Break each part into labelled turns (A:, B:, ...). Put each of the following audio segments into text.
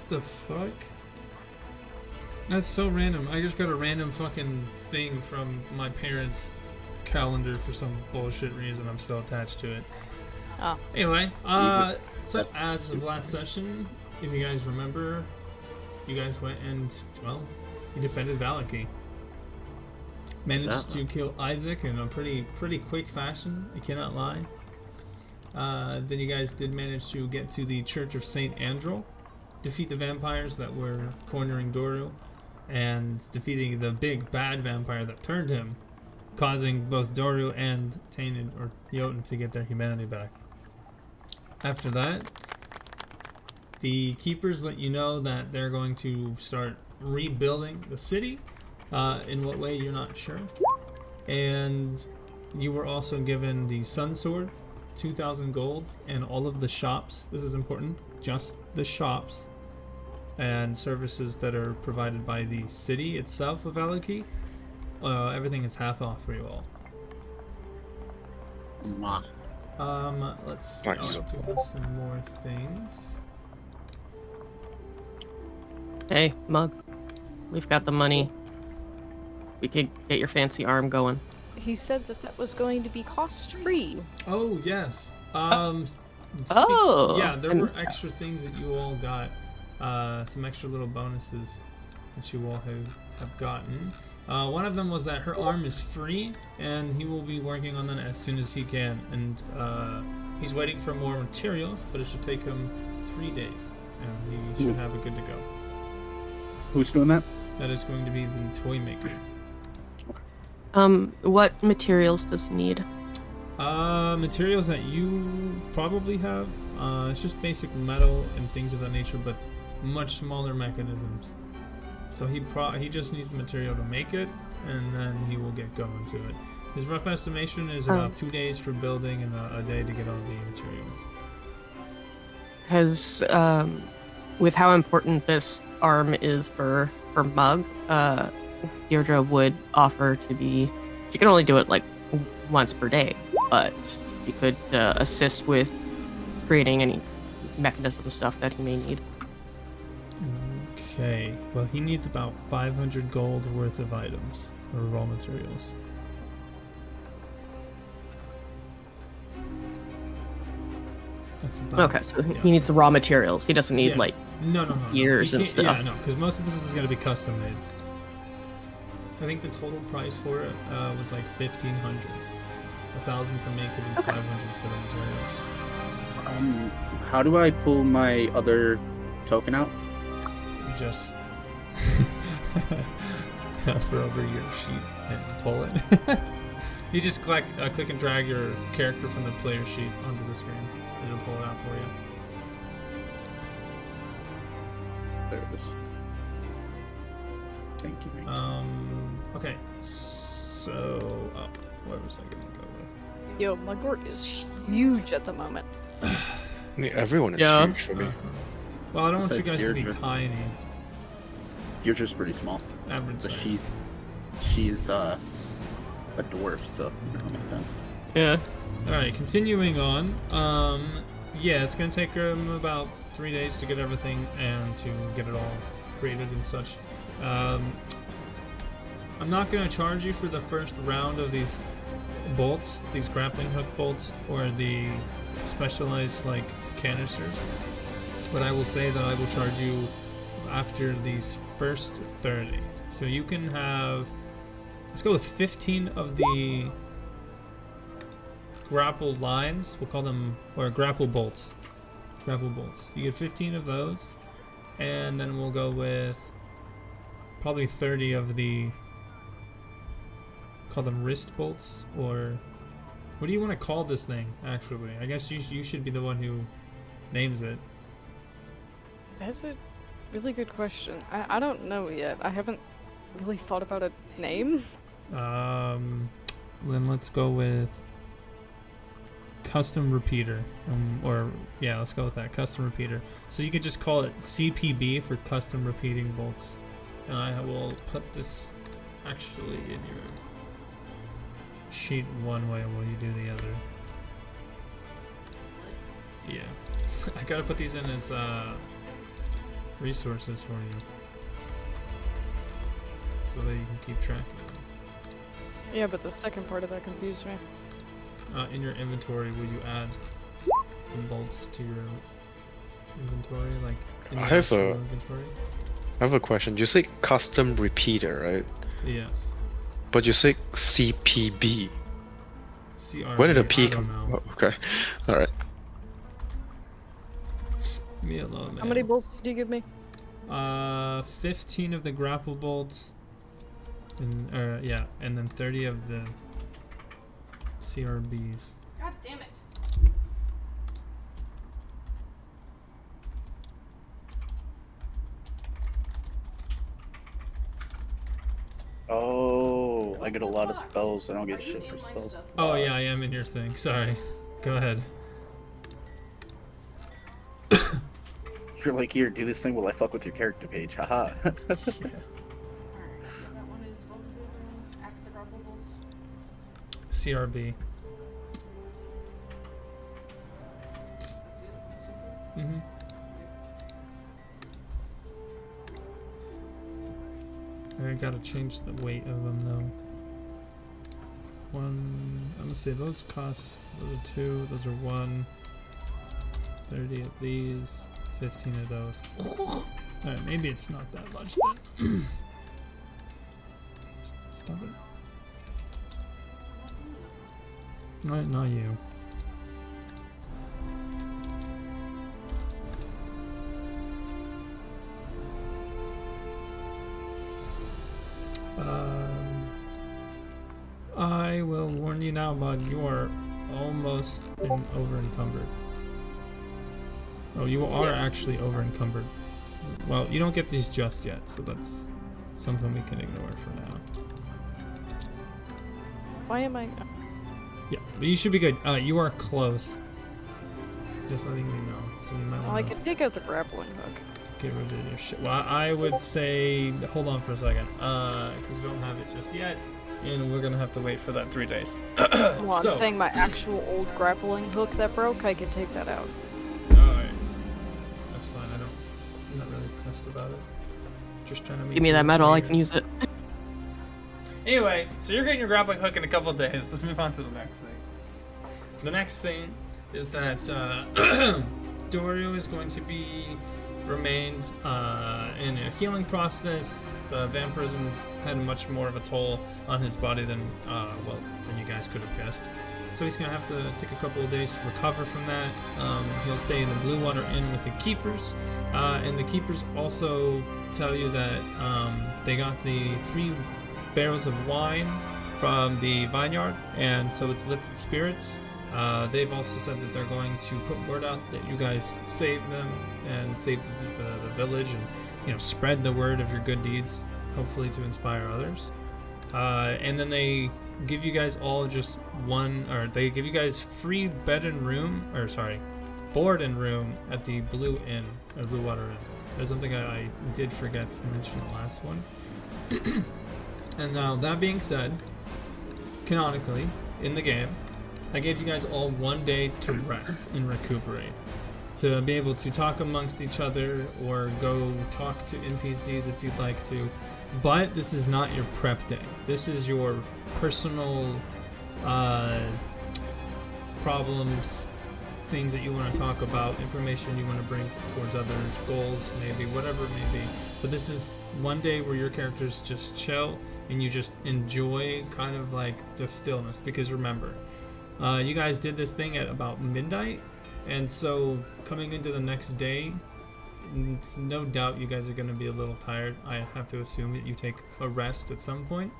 A: the fuck? That's so random. I just got a random fucking thing from my parents' calendar for some bullshit reason. I'm still attached to it.
B: Oh.
A: Anyway, so as of last session, if you guys remember, you guys went and, well, you defended Valaki. Managed to kill Isaac in a pretty quick fashion, I cannot lie. Then you guys did manage to get to the Church of St. Andrel, defeat the vampires that were cornering Doru, and defeating the big bad vampire that turned him, causing both Doru and Tainted or Jotun to get their humanity back. After that, the keepers let you know that they're going to start rebuilding the city. In what way, you're not sure. And you were also given the Sun Sword, 2,000 gold, and all of the shops. This is important. Just the shops and services that are provided by the city itself of Valaki. Everything is half off for you all. Let's see.
C: Nice.
A: I do have some more things.
D: Hey, Mug. We've got the money. We could get your fancy arm going.
B: He said that was going to be cost-free.
A: Oh, yes.
D: Oh.
A: Yeah, there were extra things that you all got. Some extra little bonuses that you all have gotten. One of them was that her arm is free, and he will be working on that as soon as he can. And he's waiting for more materials, but it should take him 3 days, and he should have it good to go.
E: Who's doing that?
A: That is going to be the toy maker.
D: What materials does he need?
A: Materials that you probably have. It's just basic metal and things of that nature, but much smaller mechanisms. So he just needs the material to make it, and then he will get going to it. His rough estimation is about 2 days for building and a day to get all the materials.
D: Because with how important this arm is for Mug, Deirdre would offer to be. She can only do it like once per day, but she could assist with creating any mechanism stuff that he may need.
A: Okay. Well, he needs about 500 gold worth of items or raw materials. That's about,
D: Okay, so he needs the raw materials. He doesn't need like
A: no.
D: gears and stuff.
A: Yeah, no, because most of this is going to be custom made. I think the total price for it was like 1,500. 1,000 to make it and 500 for the materials.
E: How do I pull my other token out?
A: Just hover over your sheet and pull it. You just click and drag your character from the player sheet onto the screen. It'll pull it out for you.
E: There it is. Thank you.
A: Okay, so where was I gonna go with?
B: Yo, my gourd is huge at the moment.
C: I mean, everyone is
D: Yeah.
C: huge for me.
A: Well, I don't want you
E: Besides
A: guys to be
E: Deirdre.
A: tiny.
E: You're just pretty small,
A: Average
E: but
A: size.
E: she's a dwarf, so it makes sense.
D: Yeah.
A: Alright, continuing on. Yeah, it's gonna take him about 3 days to get everything and to get it all created and such. I'm not gonna charge you for the first round of these bolts, these grappling hook bolts, or the specialized like canisters. But I will say that I will charge you after these first 30. So you can have, let's go with 15 of the grapple lines, we'll call them, or grapple bolts. Grapple bolts. You get 15 of those, and then we'll go with probably 30 of the, call them wrist bolts, or what do you want to call this thing, actually? I guess you should be the one who names it.
B: That's a really good question. I don't know yet. I haven't really thought about a name.
A: Then let's go with custom repeater, let's go with that, custom repeater. So you could just call it CPB for custom repeating bolts. And I will put this actually in your sheet one way while you do the other. Yeah, I gotta put these in as resources for you, so that you can keep track of them.
B: Yeah, but the second part of that confused me.
A: In your inventory, will you add the bolts to your inventory, like in
C: I
A: your
C: have
A: actual
C: a-
A: inventory?
C: I have a question. You say custom repeater, right?
A: Yes.
C: But you say CPB.
A: CRB.
C: Where did the P
A: I don't
C: come?
A: know.
C: Oh, okay. All right.
A: Me alone, man.
B: How many bolts did you give me?
A: 15 of the grapple bolts, and and then 30 of the CRBs.
B: God damn it.
E: Oh, I get a lot of spells. I don't get shit for spells.
A: Oh yeah, I am in your thing. Sorry. Go ahead.
E: You're like, here, do this thing while I fuck with your character page. Haha.
A: CRB. Mm-hmm. I gotta change the weight of them though. I'm gonna say those cost, those are 2, those are 1. 30 of these, 15 of those. Alright, maybe it's not that much then. Stop it. Not you. I will warn you now, Mug, you are almost over encumbered. Oh, you are actually over encumbered. Well, you don't get these just yet, so that's something we can ignore for now.
B: Why am I?
A: Yeah, but you should be good. You are close. Just letting you know. So you might
B: Well, I
A: want to
B: could take out the grappling hook.
A: get rid of your shit. Well, I would say hold on for a second, because you don't have it just yet, and we're gonna have to wait for that 3 days.
B: Well,
A: So-
B: I'm saying my actual old grappling hook that broke, I could take that out.
A: Alright. That's fine. I'm not really pressed about it. Just trying to make
D: Give me
A: you
D: that metal, I
A: aware.
D: can use it.
A: Anyway, so you're getting your grappling hook in a couple of days. Let's move on to the next thing. The next thing is that Dorio is going to be remained in a healing process. The vampirism had much more of a toll on his body than you guys could have guessed. So he's gonna have to take a couple of days to recover from that. He'll stay in the Blue Water Inn with the keepers, and the keepers also tell you that they got the 3 barrels of wine from the vineyard, and so it's lifted spirits. They've also said that they're going to put word out that you guys saved them and saved the village, and spread the word of your good deeds, hopefully to inspire others. And then they give you guys all just they give you guys free board and room at the Blue Water Inn. There's something I did forget to mention the last one. And now, that being said, canonically, in the game, I gave you guys all 1 day to rest and recuperate. To be able to talk amongst each other or go talk to NPCs if you'd like to. But this is not your prep day. This is your personal problems, things that you want to talk about, information you want to bring towards others, goals, maybe, whatever it may be. But this is 1 day where your characters just chill and you just enjoy kind of like the stillness. Because remember, you guys did this thing at about midnight, and so coming into the next day, it's no doubt you guys are going to be a little tired. I have to assume that you take a rest at some point.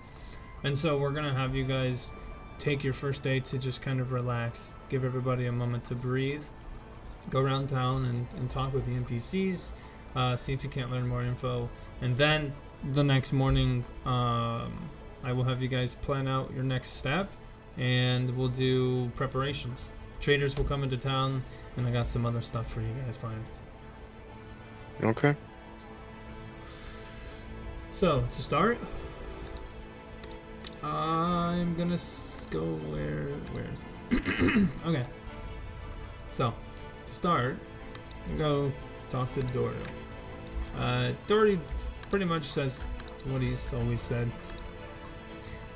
A: And so we're going to have you guys take your first day to just kind of relax, give everybody a moment to breathe, go around town and talk with the NPCs, see if you can't learn more info. And then the next morning, I will have you guys plan out your next step, and we'll do preparations. Traders will come into town, and I got some other stuff for you guys planned.
C: Okay.
A: So, to start, I'm gonna go where is it? Okay. So, to start, I'm gonna go talk to Dorio. Dory pretty much says what he's always said.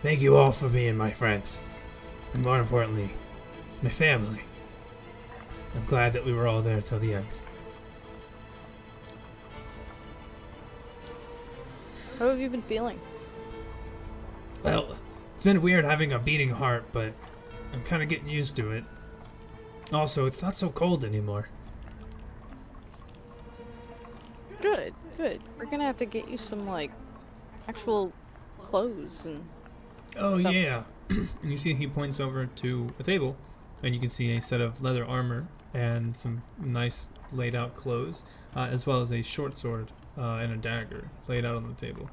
A: Thank you all for being my friends. And more importantly, my family. I'm glad that we were all there till the end.
B: How have you been feeling?
A: Well, it's been weird having a beating heart, but I'm kind of getting used to it. Also, it's not so cold anymore.
B: Good, good. We're gonna have to get you some, like, actual clothes and
A: Oh,
B: stuff.
A: yeah. And you see he points over to a table, and you can see a set of leather armor and some nice laid out clothes, as well as a short sword and a dagger laid out on the table.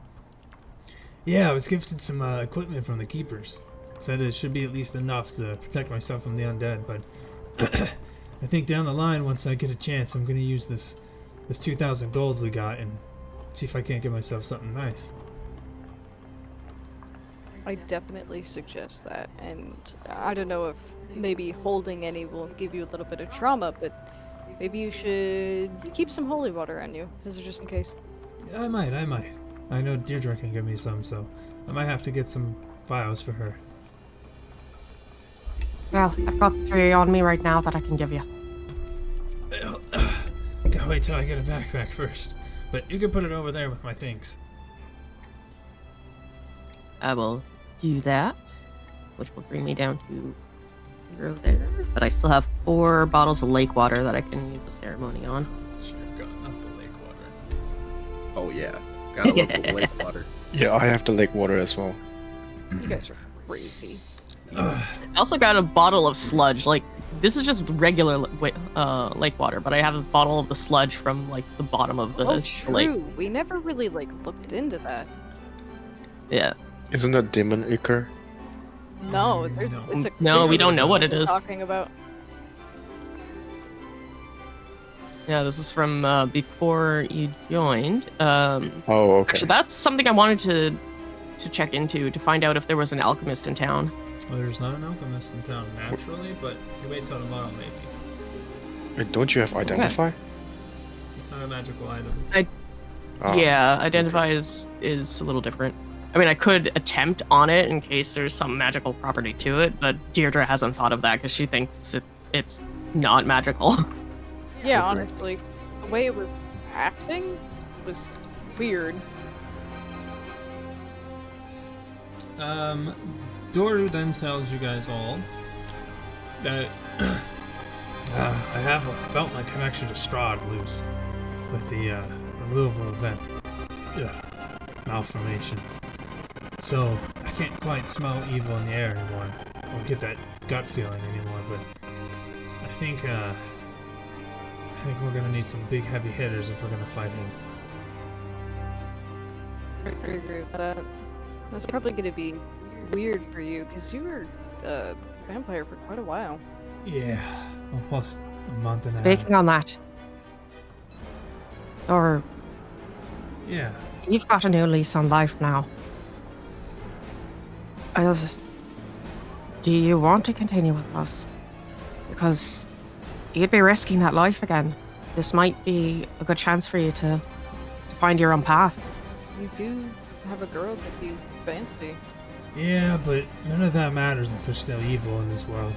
A: Yeah, I was gifted some equipment from the keepers. Said it should be at least enough to protect myself from the undead, but I think down the line, once I get a chance, I'm going to use this 2,000 gold we got and see if I can't get myself something nice.
B: I definitely suggest that, and I don't know if maybe holding any will give you a little bit of trauma, but maybe you should keep some holy water on you, just in case.
A: I might. I know Deirdre can give me some, so I might have to get some vials for her.
D: Well, I've got 3 on me right now that I can give you.
A: Gotta wait till I get a backpack first. But you can put it over there with my things.
D: I will do that, which will bring me down to 0 there. But I still have 4 bottles of lake water that I can use a ceremony on.
A: Sure, got not the lake water.
E: Oh yeah, gotta love the lake water.
C: Yeah, I have the lake water as well.
B: You guys are crazy.
D: I also got a bottle of sludge. Like, this is just regular lake water, but I have a bottle of the sludge from, like, the bottom of the
B: Oh,
D: lake.
B: true. We never really, like, looked into that.
D: Yeah.
C: Isn't that demon ichor?
B: No,
A: No.
B: it's a
D: No, we
B: clear
D: don't know what
B: one
D: it
B: we're
D: is.
B: talking about.
D: Yeah, this is from before you joined.
C: Oh, okay.
D: Actually, that's something I wanted to check into to find out if there was an alchemist in town.
A: Well, there's not an alchemist in town naturally, but you wait till tomorrow maybe.
C: Wait, don't you have identify?
A: It's not a magical item.
C: Ah,
D: Yeah, identify is a little different. I mean, I could attempt on it in case there's some magical property to it, but Deirdre hasn't thought of that because she thinks it's not magical.
B: Yeah,
E: Okay.
B: honestly, the way it was acting was weird.
A: Doru then tells you guys all that I have felt my connection to Strahd lose with the removal of that malformation. So I can't quite smell evil in the air anymore, or get that gut feeling anymore. But I think we're gonna need some big heavy hitters if we're gonna fight him.
B: I agree with that. That's probably going to be weird for you, because you were a vampire for quite a while.
A: Yeah, almost a month and a
D: Speaking
A: half.
D: on that, or
A: Yeah.
D: you've got a new lease on life now. Do you want to continue with us? Because you'd be risking that life again. This might be a good chance for you to find your own path.
B: You do have a girl that you fancy.
A: Yeah, but none of that matters if there's still evil in this world.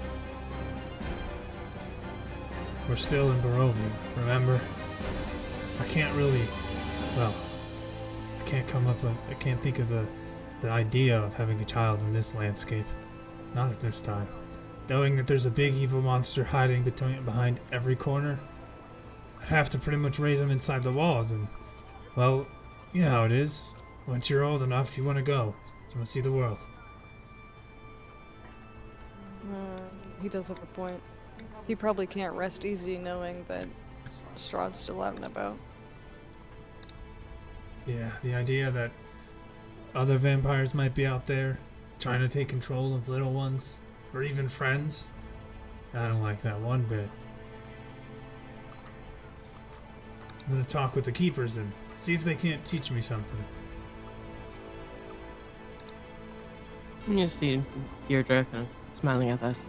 A: We're still in Barovia, remember? I can't really, well, I can't think of the idea of having a child in this landscape. Not at this time. Knowing that there's a big evil monster hiding behind every corner, I'd have to pretty much raise him inside the walls and, well, you know how it is. Once you're old enough, you want to go. You want to see the world.
B: He does have a point. He probably can't rest easy knowing that Strahd's still out and about.
A: Yeah, the idea that other vampires might be out there trying to take control of little ones, or even friends, I don't like that one bit. I'm gonna talk with the keepers and see if they can't teach me something.
D: You see Deirdre kind of smiling at this.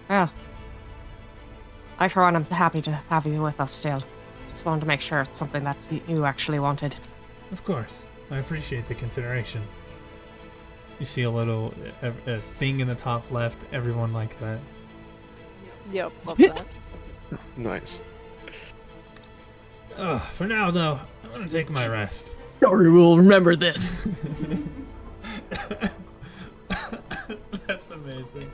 D: Well, I for one am happy to have you with us still. Just wanted to make sure it's something that you actually wanted.
A: Of course. I appreciate the consideration. You see a little a thing in the top left. Everyone likes that.
B: Yep, love that.
C: Nice.
A: For now, though, I'm going to take my rest.
D: Sorry, we'll remember this.
A: That's amazing.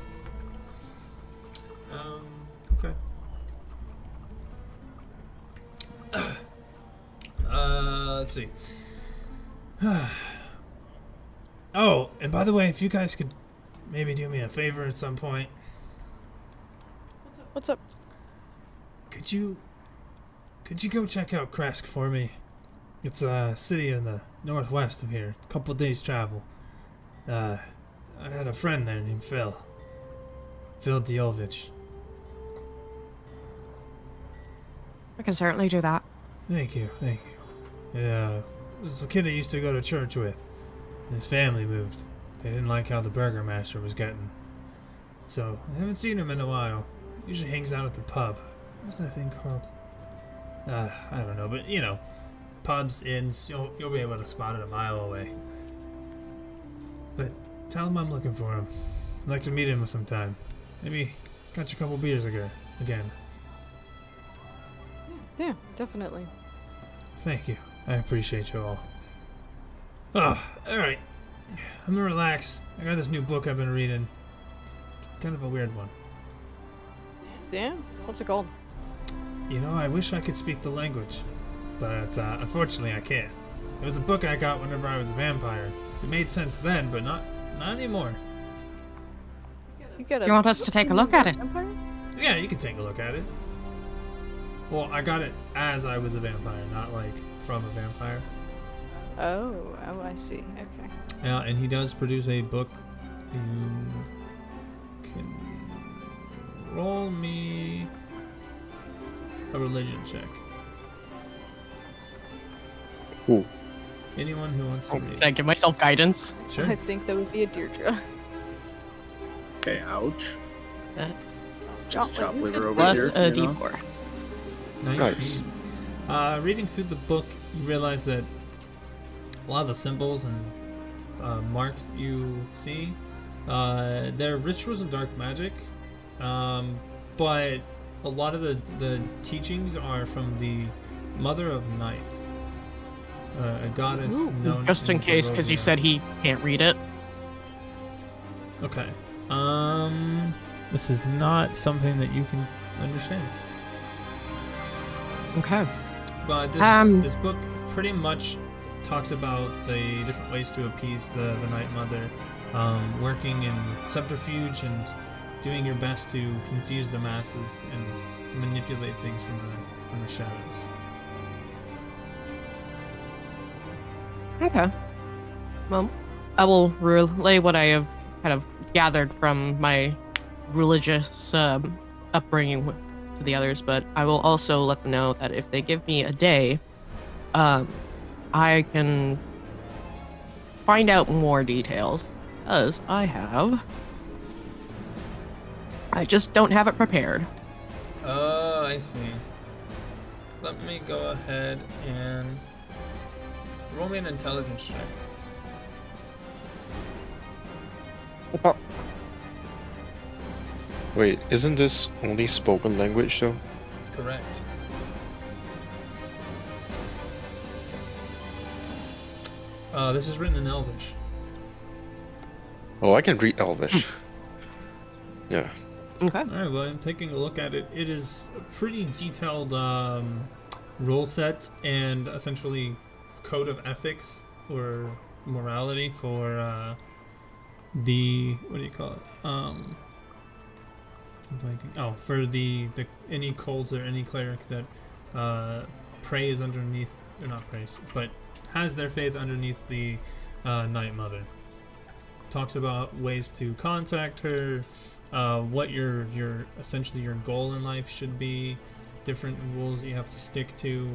A: Okay. Let's see. Oh, and by the way, if you guys could maybe do me a favor at some point,
B: What's up?
A: could you go check out Kresk for me? It's a city in the northwest of here, a couple days travel. I had a friend there named Phil Diovich.
D: I can certainly do that.
A: Thank you. Yeah, this is a kid I used to go to church with. His family moved. They didn't like how the burgomaster was getting. So, I haven't seen him in a while. Usually hangs out at the pub. What's that thing called? I don't know, but you know, pubs, inns, you'll be able to spot it a mile away. But tell him I'm looking for him. I'd like to meet him sometime. Maybe catch a couple beers again.
B: Yeah, definitely.
A: Thank you. I appreciate you all. Oh, alright. I'm gonna relax. I got this new book I've been reading. It's kind of a weird one.
B: Yeah? What's it called?
A: You know, I wish I could speak the language, but unfortunately I can't. It was a book I got whenever I was a vampire. It made sense then, but not anymore.
B: You got
D: Do you want us to take a look at it?
B: Empire?
A: Yeah, you can take a look at it. Well, I got it as I was a vampire, not like from a vampire.
B: Oh, I see. Okay.
A: Yeah, and he does produce a book. You can roll me a religion check.
C: Ooh.
A: Anyone who wants to
D: Can
A: read.
D: I give myself guidance?
A: Sure.
B: I think that would be a Deirdre.
E: Okay, ouch.
B: Chop
E: Chop
B: liver.
E: liver over
D: Plus
E: here.
D: a
E: you know?
D: D4.
A: 19. Reading through the book, you realize that a lot of the symbols and marks you see, they're rituals of dark magic, but a lot of the teachings are from the Mother of Night, a goddess known
D: Just in case, because he
A: Barovia.
D: said he can't read it.
A: Okay. This is not something that you can understand.
D: Okay.
A: But this, this book pretty much talks about the different ways to appease the Night Mother, working in subterfuge and doing your best to confuse the masses and manipulate things from the shadows.
D: Okay. Well, I will relay what I have kind of gathered from my religious upbringing to the others, but I will also let them know that if they give me a day, I can find out more details, because I just don't have it prepared.
A: Oh, I see. Let me go ahead and roll me an intelligence check.
C: Wait, isn't this only spoken language though?
A: Correct. This is written in Elvish.
C: Oh, I can read Elvish. Yeah.
D: Okay.
A: All right, well, I'm taking a look at it. It is a pretty detailed rule set and essentially code of ethics or morality for the, what do you call it? I'm blanking. Oh, for the any cults or any cleric that prays underneath, or not prays, but has their faith underneath the Night Mother. Talks about ways to contact her, what your essentially your goal in life should be, different rules that you have to stick to,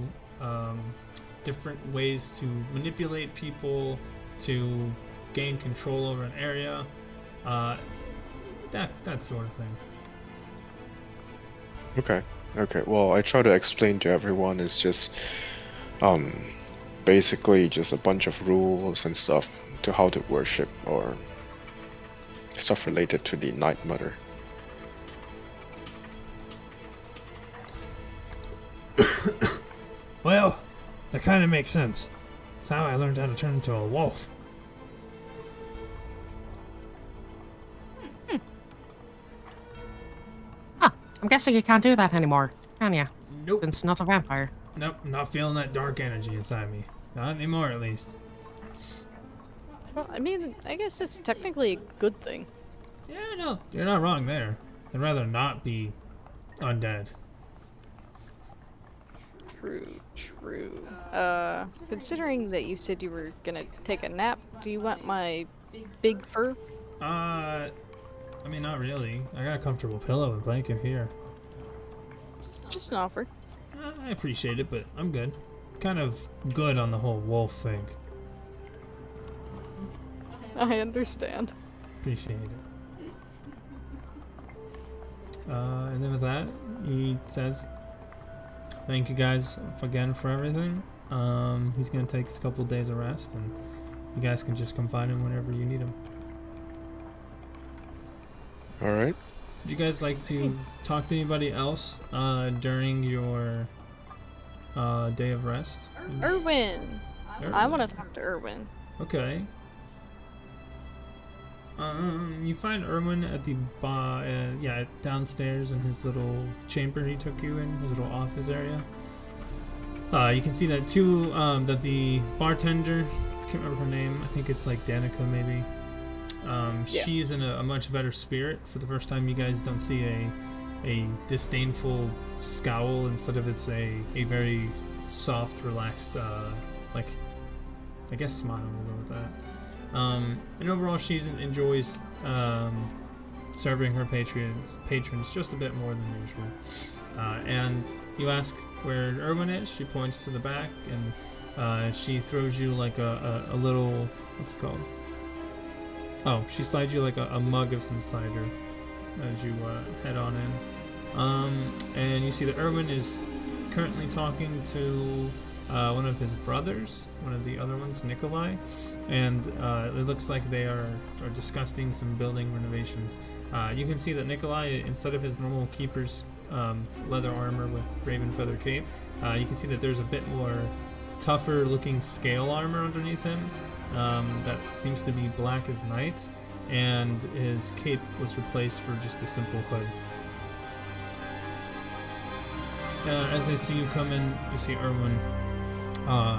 A: different ways to manipulate people, to gain control over an area, that sort of thing.
C: Okay. Okay, well, I try to explain to everyone it's just um basically just a bunch of rules and stuff to how to worship or stuff related to the Night Mother.
A: Well, that kind of makes sense. That's how I learned how to turn into a wolf.
D: Huh. I'm guessing you can't do that anymore, can ya?
A: Nope.
D: Since not a vampire.
A: Nope, not feeling that dark energy inside me. Not anymore, at least.
B: Well, I mean, I guess it's technically a good thing.
A: Yeah, no, you're not wrong there. I'd rather not be undead.
B: True, true. Considering that you said you were gonna take a nap, do you want my big fur?
A: I mean, not really. I got a comfortable pillow and blanket here.
B: Just an offer.
A: I appreciate it, but I'm good. Kind of good on the whole wolf thing.
B: I understand.
A: Appreciate it. And then with that, he says, "Thank you guys again for everything. He's gonna take a couple days of rest, and you guys can just come find him whenever you need him."
C: All right.
A: Would you guys like to talk to anybody else during your day of rest?
B: Erwin! I want to talk to Erwin.
A: Okay. You find Erwin at the downstairs in his little chamber he took you in, his little office area. You can see that that the bartender, I can't remember her name, I think it's like Danica maybe. She's in a much better spirit. For the first time, you guys don't see a disdainful scowl. Instead of it's a very soft, relaxed, like, I guess smile, we'll go with that. And overall, she enjoys serving her patrons just a bit more than usual. And you ask where Erwin is. She points to the back, and she throws you like a little, what's it called? Oh, she slides you like a mug of some cider as you head on in. And you see that Erwin is currently talking to one of his brothers, one of the other ones, Nikolai, and it looks like they are discussing some building renovations. You can see that Nikolai, instead of his normal keeper's leather armor with raven feather cape, you can see that there's a bit more tougher looking scale armor underneath him that seems to be black as night, and his cape was replaced for just a simple hood. As they see you come in, you see Erwin.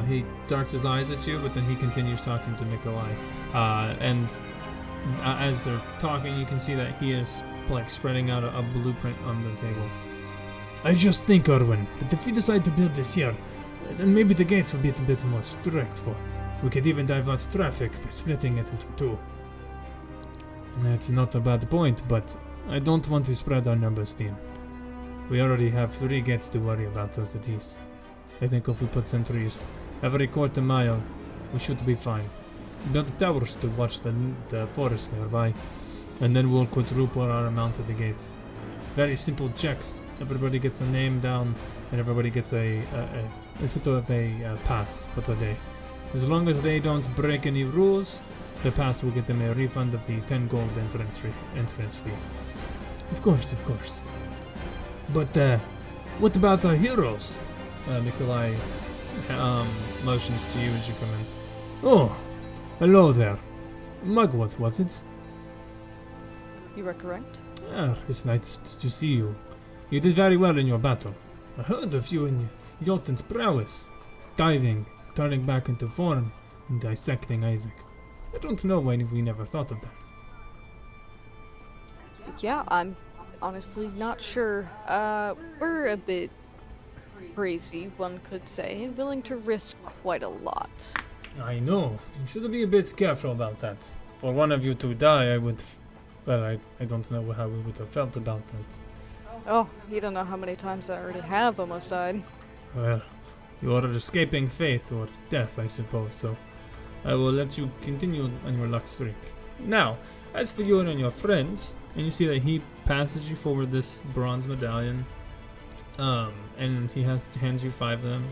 A: He darts his eyes at you, but then he continues talking to Nikolai. And as they're talking, you can see that he is like spreading out a blueprint on the table. I just think, Erwin, that if we decide to build this here, then maybe the gates will be a bit more strict. We could even divert traffic by splitting it into two. That's not a bad point, but I don't want to spread our numbers thin. We already have 3 gates to worry about as it is. I think if we put sentries every quarter mile, we should be fine. Build towers to watch the forest nearby, and then we'll quadruple our amount at the gates. Very simple checks. Everybody gets a name down, and everybody gets a sort of a pass for the day. As long as they don't break any rules, the pass will get them a refund of the 10 gold entrance fee. Of course, of course. But what about our heroes? Nikolai motions to you as you come in. Oh, hello there. Mugwort, was it?
B: You are correct.
A: Ah, it's nice to see you. You did very well in your battle. I heard of you and Jotun's prowess. Diving, turning back into form, and dissecting Isaac. I don't know why we never thought of that.
B: Yeah, I'm honestly not sure. We're a bit crazy, one could say, and willing to risk quite a lot.
A: I know. You should be a bit careful about that. For one of you to die, I would... Well, I don't know how we would have felt about that.
B: Oh, you don't know how many times I already have almost died.
A: Well, you are escaping fate or death, I suppose, so I will let you continue on your luck streak. Now, as for you and your friends, and you see that he passes you forward this bronze medallion, And he hands you 5 of them,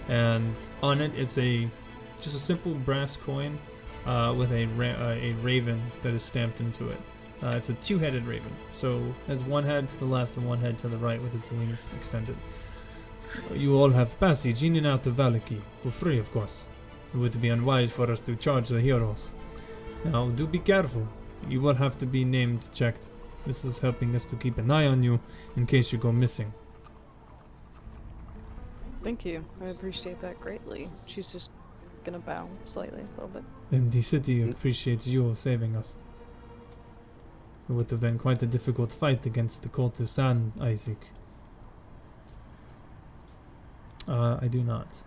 A: and on it it's just a simple brass coin with a raven that is stamped into it. It's a 2-headed raven, so has 1 head to the left and 1 head to the right with its wings extended. You all have passage in and out of Valaki, for free of course. It would be unwise for us to charge the heroes. Now do be careful, you will have to be named checked. This is helping us to keep an eye on you in case you go missing.
B: Thank you. I appreciate that greatly. She's just gonna bow slightly a little bit.
A: And the city appreciates you saving us. It would have been quite a difficult fight against the cultists and Isaac. I do not.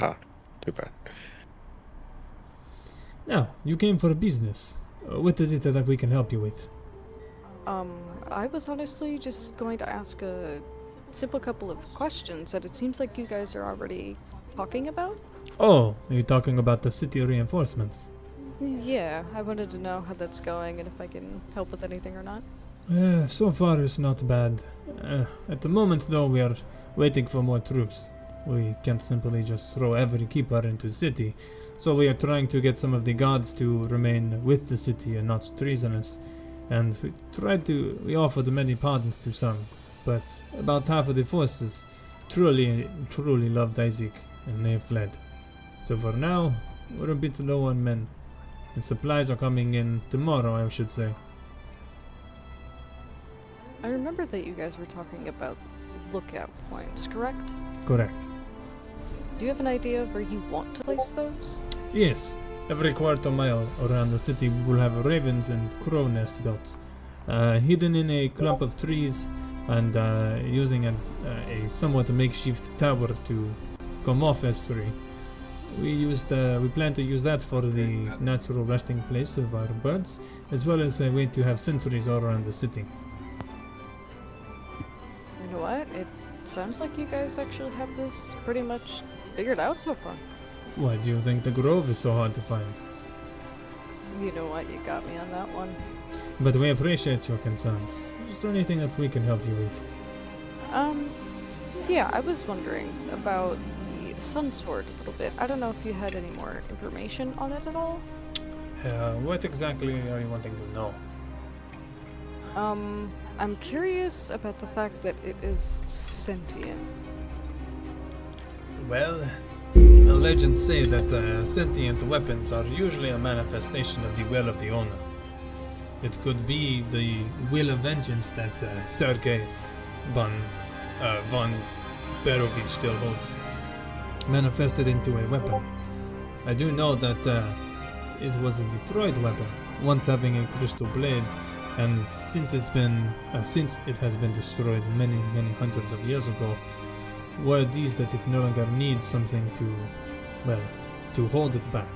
C: Ah, too bad.
A: Now, you came for business. What is it that we can help you with?
B: I was honestly just going to ask a simple couple of questions that it seems like you guys are already talking about.
A: Oh, are you talking about the city reinforcements?
B: Yeah, I wanted to know how that's going and if I can help with anything or not.
A: So far it's not bad. At the moment though, we are waiting for more troops. We can't simply just throw every keeper into the city, so we are trying to get some of the gods to remain with the city and not treasonous. And we offered many pardons to some, but about half of the forces truly loved Isaac and they fled. So for now, we're a bit low on men. And supplies are coming in tomorrow, I should say.
B: I remember that you guys were talking about lookout points, correct?
A: Correct.
B: Do you have an idea of where you want to place those?
A: Yes, every quarter mile around the city we will have ravens and crow nests built, hidden in a clump of trees and using a somewhat makeshift tower to come off S3. We plan to use that for the natural resting place of our birds, as well as a way to have sentries all around the city.
B: You know what? It sounds like you guys actually have this pretty much figured out so far.
A: Why do you think the grove is so hard to find?
B: You know what? You got me on that one.
A: But we appreciate your concerns. Is there anything that we can help you with?
B: Yeah, I was wondering about the Sun Sword a little bit. I don't know if you had any more information on it at all.
A: What exactly are you wanting to know?
B: I'm curious about the fact that it is sentient.
A: Well, legends say that sentient weapons are usually a manifestation of the will of the owner. It could be the will of vengeance that Sergei von Berovich still holds, manifested into a weapon. I do know that it was a Detroit weapon, once having a crystal blade, and since it has been destroyed many hundreds of years ago, word is that it no longer needs something to hold it back.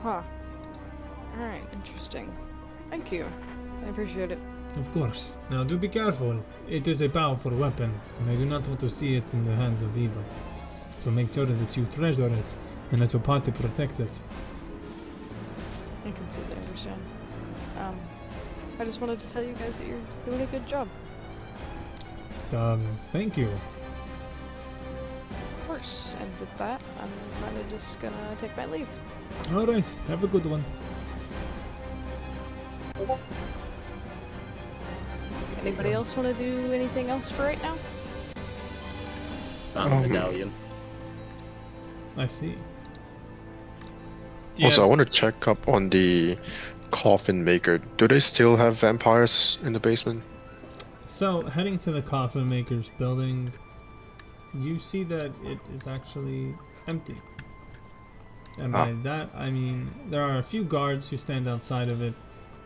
B: Huh. Alright, interesting. Thank you. I appreciate it.
A: Of course. Now do be careful. It is a powerful weapon, and I do not want to see it in the hands of evil. So make sure that you treasure it and let your party protect it.
B: I completely understand. I just wanted to tell you guys that you're doing a good job.
A: Thank you.
B: Of course. And with that, I'm kind of just gonna take my leave.
A: Alright, have a good one.
B: Anybody else want to do anything else for right now?
E: Found the medallion.
A: I see.
C: Also, I want to check up on the coffin maker. Do they still have vampires in the basement?
A: So, heading to the coffin maker's building, you see that it is actually empty. And by that, I mean there are a few guards who stand outside of it.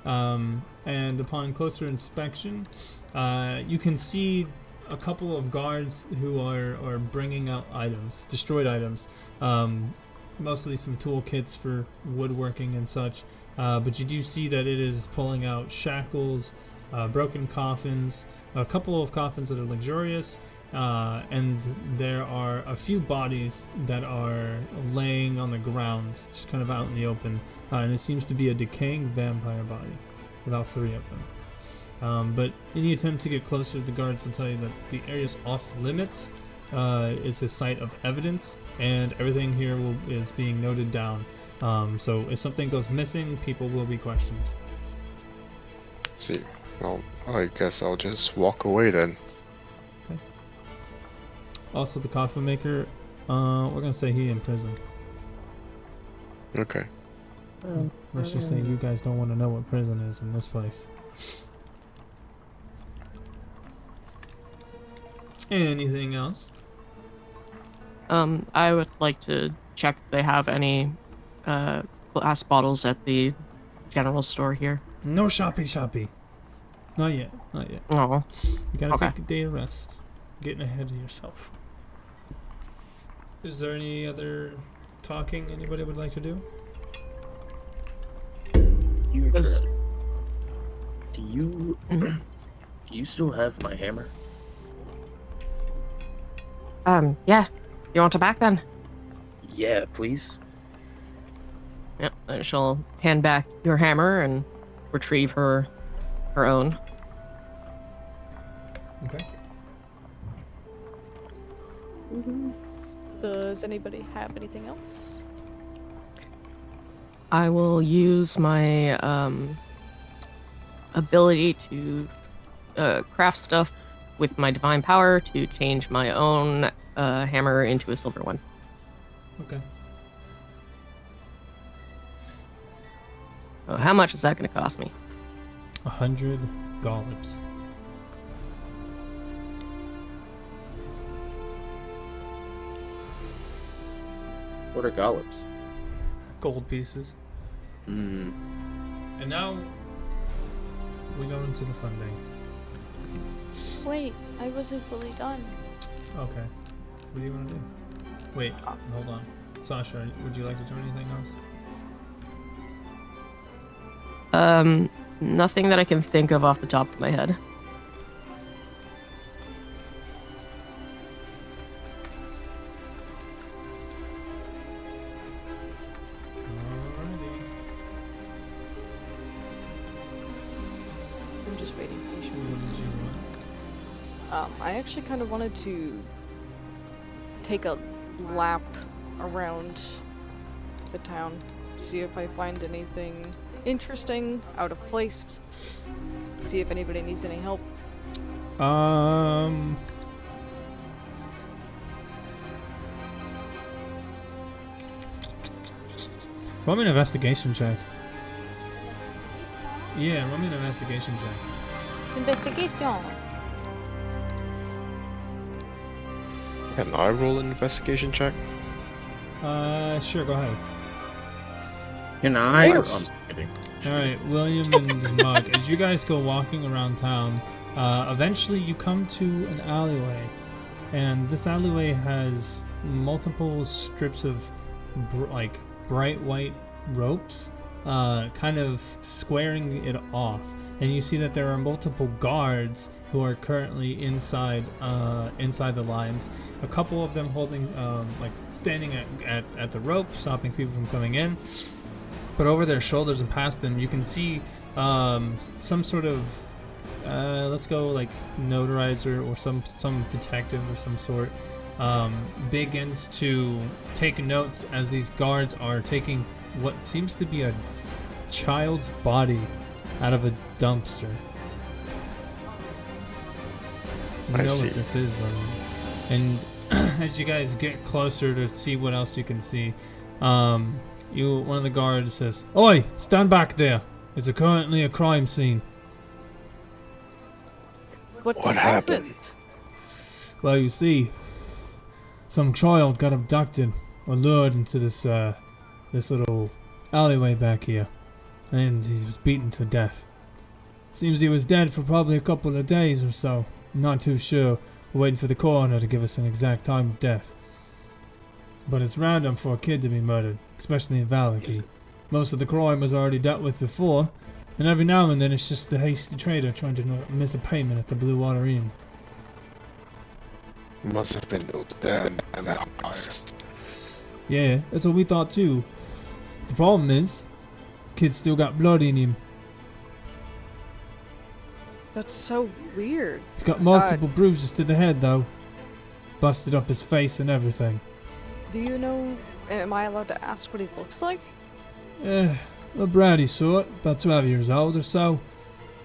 A: And upon closer inspection, you can see a couple of guards who are bringing out items, destroyed items. Mostly some toolkits for woodworking and such. But you do see that it is pulling out shackles, broken coffins, a couple of coffins that are luxurious, and there are a few bodies that are laying on the ground, just kind of out in the open, and it seems to be a decaying vampire body. without 3 of them. But any attempt to get closer, the guards will tell you that the area's off limits. Is a site of evidence, and everything here is being noted down. So if something goes missing, people will be questioned.
C: See, well, I guess I'll just walk away then.
A: Okay. Also, the coffin maker, we're gonna say he in prison.
C: Okay.
A: Let's just say you guys don't want to know what prison is in this place. Anything else?
D: I would like to check if they have any glass bottles at the general store here.
A: No shoppy. Not yet.
D: Oh,
A: You gotta
D: Okay.
A: take a day of rest. Getting ahead of yourself. Is there any other talking anybody would like to do?
E: Deirdre, do you
D: Mhm.
E: do you still have my hammer?
D: Yeah. You want it back then?
E: Yeah, please.
D: Yep. And she'll hand back your hammer and retrieve her own.
A: Okay.
B: Does anybody have anything else?
D: I will use my ability to craft stuff with my divine power to change my own hammer into a silver one.
A: Okay.
D: How much is that going to cost me?
A: 100 gollops.
E: What are gollops?
A: Gold pieces.
E: Hmm.
A: And now we go into the fun day.
B: Wait, I wasn't fully done.
A: Okay. What do you want to do? Wait, hold on. Sasha, would you like to do anything else?
D: Nothing that I can think of off the top of my head.
A: Alrighty.
B: I'm just waiting patiently.
A: What did you want?
B: I actually kind of wanted to take a lap around the town, see if I find anything interesting, out of place, see if anybody needs any help.
A: Roll me an investigation check. Yeah, roll me an investigation check.
B: Investigation.
C: Can I roll an investigation check?
A: Sure, go ahead.
E: Can I?
C: Yes.
E: I'm kidding.
A: Alright, William and Mug, as you guys go walking around town, eventually you come to an alleyway. And this alleyway has multiple strips of bright white ropes, kind of squaring it off. And you see that there are multiple guards who are currently inside the lines. A couple of them holding, standing at the rope, stopping people from coming in. But over their shoulders and past them, you can see some sort of, let's go like notarizer or some detective of some sort, begins to take notes as these guards are taking what seems to be a child's body out of a dumpster. You
C: I
A: know
C: see.
A: what this is, William. And as you guys get closer to see what else you can see, one of the guards says, "Oi, stand back there. It's currently a crime scene."
B: What
C: happened?
A: Well, you see, some child got abducted or lured into this little alleyway back here, and he was beaten to death. Seems he was dead for probably a couple of days or so. I'm not too sure. We're waiting for the coroner to give us an exact time of death. But it's random for a kid to be murdered, especially in Valaki. Most of the crime was already dealt with before, and every now and then it's just the hasty trader trying to miss a payment at the Blue Water Inn.
C: Must have been those damn vampires.
A: Yeah, that's what we thought too. The problem is, the kid's still got blood in him.
B: That's so weird.
A: He's got multiple bruises to the head, though. Busted up his face and everything.
B: Do you know? Am I allowed to ask what he looks like?
A: A bratty sort, about 12 years old or so.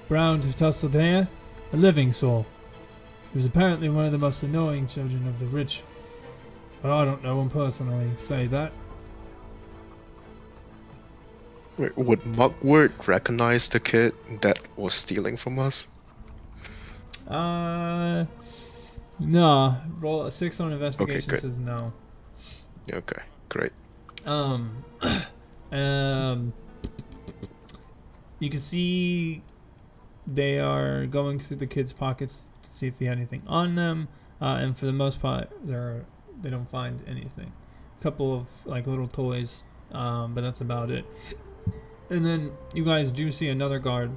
A: Brown tousled hair, a living soul. He was apparently one of the most annoying children of the rich. But I don't know him personally, to say that.
C: Wait, would Mugwort recognize the kid that was stealing from us?
A: No. Roll a 6 on investigation
C: good.
A: says no.
C: Okay, great.
A: You can see they are going through the kid's pockets to see if he had anything on them, and for the most part, they don't find anything. A couple of like little toys, but that's about it. And then you guys do see another guard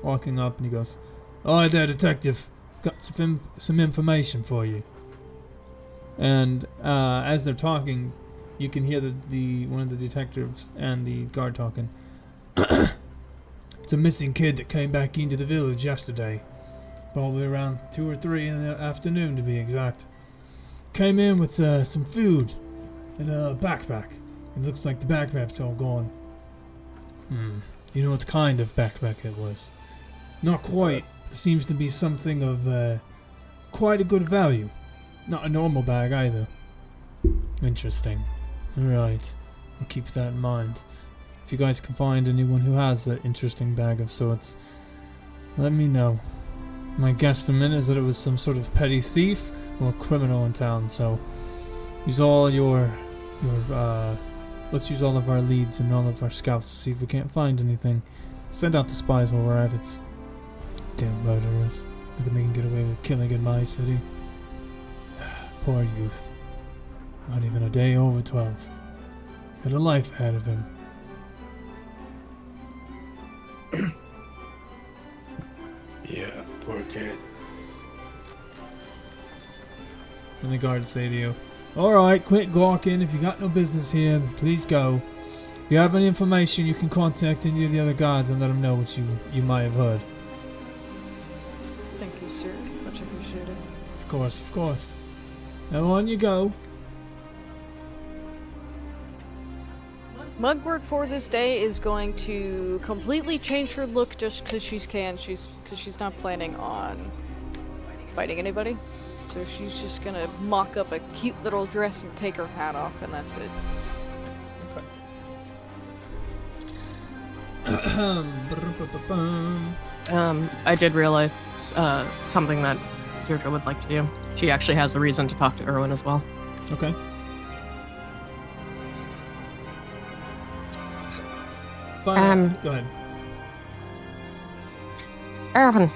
A: walking up, and he goes, "Oh, there, detective. Got some information for you." And as they're talking, you can hear the one of the detectives and the guard talking. It's a missing kid that came back into the village yesterday, probably around 2 or 3 in the afternoon to be exact. Came in with some food and a backpack. It looks like the backpack's all gone. You know what kind of backpack it was? Not quite. It seems to be something of quite a good value. Not a normal bag either. Interesting. Alright. I'll keep that in mind. If you guys can find anyone who has that interesting bag of sorts, let me know. My guesstimate is that it was some sort of petty thief or criminal in town, so use all your let's use all of our leads and all of our scouts to see if we can't find anything. Send out the spies while we're at it. Damn murderers. Thinking they can get away with killing in my city. Poor youth. Not even a day over 12. Had a life ahead of him.
C: Yeah, poor kid.
A: And the guards say to you, "Alright, quit gawking. If you got no business here, then please go. If you have any information, you can contact any of the other guards and let them know what you might have heard."
B: Thank you, sir. Much appreciated.
A: Of course, of course. Now on you go.
B: Mugwort for this day is going to completely change her look just because she can. Because she's not planning on fighting anybody. So she's just gonna mock up a cute little dress and take her hat off, and that's it.
D: I did realize something that Deirdre would like to do. She actually has a reason to talk to Erwin as well.
A: Okay. Fine. Go ahead.
D: Erwin,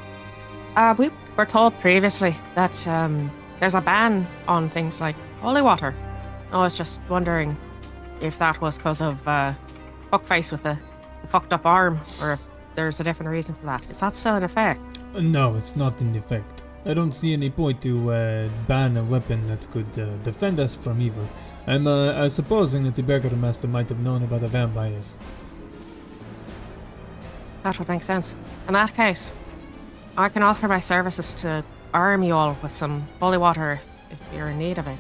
D: we were told previously that there's a ban on things like holy water. I was just wondering if that was because of fuckface with the fucked up arm, or if there's a different reason for that. Is that still in effect?
A: No, it's not in effect. I don't see any point to ban a weapon that could defend us from evil. I'm supposing that the Burgermaster might have known about the vampires.
D: That would make sense. In that case, I can offer my services to arm you all with some holy water if you're in need of it.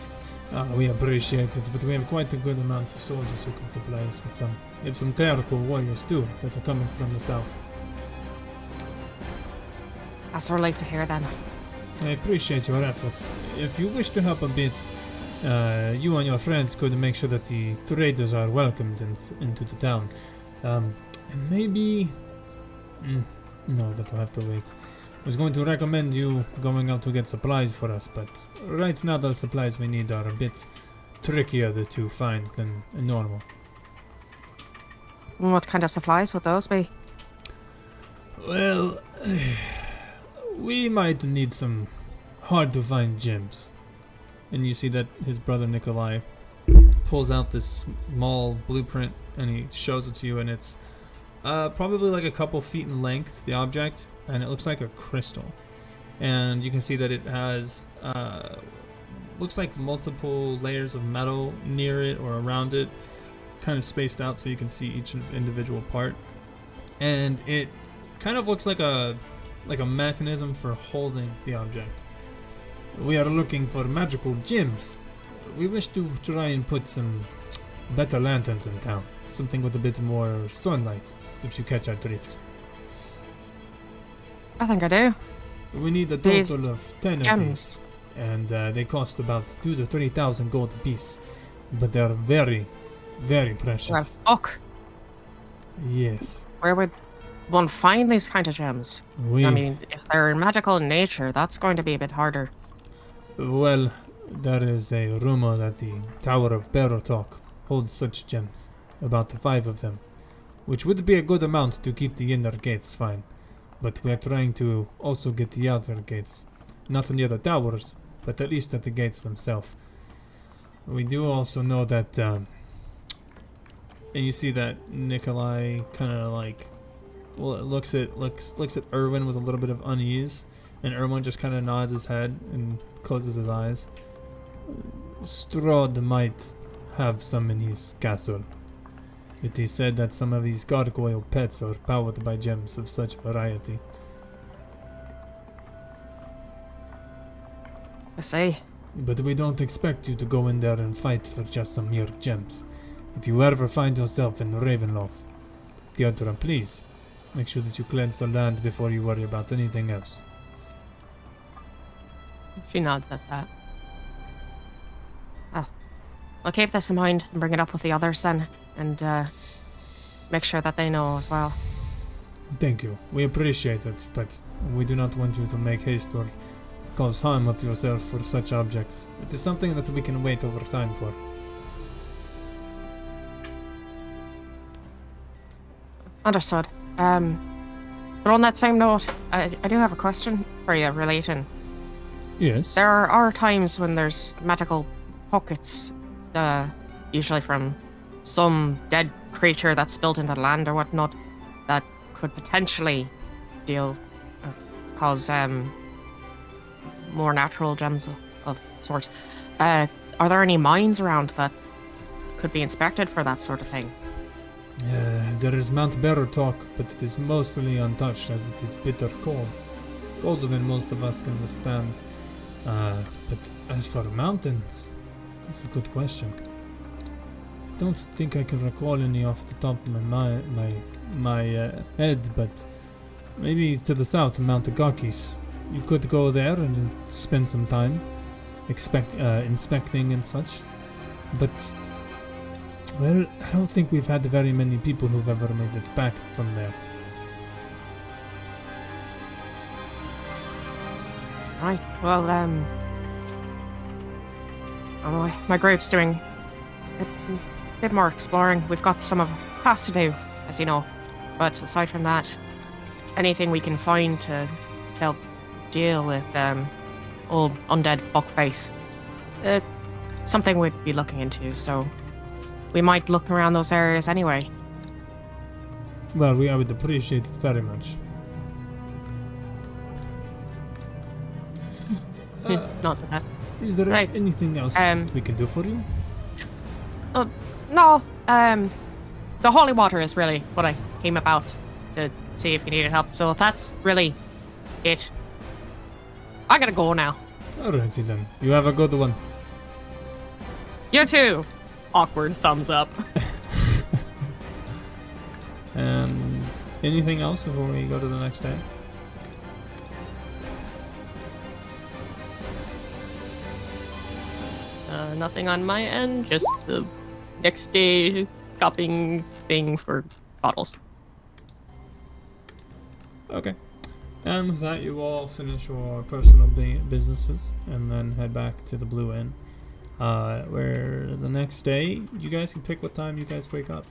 A: We appreciate it, but we have quite a good amount of soldiers who can supply us with some. We have some clerical warriors too that are coming from the south.
D: That's a relief to hear then.
A: I appreciate your efforts. If you wish to help a bit, you and your friends could make sure that the traders are welcomed into the town. And maybe... no, that'll have to wait. I was going to recommend you going out to get supplies for us, but right now the supplies we need are a bit trickier to find than normal.
D: What kind of supplies would those be?
A: Well, we might need some hard-to-find gems. And you see that his brother Nikolai pulls out this small blueprint and he shows it to you, and it's probably like a couple feet in length, the object, and it looks like a crystal. And you can see that it has looks like multiple layers of metal near it or around it, kind of spaced out so you can see each individual part. And it kind of looks like a like a mechanism for holding the object. We are looking for magical gems. We wish to try and put some better lanterns in town. Something with a bit more sunlight, if you catch our drift.
D: I think I do.
A: We need a
D: These
A: total of 10 of these,
D: Gems.
A: and they cost about 2,000 to 3,000 gold apiece. But they're very, very
D: Well,
A: precious.
D: fuck.
A: Yes.
D: Where would one find these kind of gems?
A: We,
D: I mean, if they're magical in nature, that's going to be a bit harder.
A: well, there is a rumor that the Tower of Barotalk holds such gems. About 5 of them. Which would be a good amount to keep the inner gates fine. But we are trying to also get the outer gates. Not near the towers, but at least at the gates themselves. We do also know that, and you see that Nikolai kind of like, well, it looks at Erwin with a little bit of unease, and Erwin just kind of nods his head and closes his eyes. Strahd might have some in his castle. It is said that some of these gargoyle pets are powered by gems of such variety.
D: I see.
A: But we don't expect you to go in there and fight for just some mere gems. If you ever find yourself in Ravenloft, Theodora, please, make sure that you cleanse the land before you worry about anything else.
D: She nods at that. Well, I'll keep this in mind and bring it up with the others then, and make sure that they know as well.
A: Thank you. We appreciate it, but we do not want you to make haste or cause harm of yourself for such objects. It is something that we can wait over time for.
D: Understood. But on that same note, I do have a question for you relating.
A: Yes.
D: There are times when there's magical pockets, usually from some dead creature that's spilled into the land or whatnot, that could potentially cause more natural gems of sorts. Are there any mines around that could be inspected for that sort of thing?
A: There is Mount Barotalk, but it is mostly untouched as it is bitter cold. Colder than most of us can withstand. But as for mountains, this is a good question. I don't think I can recall any off the top of my head, but maybe to the south, Mount Agakis. You could go there and spend some time inspecting and such. But, well, I don't think we've had very many people who've ever made it back from there.
D: Right. Well, my group's doing a bit more exploring. We've got some of tasks to do, as you know. But aside from that, anything we can find to help deal with old undead fuckface, something we'd be looking into. So we might look around those areas anyway.
A: Well, I would appreciate it very much.
D: Not so bad.
A: Is there
D: Right.
A: anything else we can do for you?
D: No. The holy water is really what I came about to see if you needed help. So that's really it. I gotta go now.
A: Alrighty then. You have a good one.
D: You too. Awkward thumbs up.
A: And anything else before we go to the next day?
D: Nothing on my end. Just the next day shopping thing for bottles.
A: Okay. And with that, you all finish your personal businesses and then head back to the Blue Inn. Where the next day, you guys can pick what time you guys wake up.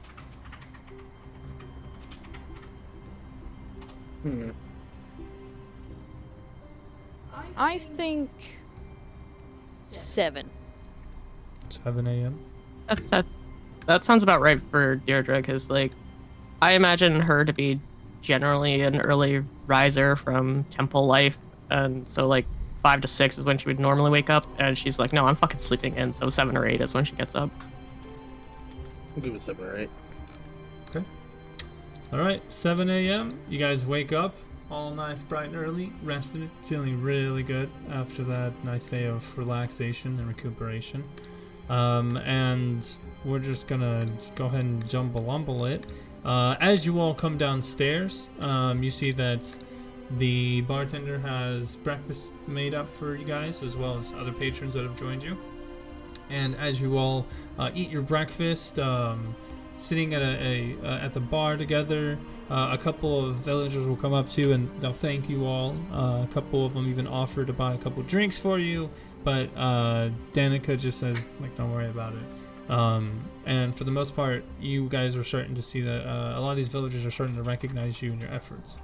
B: I think 7.
A: 7 a.m.
D: That sounds about right for Deirdre, because like I imagine her to be generally an early riser from temple life, and so like 5 to 6 is when she would normally wake up, and she's like, no, I'm fucking sleeping in, so 7 or 8 is when she gets up.
E: I'll give it 7 or 8.
A: Alright, 7 a.m. You guys wake up. all nice, bright and early, rested, feeling really good after that nice day of relaxation and recuperation. And we're just gonna go ahead and jumble it. As you all come downstairs, you see that the bartender has breakfast made up for you guys, as well as other patrons that have joined you. And as you all eat your breakfast, sitting at the bar together, a couple of villagers will come up to you and they'll thank you all. A couple of them even offer to buy a couple drinks for you, but Danica just says, like, don't worry about it. And for the most part, you guys are starting to see that a lot of these villagers are starting to recognize you and your efforts.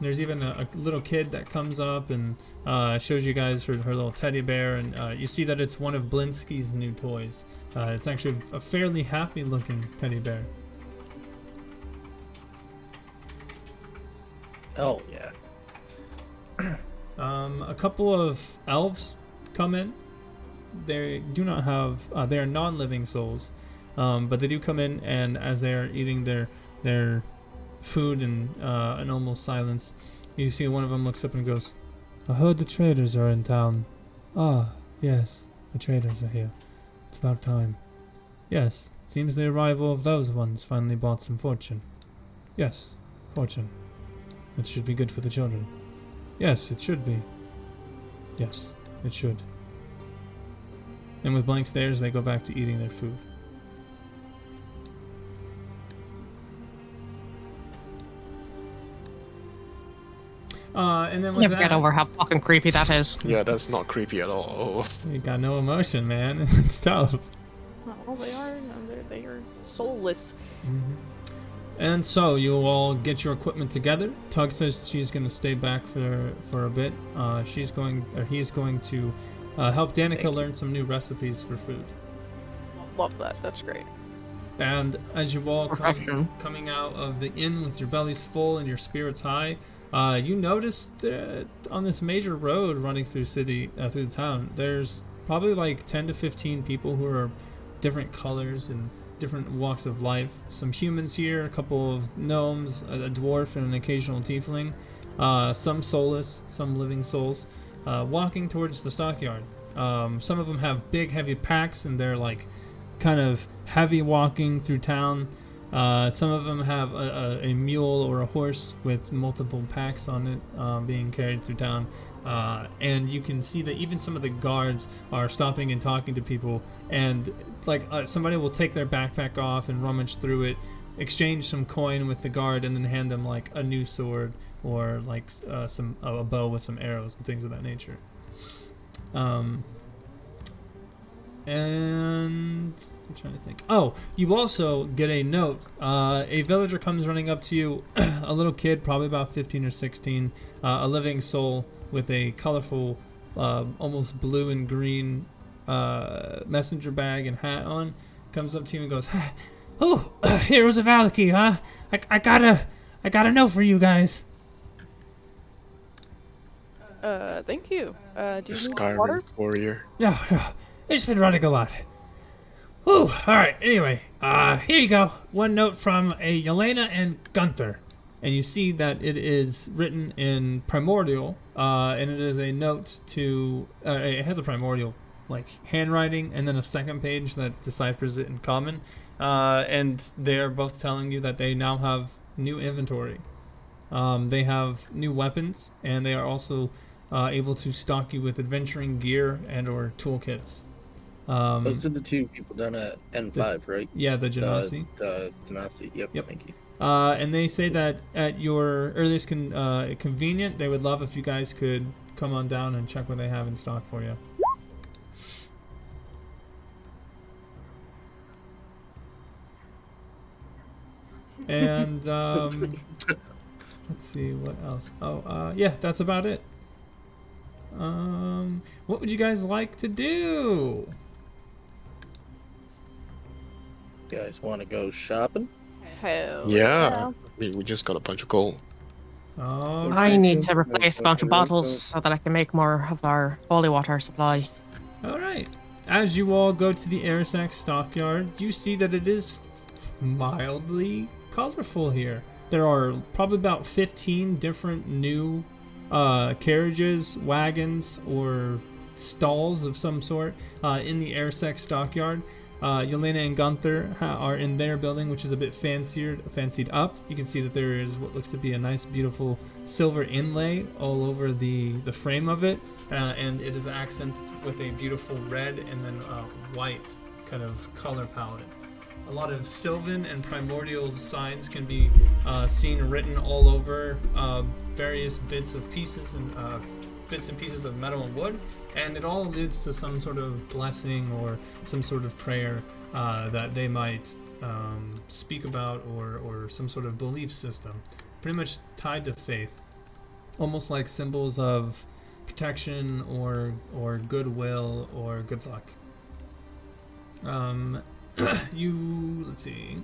A: There's even a little kid that comes up and shows you guys her little teddy bear, and you see that it's one of Blinsky's new toys. It's actually a fairly happy-looking teddy bear.
F: Oh, yeah.
A: A couple of elves come in. They do not have... they are non-living souls, but they do come in, and as they are eating their food in an almost silence, you see one of them looks up and goes, I heard the traders are in town. Ah, yes, the traders are here. It's about time. Yes, seems the arrival of those ones finally brought some fortune. Yes, fortune. It should be good for the children. Yes, it should be. Yes, it should. And with blank stares, they go back to eating their food. And then with
D: Never
A: that,
D: get over how fucking creepy that is.
C: Yeah, that's not creepy at all.
A: you got no emotion, man. It's tough.
B: Oh, they are. No, they are soulless.
A: And so you all get your equipment together. Tug says she's going to stay back for a bit. He's going to help Danica learn some new recipes for food.
B: Love that. That's great.
A: And as you all
D: Perfection.
A: coming out of the inn with your bellies full and your spirits high, you notice that on this major road running through the town, there's probably like 10 to 15 people who are different colors and different walks of life. Some humans here, a couple of gnomes, a dwarf, and an occasional tiefling. Some soulless, some living souls, walking towards the stockyard. Some of them have big, heavy packs, and they're like kind of heavy walking through town. Some of them have a mule or a horse with multiple packs on it being carried through town. And you can see that even some of the guards are stopping and talking to people, and like somebody will take their backpack off and rummage through it, exchange some coin with the guard, and then hand them like a new sword or like a bow with some arrows and things of that nature. And I'm trying to think. Oh, you also get a note. A villager comes running up to you, a little kid, probably about 15 or 16, a living soul with a colorful, almost blue and green messenger bag and hat on, comes up to you and goes, "Oh, heroes of Valaki, huh? I got a note for you guys."
B: Thank you. Do you need
C: Skyrim
B: water?
C: warrior.
A: No, I've just been running a lot. Whew, alright, anyway, here you go. One note from a Yelena and Gunther. And you see that it is written in Primordial, and it is a note to, it has a Primordial, like, handwriting, and then a second page that deciphers it in Common. And they're both telling you that they now have new inventory. They have new weapons, and they are also able to stock you with adventuring gear and or toolkits.
F: Those are the two people down at N5, right?
A: Yeah, the Genasi.
F: The Genasi, yep, thank you.
A: And they say that at your earliest convenient, they would love if you guys could come on down and check what they have in stock for you. And let's see what else. Oh, yeah, that's about it. What would you guys like to do?
F: You guys want to go shopping?
B: Hell
C: Yeah, we just got a bunch of gold.
A: Oh,
D: I need to replace a bunch of bottles so that I can make more of our holy water supply.
A: all right. As you all go to the Arisac stockyard, you see that it is mildly colorful here. there are probably about 15 different new carriages, wagons, or stalls of some sort in the Airsex stockyard. Yelena and Gunther are in their building, which is a bit fancied up. You can see that there is what looks to be a nice, beautiful silver inlay all over the frame of it, and it is accented with a beautiful red and then white kind of color palette. A lot of Sylvan and primordial signs can be seen written all over various bits and pieces of metal and wood, and it all leads to some sort of blessing or some sort of prayer that they might speak about, or some sort of belief system, pretty much tied to faith, almost like symbols of protection or goodwill or good luck. Let's see.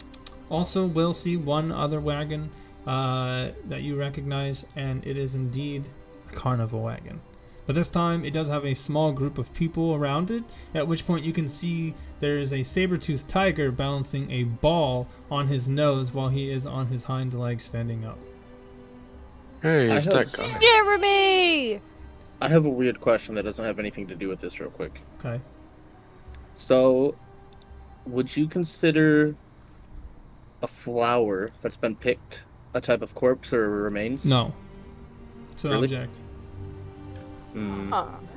A: Also, will see one other wagon that you recognize, and it is indeed a carnival wagon. But this time, it does have a small group of people around it, at which point you can see there is a saber-toothed tiger balancing a ball on his nose while he is on his hind legs standing up.
C: Hey, it's that guy.
B: Jeremy!
F: I have a weird question that doesn't have anything to do with this real quick.
A: Okay.
F: So, would you consider a flower that's been picked a type of corpse or remains?
A: No. It's an
F: Really?
A: object.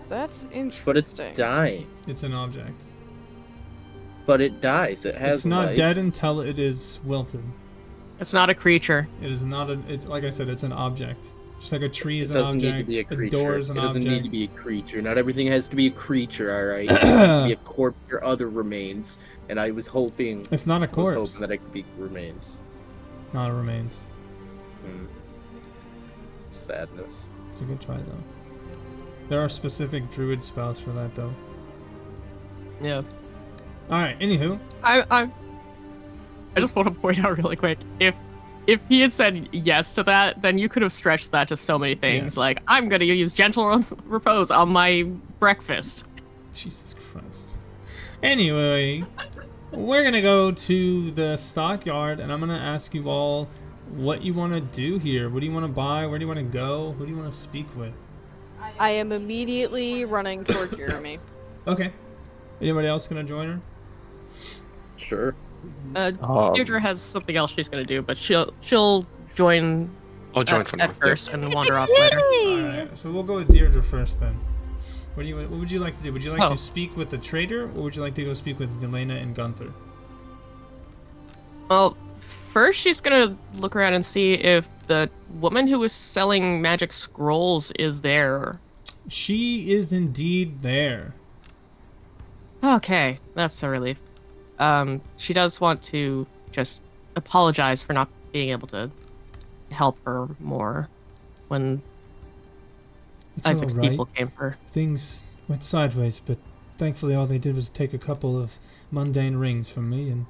B: That's interesting.
F: But it's dying.
A: It's an object.
F: But it dies. It has
A: It's not
F: life.
A: dead until it is wilted.
D: It's not a creature.
A: It is not it's like I said, it's an object. Just like a tree is
F: It
A: an
F: doesn't need to
A: object,
F: be a
A: a
F: creature.
A: door is
F: It
A: an
F: doesn't
A: object.
F: need to be a creature. Not everything has to be a creature, alright? It has to be a corpse or other remains. And I was hoping...
A: It's not a
F: I was
A: corpse.
F: hoping that it could be remains.
A: Not a remains.
F: Sadness.
A: It's a good try though. There are specific druid spells for that though.
D: Yeah.
A: Alright, anywho.
D: I just want to point out really quick, if he had said yes to that, then you could have stretched that to so many things.
A: Yes.
D: Like, I'm gonna use gentle repose on my breakfast.
A: Jesus Christ. Anyway, we're gonna go to the stockyard and I'm gonna ask you all what you want to do here. What do you want to buy? Where do you want to go? Who do you want to speak with?
B: I am immediately running toward Jeremy.
A: Okay. Anybody else gonna join her?
F: Sure.
D: Deirdre has something else she's gonna do, but she'll join.
C: I'll join for now.
D: at first and wander off later.
A: Alright, so we'll go with Deirdre first then. What would you like to do? Would you like to speak with the trader, or would you like to go speak with Yelena and Gunther?
D: Well, first she's gonna look around and see if the woman who was selling magic scrolls is there.
A: She is indeed there.
D: Okay, that's a relief. She does want to just apologize for not being able to help her more when
A: It's
D: Isaac's
A: all right.
D: people came for her.
A: Things went sideways, but thankfully all they did was take a couple of mundane rings from me, and,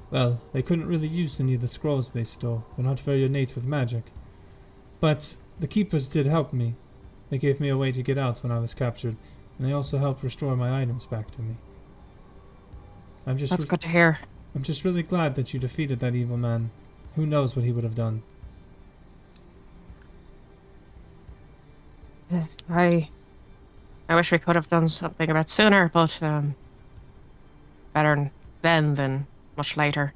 A: well, they couldn't really use any of the scrolls they stole. They're not very innate with magic. But the keepers did help me. They gave me a way to get out when I was captured, and they also helped restore my items back to me.
D: That's good to hear.
A: I'm just really glad that you defeated that evil man. Who knows what he would have done.
D: I wish we could have done something a bit sooner, but better then than much later.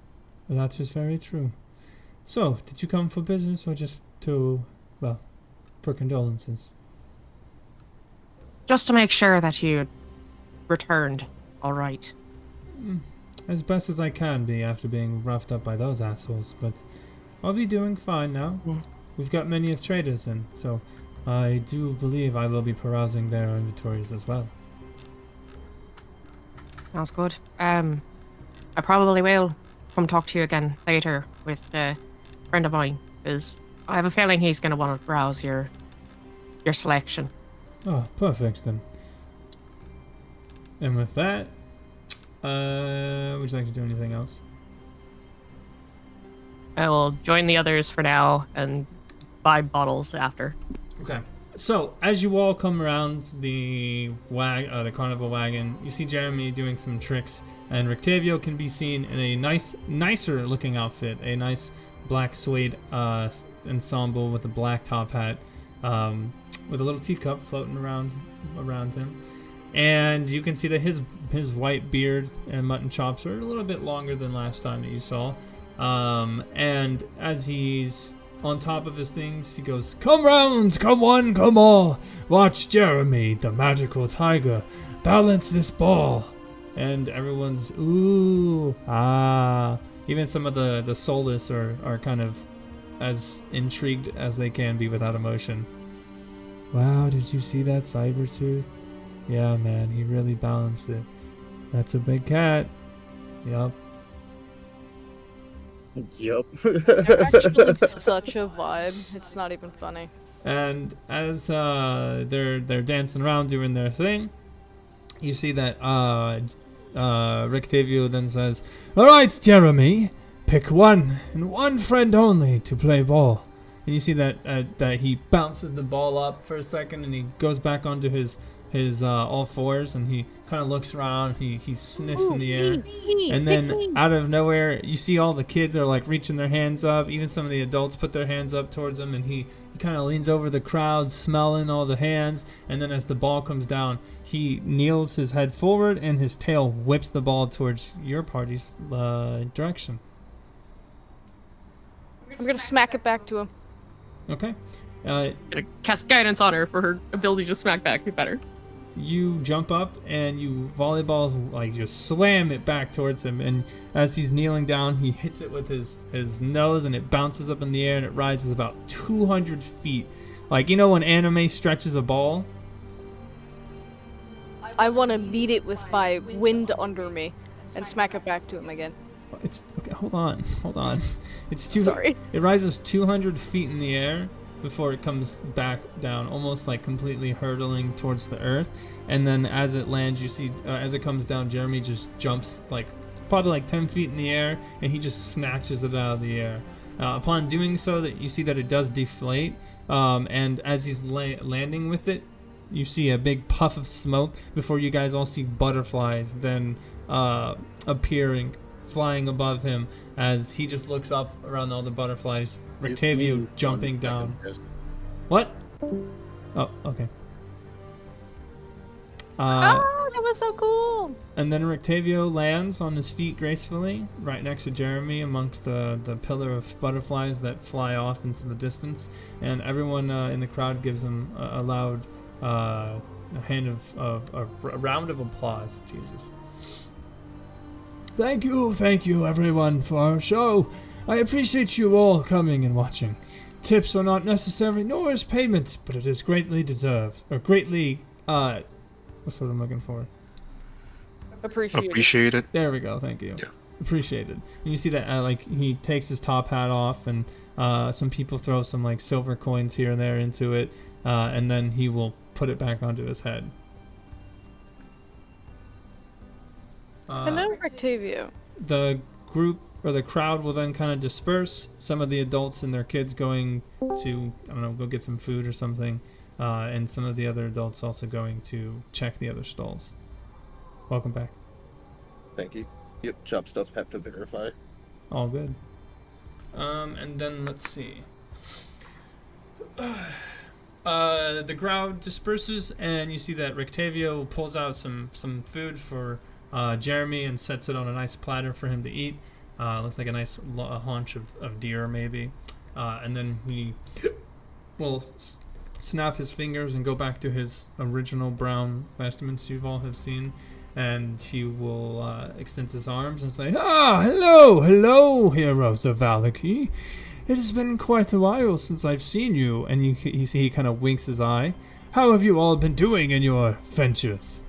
A: Well, that is very true. So, did you come for business or just to, well, for condolences?
D: Just to make sure that you returned all right.
A: As best as I can be after being roughed up by those assholes, but I'll be doing fine now. We've got many of traders in, so I do believe I will be perusing their inventories as well.
D: Sounds good. I probably will come talk to you again later with a friend of mine, because I have a feeling he's going to want to browse your selection.
A: Oh, perfect then. And with that, would you like to do anything else?
D: I will join the others for now and buy bottles after.
A: Okay. So, as you all come around the carnival wagon, you see Jeremy doing some tricks, and Rictavio can be seen in a nicer looking outfit, a nice black suede ensemble with a black top hat, with a little teacup floating around him. And you can see that his white beard and mutton chops are a little bit longer than last time that you saw. And as he's on top of his things, he goes, "Come round, come one, come all. Watch Jeremy, the magical tiger, balance this ball." And everyone's, ooh, ah. Even some of the soulless are kind of as intrigued as they can be without emotion. Wow, did you see that Cybertooth? Yeah, man, he really balanced it. That's a big cat. Yup.
F: Yup.
B: They're actually such a vibe. It's not even funny.
A: And as they're dancing around doing their thing, you see that Rictavio then says, "All right, Jeremy, pick one and one friend only to play ball." And you see that that he bounces the ball up for a second and he goes back onto his all fours and he kind of looks around. He sniffs in the air, and then out of nowhere, you see all the kids are like reaching their hands up. Even some of the adults put their hands up towards him, and he kind of leans over the crowd, smelling all the hands. And then as the ball comes down, he kneels his head forward, and his tail whips the ball towards your party's direction.
B: I'm gonna smack it back to him.
A: Okay.
D: Gonna cast guidance on her for her ability to smack back be better.
A: You jump up and you volleyball, like just slam it back towards him, and as he's kneeling down, he hits it with his nose, and it bounces up in the air, and it rises about 200 feet. Like, you know when anime stretches a ball?
B: I want to meet it with my wind under me and smack it back to him again.
A: It's okay. Hold on. It's
B: Sorry.
A: It rises 200 feet in the air before it comes back down, almost like completely hurtling towards the earth. And then as it lands, you see, as it comes down, Jeremy just jumps like probably like 10 feet in the air, and he just snatches it out of the air. Upon doing so, that you see that it does deflate, and as he's landing with it, you see a big puff of smoke before you guys all see butterflies then appearing, flying above him as he just looks up around all the butterflies. Rictavio jumping down. What? Oh, okay.
B: That was so cool!
A: And then Rictavio lands on his feet gracefully, right next to Jeremy, amongst the pillar of butterflies that fly off into the distance. And everyone in the crowd gives him a loud a round of applause. Jesus. Thank you everyone for our show. I appreciate you all coming and watching. Tips are not necessary, nor is payment, but it is greatly deserved, or greatly, what's what I'm looking for?
C: Appreciated.
A: There we go, thank you.
C: Yeah.
A: Appreciated. And you see that, like, he takes his top hat off, and some people throw some, like, silver coins here and there into it, and then he will put it back onto his head.
B: Hello, Rictavio.
A: The group or the crowd will then kind of disperse. Some of the adults and their kids going to, I don't know, go get some food or something, and some of the other adults also going to check the other stalls. Welcome back.
F: Thank you. Yep, job stuff, have to verify.
A: All good. And then let's see. The crowd disperses, and you see that Rictavio pulls out some food for Jeremy and sets it on a nice platter for him to eat. Looks like a nice haunch of deer, maybe. And then he will snap his fingers and go back to his original brown vestments you've all have seen. And he will extend his arms and say, hello, heroes of Valaki. It has been quite a while since I've seen you. And you see he kind of winks his eye. How have you all been doing in your ventures?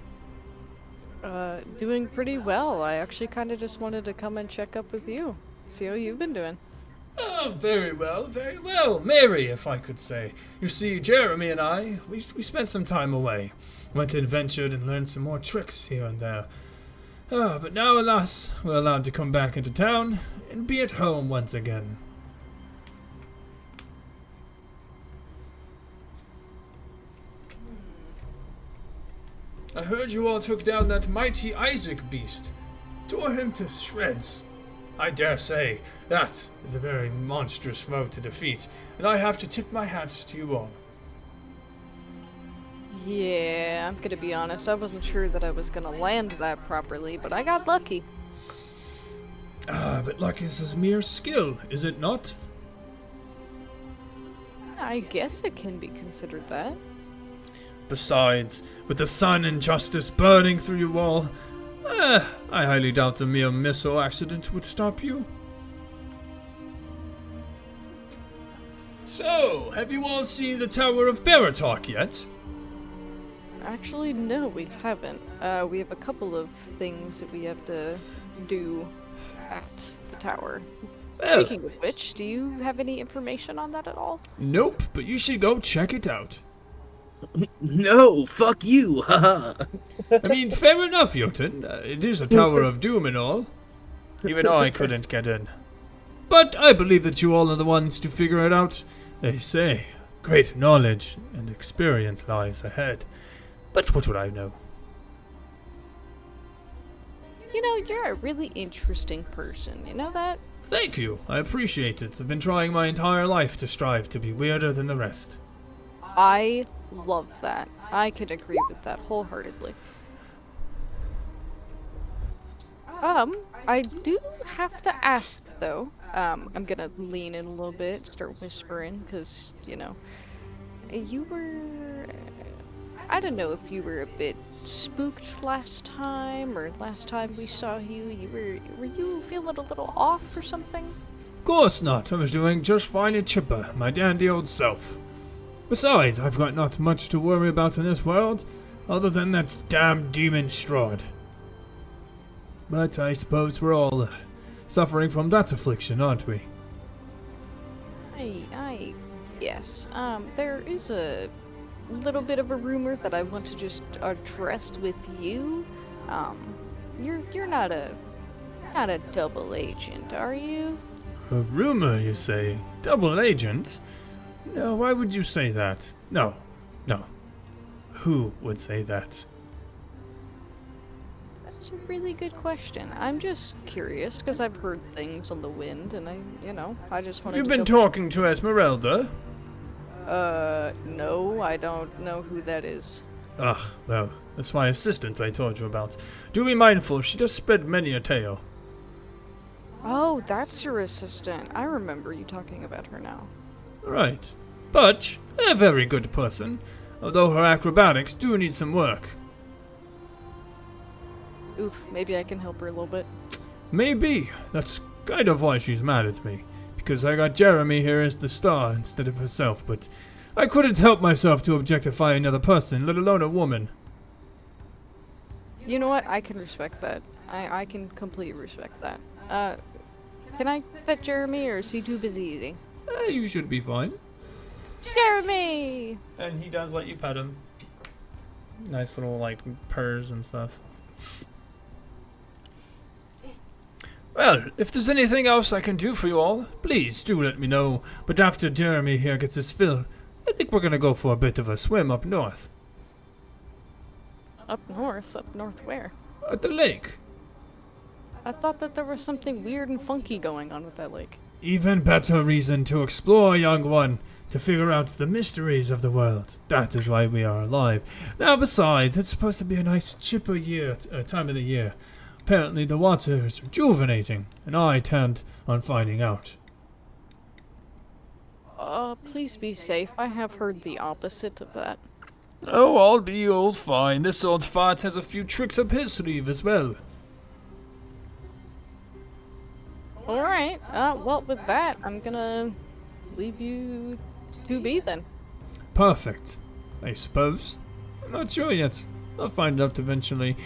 B: Doing pretty well. I actually kind of just wanted to come and check up with you. See how you've been doing.
A: Oh, very well. Merry, if I could say. You see, Jeremy and I, we spent some time away. Went and ventured and learned some more tricks here and there. But now, alas, we're allowed to come back into town and be at home once again. I heard you all took down that mighty Isaac beast. Tore him to shreds. I dare say that is a very monstrous foe to defeat, and I have to tip my hat to you all.
B: Yeah, I'm gonna be honest, I wasn't sure that I was gonna land that properly, but I got lucky.
A: But luck is a mere skill, is it not?
B: I guess it can be considered that.
A: Besides, with the sun and justice burning through you all, I highly doubt a mere missile accident would stop you. So, have you all seen the Tower of Baratok yet?
B: Actually, no, we haven't. We have a couple of things that we have to do at the tower.
A: Well,
B: Speaking of which, do you have any information on that at all?
A: nope, but you should go check it out.
F: No, fuck you, haha.
A: I mean, fair enough, Jotun. It is a Tower of Doom and all. Even I couldn't get in. But I believe that you all are the ones to figure it out. They say, great knowledge and experience lies ahead. But what would I know?
B: You know, you're a really interesting person, you know that?
A: Thank you, I appreciate it. I've been trying my entire life to strive to be weirder than the rest.
B: I love that. I could agree with that wholeheartedly. I do have to ask, though. I'm gonna lean in a little bit, start whispering, because, you know, you were... I don't know if you were a bit spooked last time, or last time we saw you, were you feeling a little off or something?
A: Of course not, I was doing just fine and chipper, my dandy old self. Besides, I've got not much to worry about in this world, other than that damn demon Strahd. But I suppose we're all suffering from that affliction, aren't we?
B: Yes. There is a little bit of a rumor that I want to just address with you. You're not a double agent, are you?
A: A rumor, you say? Double agent? No, why would you say that? No. Who would say that?
B: That's a really good question. I'm just curious, because I've heard things on the wind, and I just wanted
A: You've
B: to
A: been talking to Esmeralda?
B: No, I don't know who that is.
A: Ugh, well, that's my assistant I told you about. Do be mindful, she does spread many a tale.
B: Oh, that's your assistant. I remember you talking about her now.
A: Right. But, a very good person, although her acrobatics do need some work.
B: Oof, maybe I can help her a little bit.
A: Maybe. That's kind of why she's mad at me. Because I got Jeremy here as the star instead of herself, but I couldn't help myself to objectify another person, let alone a woman.
B: You know what? I can respect that. I can completely respect that. Can I pet Jeremy, or is he too busy eating?
A: You should be fine.
B: Jeremy!
A: And he does let you pet him. Nice little, purrs and stuff. Well, if there's anything else I can do for you all, please do let me know. But after Jeremy here gets his fill, I think we're gonna go for a bit of a swim up north.
B: Up north? Up north where?
A: At the lake.
B: I thought that there was something weird and funky going on with that lake.
A: Even better reason to explore, young one, to figure out the mysteries of the world. That is why we are alive. Now, besides, it's supposed to be a nice chipper time of the year. Apparently the water is rejuvenating, and I intend on finding out.
B: Please be safe. I have heard the opposite of that.
A: Oh, I'll be all fine. This old fart has a few tricks up his sleeve as well.
B: Alright, well, with that, I'm gonna leave you to be then.
A: Perfect, I suppose. I'm not sure yet. I'll find out eventually.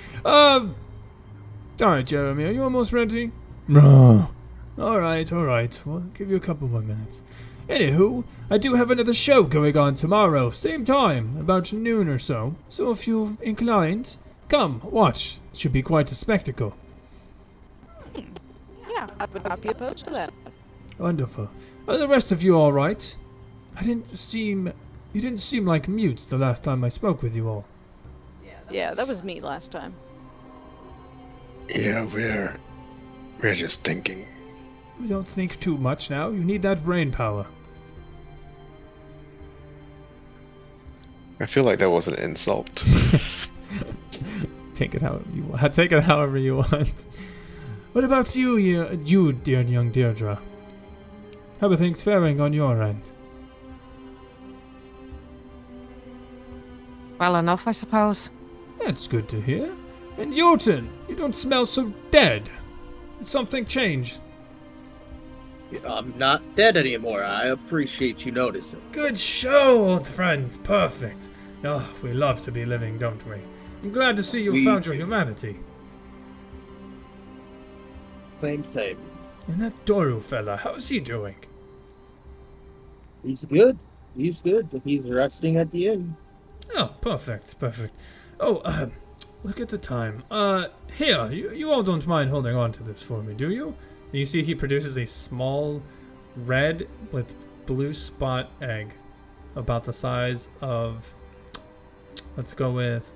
A: Alright, Jeremy, are you almost ready? No. Alright. We'll give you a couple more minutes. Anywho, I do have another show going on tomorrow, same time, about noon or so. So if you're inclined, come, watch. It should be quite a spectacle.
B: Yeah, I would not be opposed to that.
A: Wonderful. Are the rest of you alright? You didn't seem like mutes the last time I spoke with you all.
B: Yeah, that was me last time.
C: Yeah, we're We're just thinking.
A: We don't think too much now. You need that brain power.
C: I feel like that was an insult.
A: Take it however you want. Take it however you want. What about you, dear young Deirdre? How are things faring on your end?
D: Well enough, I suppose.
A: That's good to hear. And Jotun, you don't smell so dead. Did something change?
F: I'm not dead anymore. I appreciate you noticing.
A: Good show, old friend. Perfect. Oh, we love to be living, don't we? I'm glad to see you found your humanity.
F: Same.
A: And that Doru fella, how's he doing?
F: He's good. He's resting at the inn.
A: Oh, perfect. Oh, look at the time. Here, you all don't mind holding on to this for me, do you? And you see he produces a small red with blue spot egg about the size of, let's go with,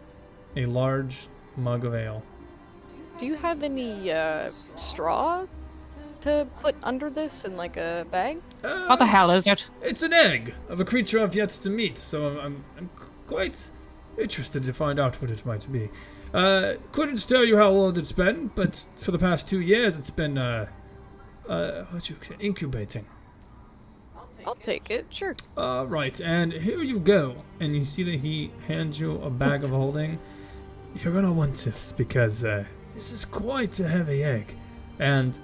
A: a large mug of ale.
B: Do you have any straw to put under this in like a bag?
D: What the hell is it?
A: It's an egg of a creature I've yet to meet, so I'm quite interested to find out what it might be. Couldn't tell you how old it's been, but for the past 2 years it's been incubating.
B: I'll take it, sure.
A: Right, and here you go. And you see that he hands you a bag of holding. You're gonna want this because this is quite a heavy egg. And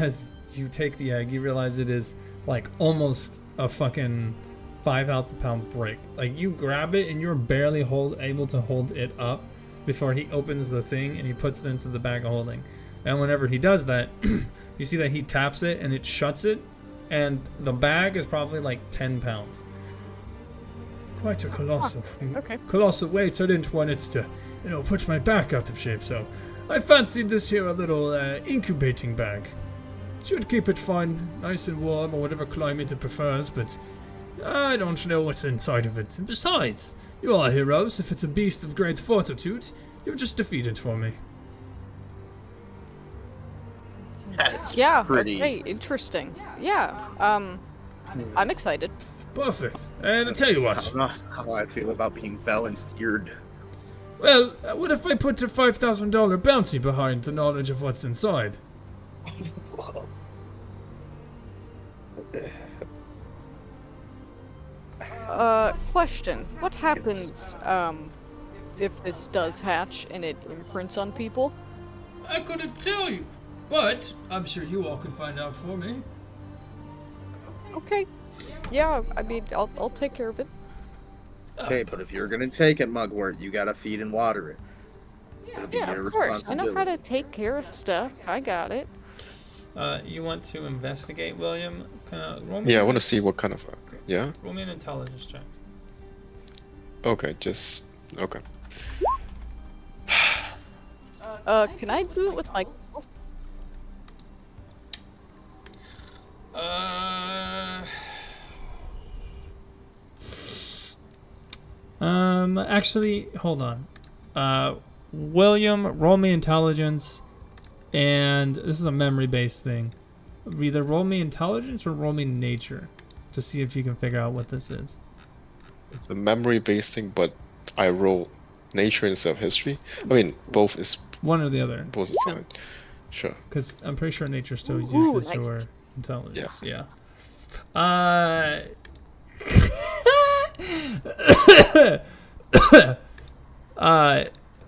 A: as you take the egg, you realize it is like almost a fucking 5,000 pound brick. Like you grab it and you're barely able to hold it up before he opens the thing and he puts it into the bag of holding. And whenever he does that, you see that he taps it and it shuts it, and the bag is probably like 10 pounds. Quite a colossal, colossal weight. I didn't want it to, put my back out of shape, so I fancied this here a little incubating bag. Should keep it fine, nice and warm, or whatever climate it prefers, but I don't know what's inside of it. And besides, you are heroes. If it's a beast of great fortitude, you've just defeated for me.
E: That's
B: Yeah,
E: pretty.
B: okay, interesting. Yeah, I'm excited.
A: Perfect. And I tell you
F: I
A: what.
F: don't know how I feel about being volunteered.
A: Well, what if I put a $5,000 bounty behind the knowledge of what's inside?
B: Question. What happens, if this does hatch and it imprints on people?
A: I couldn't tell you, but I'm sure you all could find out for me.
B: Okay. Yeah, I mean, I'll take care of it.
F: Okay, but if you're gonna take it, Mugwort, you gotta feed and water it. It'll be
B: Yeah,
F: your
B: of course. I know how to
F: responsibility.
B: take care of stuff. I got it.
A: You want to investigate, William? Roll me
C: Yeah, I
A: an-
C: want to see what kind of. Yeah.
A: Roll me an intelligence check.
C: Okay, just okay.
B: Can I do it with my...
A: Actually, hold on. William, roll me intelligence, and this is a memory-based thing. Either roll me intelligence or roll me nature to see if you can figure out what this is.
C: It's a memory-based thing, but I roll nature instead of history. I mean, both is
A: One or the other,
C: fine. Sure.
A: because I'm pretty sure nature still
B: Ooh,
A: uses
B: nice.
A: your intelligence. Yeah.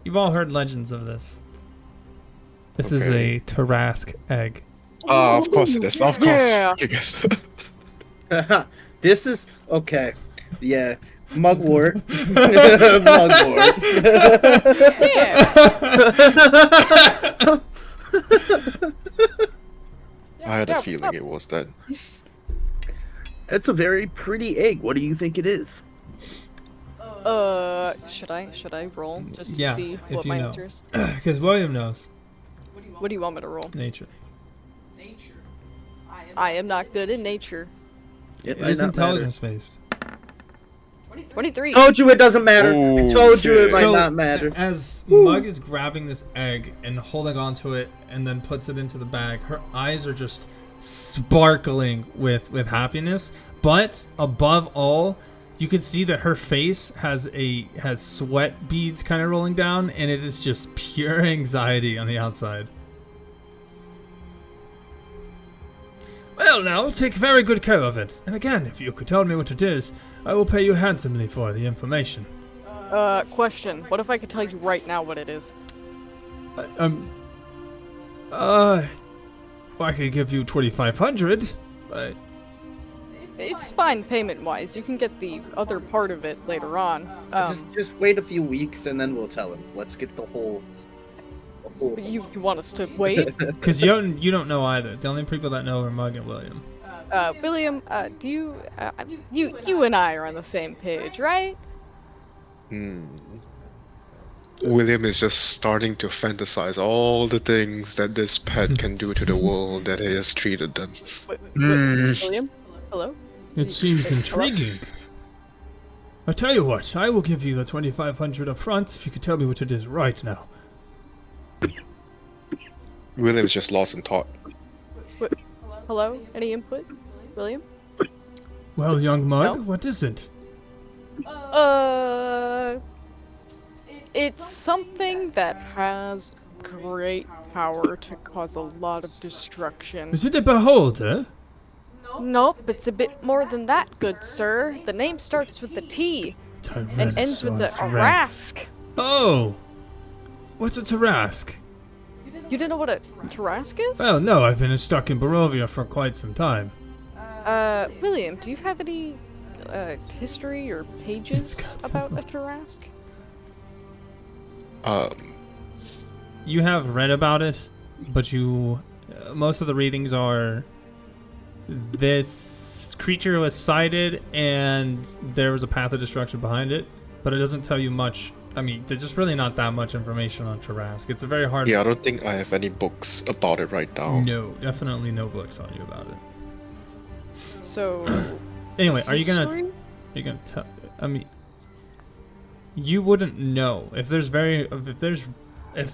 A: You've all heard legends of this. This is
C: Okay.
A: a Tarask egg.
C: Oh, of course it is. Of course.
B: Yeah.
C: You guys.
F: This is okay. Yeah, Mugwort. Mugwort.
B: Yeah.
C: I had
B: Yeah,
C: a feeling it was that.
F: It's a very pretty egg. What do you think it is?
B: Should I roll just to
A: Yeah,
B: see
A: if
B: what
A: you
B: my
A: know.
B: answer is?
A: Because William knows
B: What do you want me to roll?
A: nature.
B: I am not good in nature.
F: It
A: It
F: might
A: is
F: not matter.
A: intelligence based.
B: 23.
F: Told you it doesn't matter. I told you it might
A: So,
F: not matter.
A: as Mug is grabbing this egg and holding onto it and then puts it into the bag, her eyes are just sparkling with happiness. But above all, you can see that her face has sweat beads kind of rolling down, and it is just pure anxiety on the outside. Well, now, take very good care of it. And again, if you could tell me what it is, I will pay you handsomely for the information.
B: Question. What if I could tell you right now what it is?
A: I could give you 2,500, but...
B: It's fine payment-wise. You can get the other part of it later on.
F: Just wait a few weeks and then we'll tell him. Let's get the whole.
B: You want us to wait?
A: Because you don't know either. The only people that know are Mug and William.
B: William, do you you and I are on the same page, right?
C: William is just starting to fantasize all the things that this pet can do to the world that he has treated them.
B: William, hello.
A: It seems intriguing. I tell you what, I will give you the 2,500 up front if you could tell me what it is right now.
C: William's just lost in thought.
B: Hello? Any input, William?
A: Well, young Mug,
B: No?
A: what is it?
B: It's something that has great power to cause a lot of destruction.
A: Is it a beholder?
B: Nope, it's a bit more than that, good sir. The name starts with the T and ends with the
A: Tyrannosaurus Rex.
B: Arask.
A: Oh! What's a Tarask?
B: You didn't know what a Tarask is?
A: Well, no, I've been stuck in Barovia for quite some time.
B: William, do you have any history or pages about a Tarask?
A: You have read about it, but most of the readings are this creature was sighted and there was a path of destruction behind it, but it doesn't tell you much. I mean, there's just really not that much information on Tarask. It's a very hard...
C: Yeah, I don't think I have any books about it right now.
A: No, definitely no books on you about it.
B: So...
A: Anyway, are you gonna
B: history?
A: tell... I mean... You wouldn't know. If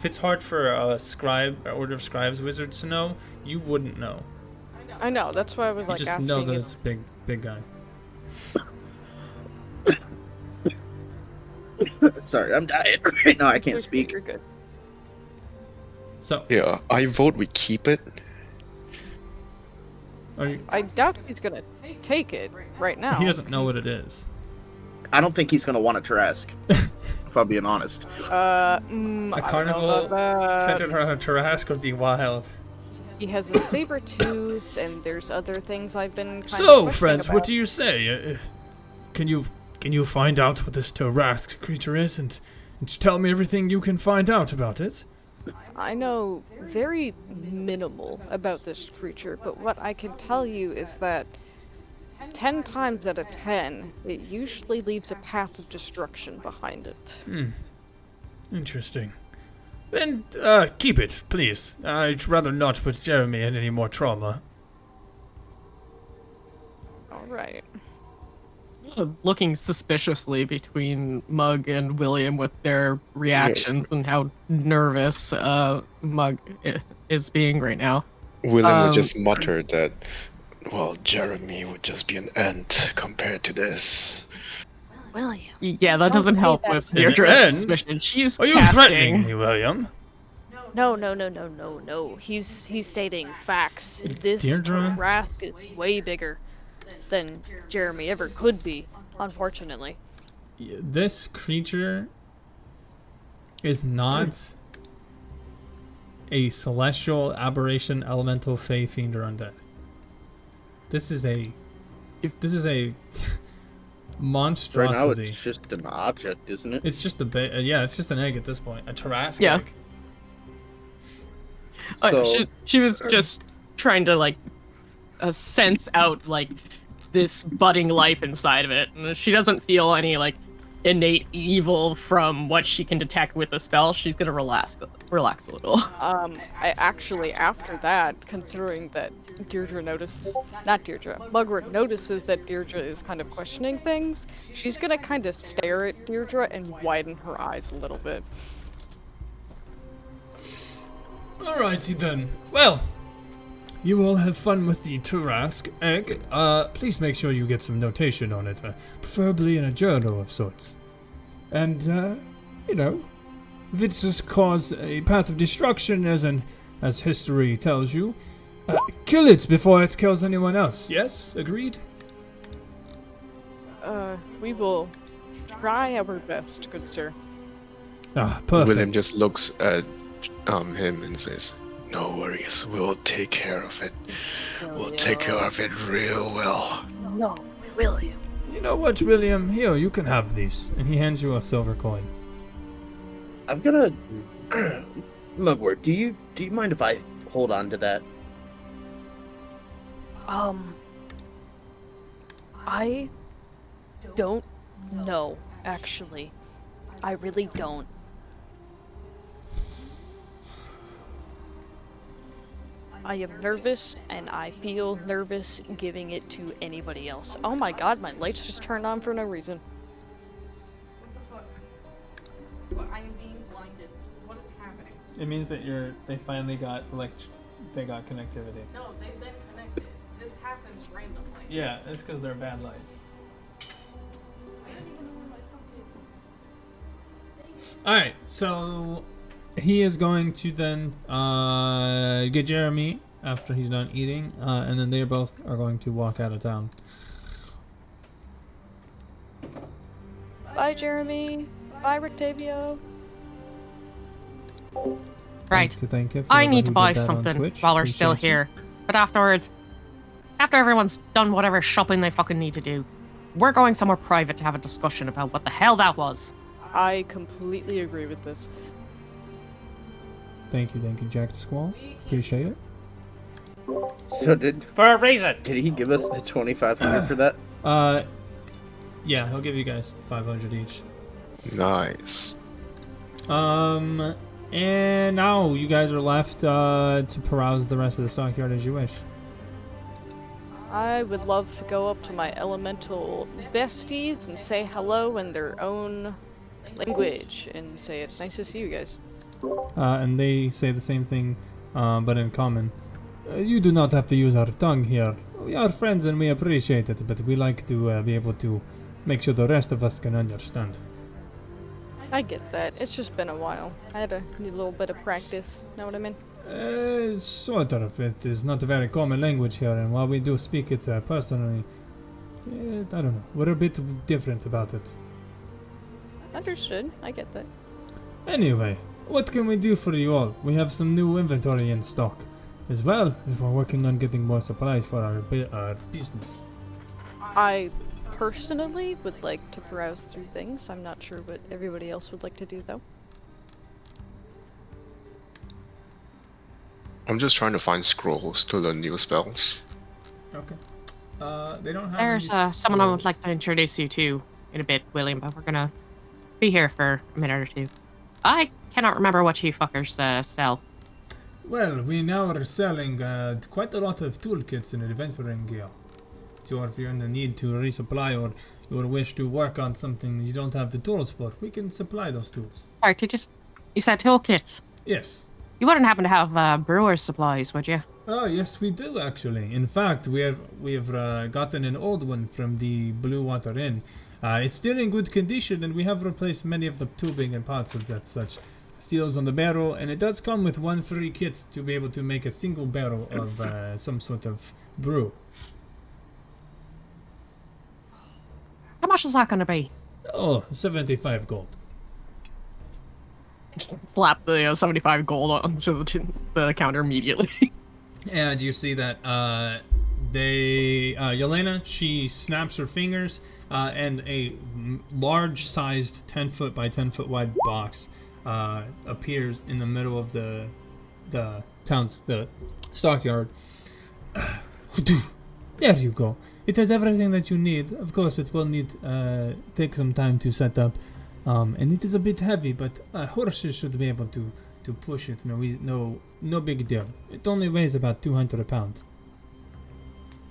A: it's hard for a scribe, or order of scribes wizards to know, you wouldn't know.
B: I know, that's why I was
A: You
B: like
A: just
B: asking
A: know that
B: if...
A: it's a big guy.
F: Sorry, I'm dying right now. I can't speak.
B: You're good.
A: So,
C: Yeah, I vote we keep it.
A: are you,
B: I doubt he's gonna take it right now.
A: he doesn't know what it is.
F: I don't think he's gonna want a Tarask. If I'm being honest.
A: A
B: I don't know
A: carnival
B: about that.
A: centered around a Tarask would be wild.
B: He has a saber tooth, and there's other things I've been kind
A: So,
B: of
A: friends,
B: about.
A: what do you say? Can you find out what this Tarask creature is, and tell me everything you can find out about it?
B: I know very minimal about this creature, but what I can tell you is that 10 times out of 10, it usually leaves a path of destruction behind it.
A: Interesting. Then, keep it, please. I'd rather not put Jeremy in any more trauma.
B: Alright.
D: Looking suspiciously between Mug and William with their reactions and how nervous Mug is being right now.
C: William would just mutter that, well, Jeremy would just be an ant compared to this.
B: William.
D: Yeah, that doesn't help with
A: An
D: Deirdre's
A: ant?
D: suspicion. She's
A: Are you
D: casting...
A: threatening me, William?
B: No. He's stating facts. This
A: Deirdre?
B: Rask is way bigger than Jeremy ever could be, unfortunately.
A: This creature is not a celestial aberration, elemental, fey, fiend, or undead. This is a monstrosity.
F: Right now, it's just an object, isn't it?
A: It's just it's just an egg at this point. A Tarask
D: Yeah.
A: egg.
F: So-
D: she was just trying to like sense out like this budding life inside of it, and she doesn't feel any like innate evil from what she can detect with the spell, she's gonna relax a little.
B: I actually, after that, considering that Deirdre notices, not Deirdre, Mugwort notices that Deirdre is kind of questioning things, she's gonna kind of stare at Deirdre and widen her eyes a little bit.
A: Alrighty then. Well, you all have fun with the Turask egg. Please make sure you get some notation on it, preferably in a journal of sorts. And, you know, if it's just cause a path of destruction, as history tells you, kill it before it kills anyone else. Yes? Agreed?
B: We will try our best, good sir.
A: Ah, perfect.
C: William just looks at him and says, "No worries, we'll take care of it. We'll take care of it real well."
B: No, William.
A: You know what, William? Here, you can have these. And he hands you a silver coin.
F: I'm gonna. Mugwort, do you mind if I hold on to that?
B: I don't know, actually. I really don't. I am nervous, and I feel nervous giving it to anybody else. Oh my god, my lights just turned on for no reason. What the fuck? I am being blinded. What is happening?
A: It means that they finally got they got connectivity.
B: No, they've been connected. This happens randomly.
A: Yeah, it's because they're bad lights.
B: I don't even know where my fucking...
A: Alright, so he is going to then get Jeremy after he's done eating, and then they both are going to walk out of town.
B: Bye, Jeremy. Bye, Rictavio.
D: Right.
A: Thank you.
D: I need to buy something while we're still here. But afterwards, after everyone's done whatever shopping they fucking need to do, we're going somewhere private to have a discussion about what the hell that was.
B: I completely agree with this.
A: Thank you, Jack Squall. Appreciate it.
F: So
E: For a reason.
F: did he give us the 2,500 for that?
A: Yeah, he'll give you guys 500 each.
C: Nice.
A: And now you guys are left to peruse the rest of the stockyard as you wish.
B: I would love to go up to my elemental besties and say hello in their own language and say it's nice to see you guys.
A: And they say the same thing, but in common. You do not have to use our tongue here. We are friends and we appreciate it, but we like to be able to make sure the rest of us can understand.
B: I get that. It's just been a while. I had a little bit of practice. Know what I mean?
A: Sort of. It is not a very common language here, and while we do speak it personally, I don't know. We're a bit different about it.
B: Understood. I get that.
A: Anyway, what can we do for you all? We have some new inventory in stock, as well as we're working on getting more supplies for our business.
B: I personally would like to browse through things. I'm not sure what everybody else would like to do, though.
C: I'm just trying to find scrolls to learn new spells.
A: Okay. They don't have.
D: There's someone I would like to introduce you to in a bit, William, but we're gonna be here for a minute or two. I cannot remember what you fuckers sell.
A: Well, we now are selling quite a lot of toolkits and adventuring gear. So if you're in the need to resupply or you wish to work on something you don't have the tools for, we can supply those tools.
D: Alright, you said toolkits.
A: Yes.
D: You wouldn't happen to have brewer's supplies, would you?
A: Oh, yes, we do actually. In fact, we have gotten an old one from the Blue Water Inn. It's still in good condition, and we have replaced many of the tubing and parts of that such. Seals on the barrel, and it does come with one free kit to be able to make a single barrel of some sort of brew.
D: How much is that going to be?
A: Oh, 75 gold.
D: Flap the 75 gold onto the counter immediately.
A: And you see that Yelena, she snaps her fingers, and a large-sized 10-foot by 10-foot wide box appears in the middle of the stockyard. There you go. It has everything that you need. Of course, it will need take some time to set up, and it is a bit heavy, but horses should be able to push it. No big deal. It only weighs about 200 pounds.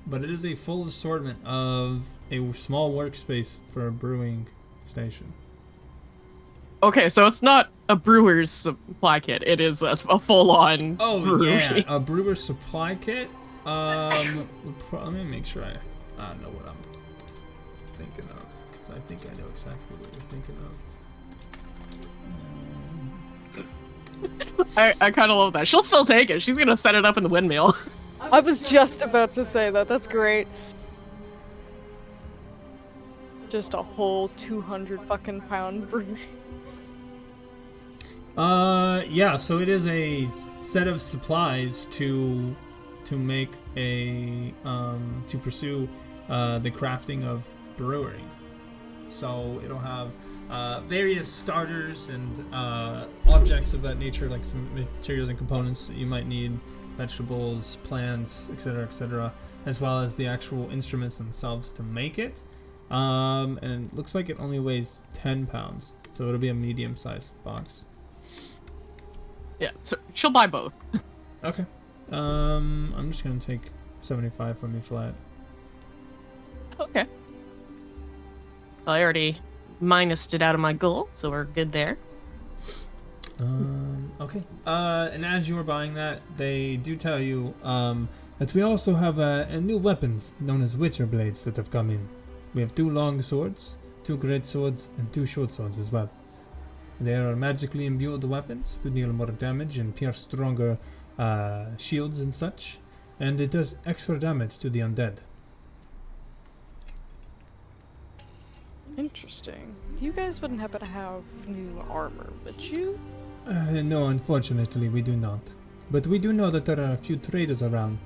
A: But it is a full assortment of a small workspace for a brewing station.
D: Okay, so it's not a brewer's supply kit. It is a full-on brewery.
A: Yeah, a brewer's supply kit. Let me make sure I know what I'm thinking of, because I think I know exactly what you're thinking of.
D: I kind of love that. She'll still take it. She's gonna set it up in the windmill.
B: I was just about to say that. That's great. Just a whole 200 fucking pound brew.
A: Yeah. So it is a set of supplies to make a to pursue the crafting of brewery. So it'll have various starters and objects of that nature, like some materials and components that you might need, vegetables, plants, etc., as well as the actual instruments themselves to make it. And it looks like it only weighs 10 pounds, so it'll be a medium-sized box.
D: Yeah, so she'll buy both.
A: Okay. I'm just gonna take 75 from you flat.
D: Okay. Well, I already minused it out of my goal, so we're good there.
A: Okay. And as you were buying that, they do tell you that we also have new weapons known as Witcher blades that have come in. We have 2 long swords, 2 great swords, and 2 short swords as well. They are magically imbued weapons to deal more damage and pierce stronger shields and such, and it does extra damage to the undead.
B: Interesting. You guys wouldn't happen to have new armor, would you?
A: No, unfortunately, we do not. But we do know that there are a few traders around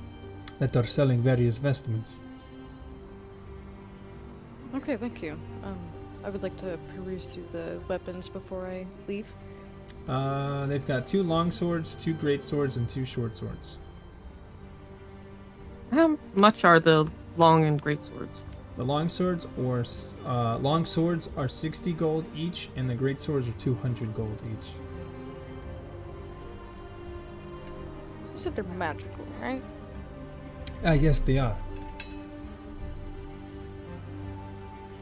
A: that are selling various vestments.
B: Okay, thank you. I would like to peruse through the weapons before I leave.
A: They've got 2 long swords, 2 great swords, and 2 short swords.
D: How much are the long and great swords?
A: The long swords are 60 gold each, and the great swords are 200 gold each.
B: You said they're magical, right?
A: Yes, they are.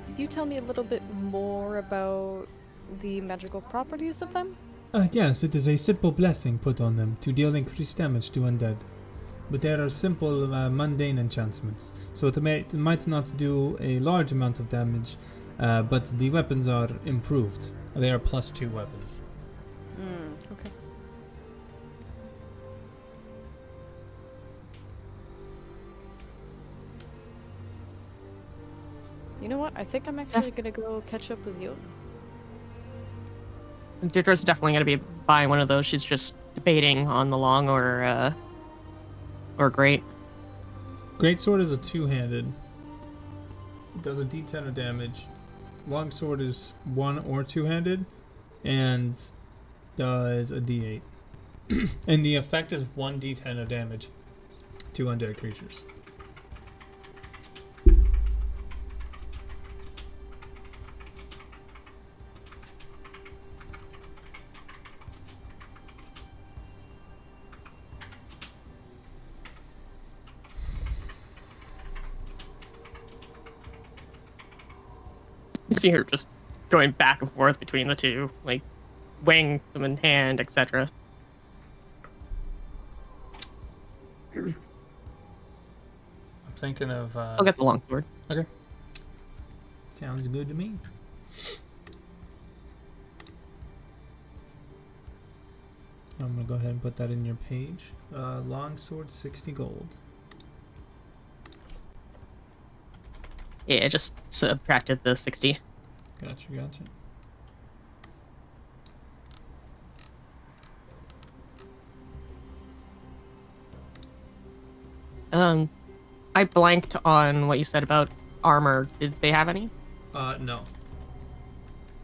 B: Could you tell me a little bit more about the magical properties of them?
A: Yes, it is a simple blessing put on them to deal increased damage to undead. But they are simple, mundane enchantments, so it might not do a large amount of damage, but the weapons are improved. They are +2 weapons.
B: Okay. You know what? I think I'm actually gonna go catch up with you.
D: Deirdre's definitely gonna be buying one of those. She's just debating on the long or great.
A: Great sword is a 2-handed. It does a d10 of damage. Long sword is 1 or 2-handed, and does a d8. And the effect is 1 d10 of damage to undead creatures.
D: You see her just going back and forth between the two, like weighing them in hand, etc.
A: I'm thinking of.
D: I'll get the long sword.
A: Okay. Sounds good to me. I'm gonna go ahead and put that in your page. Long sword, 60 gold.
D: Yeah, I just subtracted the 60.
A: Gotcha.
D: I blanked on what you said about armor. Did they have any?
A: No.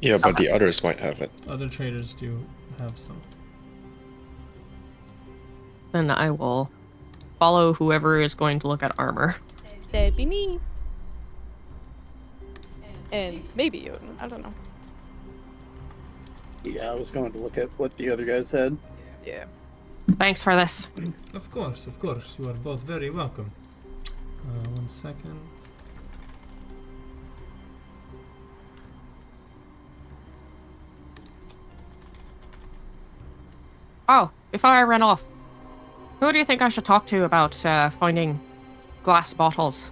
C: Yeah, but the others might have it.
A: Other traders do have some.
D: Then I will follow whoever is going to look at armor.
B: That'd be me. And maybe Jotun, I don't know.
F: Yeah, I was going to look at what the other guys had.
B: Yeah.
D: Thanks for this.
A: Of course, of course. You are both very welcome. 1 second.
D: Oh, before I run off, who do you think I should talk to about finding glass bottles?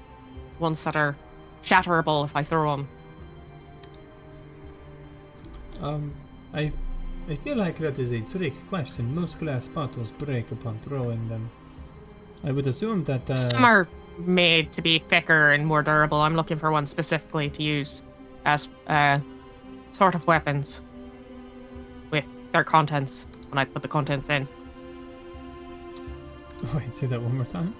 D: Ones that are shatterable if I throw them.
A: I feel like that is a trick question. Most glass bottles break upon throwing them. I would assume that
D: Some are made to be thicker and more durable. I'm looking for one specifically to use as sort of weapons with their contents when I put the contents in.
A: Wait, say that one more time.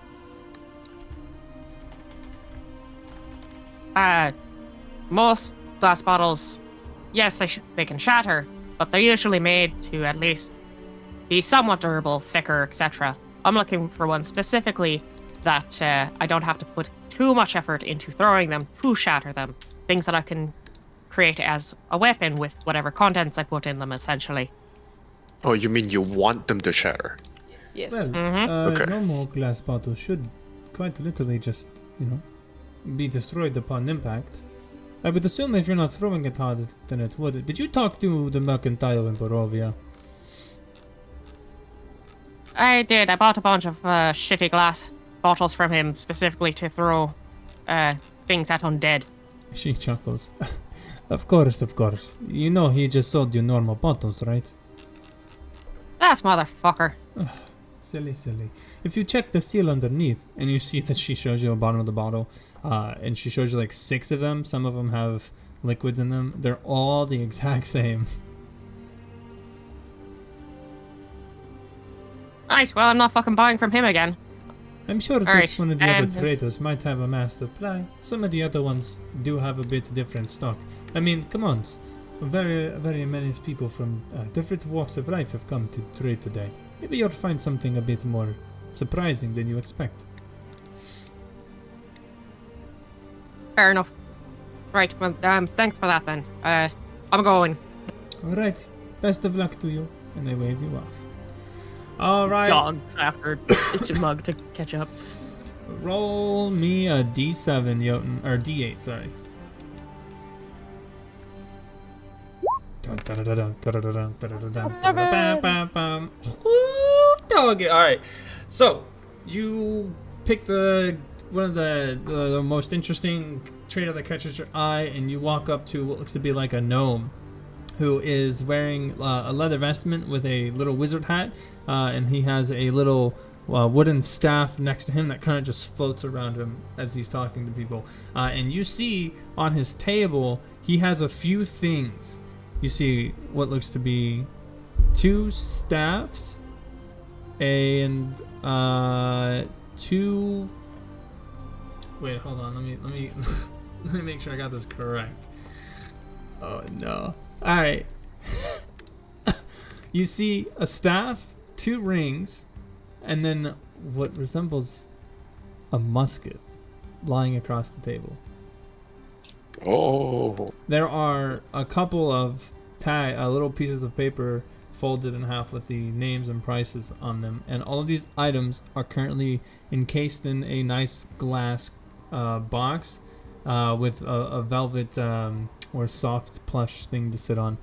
D: Most glass bottles, yes, they can shatter, but they're usually made to at least be somewhat durable, thicker, etc. I'm looking for one specifically that I don't have to put too much effort into throwing them to shatter them. Things that I can create as a weapon with whatever contents I put in them, essentially.
C: Oh, you mean you want them to shatter?
B: Yes.
A: Well,
C: Okay.
A: normal glass bottles should quite literally just, be destroyed upon impact. I would assume if you're not throwing it hard, then it would. Did you talk to the mercantile in Barovia?
D: I did. I bought a bunch of shitty glass bottles from him specifically to throw things at undead.
A: She chuckles. Of course, of course. You know he just sold you normal bottles, right?
D: That motherfucker.
A: Silly, silly. If you check the seal underneath, and you see that she shows you the bottom of the bottle, and she shows you like 6 of them, some of them have liquids in them, they're all the exact same.
D: Right, well, I'm not fucking buying from him again.
A: I'm sure that
D: Alright,
A: one of the other traders might have a mass supply. Some of the other ones do have a bit different stock. I mean, come on. Very, very many people from different walks of life have come to trade today. Maybe you'll find something a bit more surprising than you expect.
D: Fair enough. Right, well, thanks for that then. I'm going.
A: Alright, best of luck to you. And I wave you off. Alright.
D: Jogs after Mug to catch up.
A: Roll me a d7, Jotun. Or d8, sorry. Alright, so you pick one of the most interesting trader that catches your eye, and you walk up to what looks to be like a gnome who is wearing a leather vestment with a little wizard hat, and he has a little wooden staff next to him that kind of just floats around him as he's talking to people. And you see on his table, he has a few things. You see what looks to be 2 staffs and 2. Wait, hold on. Let me let me make sure I got this correct. Oh no. All right. You see a staff, 2 rings, and then what resembles a musket lying across the table.
C: Oh.
A: There are a couple of little pieces of paper folded in half with the names and prices on them, and all of these items are currently encased in a nice glass box with a velvet or soft plush thing to sit on.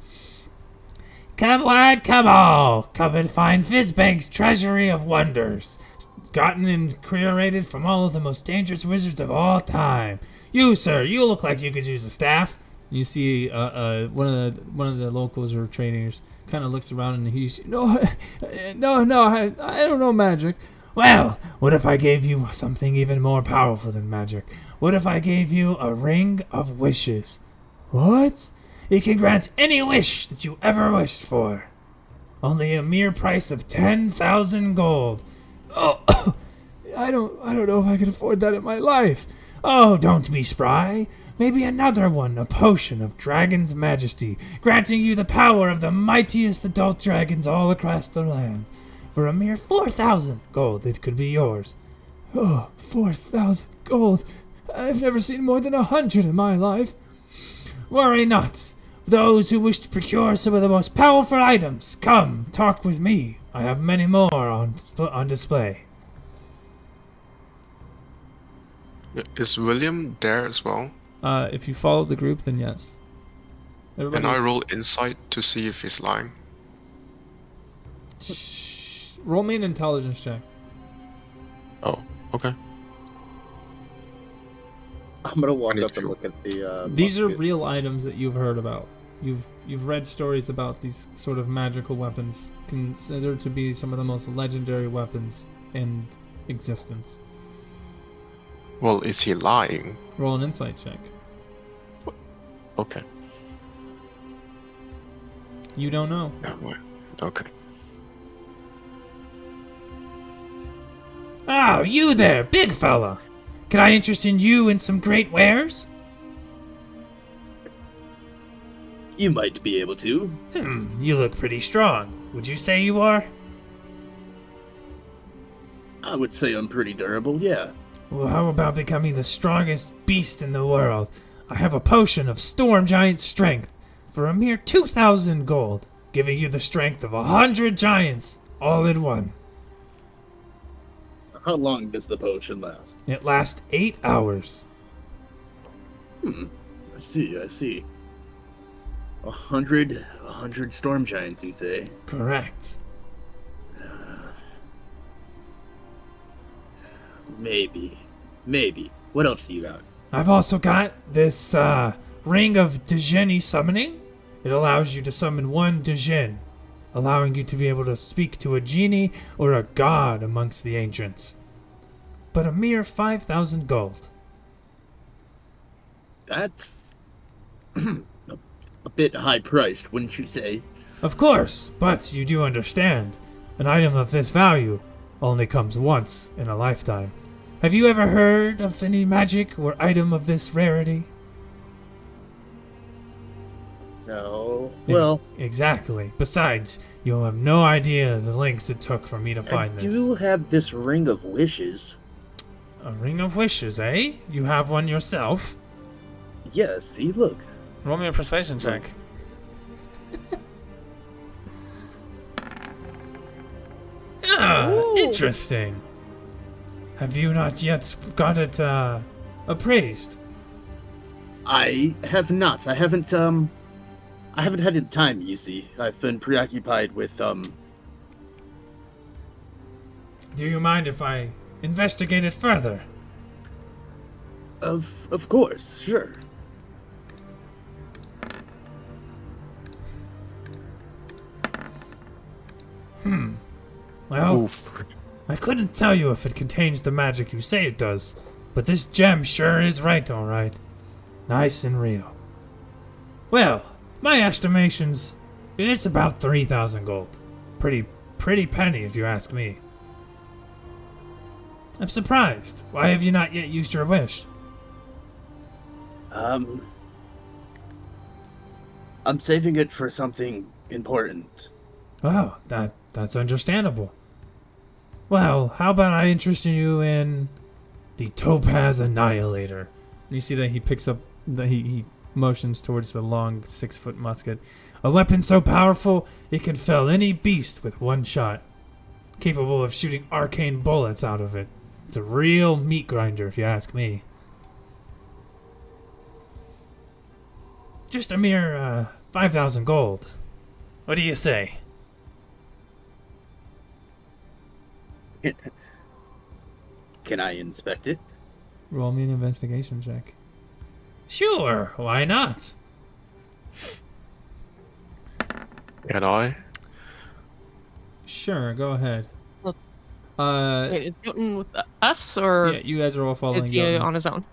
A: Come on, come all! Come and find Fizzbank's treasury of wonders, gotten and curated from all of the most dangerous wizards of all time. You, sir, you look like you could use a staff. You see one of the locals or traders kind of looks around and he's no, I don't know magic. Well, what if I gave you something even more powerful than magic? What if I gave you a ring of wishes? What? It can grant any wish that you ever wished for. Only a mere price of 10,000 gold. Oh, I don't know if I can afford that in my life. Oh, don't be spry. Maybe another one, a potion of dragon's majesty, granting you the power of the mightiest adult dragons all across the land. For a mere 4,000 gold, it could be yours. Oh, 4,000 gold. I've never seen more than 100 in my life. Worry not. Those who wish to procure some of the most powerful items, come, talk with me. I have many more on display.
C: Is William there as well?
A: If you follow the group, then yes.
C: Can I roll insight to see if he's lying?
A: Roll me an intelligence check.
C: Oh, okay.
F: I'm gonna walk up
C: 22.
F: and look at the.
A: These are
F: musket.
A: real items that you've heard about. You've read stories about these sort of magical weapons, considered to be some of the most legendary weapons in existence.
C: Well, is he lying?
A: Roll an insight check.
C: Okay.
A: You don't know.
C: Yeah, well, okay.
A: Oh, you there, big fella. Can I interest you in some great wares?
G: You might be able to.
A: You look pretty strong. Would you say you are?
G: I would say I'm pretty durable, yeah.
A: Well, how about becoming the strongest beast in the world? I have a potion of storm giant strength for a mere 2,000 gold, giving you the strength of 100 giants all in one.
G: How long does the potion last?
A: It lasts 8 hours.
G: I see. 100 storm giants, you say?
A: Correct.
G: Maybe. What else do you got?
A: I've also got this ring of Djinni summoning. It allows you to summon one Djinn, allowing you to be able to speak to a genie or a god amongst the ancients. But a mere 5,000 gold.
G: That's a bit high priced, wouldn't you say?
A: Of course, but you do understand, an item of this value only comes once in a lifetime. Have you ever heard of any magic or item of this rarity?
G: No. Well,
A: Exactly. Besides, you have no idea the lengths it took for me to
G: I
A: find this.
G: do have this ring of wishes.
A: A ring of wishes, eh? You have one yourself?
G: Yeah, see, look.
A: Roll me a persuasion check. Interesting. Have you not yet got it appraised?
G: I have not. I haven't had the time, you see. I've been preoccupied with,
A: Do you mind if I investigate it further?
G: Of course, sure.
A: Well,
C: Oof.
A: I couldn't tell you if it contains the magic you say it does, but this gem sure is right, all right. Nice and real. Well, my estimations, it's about 3,000 gold. Pretty penny, if you ask me. I'm surprised. Why have you not yet used your wish?
G: I'm saving it for something important.
A: Oh, that's understandable. Well, how about I interest you in the Topaz Annihilator? And you see that he picks up, he motions towards the long 6-foot musket. A weapon so powerful it can fell any beast with one shot, capable of shooting arcane bullets out of it. It's a real meat grinder, if you ask me. Just a mere 5,000 gold. What do you say?
G: Can I inspect it?
A: Roll me an investigation check. Sure, why not?
C: Can I?
A: Sure, go ahead.
D: Look.
A: Wait,
D: is Newton with us, or
A: yeah, you guys are all following
D: is he
A: Yoden.
D: on his own?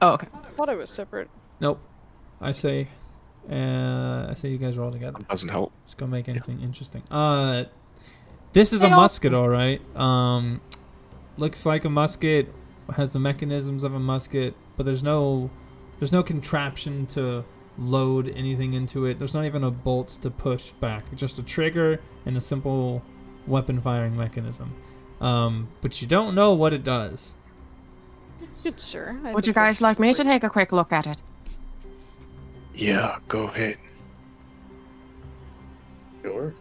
D: Oh, okay.
B: I thought it was separate.
A: Nope. I say you guys are all together.
C: Doesn't help.
A: Let's go make anything interesting. This is a musket, all right. Looks like a musket, has the mechanisms of a musket, but there's no contraption to load anything into it. There's not even a bolt to push back. Just a trigger and a simple weapon firing mechanism. But you don't know what it does.
B: Good sir. I have
D: Would
B: a
D: you guys
B: question
D: like me
B: for
D: to
B: you.
D: take a quick look at it?
C: Yeah, go ahead.
F: Sure.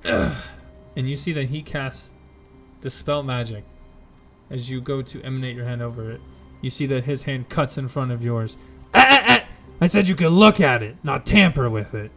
A: And you see that he casts Dispel Magic. As you go to emanate your hand over it, you see that his hand cuts in front of yours. I said you could look at it, not tamper with it.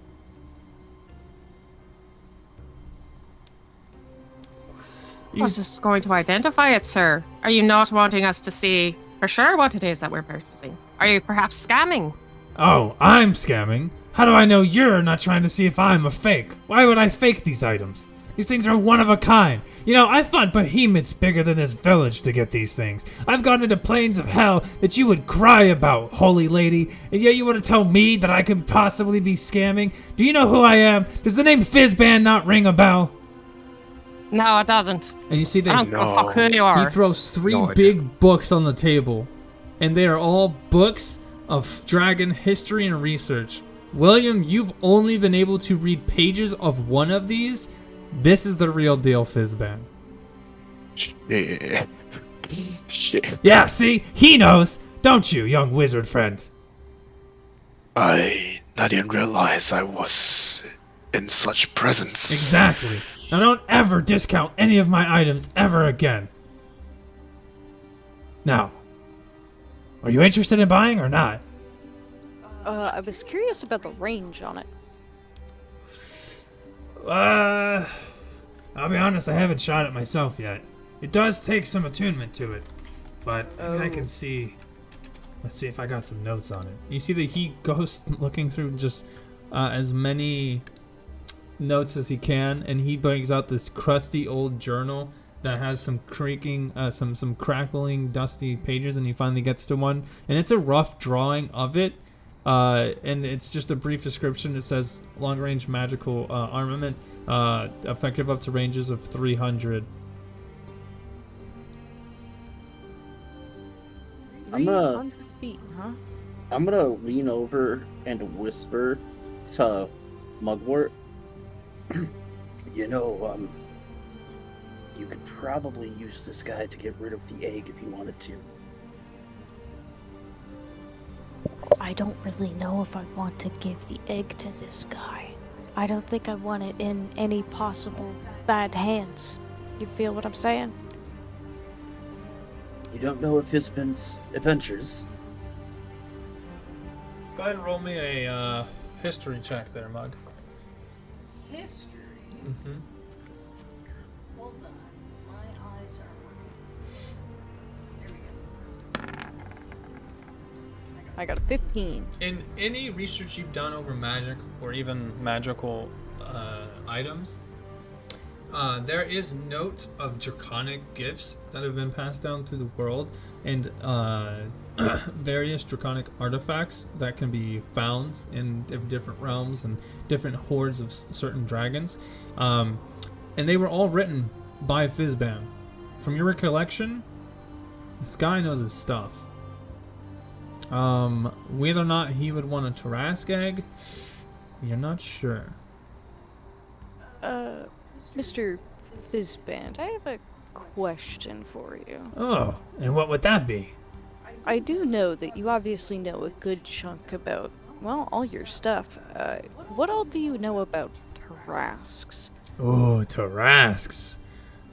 D: I was just going to identify it, sir. Are you not wanting us to see for sure what it is that we're purchasing? Are you perhaps scamming?
A: Oh, I'm scamming? How do I know you're not trying to see if I'm a fake? Why would I fake these items? These things are one of a kind. You know, I fought behemoths bigger than this village to get these things. I've gone into plains of hell that you would cry about, holy lady, and yet you want to tell me that I could possibly be scamming? Do you know who I am? Does the name Fizzband not ring a bell?
D: No, it doesn't.
A: And you see
D: I
A: that
D: don't give a fuck who you are.
A: he throws three
H: No idea.
A: big books on the table, and they are all books of dragon history and research. William, you've only been able to read pages of one of these. This is the real deal, Fizzban.
C: Yeah. Shit.
A: Yeah, see? He knows. Don't you, young wizard friend?
C: I didn't realize I was in such presence.
A: Exactly. Now don't ever discount any of my items ever again. Now, are you interested in buying or not?
B: I was curious about the range on it.
A: I'll be honest, I haven't shot it myself yet. It does take some attunement to it, but I can see. Let's see if I got some notes on it. You see that he goes looking through just as many notes as he can, and he brings out this crusty old journal that has some creaking, some crackling, dusty pages, and he finally gets to one, and it's a rough drawing of it. And it's just a brief description. It says long-range magical armament, effective up to ranges of 300.
F: I'm gonna-
B: 300 feet, huh?
F: I'm gonna lean over and whisper to Mugwort. You know, you could probably use this guy to get rid of the egg if you wanted to.
I: I don't really know if I want to give the egg to this guy. I don't think I want it in any possible bad hands. You feel what I'm saying?
F: You don't know of Fizzband's adventures.
A: Go ahead and roll me a history check there, Mug.
B: History?
A: Mm-hmm.
B: Hold on. My eyes are working. There we go. I got a 15.
A: In any research you've done over magic or even magical items, there is note of draconic gifts that have been passed down through the world, and various draconic artifacts that can be found in different realms and different hordes of certain dragons. And they were all written by Fizzban. From your recollection, this guy knows his stuff. Whether or not he would want a Tarask egg, you're not sure.
B: Mr. Fizzband, I have a question for you.
A: Oh, and what would that be?
B: I do know that you obviously know a good chunk about, well, all your stuff. What all do you know about Tarasks?
A: Oh, Tarasks.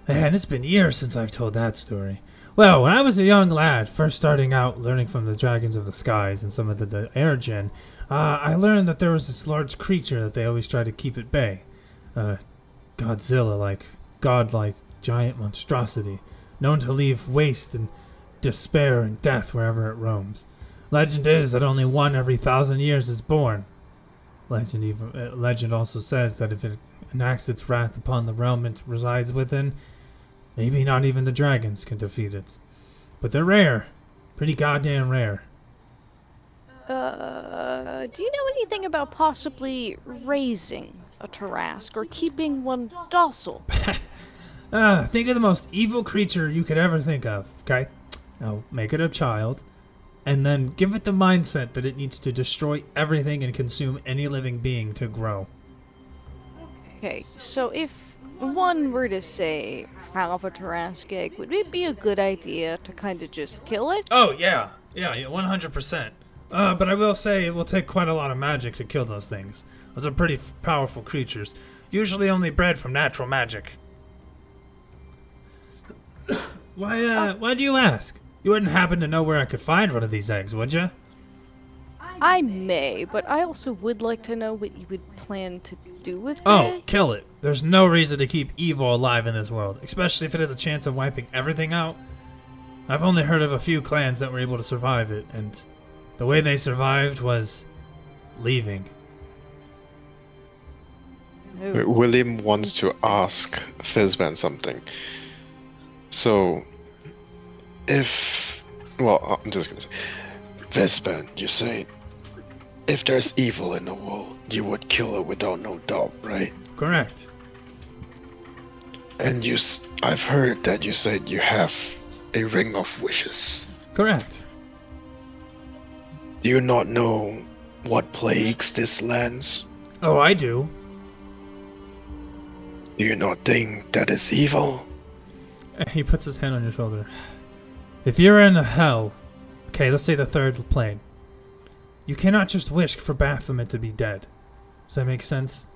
A: Man, it's been years since I've told that story. Well, when I was a young lad, first starting out learning from the dragons of the skies and some of the air gen, I learned that there was this large creature that they always try to keep at bay. Godzilla-like, godlike, giant monstrosity, known to leave waste and despair and death wherever it roams. Legend is that only one every 1,000 years is born. Legend also says that if it enacts its wrath upon the realm it resides within, maybe not even the dragons can defeat it. But they're rare. Pretty goddamn rare.
B: Do you know anything about possibly raising a Tarask or keeping one docile?
A: Think of the most evil creature you could ever think of, okay? Now, make it a child, and then give it the mindset that it needs to destroy everything and consume any living being to grow.
B: Okay, so if one were to say have a Tarask egg, would it be a good idea to kind of just kill it?
A: Oh, yeah. Yeah, 100%. But I will say it will take quite a lot of magic to kill those things. Those are pretty powerful creatures, usually only bred from natural magic. Why do you ask? You wouldn't happen to know where I could find one of these eggs, would you?
B: I may, but I also would like to know what you would plan to do with
A: Oh,
B: it.
A: kill it. There's no reason to keep evil alive in this world, especially if it has a chance of wiping everything out. I've only heard of a few clans that were able to survive it, and the way they survived was leaving.
B: No.
C: William wants to ask Fizban something. So, well, I'm just gonna say, Fizban, you say, if there's evil in the world, you would kill it without no doubt, right?
A: Correct.
C: And I've heard that you said you have a ring of wishes.
A: Correct.
C: Do you not know what plagues this lands?
A: Oh, I do.
C: Do you not think that is evil?
A: He puts his hand on your shoulder. If you're in hell, okay, let's say the third plane, you cannot just wish for Baphomet to be dead. Does that make sense?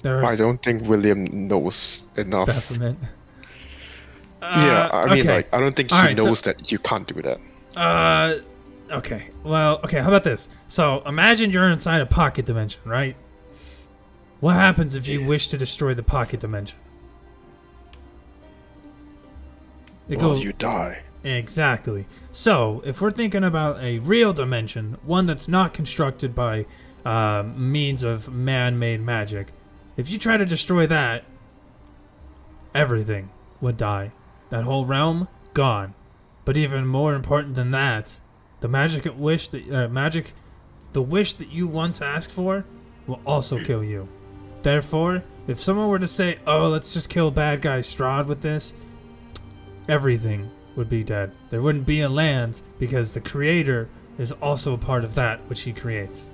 C: I don't think William knows enough.
A: Baphomet.
C: Yeah, I mean,
A: okay.
C: like, I don't think he
A: Alright,
C: knows that you can't do that.
A: Okay. Well, okay, how about this? So, imagine you're inside a pocket dimension, right? What happens if you wish to destroy the pocket dimension?
C: You die.
A: Exactly. So, if we're thinking about a real dimension, one that's not constructed by means of man-made magic, if you try to destroy that, everything would die. That whole realm, gone. But even more important than that, the wish that you once asked for will also kill you. Therefore, if someone were to say, oh, let's just kill bad guy Strahd with this, everything would be dead. There wouldn't be a land because the creator is also a part of that which he creates.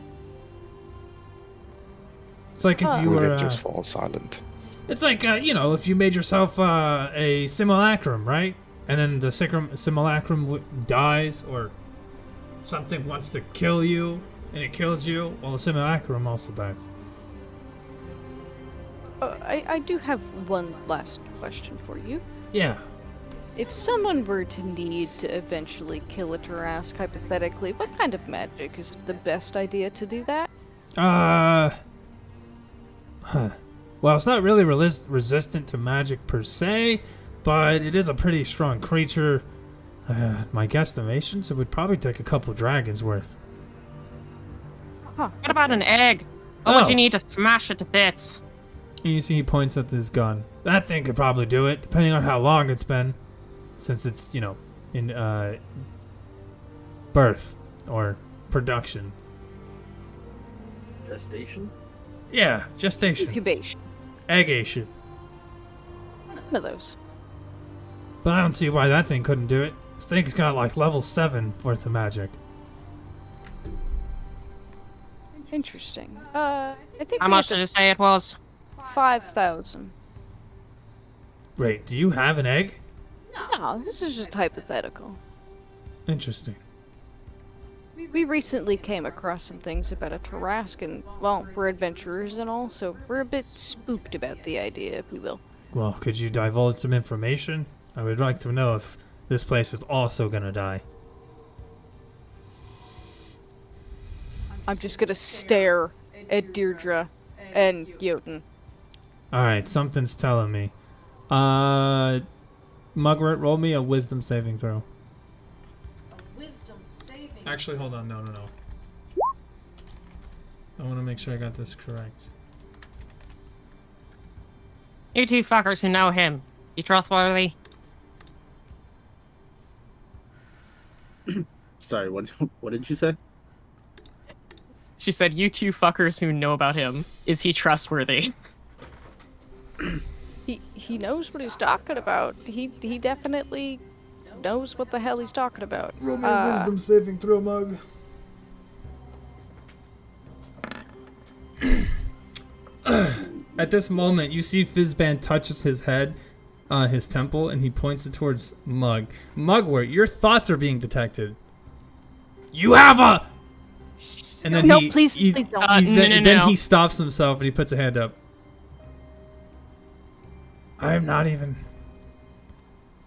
A: It's like if you
C: William
A: were...
C: just falls silent.
A: It's like, if you made yourself a simulacrum, right? And then the simulacrum dies, or something wants to kill you, and it kills you, well, the simulacrum also dies.
B: I do have one last question for you.
A: Yeah.
B: If someone were to need to eventually kill a Tarask, hypothetically, what kind of magic is the best idea to do that?
A: Well, it's not really resistant to magic per se, but it is a pretty strong creature. My guesstimations, it would probably take a couple dragons worth.
B: Huh.
D: What about an egg? What would you need to smash it to bits?
A: And you see he points at this gun. That thing could probably do it, depending on how long it's been. Since it's, in birth or production.
F: Gestation?
A: Yeah, gestation.
B: Incubation.
A: Eggation.
B: One of those.
A: But I don't see why that thing couldn't do it. This thing's got like level 7 worth of magic.
B: Interesting. I think
D: How much did you say it was?
B: 5,000.
A: Wait, do you have an egg?
B: No, this is just hypothetical.
A: Interesting.
B: We recently came across some things about a Tarask, and, well, we're adventurers and all, so we're a bit spooked about the idea, if we will.
A: Well, could you divulge some information? I would like to know if this place is also gonna die.
B: I'm just gonna stare at Deirdre and Jotun.
A: Alright, something's telling me. Mugwort, roll me a wisdom saving throw. Actually, hold on. No. I want to make sure I got this correct.
D: You two fuckers who know him. You trustworthy?
G: Sorry, what did you say?
D: She said, you two fuckers who know about him. Is he trustworthy?
B: He knows what he's talking about. He definitely knows what the hell he's talking about.
H: Roll me a wisdom saving throw, Mug.
A: At this moment, you see Fizzban touches his head, his temple, and he points it towards Mug. Mugwort, your thoughts are being detected. You have a... And then
B: No,
A: he,
B: please don't.
A: Then he stops himself and he puts a hand up. I am not even...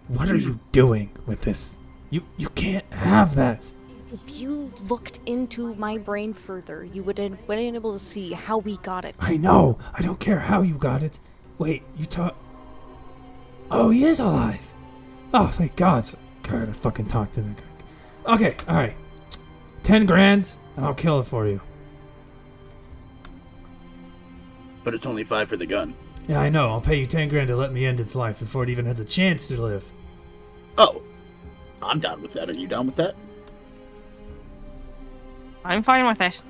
A: What are you doing with this? You can't have that.
I: If you looked into my brain further, you would have been able to see how we got it.
A: I know. I don't care how you got it. Wait, you talk... Oh, he is alive. Oh, thank God. Gotta fucking talk to the guy. Okay, alright. 10 grand, and I'll kill it for you.
G: But it's only 5 for the gun.
A: Yeah, I know. I'll pay you 10 grand to let me end its life before it even has a chance to live.
G: Oh, I'm down with that. Are you down with that?
D: I'm fine with it.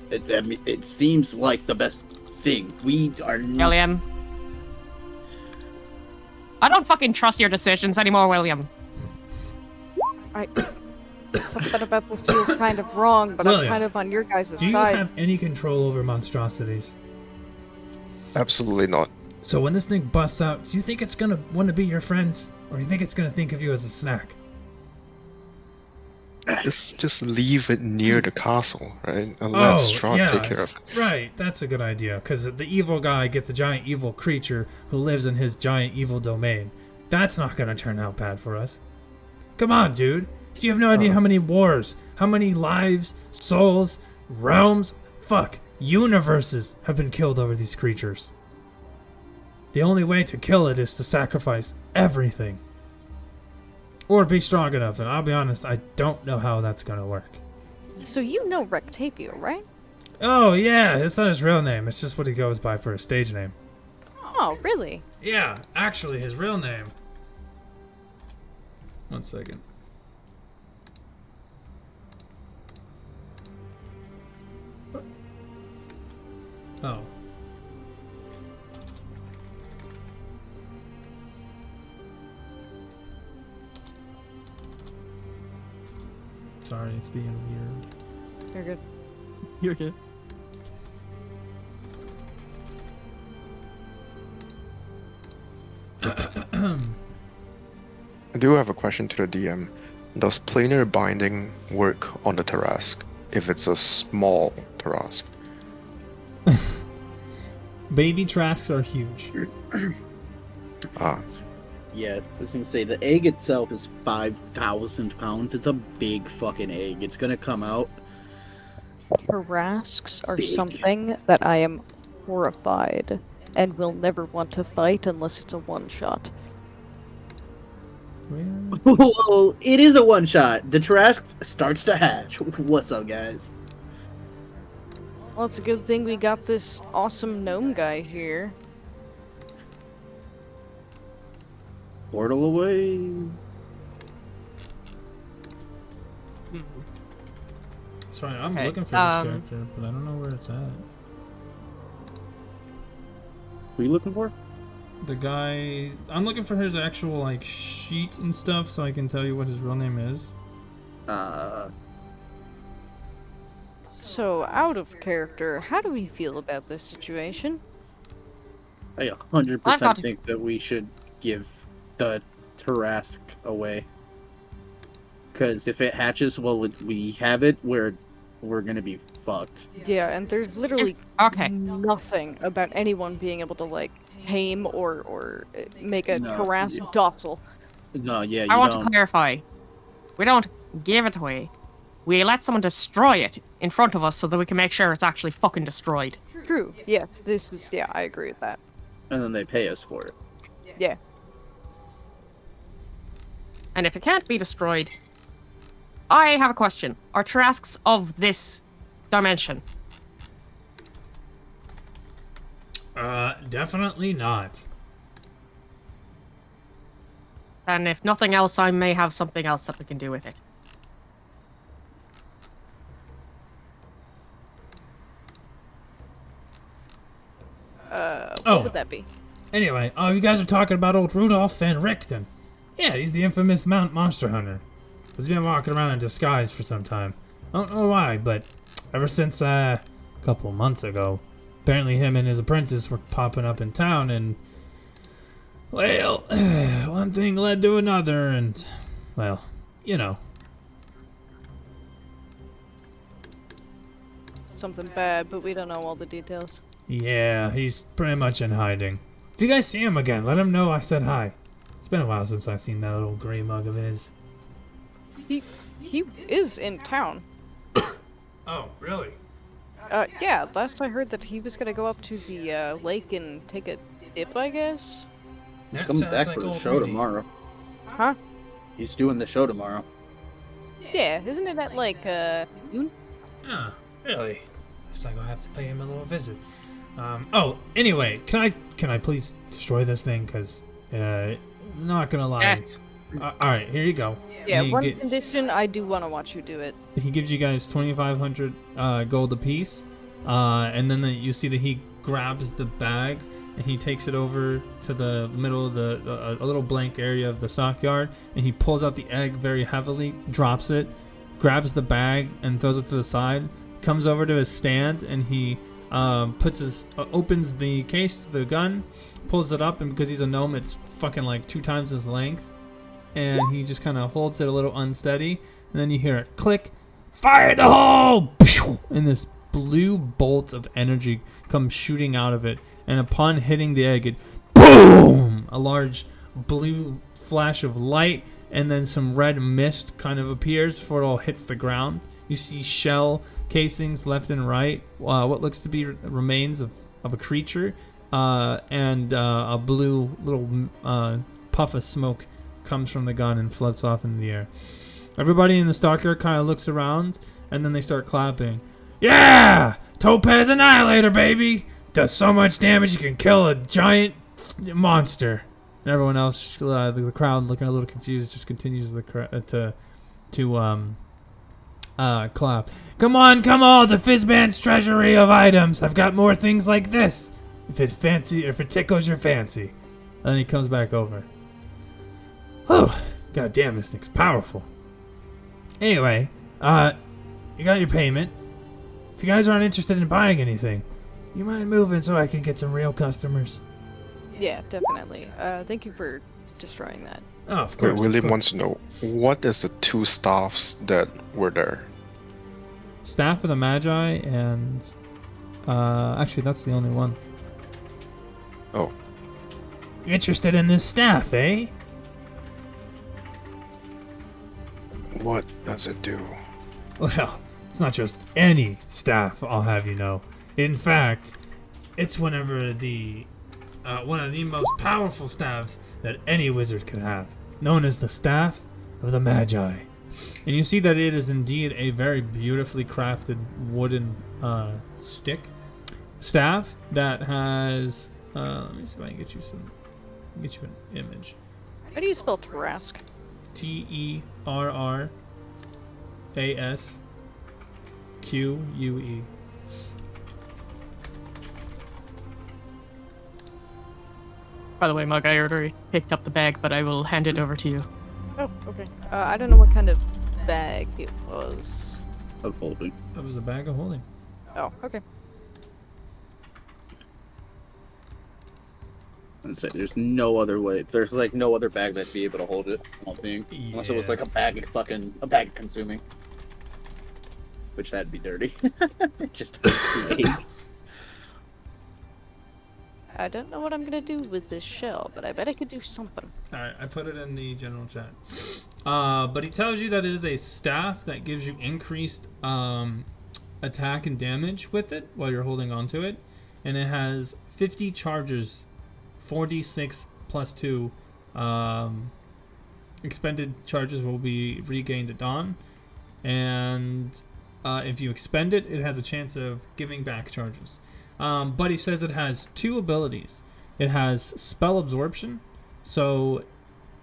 G: It seems like the best thing. We are not...
D: William. I don't fucking trust your decisions anymore, William.
B: Something about this feels kind of wrong, but
A: William,
B: I'm kind of on your guys'
A: Do you
B: side.
A: have any control over monstrosities?
C: Absolutely not.
A: So when this thing busts out, do you think it's gonna want to be your friends? Or do you think it's gonna think of you as a snack?
C: Just leave it near the castle, right? And let Strahd take care of it.
A: Right, that's a good idea, because the evil guy gets a giant evil creature who lives in his giant evil domain. That's not gonna turn out bad for us. Come on, dude. Do you have no idea how many wars, how many lives, souls, realms, universes have been killed over these creatures? The only way to kill it is to sacrifice everything. Or be strong enough, and I'll be honest, I don't know how that's gonna work.
B: So you know Rectapio, right?
A: Oh yeah, it's not his real name, it's just what he goes by for a stage name.
B: Oh, really?
A: Yeah, actually his real name. 1 second. Oh. Sorry, it's being weird.
B: You're good.
D: You're good.
C: I do have a question to the DM. Does planar binding work on the Tarask if it's a small Tarask?
A: Baby Trasks are huge.
C: Ah,
G: Yeah, I was gonna say, the egg itself is 5,000 pounds. It's a big fucking egg. It's gonna come out.
B: Tarasks are
G: Big.
B: something that I am horrified and will never want to fight unless it's a one-shot.
G: Whoa, it is a one-shot. The Tarask starts to hatch. What's up, guys?
B: Well, it's a good thing we got this awesome gnome guy here.
G: Portal away.
A: Sorry, I'm
D: Okay,
A: looking for this character, but I don't know where it's at.
G: Who are you looking for?
A: The guy... I'm looking for his actual, like, sheet and stuff so I can tell you what his real name is.
B: So, out of character, how do we feel about this situation?
G: I
D: I've
G: 100%
D: got-
G: think that we should give the Tarask away. Because if it hatches, well, we have it, we're gonna be fucked.
B: Yeah, and there's literally
D: Okay.
B: nothing about anyone being able to, like, tame or make a
G: No.
B: Tarask docile.
G: No, yeah, you
D: I want
G: don't.
D: to clarify. We don't give it away. We let someone destroy it in front of us so that we can make sure it's actually fucking destroyed.
B: True, yes, this is, yeah, I agree with that.
G: And then they pay us for it.
B: Yeah.
D: And if it can't be destroyed, I have a question. Are Tarasks of this dimension?
A: Definitely not.
D: Then if nothing else, I may have something else that we can do with it.
B: What would that be?
A: Anyway, you guys are talking about old Rudolph Van Richten. Yeah, he's the infamous monster hunter. He's been walking around in disguise for some time. I don't know why, but ever since, a couple months ago, apparently him and his apprentice were popping up in town, and well, one thing led to another, and well, you know.
B: Something bad, but we don't know all the details.
A: Yeah, he's pretty much in hiding. If you guys see him again, let him know I said hi. It's been a while since I've seen that little gray mug of his.
B: He is in town.
A: Oh, really?
B: Yeah, last I heard that he was gonna go up to the lake and take a dip, I guess.
G: He's coming back for the show tomorrow.
B: Huh?
G: He's doing the show tomorrow.
B: Yeah, isn't it at like noon?
A: Ah, really? Looks like I'll have to pay him a little visit. Oh, anyway, can I please destroy this thing? Cause, not gonna lie.
D: Yes.
A: All right, here you go.
B: Yeah, one condition, I do want to watch you do it.
A: He gives you guys 2,500 gold apiece, and then you see that he grabs the bag and he takes it over to the middle of a little blank area of the stockyard, and he pulls out the egg very heavily, drops it, grabs the bag and throws it to the side, comes over to his stand, and he opens the case to the gun, pulls it up, and because he's a gnome, it's fucking like 2 times his length. And he just kind of holds it a little unsteady, and then you hear it click, fire in the hole, and this blue bolt of energy comes shooting out of it, and upon hitting the egg, it boom, a large blue flash of light, and then some red mist kind of appears before it all hits the ground. You see shell casings left and right, what looks to be remains of a creature, and a blue little puff of smoke comes from the gun and floats off in the air. Everybody in the stockyard kind of looks around, and then they start clapping. Yeah! Topaz Annihilator, baby! Does so much damage you can kill a giant monster. And everyone else, the crowd, looking a little confused, just continues to clap. Come on, to Fizzman's treasury of items. I've got more things like this. If it tickles your fancy. And then he comes back over. Oh, god damn, this thing's powerful. Anyway, you got your payment. If you guys aren't interested in buying anything, you mind moving so I can get some real customers?
B: Yeah, definitely. Thank you for destroying that.
A: Oh, of course.
C: William wants to know, what is the 2 staffs that were there?
A: Staff of the Magi and... actually, that's the only one.
C: Oh.
A: Interested in this staff, eh?
C: What does it do?
A: Well, it's not just any staff, I'll have you know. In fact, it's one of the most powerful staffs that any wizard could have, known as the Staff of the Magi. And you see that it is indeed a very beautifully crafted wooden staff that has. Let me see if I can get you an image.
B: How do you spell Tarask?
A: Terrasque.
D: By the way, Mug, I already picked up the bag, but I will hand it over to you.
B: Oh, okay. I don't know what kind of bag it was.
G: Of holding.
A: That was a bag of holding.
B: Oh, okay.
G: I'd say there's no other way. There's like no other bag that'd be able to hold it. I don't think, unless it was like a bag consuming, which that'd be dirty. Just
B: I don't know what I'm gonna do with this shell, but I bet I could do something.
A: Alright, I put it in the general chat. But he tells you that it is a staff that gives you increased attack and damage with it while you're holding onto it. And it has 50 charges, 4d6 plus 2. Expended charges will be regained at dawn. And if you expend it, it has a chance of giving back charges. But he says it has 2 abilities. It has spell absorption, so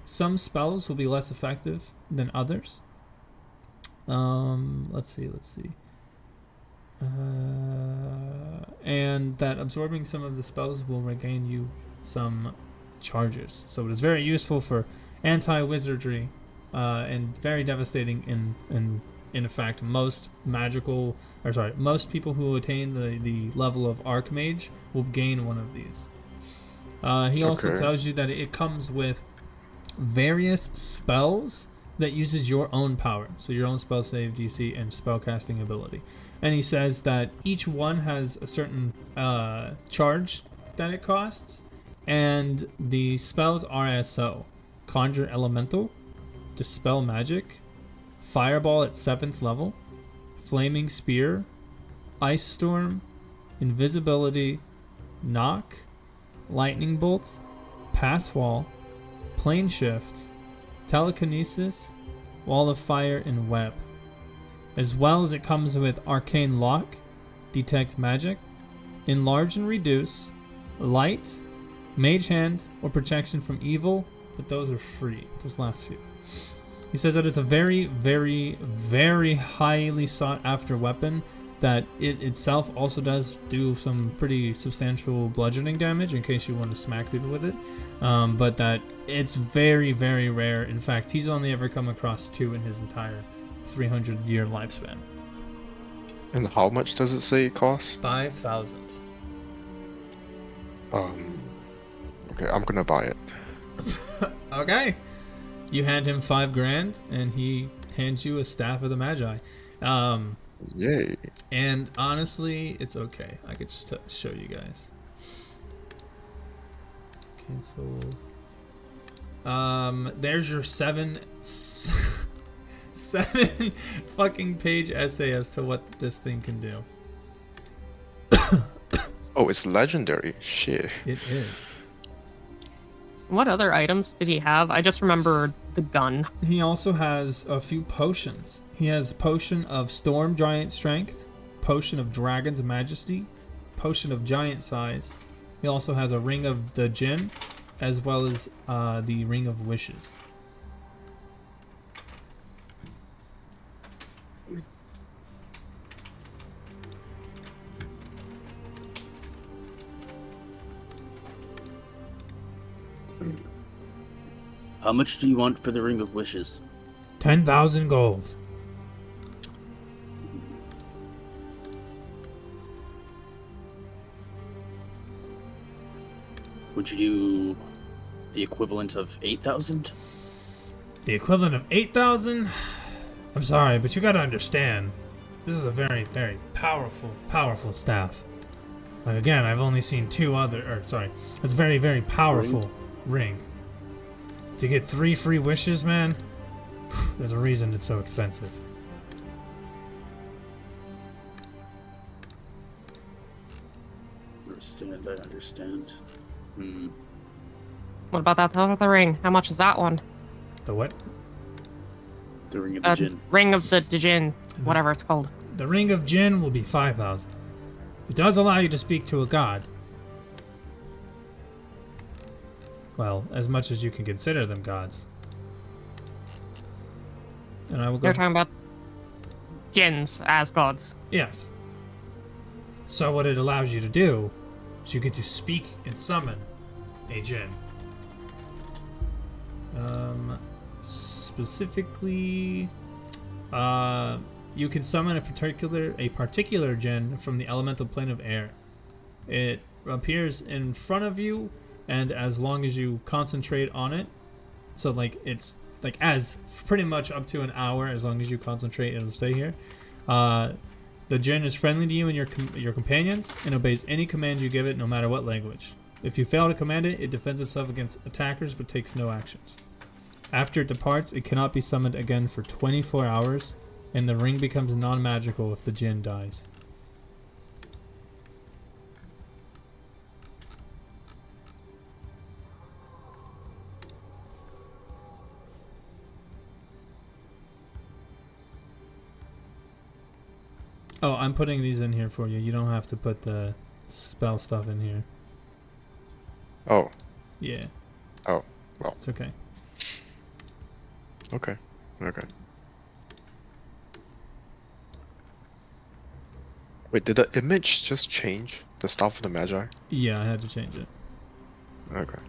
A: some spells will be less effective than others. Let's see. And that absorbing some of the spells will regain you some charges. So it is very useful for anti-wizardry and very devastating in in fact, most people who attain the level of Archmage will gain one of these. He also tells you that it comes with various spells that uses your own power, so your own spell save DC and spellcasting ability. And he says that each one has a certain charge that it costs, and the spells are as so: Conjure Elemental, Dispel Magic, Fireball at 7th level, Flaming Spear, Ice Storm, Invisibility, Knock, Lightning Bolt, Pass Wall, Plane Shift, Telekinesis, Wall of Fire, and Web. As well as it comes with Arcane Lock, Detect Magic, Enlarge and Reduce, Light, Mage Hand, or Protection from Evil, but those are free, those last few. He says that it's a very, very, very highly sought after weapon, that it itself also does do some pretty substantial bludgeoning damage in case you want to smack people with it, but that it's very, very rare. In fact, he's only ever come across 2 in his entire 300-year lifespan.
C: And how much does it say it costs?
A: 5,000.
C: Okay, I'm gonna buy it.
A: Okay. You hand him $5,000, and he hands you a Staff of the Magi.
C: Yay.
A: And honestly, it's okay. I could just show you guys. Cancel. There's your 7 fucking page essay as to what this thing can do.
C: Oh, it's legendary. Shit.
A: It is.
D: What other items did he have? I just remember the gun.
A: He also has a few potions. He has Potion of Storm Giant Strength, Potion of Dragon's Majesty, Potion of Giant Size. He also has a Ring of the Jinn, as well as the Ring of Wishes.
F: How much do you want for the Ring of Wishes?
A: 10,000 gold.
F: Would you do the equivalent of 8,000?
A: The equivalent of 8,000? I'm sorry, but you gotta understand, this is a very, very powerful staff. Like, again, I've only seen it's a very, very powerful ring. To get 3 free wishes, man, there's a reason it's so expensive.
F: I understand.
D: What about that other ring? How much is that one?
A: The what?
F: The Ring of the Jinn.
D: Ring of the Djinn, whatever it's called.
A: The Ring of Jinn will be 5,000. It does allow you to speak to a god. Well, as much as you can consider them gods. And I will go.
D: You're talking about Jinns as gods.
A: Yes. So what it allows you to do is you get to speak and summon a Jinn. Specifically, you can summon a particular Jinn from the elemental plane of air. It appears in front of you, and as long as you concentrate on it, so like it's like as pretty much up to an hour, as long as you concentrate, it'll stay here. The Jinn is friendly to you and your companions, and obeys any command you give it, no matter what language. If you fail to command it, it defends itself against attackers but takes no actions. After it departs, it cannot be summoned again for 24 hours, and the ring becomes non-magical if the Jinn dies. Oh, I'm putting these in here for you. You don't have to put the spell stuff in here.
C: Oh.
A: Yeah.
C: Oh, well.
A: It's okay.
C: Okay. Wait, did the image just change? The Staff of the Magi?
A: Yeah, I had to change it.
C: Okay.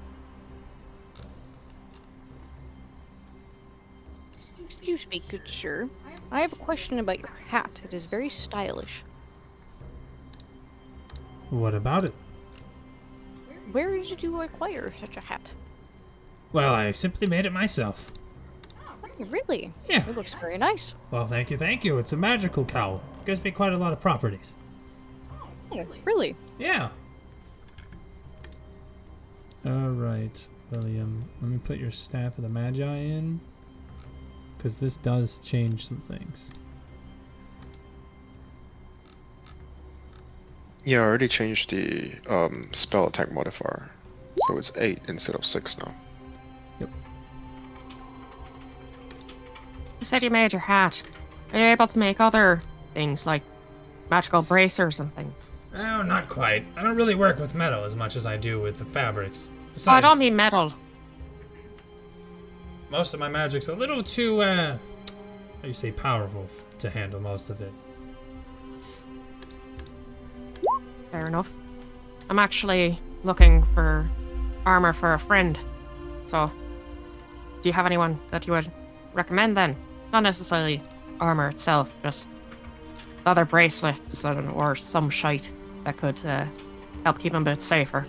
B: Excuse me, good sir. I have a question about your hat. It is very stylish.
A: What about it?
B: Where did you acquire such a hat?
A: Well, I simply made it myself.
B: Oh, really?
A: Yeah.
B: It looks very nice.
A: Well, thank you, thank you. It's a magical cowl. Gives me quite a lot of properties.
B: Oh, really?
A: Yeah. Alright, William. Let me put your Staff of the Magi in. Because this does change some things.
C: Yeah, I already changed the spell attack modifier. So it's 8 instead of 6 now.
A: Yep.
D: You said you made your hat. Are you able to make other things like magical bracers and things?
A: Oh, not quite. I don't really work with metal as much as I do with the fabrics. Besides,
D: Oh, I don't mean metal.
A: most of my magic's a little too, how do you say, powerful to handle most of it.
D: Fair enough. I'm actually looking for armor for a friend. So, do you have anyone that you would recommend then? Not necessarily armor itself, just other bracelets, I don't know, or some shite that could help keep him a bit safer.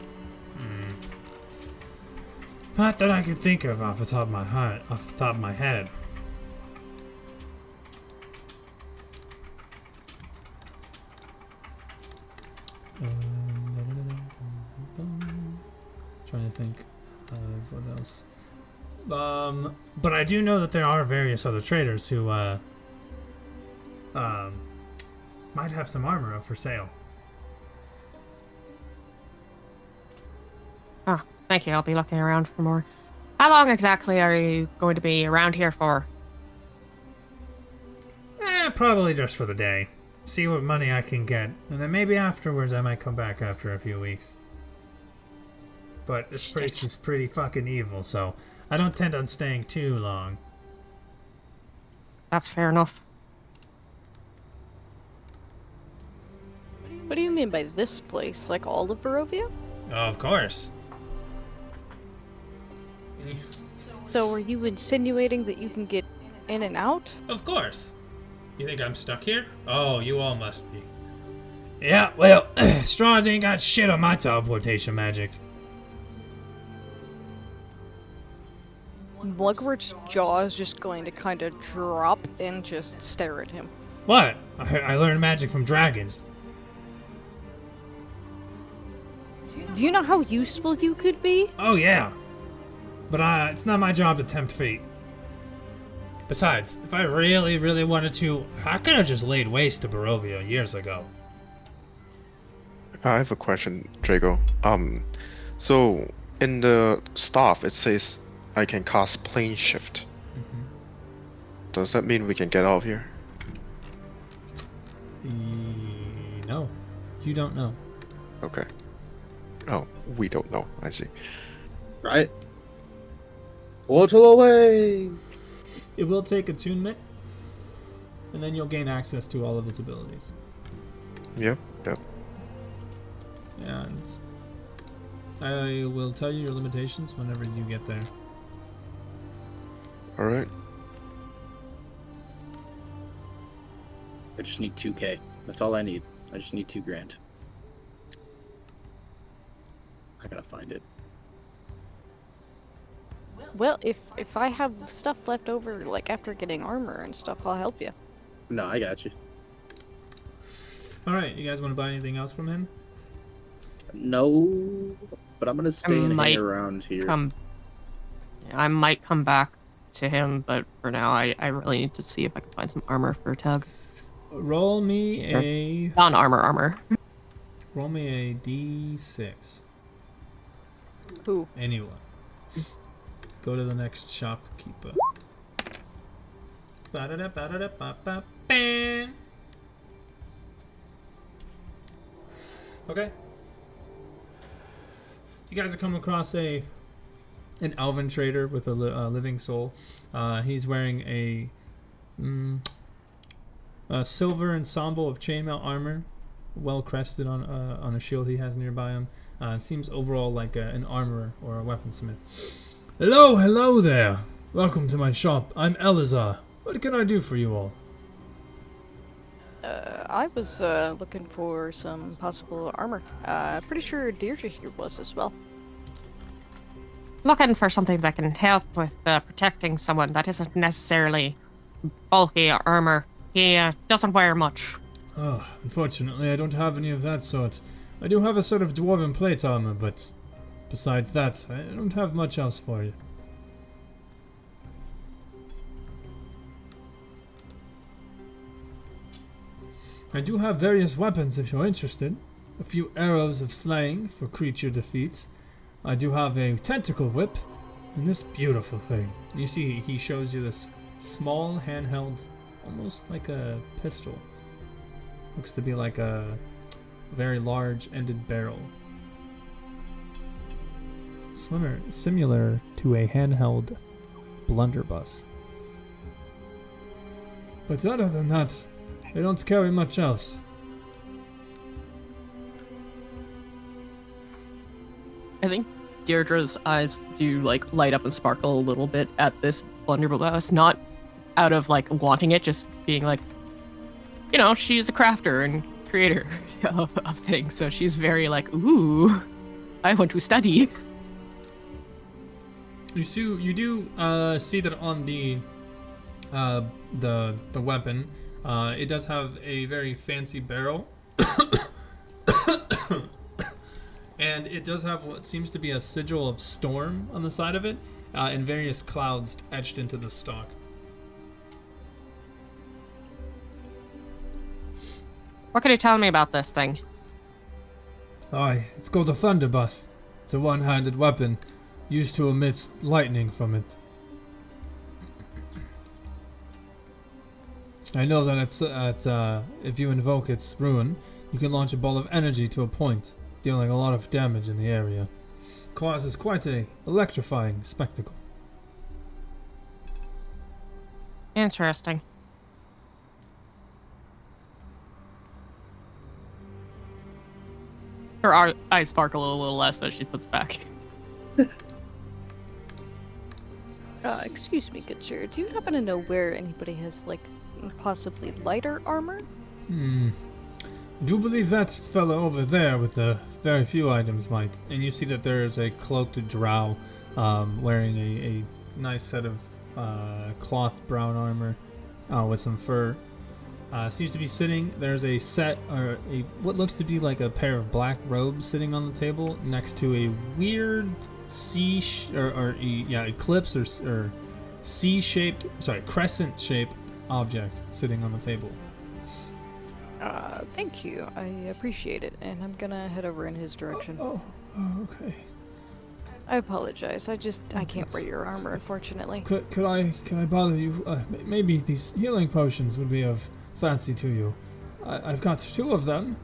A: Not that I can think of off the top of my head. Trying to think of what else. But I do know that there are various other traders who might have some armor up for sale.
D: Oh, thank you. I'll be looking around for more. How long exactly are you going to be around here for?
A: Probably just for the day. See what money I can get, and then maybe afterwards I might come back after a few weeks. But this place is pretty fucking evil, so I don't tend on staying too long.
D: That's fair enough.
B: What do you mean by this place? Like all of Barovia?
A: Of course.
B: So are you insinuating that you can get in and out?
A: Of course. You think I'm stuck here? Oh, you all must be. Yeah, well, Strahd ain't got shit on my teleportation magic.
B: Mugwort's jaw is just going to kind of drop and just stare at him.
A: What? I learned magic from dragons.
B: Do you know how useful you could be?
A: Oh, yeah. But it's not my job to tempt fate. Besides, if I really, really wanted to, I could have just laid waste to Barovia years ago.
C: I have a question, Drago. So in the staff it says I can cast plane shift. Does that mean we can get out of here?
A: No. You don't know.
C: Okay. Oh, we don't know. I see.
G: Right? Portal away!
A: It will take attunement, and then you'll gain access to all of its abilities.
C: Yep, yep.
A: And I will tell you your limitations whenever you get there.
C: Alright.
G: I just need 2K. That's all I need. I just need $2,000. I gotta find it.
B: Well, if I have stuff left over, like after getting armor and stuff, I'll help you.
G: No, I got you.
A: Alright, you guys want to buy anything else from him?
G: No, but I'm gonna stay and hang around here.
D: I might come back to him, but for now, I really need to see if I can find some armor for Tug.
A: Roll me a...
D: Non-armor.
A: Roll me a D6.
B: Who?
A: Anyone. Go to the next shopkeeper. Ba-da-da-ba-da-da-ba-ba-bam. Okay. You guys are coming across an elven trader with a living soul. He's wearing a silver ensemble of chainmail armor, well crested on a shield he has nearby him. Seems overall like an armorer or a weaponsmith. Hello there. Welcome to my shop. I'm Elazar. What can I do for you all?
B: I was looking for some possible armor. Pretty sure Deirdre here was as well.
D: Looking for something that can help with protecting someone that isn't necessarily bulky armor. He doesn't wear much.
A: Oh, unfortunately, I don't have any of that sort. I do have a sort of dwarven plate armor, but besides that, I don't have much else for you. I do have various weapons if you're interested. A few arrows of slaying for creature defeats. I do have a tentacle whip, and this beautiful thing. You see, he shows you this small handheld, almost like a pistol. Looks to be like a very large ended barrel. Similar to a handheld blunderbuss. But other than that, they don't carry much else.
D: I think Deirdre's eyes do like light up and sparkle a little bit at this blunderbuss, not out of like wanting it, just being like, you know, she's a crafter and creator of things, so she's very like, ooh, I want to study.
A: You do see that on the weapon, it does have a very fancy barrel, and it does have what seems to be a sigil of storm on the side of it, and various clouds etched into the stock.
D: What can you tell me about this thing?
A: Aye, it's called a thunderbuss. It's a one-handed weapon used to emit lightning from it. I know that if you invoke its rune, you can launch a ball of energy to a point, dealing a lot of damage in the area. Causes quite a electrifying spectacle.
D: Interesting. Her eyes sparkle a little less as she puts back.
B: Excuse me, good sir. Do you happen to know where anybody has, like, possibly lighter armor?
A: I do believe that fellow over there with the very few items might. And you see that there is a cloaked drow wearing a nice set of cloth brown armor with some fur. Seems to be sitting. There's a set or what looks to be like a pair of black robes sitting on the table next to a weird eclipse or crescent-shaped object sitting on the table.
B: Thank you. I appreciate it, and I'm gonna head over in his direction.
A: Oh, okay.
B: I apologize. I can't wear your armor, unfortunately.
A: Could I bother you? Maybe these healing potions would be of fancy to you. I've got 2 of them.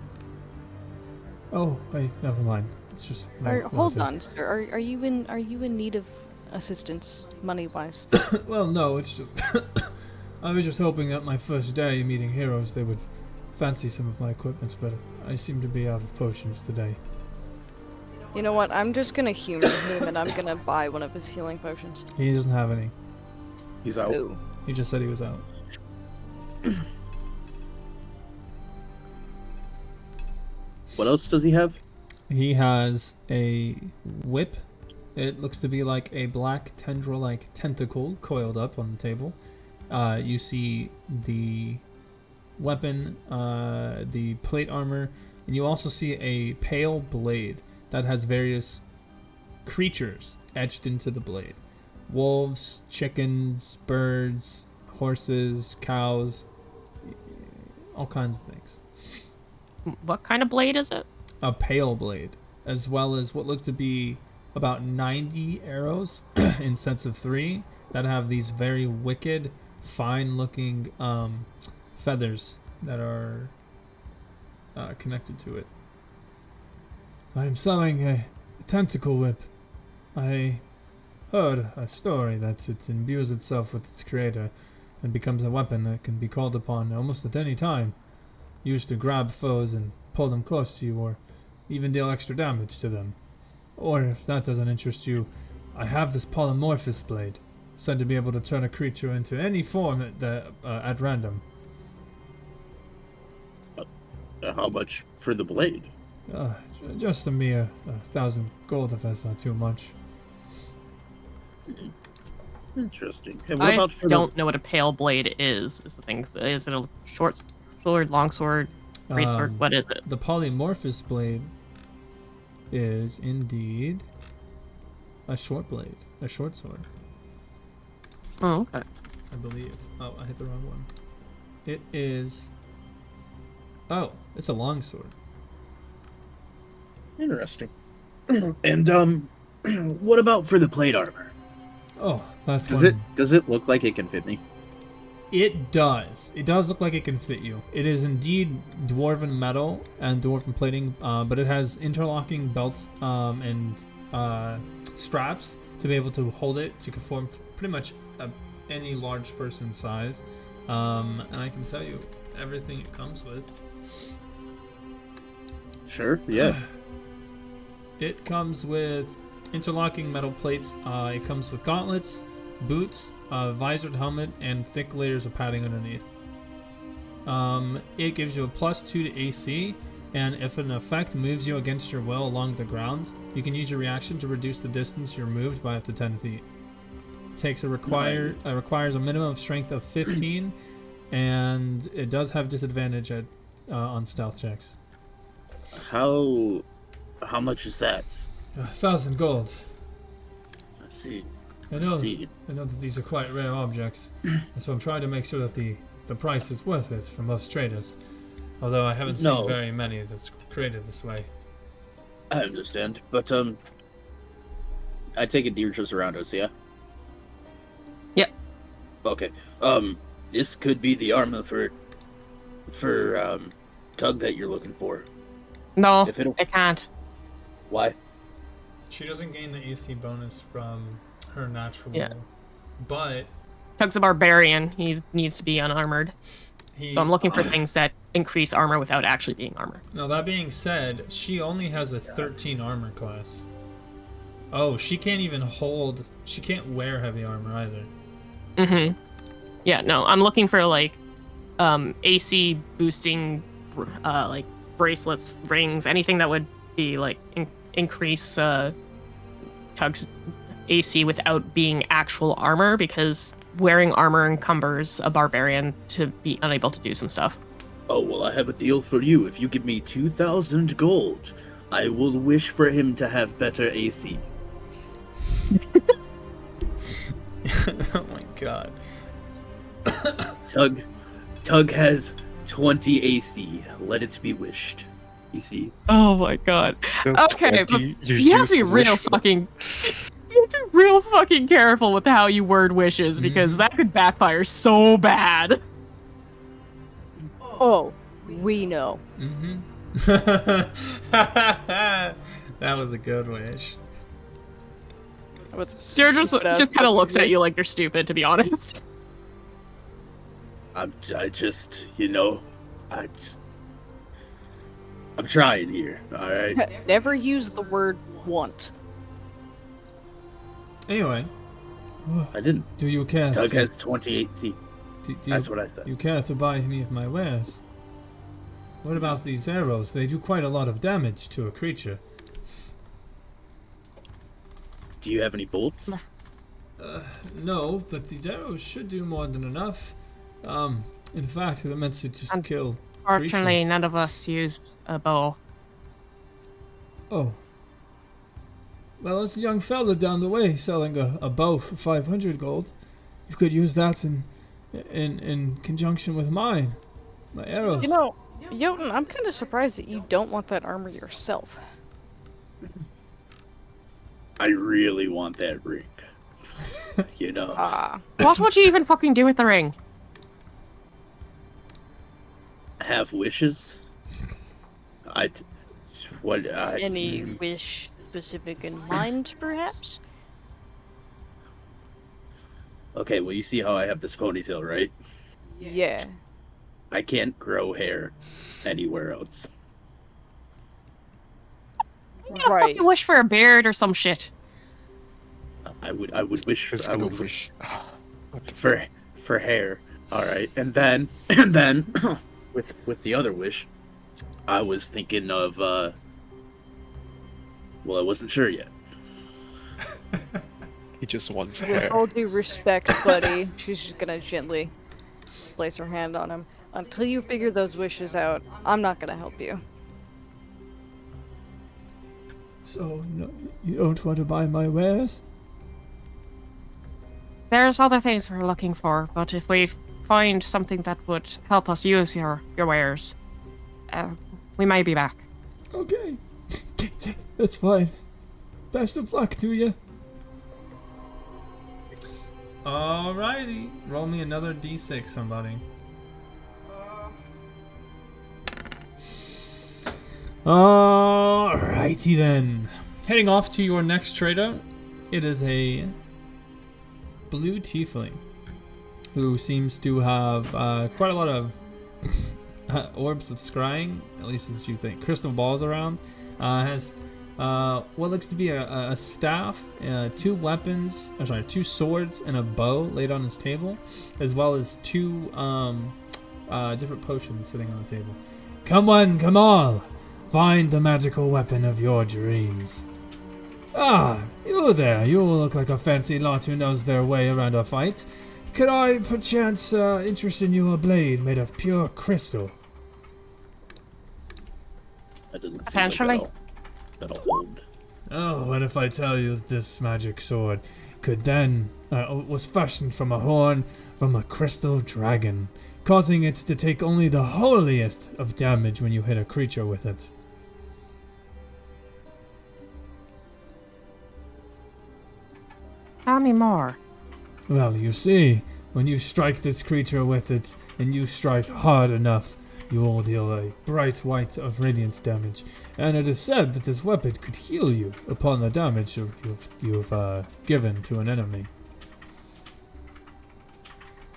A: Oh, wait, never mind. It's just.
B: Hold on, sir. Are you in need of assistance, money-wise?
A: Well, no. It's just I was just hoping that my first day meeting heroes, they would fancy some of my equipment, but I seem to be out of potions today.
B: You know what? I'm just gonna humor him, and I'm gonna buy one of his healing potions.
A: He doesn't have any.
G: He's out.
B: Ooh.
A: He just said he was out.
G: What else does he have?
A: He has a whip. It looks to be like a black tendril-like tentacle coiled up on the table. You see the weapon, the plate armor, and you also see a pale blade that has various creatures etched into the blade. Wolves, chickens, birds, horses, cows, all kinds of things.
D: What kind of blade is it?
A: A pale blade, as well as what look to be about 90 arrows in sets of 3 that have these very wicked, fine-looking feathers that are connected to it. I am selling a tentacle whip. I heard a story that it imbues itself with its creator and becomes a weapon that can be called upon almost at any time, used to grab foes and pull them close to you, or even deal extra damage to them. Or if that doesn't interest you, I have this polymorphous blade, said to be able to turn a creature into any form at random.
G: How much for the blade?
A: Just a mere 1,000 gold, if that's not too much.
G: Interesting. And what
D: I
G: about for
D: don't know what a pale blade is the thing. Is it a short sword, long sword, great sword? What is it?
A: The polymorphous blade is indeed a short blade, a short sword,
D: Oh, okay.
A: I believe. Oh, I hit the wrong one. It is. Oh, it's a long sword.
G: Interesting. And what about for the plate armor?
A: Oh, that's
G: Does it look like it can fit me?
A: It does. It does look like it can fit you. It is indeed dwarven metal and dwarven plating, but it has interlocking belts and straps to be able to hold it to conform to pretty much any large person size. And I can tell you everything it comes with.
G: Sure, yeah.
A: It comes with interlocking metal plates. It comes with gauntlets, boots, a visored helmet, and thick layers of padding underneath. It gives you a +2 to AC, and if an effect moves you against your will along the ground, you can use your reaction to reduce the distance you're moved by up to 10 feet. It requires a minimum of strength of 15, and it does have disadvantage on stealth checks.
G: How much is that?
A: 1,000 gold.
G: I see.
A: I know that these are quite rare objects, so I'm trying to make sure that the price is worth it for most traders. Although I haven't seen very many that's created this way.
G: I understand, but I take it Deirdre's around us, yeah?
D: Yep.
G: Okay. This could be the armor for Tug that you're looking for.
D: No, I can't.
G: Why?
A: She doesn't gain the AC bonus from her natural.
D: Yeah.
A: But
D: Tug's a barbarian. He needs to be unarmored. So I'm looking for things that increase armor without actually being armor.
A: Now that being said, she only has a 13 armor class. Oh, she can't even hold. She can't wear heavy armor either.
D: Mm-hmm. Yeah, no, I'm looking for like AC boosting, like bracelets, rings, anything that would be like increase Tug's AC without being actual armor, because wearing armor encumbers a barbarian to be unable to do some stuff.
G: Oh, well, I have a deal for you. If you give me 2,000 gold, I will wish for him to have better AC.
A: Oh my god.
G: Tug has 20 AC. Let it be wished. You see?
D: Oh my god.
C: Just
D: Okay,
C: 20,
D: but
C: you
D: you have to be
C: use
D: real
C: wish.
D: fucking... You have to be real fucking careful with how you word wishes, because that could backfire so bad.
B: Oh, we know.
A: Mm-hmm. That was a good wish.
D: Jared just kind of looks at you like you're stupid, to be honest.
G: I'm trying here, alright?
B: Never use the word want.
A: Anyway.
G: I didn't.
A: Do you care?
G: Tug has 28 AC. That's what I said.
A: You care to buy any of my wares? What about these arrows? They do quite a lot of damage to a creature.
G: Do you have any bolts?
A: No, but these arrows should do more than enough. In fact, they're meant to just kill
D: Fortunately,
A: creatures.
D: none of us use a bow.
A: Oh. Well, there's a young fella down the way selling a bow for 500 gold. You could use that in conjunction with my arrows.
B: You know, Jotun, I'm kind of surprised that you don't want that armor yourself.
G: I really want that ring. You know.
D: What would you even fucking do with the ring?
G: Have wishes?
B: Any wish specific in mind, perhaps?
G: Okay, well, you see how I have this ponytail, right?
B: Yeah.
G: I can't grow hair anywhere else.
B: Right.
D: Fucking wish for a beard or some shit.
G: I would wish
C: It's
G: I
C: gonna
G: would
C: wish.
G: for hair. All right, and then with the other wish, I was thinking of, well, I wasn't sure yet.
C: He just wants
B: With
C: hair.
B: all due respect, buddy, she's just gonna gently place her hand on him. Until you figure those wishes out, I'm not gonna help you.
A: So, no, you don't want to buy my wares?
D: There's other things we're looking for, but if we find something that would help us use your wares, we may be back.
A: Okay. That's fine. Best of luck to you. Alrighty. Roll me another d6, somebody. Alrighty then. Heading off to your next trader, it is a blue tiefling who seems to have quite a lot of orbs of scrying, at least as you think. Crystal balls around. Has what looks to be a staff, two swords, and a bow laid on his table, as well as two different potions sitting on the table. Come on, come all! Find the magical weapon of your dreams. Ah, you there. You look like a fancy lot who knows their way around a fight. Could I, perchance, interest in you a blade made of pure crystal?
G: That doesn't seem
D: Potentially.
G: like that'll hold.
A: Oh, and if I tell you that this magic sword could then, was fashioned from a horn from a crystal dragon, causing it to take only the holiest of damage when you hit a creature with it.
D: Tell me more.
A: Well, you see, when you strike this creature with it, and you strike hard enough, you will deal a bright white of radiance damage, and it is said that this weapon could heal you upon the damage you've given to an enemy.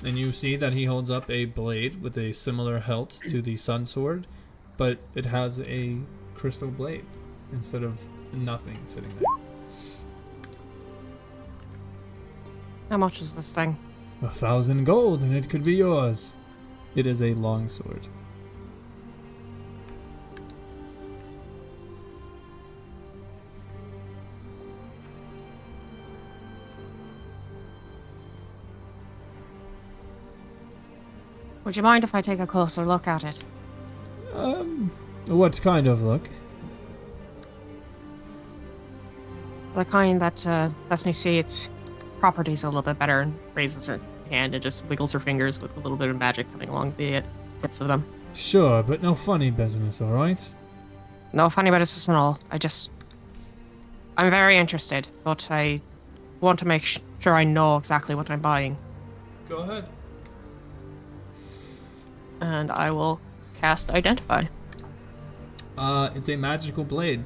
A: And you see that he holds up a blade with a similar hilt to the sun sword, but it has a crystal blade instead of nothing sitting there.
D: How much is this thing?
A: 1,000 gold, and it could be yours. It is a long sword.
D: Would you mind if I take a closer look at it?
A: What kind of look?
D: The kind that lets me see its properties a little bit better, and raises her hand and just wiggles her fingers with a little bit of magic coming along the tips of them.
A: Sure, but no funny business, alright?
D: No funny business at all. I'm very interested, but I want to make sure I know exactly what I'm buying.
A: Go ahead.
D: And I will cast Identify.
A: It's a magical blade,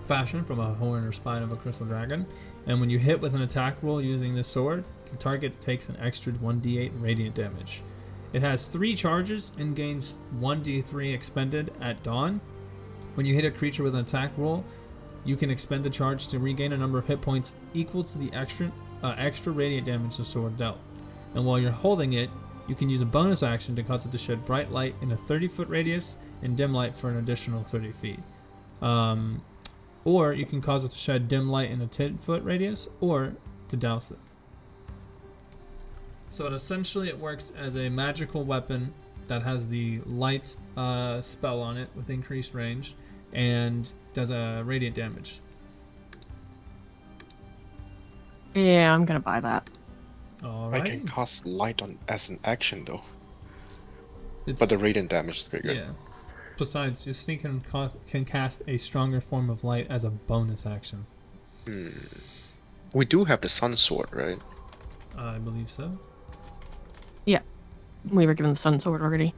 A: fashioned from a horn or spine of a crystal dragon. And when you hit with an attack roll using this sword, the target takes an extra 1d8 radiant damage. It has 3 charges and gains 1d3 expended at dawn. When you hit a creature with an attack roll, you can expend the charge to regain a number of hit points equal to the extra radiant damage the sword dealt. And while you're holding it, you can use a bonus action to cause it to shed bright light in a 30-foot radius and dim light for an additional 30 feet. Or you can cause it to shed dim light in a 10-foot radius, or to douse it. So essentially it works as a magical weapon that has the light spell on it with increased range and does a radiant damage.
D: Yeah, I'm gonna buy that.
C: I can
A: Alright.
C: cast light on as an action though, but the radiant damage is bigger.
A: Yeah. Besides, just think can cast a stronger form of light as a bonus action.
C: We do have the sun sword, right?
A: I believe so.
D: Yeah. We were given the sun sword already.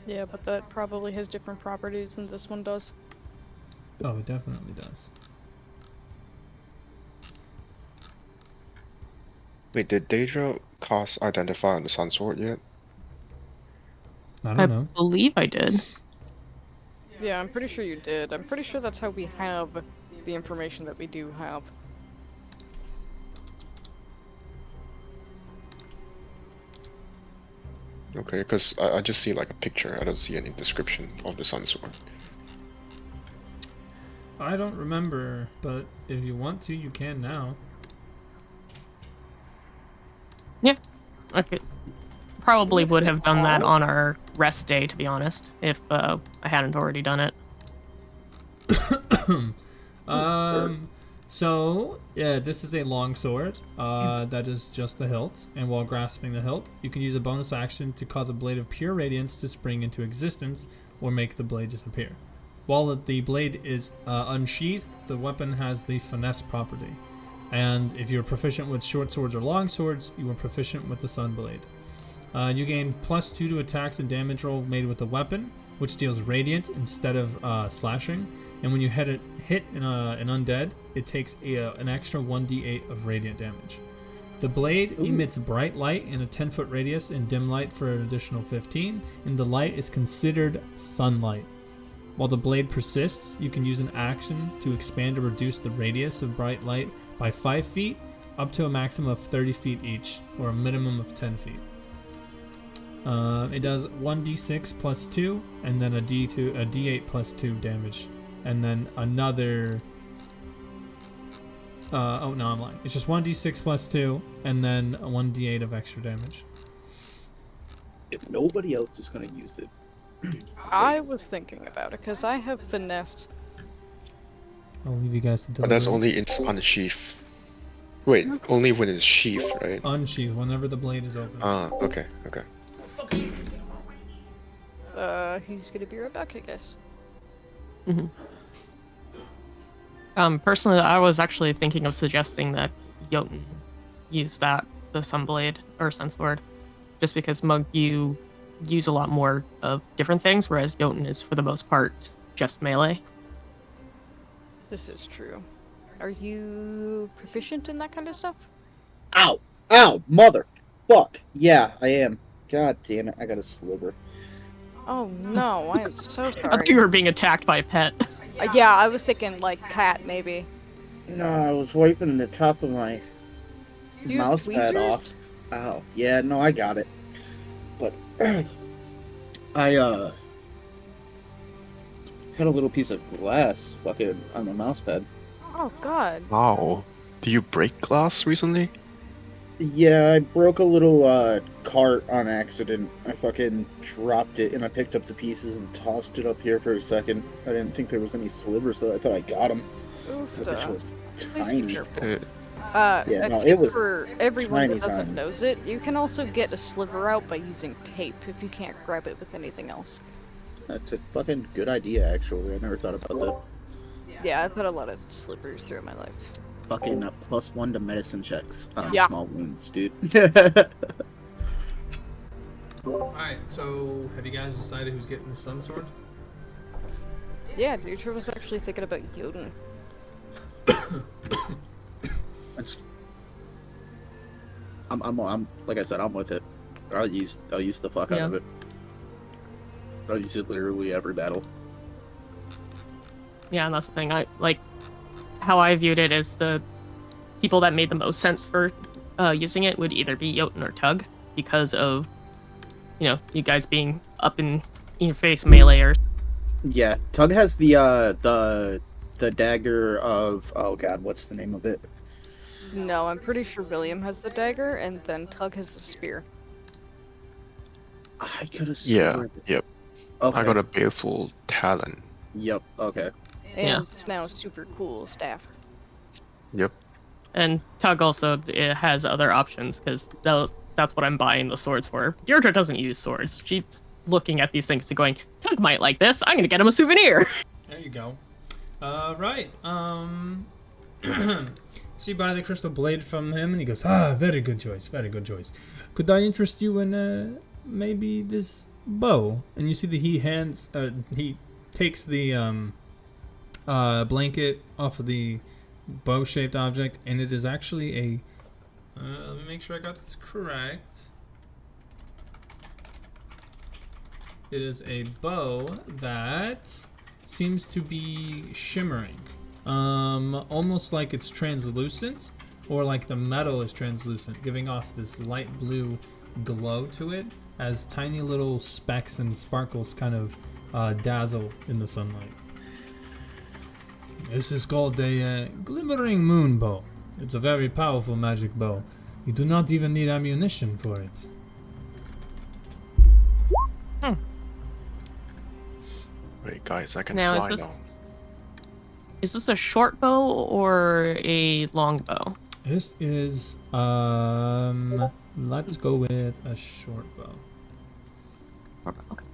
B: Yeah, but that probably has different properties than this one does.
A: Oh, it definitely does.
C: Wait, did Deja cast Identify on the sun sword yet?
A: I
D: I
A: don't know.
D: believe I did.
B: Yeah, I'm pretty sure you did. I'm pretty sure that's how we have the information that we do have.
C: Okay, because I just see like a picture. I don't see any description of the sun sword.
A: I don't remember, but if you want to, you can now.
D: Yeah, I could probably would have done that on our rest day, to be honest, if I hadn't already done it.
A: So, yeah, this is a long sword that is just the hilt, and while grasping the hilt, you can use a bonus action to cause a blade of pure radiance to spring into existence or make the blade disappear. While the blade is unsheathed, the weapon has the finesse property, and if you're proficient with short swords or long swords, you are proficient with the sun blade. You gain +2 to attacks and damage roll made with the weapon, which deals radiant instead of slashing. And when you hit an undead, it takes an extra 1d8 of radiant damage. The blade emits bright light in a 10-foot radius and dim light for an additional 15, and the light is considered sunlight. While the blade persists, you can use an action to expand or reduce the radius of bright light by 5 feet, up to a maximum of 30 feet each, or a minimum of 10 feet. It does 1d6 plus 2, and then a d8 plus 2 damage. And then another... oh, no, I'm lying. It's just 1d6 plus 2, and then a 1d8 of extra damage.
G: If nobody else is gonna use it.
B: I was thinking about it, because I have finesse.
A: I'll leave you guys to deliver.
C: But that's only it's unsheath. Wait, only when it's sheath, right?
A: Unsheath, whenever the blade is open.
C: Okay.
B: He's gonna be right back, I guess.
D: Mm-hmm. Personally, I was actually thinking of suggesting that Jotun use the Sunblade or Sunsword, just because Mug, you use a lot more of different things, whereas Jotun is for the most part just melee.
B: This is true. Are you proficient in that kind of stuff?
F: Ow! Ow! Mother! Fuck! Yeah, I am. God damn it, I got a sliver.
B: Oh no, I am so
D: I thought
B: sorry.
D: you were being attacked by a pet.
B: Yeah, I was thinking like cat maybe.
F: No, I was wiping the top of my
B: Do you have
F: mouse pad
B: tweezers?
F: off. Ow. Yeah, no, I got it. But I had a little piece of glass fucking on my mouse pad.
B: Oh god.
C: Wow. Do you break glass recently?
F: Yeah, I broke a little cart on accident. I fucking dropped it and I picked up the pieces and tossed it up here for a second. I didn't think there was any slivers, so I thought I got them. The bitch was
B: Please be
F: tiny.
B: careful.
F: Yeah,
B: a
F: no,
B: tip
F: it was
B: for everyone
F: tiny
B: that doesn't
F: times.
B: knows it, you can also get a sliver out by using tape if you can't grab it with anything else.
F: That's a fucking good idea, actually. I never thought about that.
B: Yeah, I've had a lot of slivers throughout my life.
G: Fucking +1 to medicine checks on
B: Yeah.
G: small wounds, dude.
A: Alright, so have you guys decided who's getting the sun sword?
B: Yeah, Dutra was actually thinking about Jotun.
G: I'm like I said, I'm with it. I'll use the fuck out
D: Yeah.
G: of it. I'll use it literally every battle.
D: Yeah, and that's the thing. I like how I viewed it is the people that made the most sense for using it would either be Jotun or Tug, because of you guys being up in your face meleeers.
F: Yeah, Tug has the dagger of, oh god, what's the name of it?
B: No, I'm pretty sure William has the dagger, and then Tug has the spear.
F: I could have
C: Yeah, yep.
F: Okay.
C: I got a baleful talon.
F: Yep. Okay.
B: And
D: Yeah.
B: it's now super cool staff.
C: Yep.
D: And Tug also has other options, because that's what I'm buying the swords for. Deirdre doesn't use swords. She's looking at these things and going, Tug might like this. I'm going to get him a souvenir.
A: There you go. Right. So you buy the crystal blade from him, and he goes, very good choice, very good choice. Could I interest you in, maybe this bow? And you see that he takes the, blanket off of the bow-shaped object, and it is actually a, let me make sure I got this correct. It is a bow that seems to be shimmering. Almost like it's translucent, or like the metal is translucent, giving off this light blue glow to it. as tiny little specks and sparkles kind of dazzle in the sunlight. This is called a glimmering moon bow. It's a very powerful magic bow. You do not even need ammunition for it.
C: Wait, guys, I can
D: Now,
C: fly
D: is
C: now.
D: this a short bow or a long bow?
A: This is let's go with a short bow.
D: Short bow, okay.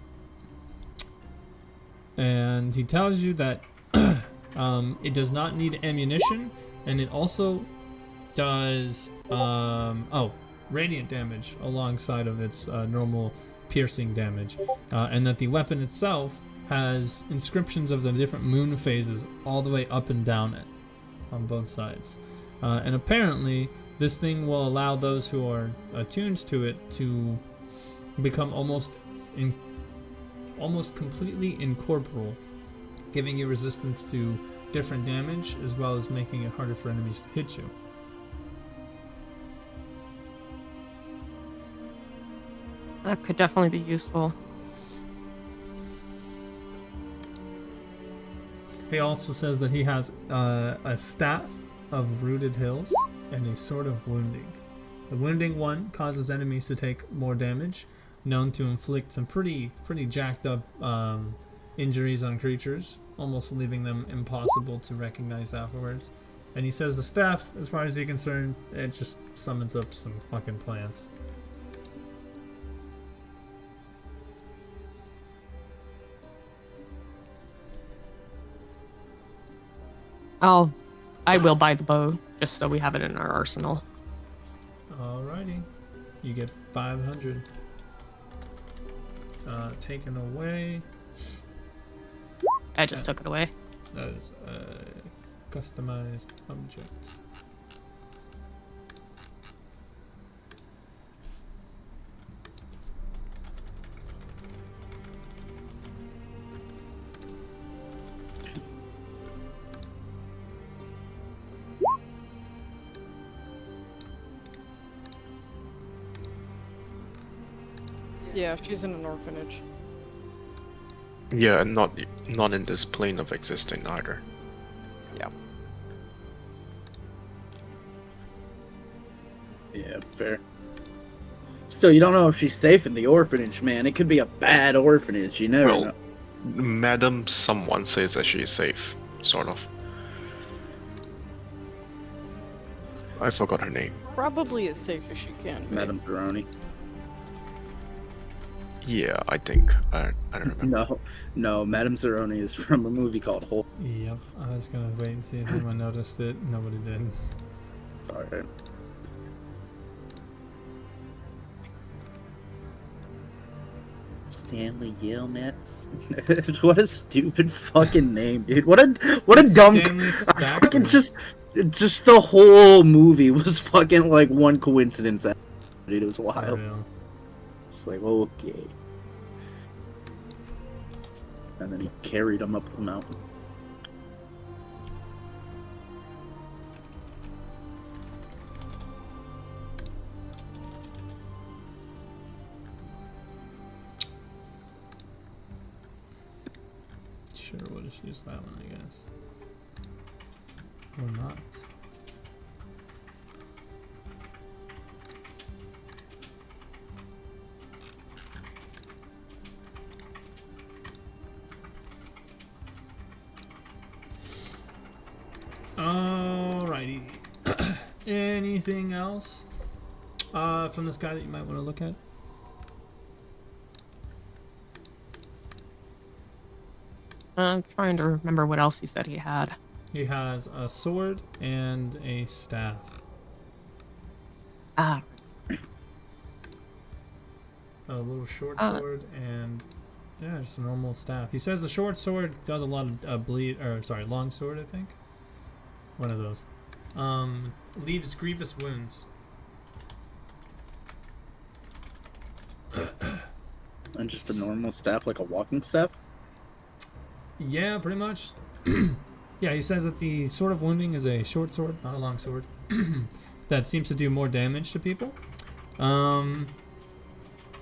A: And he tells you that it does not need ammunition, and it also does radiant damage alongside of its normal piercing damage, and that the weapon itself has inscriptions of the different moon phases all the way up and down it on both sides, and apparently this thing will allow those who are attuned to it to become almost completely incorporeal, giving you resistance to different damage as well as making it harder for enemies to hit you.
D: That could definitely be useful.
A: He also says that he has a staff of rooted hills and a sword of wounding. The wounding one causes enemies to take more damage, known to inflict some pretty jacked up injuries on creatures, almost leaving them impossible to recognize afterwards. And he says the staff, as far as you're concerned, it just summons up some fucking plants.
D: I will buy the bow, just so we have it in our arsenal.
A: Alrighty. You get 500. Taken away.
D: I just took it away.
A: That is a customized object.
B: Yeah, she's in an orphanage.
C: Yeah, and not in this plane of existing either.
B: Yeah.
F: Yeah, fair. Still, you don't know if she's safe in the orphanage, man. It could be a bad orphanage. You never
C: Well,
F: know.
C: Madam someone says that she is safe, sort of. I forgot her name.
B: Probably as safe as she can be.
F: Madam Zeroni.
C: Yeah, I think. I don't remember.
F: No, Madam Zeroni is from a movie called Hulk.
A: Yep, I was gonna wait and see if anyone noticed it. Nobody did.
F: It's alright. Stanley Yale-Nets? What a stupid fucking name, dude. What a dumb.
A: Stanley
F: Fucking
A: Stackers.
F: just the whole movie was fucking like one coincidence. Dude, it was
A: For
F: wild.
A: real.
F: It's like, okay. And then he carried him up the mountain.
A: Sure, we'll just use that one, I guess. Or not. Alrighty. Anything else from this guy that you might want to look at?
D: I'm trying to remember what else he said he had.
A: He has a sword and a staff.
D: Ah,
A: A little short sword and yeah, just a normal staff. He says the short sword does a lot of long sword, I think. One of those. Leaves grievous wounds.
F: And just a normal staff, like a walking staff?
A: Yeah, pretty much. Yeah, he says that the sword of wounding is a short sword, not a long sword. That seems to do more damage to people.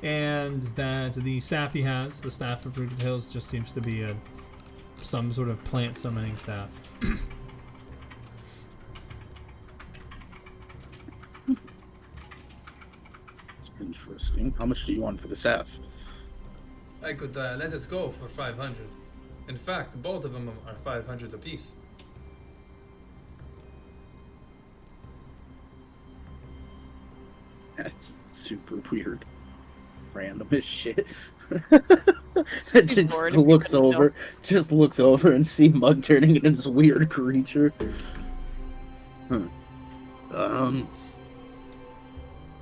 A: and that the staff he has, the staff of Rooted Hills, just seems to be some sort of plant summoning staff.
G: Interesting. How much do you want for the staff?
A: I could let it go for 500. In fact, both of them are 500 apiece.
G: That's super weird. Random as shit. It just
B: bored if you
G: looks
B: couldn't
G: over, and see Mug turning into this weird creature.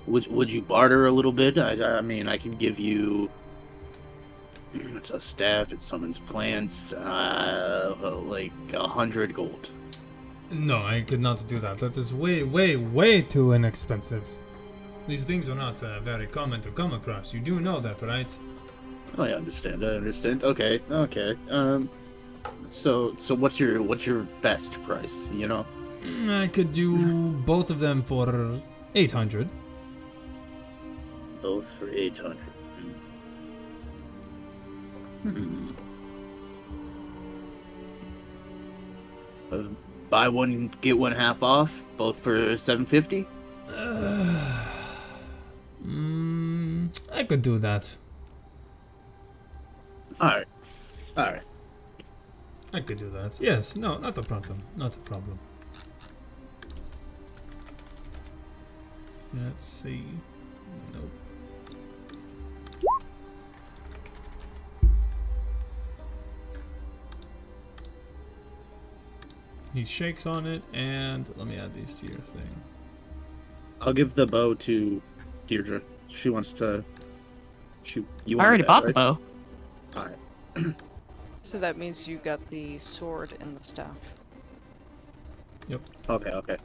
G: Would you barter a little bit? I mean, I can give you. It's a staff. It summons plants. Like 100 gold.
A: No, I could not do that. That is way, way, way too inexpensive. These things are not very common to come across. You do know that, right?
G: I understand. Okay. So what's your best price? You know.
A: I could do both of them for 800.
G: Both for 800. Buy one, get one half off. Both for 750.
A: I could do that.
G: All right.
A: I could do that. Yes. No, not a problem. Not a problem. Let's see. Nope. He shakes on it, and let me add these to your thing.
G: I'll give the bow to Deirdre. She wants to shoot. You
D: I already
G: that,
D: bought
G: right?
D: the bow.
G: All right.
B: So that means you got the sword and the staff.
A: Yep.
G: Okay.
A: Okay.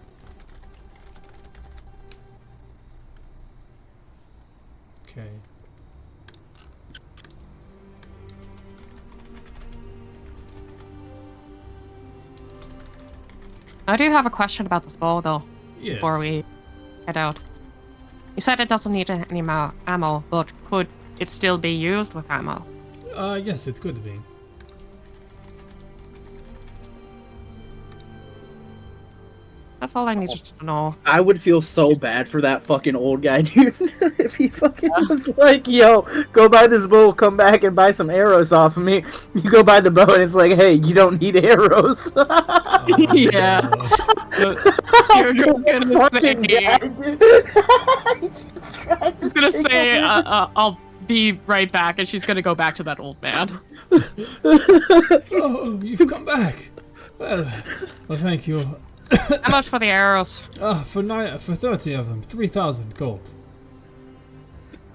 D: I do have a question about this bow, though,
A: Yes.
D: before we head out. You said it doesn't need any ammo, but could it still be used with ammo?
A: Yes, it could be.
D: That's all I needed to know.
G: I would feel so bad for that fucking old guy, dude. If he fucking was like, "Yo, go buy this bow, come back and buy some arrows off of me." You go buy the bow, and it's like, "Hey, you don't need arrows."
D: Yeah. You're just gonna say, he's gonna say, I'll be right back, and she's gonna go back to that old man.
A: Oh, you've come back. Well, thank you.
D: How much for the arrows?
A: For 30 of them, 3,000 gold.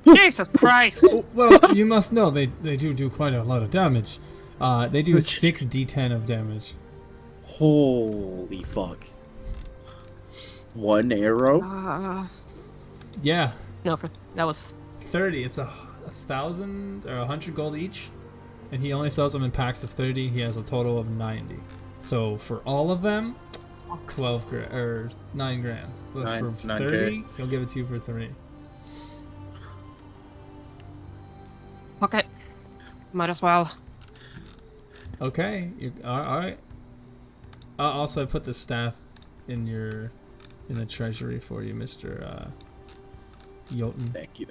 D: Jesus Christ!
A: Oh, well, you must know they do quite a lot of damage. They do 6d10 of damage.
G: Holy fuck! One arrow?
A: Yeah.
D: No, that was
A: 30. It's 1,000 or 100 gold each, and he only sells them in packs of 30. He has a total of 90. So for all of them, 12 grand or 9 grand. But for 30, he'll give it to you for 3.
D: okay. Might as well.
A: Okay. All right. Also, I put the staff in the treasury for you, Mr. Jotun.
G: Thank you.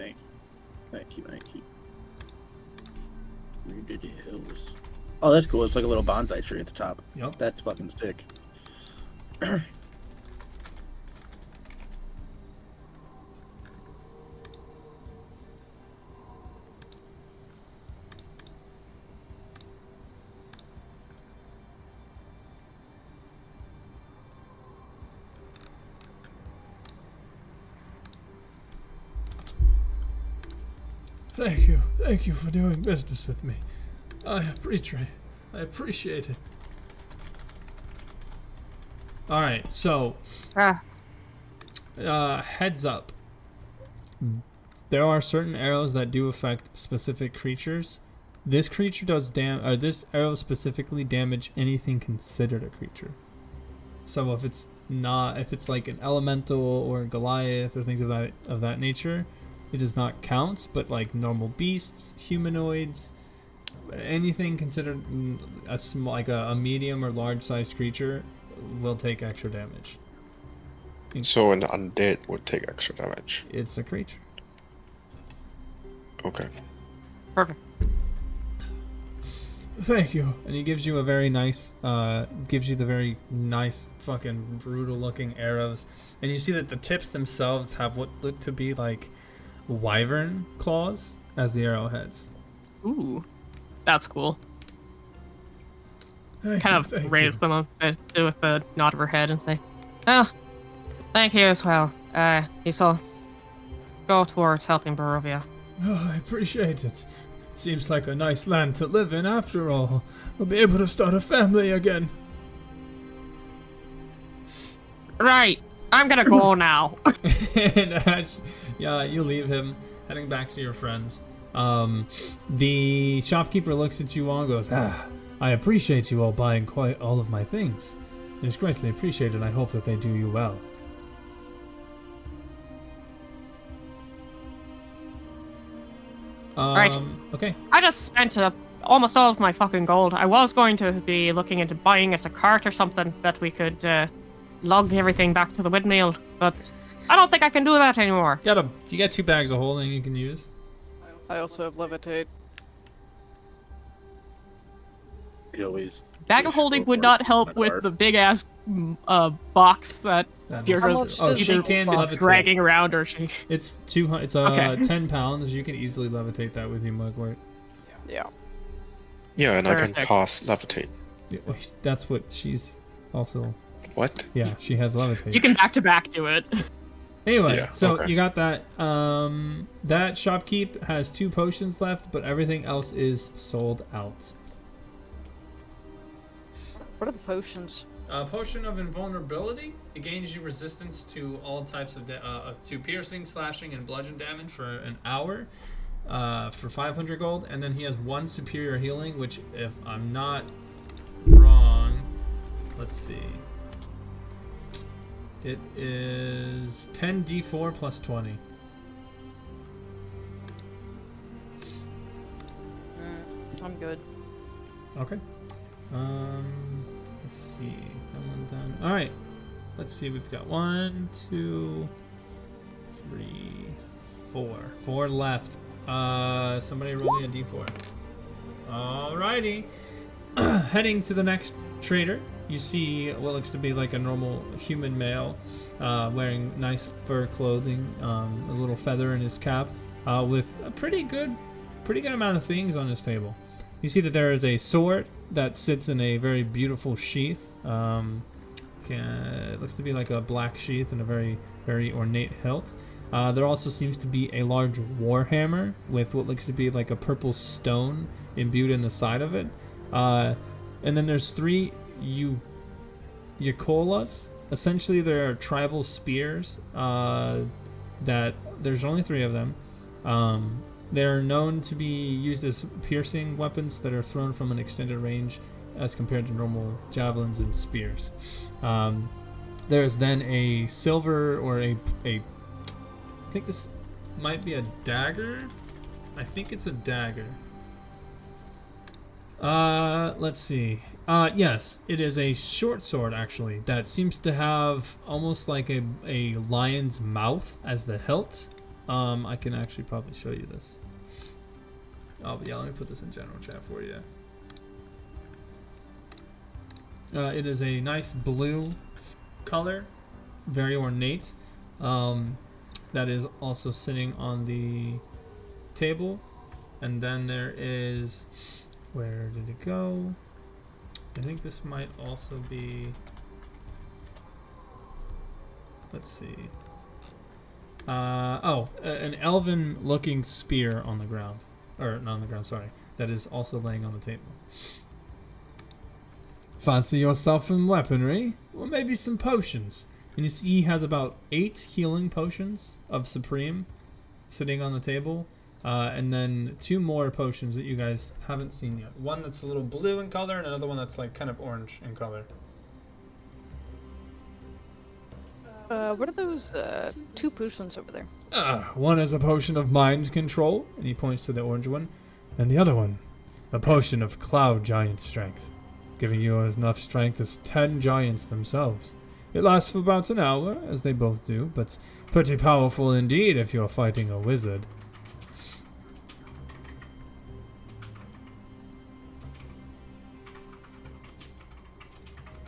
G: Rooted Hills. Oh, that's cool. It's like a little bonsai tree at the top.
A: Yep.
G: That's fucking sick.
A: Thank you for doing business with me. I appreciate it. All right, so heads up. There are certain arrows that do affect specific creatures. This creature does this arrow specifically damage anything considered a creature. So if it's like an elemental or a Goliath or things of that nature, it does not count, but like normal beasts, humanoids, anything considered a small, like a medium or large sized creature will take extra damage.
C: So an undead would take extra damage.
A: It's a creature.
C: Okay.
D: Perfect.
A: Thank you. And he gives you a very nice, gives you the very nice fucking brutal looking arrows. And you see that the tips themselves have what look to be like wyvern claws as the arrowheads.
D: Ooh, that's cool.
A: Thank
D: Kind
A: you,
D: of
A: thank
D: raise
A: you.
D: them up with a nod of her head and say, "Oh, thank you as well. You shall go towards helping Barovia."
A: Oh, I appreciate it. It seems like a nice land to live in after all. We'll be able to start a family again.
D: Right, I'm gonna go now.
A: And yeah, you leave him, heading back to your friends. The shopkeeper looks at you all and goes, I appreciate you all buying quite all of my things. It is greatly appreciated. I hope that they do you well.
D: Right.
A: Okay.
D: I just spent almost all of my fucking gold. I was going to be looking into buying us a cart or something that we could lug everything back to the windmill, but I don't think I can do that anymore.
A: You got 2 bags of holding you can use.
B: I also have levitate.
F: You always
D: Bag of
F: wish
D: holding
F: for
D: would not
F: horses
D: help
F: in a
D: with
F: cart.
D: the big ass box that
A: How
D: Deirdre's
B: much does
A: she
B: the
A: can
B: box
A: levitate.
D: dragging around, or she.
A: It's 200. It's
D: Okay.
A: 10 pounds. You can easily levitate that with you, Mugwort.
B: Yeah.
C: Yeah, and I can
D: Perfect.
C: cast levitate.
A: Yeah, that's what she's also.
C: What?
A: Yeah, she has levitate.
D: You can back to back do it.
A: Anyway,
C: Yeah,
A: so
C: okay.
A: you got that. That shopkeep has 2 potions left, but everything else is sold out.
B: What are the potions?
A: Potion of invulnerability. It gains you resistance to all types of to piercing, slashing, and bludgeon damage for an hour. For 500 gold, and then he has 1 superior healing, which, if I'm not wrong, let's see. It is 10d4 plus 20.
B: I'm good.
A: Okay. Let's see. That one done. All right. Let's see. We've got 1, 2, 3, 4. 4 left. Somebody roll me a d4. Alrighty. Heading to the next trader, you see what looks to be like a normal human male, wearing nice fur clothing, a little feather in his cap, with a pretty good amount of things on his table. You see that there is a sword that sits in a very beautiful sheath. It looks to be like a black sheath and a very, very ornate hilt. There also seems to be a large warhammer with what looks to be like a purple stone imbued in the side of it. And then there's 3 Yakolas. Essentially, there are tribal spears that there's only 3 of them. They're known to be used as piercing weapons that are thrown from an extended range as compared to normal javelins and spears. There's then a silver or a I think this might be a dagger. I think it's a dagger. Let's see. Yes, it is a short sword actually that seems to have almost like a lion's mouth as the hilt. I can actually probably show you this. Oh, but yeah, let me put this in general chat for you. It is a nice blue color, very ornate. That is also sitting on the table. And then there is, where did it go? I think this might also be, let's see. An elven looking spear on the ground. Or not on the ground, sorry. That is also laying on the table. Fancy yourself some weaponry? Or maybe some potions. And you see he has about 8 healing potions of Supreme sitting on the table. And then 2 more potions that you guys haven't seen yet. One that's a little blue in color and another one that's like kind of orange in color.
B: What are those, 2 potions over there?
A: One is a potion of mind control, and he points to the orange one, and the other one, a potion of cloud giant strength, giving you enough strength as 10 giants themselves. It lasts for about an hour, as they both do, but pretty powerful indeed if you're fighting a wizard.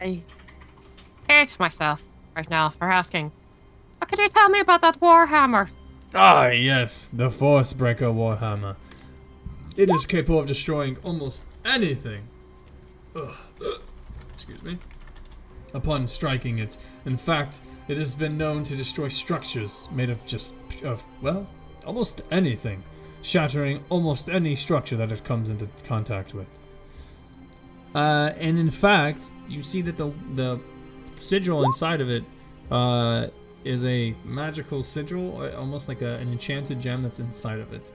D: I hate myself right now for asking. What could you tell me about that Warhammer?
A: Ah, yes, the Forcebreaker Warhammer. It is capable of destroying almost anything. Excuse me. Upon striking it. In fact, it has been known to destroy structures made of almost anything, shattering almost any structure that it comes into contact with. And in fact, you see that the sigil inside of it is a magical sigil, or almost like an enchanted gem that's inside of it.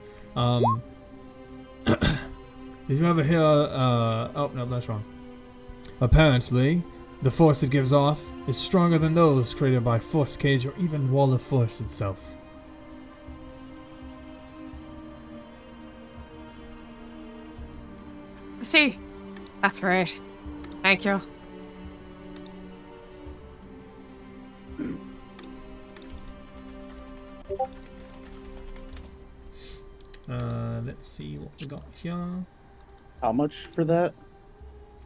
A: If you ever hear, oh no, that's wrong. Apparently, the force it gives off is stronger than those created by Force Cage or even Wall of Force itself.
D: I see. That's great. Thank you.
A: Let's see what we got here.
F: How much for that?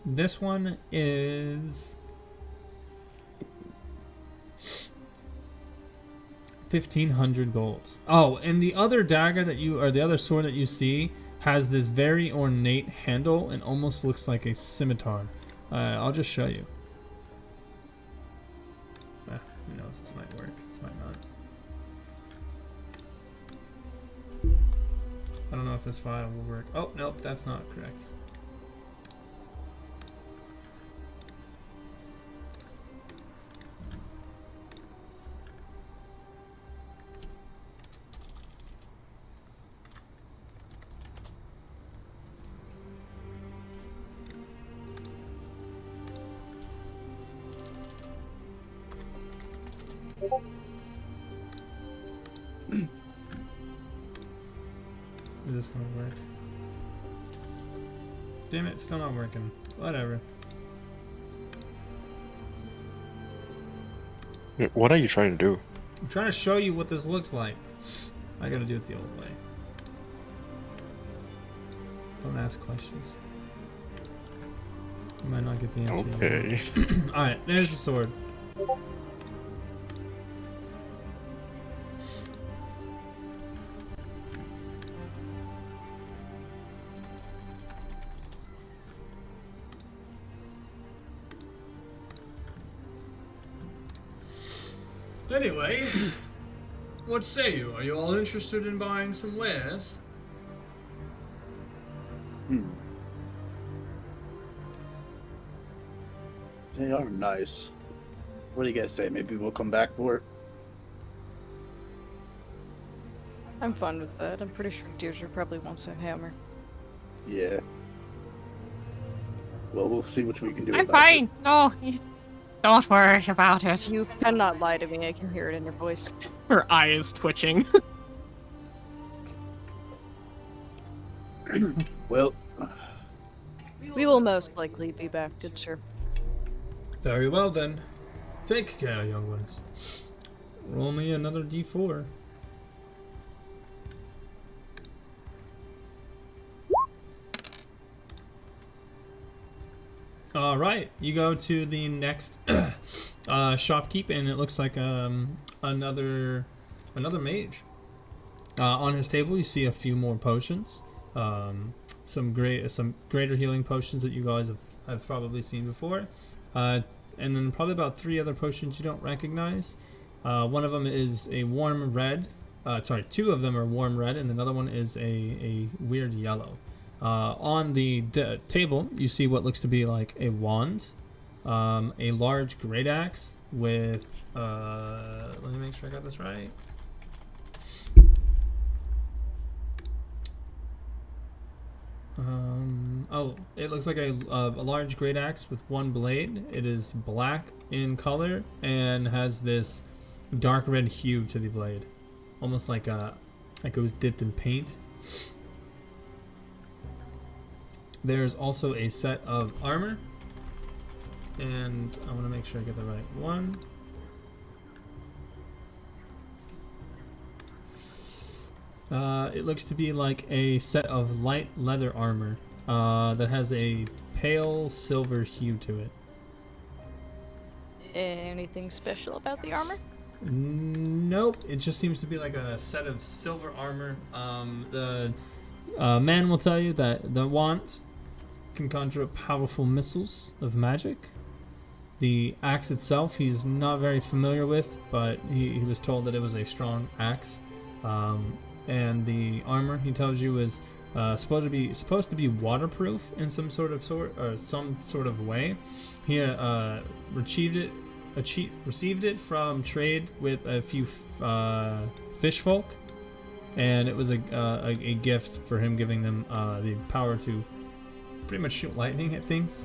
A: This one is 1,500 gold. Oh, and the other dagger the other sword that you see has this very ornate handle and almost looks like a scimitar. I'll just show you. Who knows? This might work. This might not. I don't know if this file will work. Oh, nope, that's not correct. Is this gonna work? Damn it, still not working. Whatever.
C: What are you trying to do?
A: I'm trying to show you what this looks like. I gotta do it the old way. Don't ask questions. You might not get the answer.
C: Okay.
A: Alright, there's the sword. Anyway, what say you? Are you all interested in buying some wares?
F: They are nice. What do you guys say? Maybe we'll come back for it?
B: I'm fine with that. I'm pretty sure Deirdre probably wants a hammer.
F: Yeah. Well, we'll see what we can do
D: I'm
F: about
D: fine.
F: it.
D: No, don't worry about it.
B: You cannot lie to me. I can hear it in your voice.
D: Her eye is twitching.
F: Well,
B: We will most likely be back, good sir.
A: Very well then. Take care, young ones. Roll me another d4. Alright, you go to the next shopkeep, and it looks like another mage. On his table, you see a few more potions. Some greater healing potions that you guys have probably seen before. And then probably about 3 other potions you don't recognize. One of them is a warm red. 2 of them are warm red, and another one is a weird yellow. On the table, you see what looks to be like a wand, a large great axe with, let me make sure I got this right. It looks like a large great axe with one blade. It is black in color and has this dark red hue to the blade, almost like it was dipped in paint. There's also a set of armor, and I want to make sure I get the right one. It looks to be like a set of light leather armor that has a pale silver hue to it.
B: Anything special about the armor?
A: Nope, it just seems to be like a set of silver armor. The man will tell you that the wand can conjure up powerful missiles of magic. The axe itself he's not very familiar with, but he was told that it was a strong axe. And the armor he tells you is supposed to be waterproof in some sort of way. He received it from trade with a few fish folk, and it was a gift for him, giving them the power to pretty much shoot lightning at things.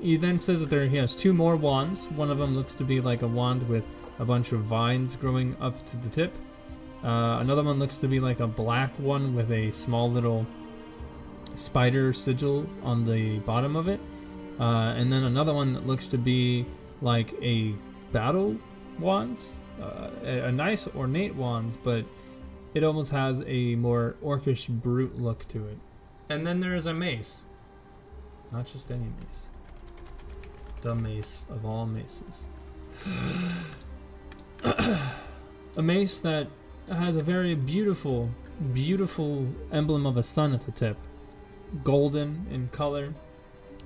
A: He then says that he has 2 more wands. One of them looks to be like a wand with a bunch of vines growing up to the tip. Another one looks to be like a black one with a small little spider sigil on the bottom of it. And then another one that looks to be like a battle wand. A nice ornate wand, but it almost has a more orcish brute look to it. And then there is a mace. Not just any mace. The mace of all maces. A mace that has a very beautiful emblem of a sun at the tip. Golden in color,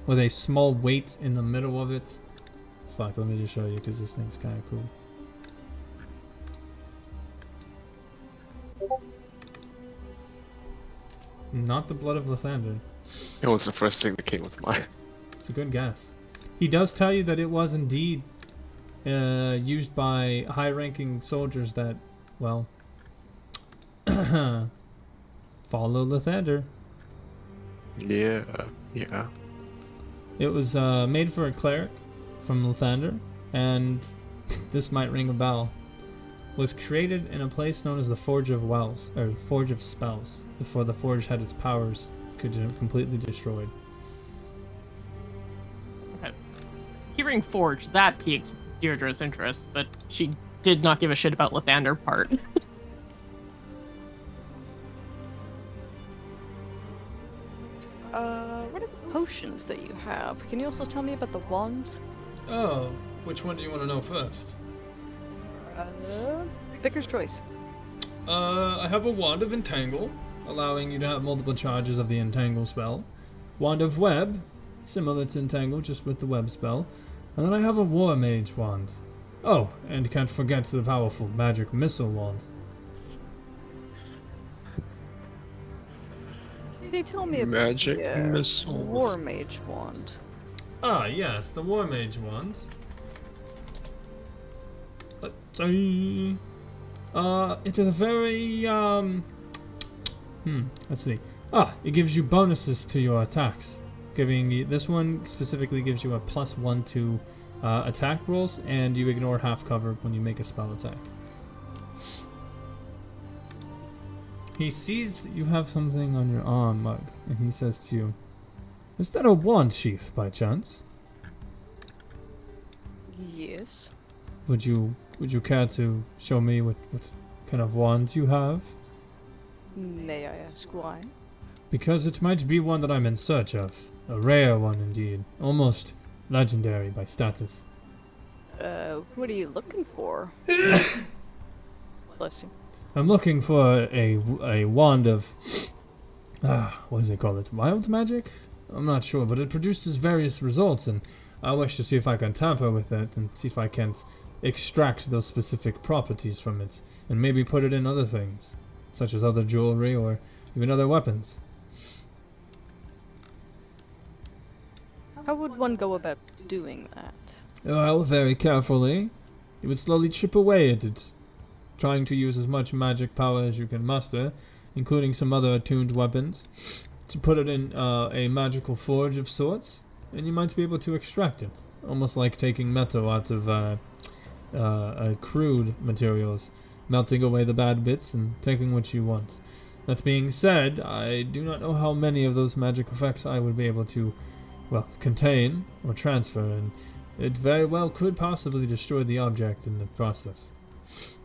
A: with a small weight in the middle of it. Fuck, let me just show you, because this thing's kind of cool. Not the blood of Lathander.
C: It was the first thing that came with mine.
A: It's a good guess. He does tell you that it was indeed used by high-ranking soldiers that, well, follow Lathander.
C: Yeah.
A: It was made for a cleric from Lathander, and this might ring a bell. Was created in a place known as the Forge of Wells, or Forge of Spells, before the Forge had its powers completely destroyed.
D: Okay. Hearing Forge, that piques Deirdre's interest, but she did not give a shit about Lathander part.
B: What are the potions that you have? Can you also tell me about the wands?
A: Oh, which one do you want to know first?
B: Picker's choice.
A: I have a Wand of Entangle, allowing you to have multiple charges of the Entangle spell. Wand of Web, similar to Entangle, just with the Web spell. And then I have a War Mage Wand. Oh, and can't forget the powerful Magic Missile Wand.
B: Can you tell me about
C: Magic
B: the
C: Missile
B: War Mage Wand?
A: Ah, yes, the War Mage Wand. Let's see. It is a very, let's see. It gives you bonuses to your attacks. This one specifically gives you a +1 to attack rolls, and you ignore half cover when you make a spell attack. He sees that you have something on your arm, Mug, and he says to you, "Is that a wand sheath, by chance?"
B: Yes.
A: Would you care to show me what kind of wand you have?
B: May I ask why?
A: Because it might be one that I'm in search of. A rare one indeed. Almost legendary by status.
B: What are you looking for? Bless you.
A: I'm looking for a wand of... what does it call it? Wild magic? I'm not sure, but it produces various results, and I wish to see if I can tamper with it and see if I can't extract those specific properties from it, and maybe put it in other things, such as other jewelry or even other weapons.
B: How would one go about doing that?
A: Well, very carefully. You would slowly chip away at it, trying to use as much magic power as you can muster, including some other attuned weapons, to put it in a magical forge of sorts, and you might be able to extract it, almost like taking metal out of crude materials, melting away the bad bits and taking what you want. That being said, I do not know how many of those magic effects I would be able to, well, contain or transfer, and it very well could possibly destroy the object in the process.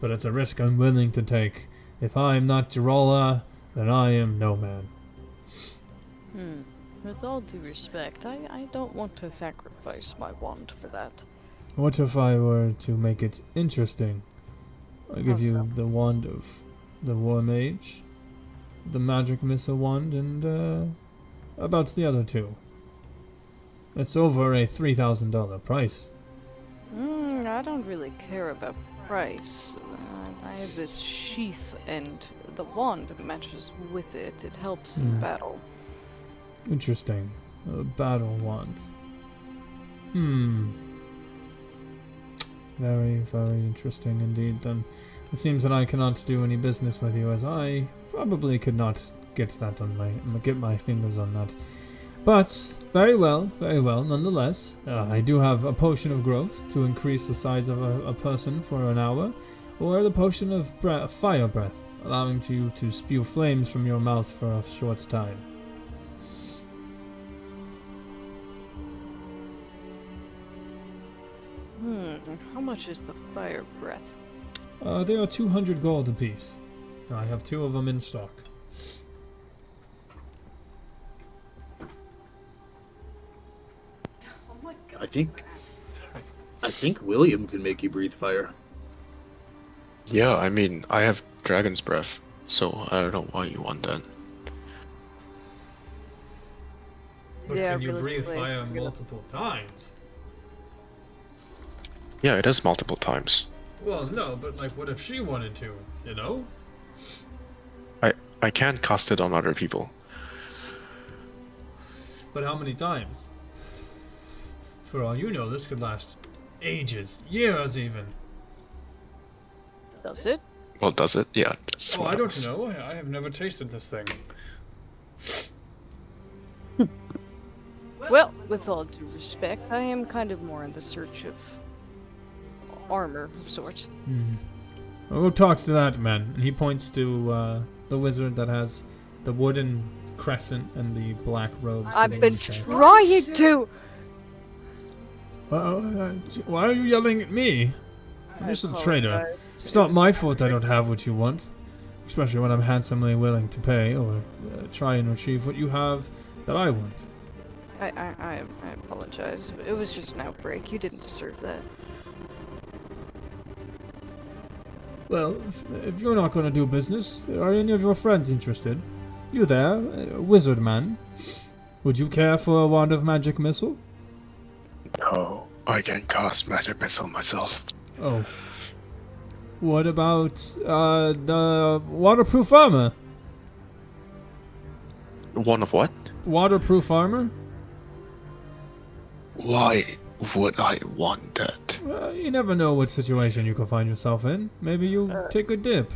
A: But it's a risk I'm willing to take. If I am not Jirala, then I am no man.
B: With all due respect, I don't want to sacrifice my wand for that.
A: What if I were to make it interesting? I give
B: How's
A: you
B: that?
A: the wand of the War Mage, the magic missile wand, and about the other two. It's over a $3,000 price.
B: I don't really care about price. I have this sheath, and the wand matches with it. It helps in battle.
A: Interesting. A battle wand. Very, very interesting indeed. Then it seems that I cannot do any business with you, as I probably could not get my fingers on that. But very well, nonetheless. I do have a potion of growth to increase the size of a person for an hour, or the potion of fire breath, allowing you to spew flames from your mouth for a short time.
B: How much is the fire breath?
A: They are 200 gold apiece. I have 2 of them in stock.
B: Oh my god.
G: I think William can make you breathe fire.
C: Yeah, I mean, I have dragon's breath, so I don't know why you want that.
A: But
B: Yeah,
A: can you breathe
B: realistically,
A: fire
B: you're
A: multiple times?
C: Yeah, it is multiple times.
A: Well, no, but like, what if she wanted to, you know?
C: I can't cast it on other people.
A: But how many times? For all you know, this could last ages, years even.
B: Does it?
C: Well, does it? Yeah, that's
A: Oh,
C: what
A: I
C: it
A: don't
C: was.
A: know. I have never tasted this thing.
B: Well, with all due respect, I am kind of more in the search of armor of sorts.
A: We'll talk to that man. And he points to the wizard that has the wooden crescent and the black robes.
B: I've been trying to!
A: Why are you yelling at me? I'm just a trader.
B: apologize.
A: It's not my fault I don't have what you want. Especially when I'm handsomely willing to pay or try and achieve what you have that I want.
B: I apologize. It was just an outbreak. You didn't deserve that.
A: Well, if you're not going to do business, are any of your friends interested? You there, wizard man? Would you care for a wand of magic missile?
C: No, I can cast magic missile myself.
A: Oh. What about the waterproof armor?
C: One of what?
A: Waterproof armor?
C: Why would I want that?
A: You never know what situation you can find yourself in. Maybe you take a dip.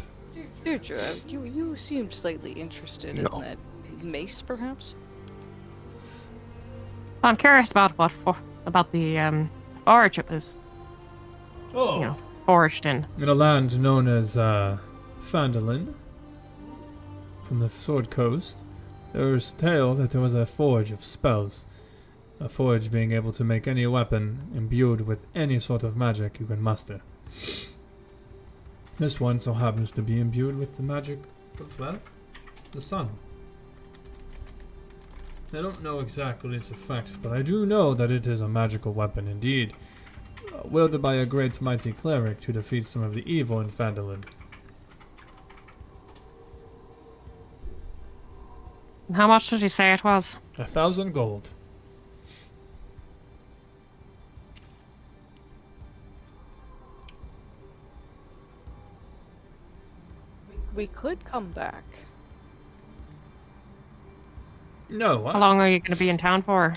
B: Deirdre, you seemed slightly interested
C: No.
B: in that mace, perhaps?
D: I'm curious about about the forge it was,
A: Oh.
D: forged in.
A: In a land known as Phandalin, from the Sword Coast, there's tale that there was a forge of spells. A forge being able to make any weapon imbued with any sort of magic you can muster. This one so happens to be imbued with the magic of, well, the sun. I don't know exactly its effects, but I do know that it is a magical weapon indeed, wielded by a great mighty cleric to defeat some of the evil in Phandalin.
D: And how much did you say it was?
A: 1,000 gold.
B: We could come back.
A: No,
D: How long are you going to be in town for?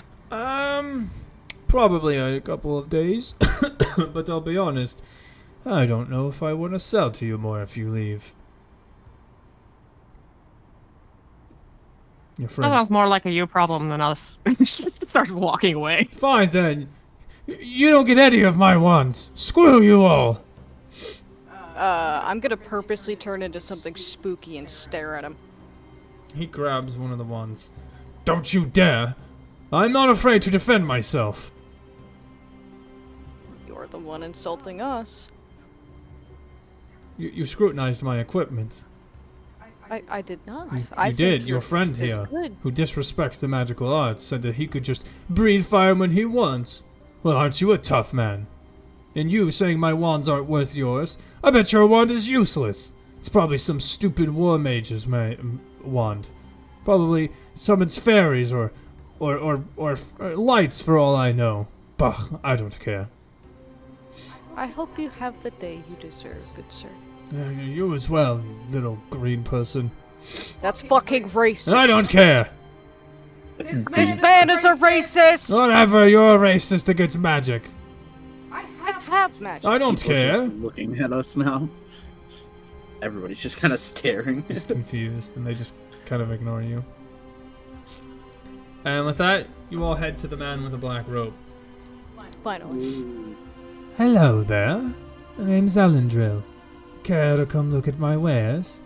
A: Probably a couple of days. But I'll be honest, I don't know if I want to sell to you more if you leave. Your
D: That
A: friends.
D: sounds more like a you problem than us. She just starts walking away.
A: Fine then. You don't get any of my wands. Screw you all.
B: I'm gonna purposely turn into something spooky and stare at him.
A: He grabs one of the wands. Don't you dare. I'm not afraid to defend myself.
B: You're the one insulting us.
A: You scrutinized my equipment.
B: I did not.
A: You did. Your friend here, who disrespects the magical arts, said that he could just breathe fire when he wants. Well, aren't you a tough man? And you saying my wands aren't worth yours? I bet your wand is useless. It's probably some stupid war mage's wand. Probably summons fairies or lights for all I know. Bah, I don't care.
B: I hope you have the day you deserve, good sir.
A: You as well, you little green person.
B: That's fucking racist.
A: I don't care.
B: This man is a racist!
A: Whatever, you're a racist against magic.
B: I have magic.
A: I don't
G: People are
A: care.
G: just looking at us now. Everybody's just kind of staring.
A: Just confused, and they just kind of ignore you. And with that, you all head to the man with the black robe.
B: Finally.
A: Hello there. My name's Elendril. Care to come look at my wares?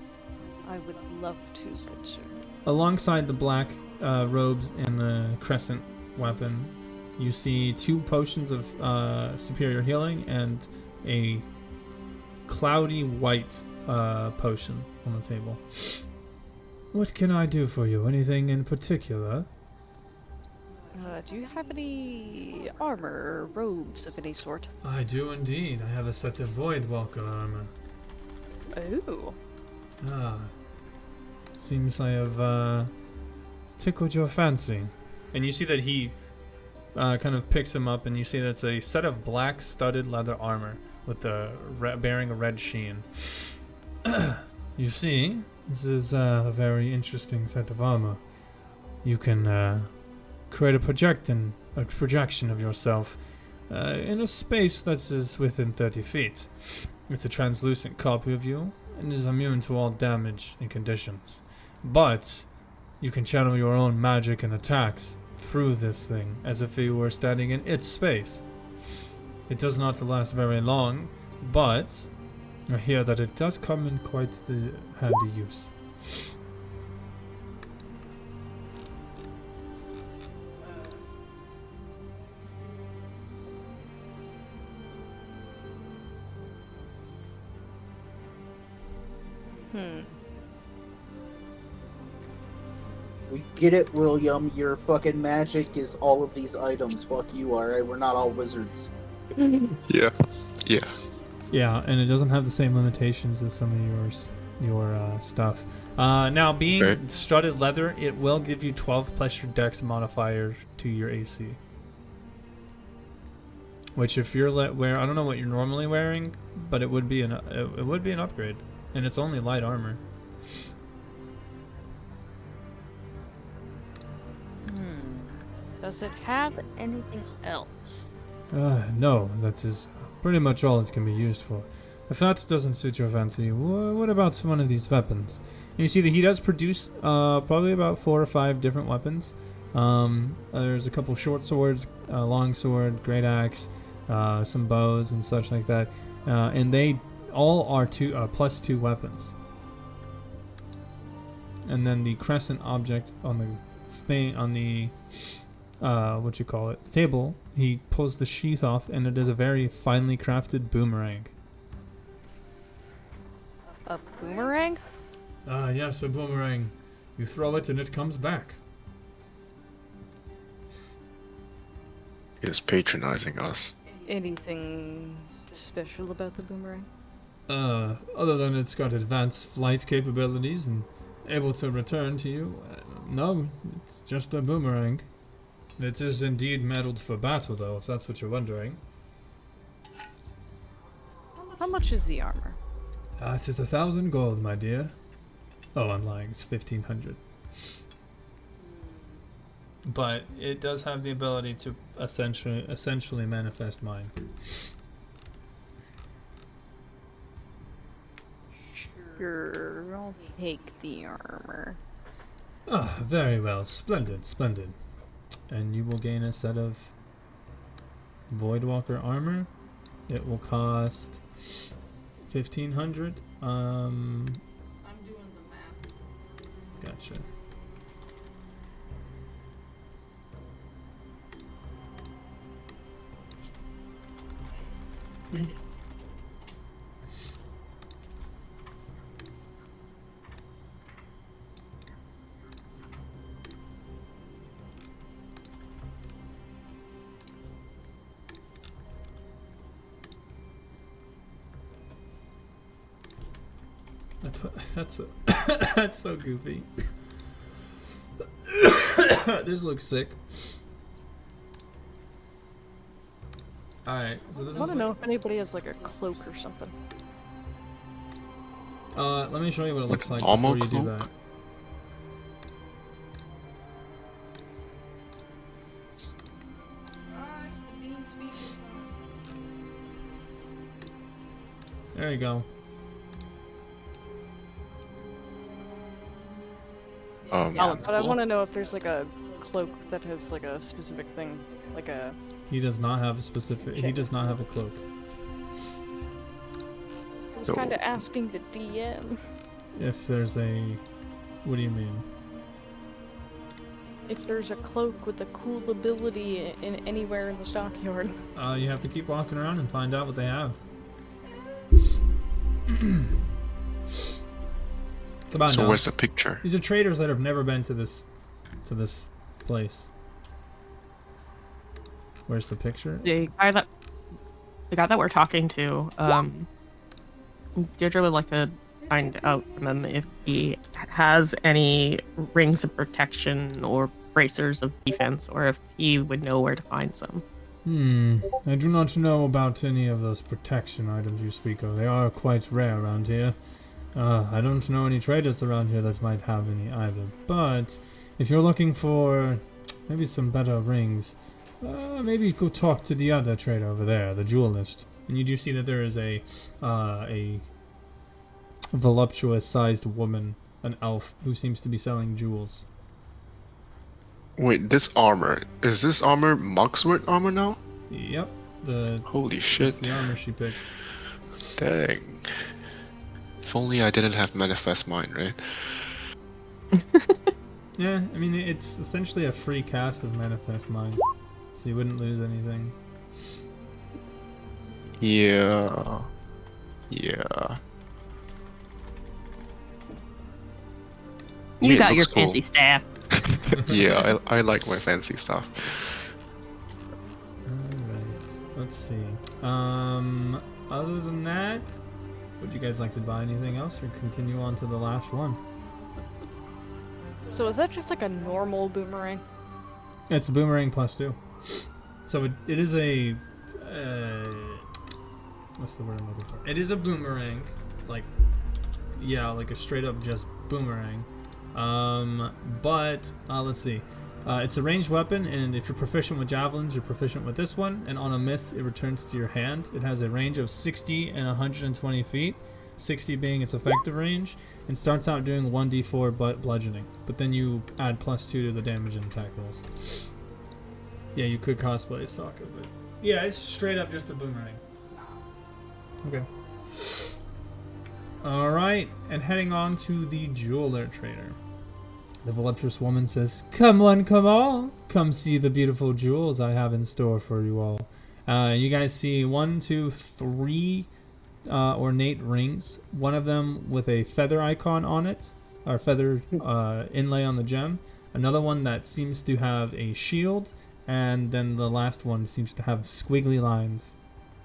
B: I would love to, good sir.
A: Alongside the black robes and the crescent weapon, you see 2 potions of superior healing and a cloudy white potion on the table. What can I do for you? Anything in particular?
B: Do you have any armor or robes of any sort?
A: I do indeed. I have a set of void walker armor.
B: Ooh.
A: Ah. Seems I have tickled your fancy. And you see that he kind of picks him up, and you see that it's a set of black studded leather armor with bearing a red sheen. You see, this is a very interesting set of armor. You can create a projection of yourself in a space that is within 30 feet. It's a translucent copy of you and is immune to all damage and conditions. But you can channel your own magic and attacks through this thing as if you were standing in its space. It does not last very long, but I hear that it does come in quite the handy use.
G: We get it, William. Your fucking magic is all of these items. Fuck you, alright? We're not all wizards.
C: Yeah.
A: Yeah, and it doesn't have the same limitations as some of your stuff. Now, being
C: Okay.
A: studded leather, it will give you 12 plus your dex modifier to your AC. Which, if you're I don't know what you're normally wearing, but it would be an upgrade, and it's only light armor.
I: Does it have anything else?
A: No, that is pretty much all it can be used for. If that doesn't suit your fancy, what about one of these weapons? And you see that he does produce probably about 4 or 5 different weapons. There's a couple short swords, a long sword, great axe, some bows and such like that, and they all are +2 weapons. And then the crescent object on the thing on the the table, he pulls the sheath off, and it is a very finely crafted boomerang.
B: A boomerang?
A: Yes, a boomerang. You throw it and it comes back.
C: He is patronizing us.
B: Anything special about the boomerang?
A: Other than it's got advanced flight capabilities and able to return to you, no, it's just a boomerang. It is indeed meddled for battle, though, if that's what you're wondering.
B: How much is the armor?
A: It is 1,000 gold, my dear. Oh, I'm lying. It's 1,500. But it does have the ability to essentially manifest mind.
B: Sure, I'll take the armor.
A: Ah, very well. Splendid, splendid. And you will gain a set of Voidwalker armor. It will cost 1,500.
B: I'm doing the math.
A: Gotcha. That's so, that's so goofy. This looks sick. Alright, so this
B: I want to know if anybody has like a cloak or something.
A: let me show you what it looks like
C: normal
A: before you do
C: cloak?
A: that. There you go.
B: But I want to know if there's like a cloak that has like a specific thing, like a.
A: He does not have a specific. He does not have a cloak.
B: I was kind of asking the DM
A: If there's a, what do you mean?
B: if there's a cloak with a cool ability in anywhere in the stockyard.
A: You have to keep walking around and find out what they have. Come on
C: So
A: now.
C: where's the picture?
A: These are traders that have never been to this place. Where's the picture?
D: The guy that we're talking to, Deirdre would like to find out from him if he has any rings of protection or bracers of defense, or if he would know where to find some.
A: I do not know about any of those protection items you speak of. They are quite rare around here. I don't know any traders around here that might have any either. But if you're looking for maybe some better rings, maybe go talk to the other trader over there, the jewelist. And you do see that there is a voluptuous-sized woman, an elf, who seems to be selling jewels.
C: Wait, this armor. Is this armor Mugsworth armor now?
A: Yep.
C: Holy
A: That's
C: shit.
A: the armor she picked.
C: Dang. If only I didn't have Manifest Mind, right?
A: Yeah, I mean, it's essentially a free cast of Manifest Mind, so you wouldn't lose anything.
C: Yeah. Yeah.
D: You
C: it
D: got your
C: looks cool.
D: fancy staff.
C: Yeah, I like my fancy stuff.
A: Alright, let's see. Other than that, would you guys like to buy anything else or continue on to the last one?
B: So is that just like a normal boomerang?
A: It's a boomerang +2. So it is a, what's the word I'm looking for? It is a boomerang, like, yeah, like a straight up just boomerang. But let's see. It's a ranged weapon, and if you're proficient with javelins, you're proficient with this one. And on a miss, it returns to your hand. It has a range of 60 and 120 feet, 60 being its effective range, and starts out doing 1d4 bludgeoning. But then you add +2 to the damage and attack rolls. Yeah, you could cosplay Sokka, but yeah, it's straight up just a boomerang. Okay. All right, and heading on to the jeweler trader. The voluptuous woman says, "Come one, come all. Come see the beautiful jewels I have in store for you all." You guys see 1, 2, 3 ornate rings. One of them with a feather icon on it, or feather inlay on the gem. Another one that seems to have a shield, and then the last one seems to have squiggly lines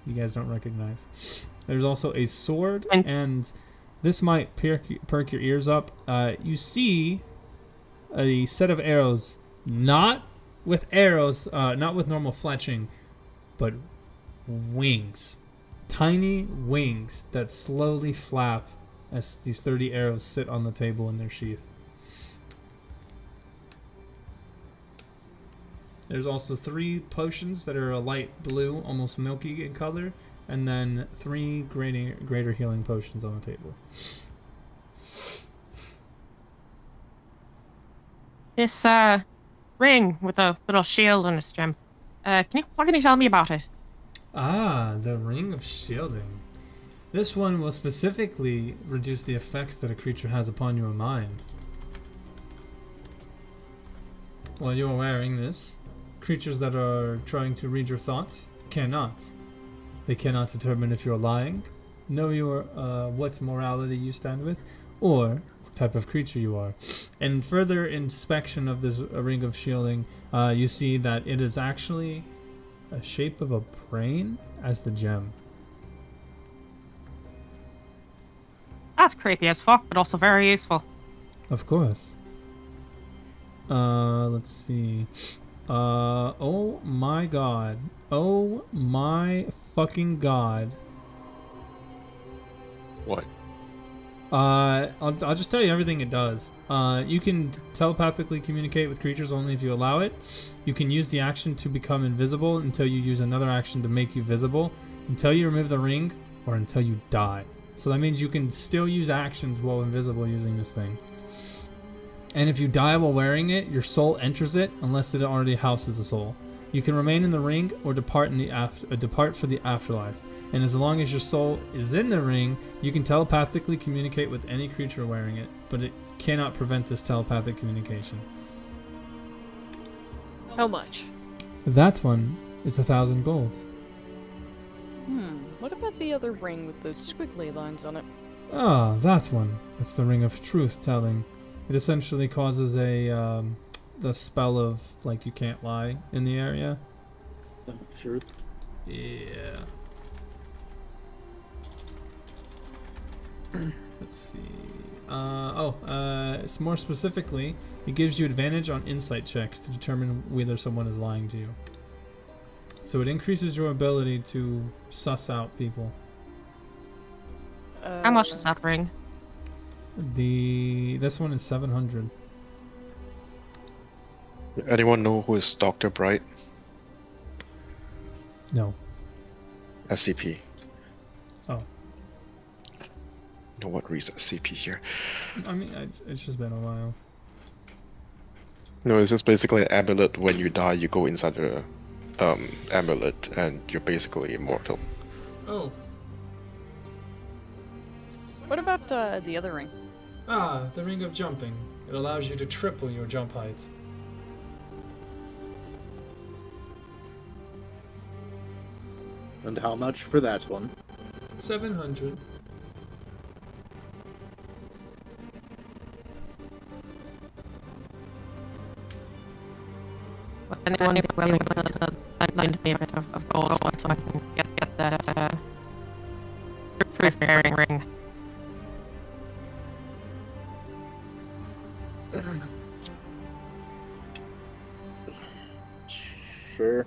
A: you guys don't recognize. There's also a sword, and this might perk your ears up. You see a set of arrows, not with normal fletching, but wings. Tiny wings that slowly flap as these 30 arrows sit on the table in their sheath. There's also 3 potions that are a light blue, almost milky in color, and then 3 greater healing potions on the table.
D: This ring with a little shield and a gem. What can you tell me about it?
A: Ah, the Ring of Shielding. This one will specifically reduce the effects that a creature has upon your mind. While you are wearing this, creatures that are trying to read your thoughts cannot. They cannot determine if you're lying, know your what morality you stand with, or what type of creature you are. And further inspection of this Ring of Shielding, you see that it is actually a shape of a brain as the gem.
D: That's creepy as fuck, but also very useful.
A: Of course. Let's see. Oh my god. Oh my fucking god.
C: What?
A: I'll just tell you everything it does. You can telepathically communicate with creatures only if you allow it. You can use the action to become invisible until you use another action to make you visible, until you remove the ring, or until you die. So that means you can still use actions while invisible using this thing. And if you die while wearing it, your soul enters it unless it already houses the soul. You can remain in the ring or depart for the afterlife. And as long as your soul is in the ring, you can telepathically communicate with any creature wearing it, but it cannot prevent this telepathic communication.
B: How much?
A: That one is 1,000 gold.
B: What about the other ring with the squiggly lines on it?
A: Ah, that one. That's the Ring of Truth Telling. It essentially causes the spell of, like, you can't lie in the area.
F: Sure.
A: Yeah. Let's see. It's more specifically, it gives you advantage on insight checks to determine whether someone is lying to you. So it increases your ability to suss out people.
D: How much is that ring?
A: This one is 700.
C: Anyone know who is Dr. Bright?
A: No.
C: SCP.
A: Oh.
C: No, what reads SCP here?
A: I mean, it's just been a while.
C: No, it's just basically an amulet. When you die, you go inside the amulet, and you're basically immortal.
A: Oh.
B: What about the other ring?
A: Ah, the Ring of Jumping. It allows you to triple your jump height.
G: And how much for that one?
A: 700.
D: Anyone be willing to lend me a bit of gold so I can get that truth-bearing ring?
G: Sure.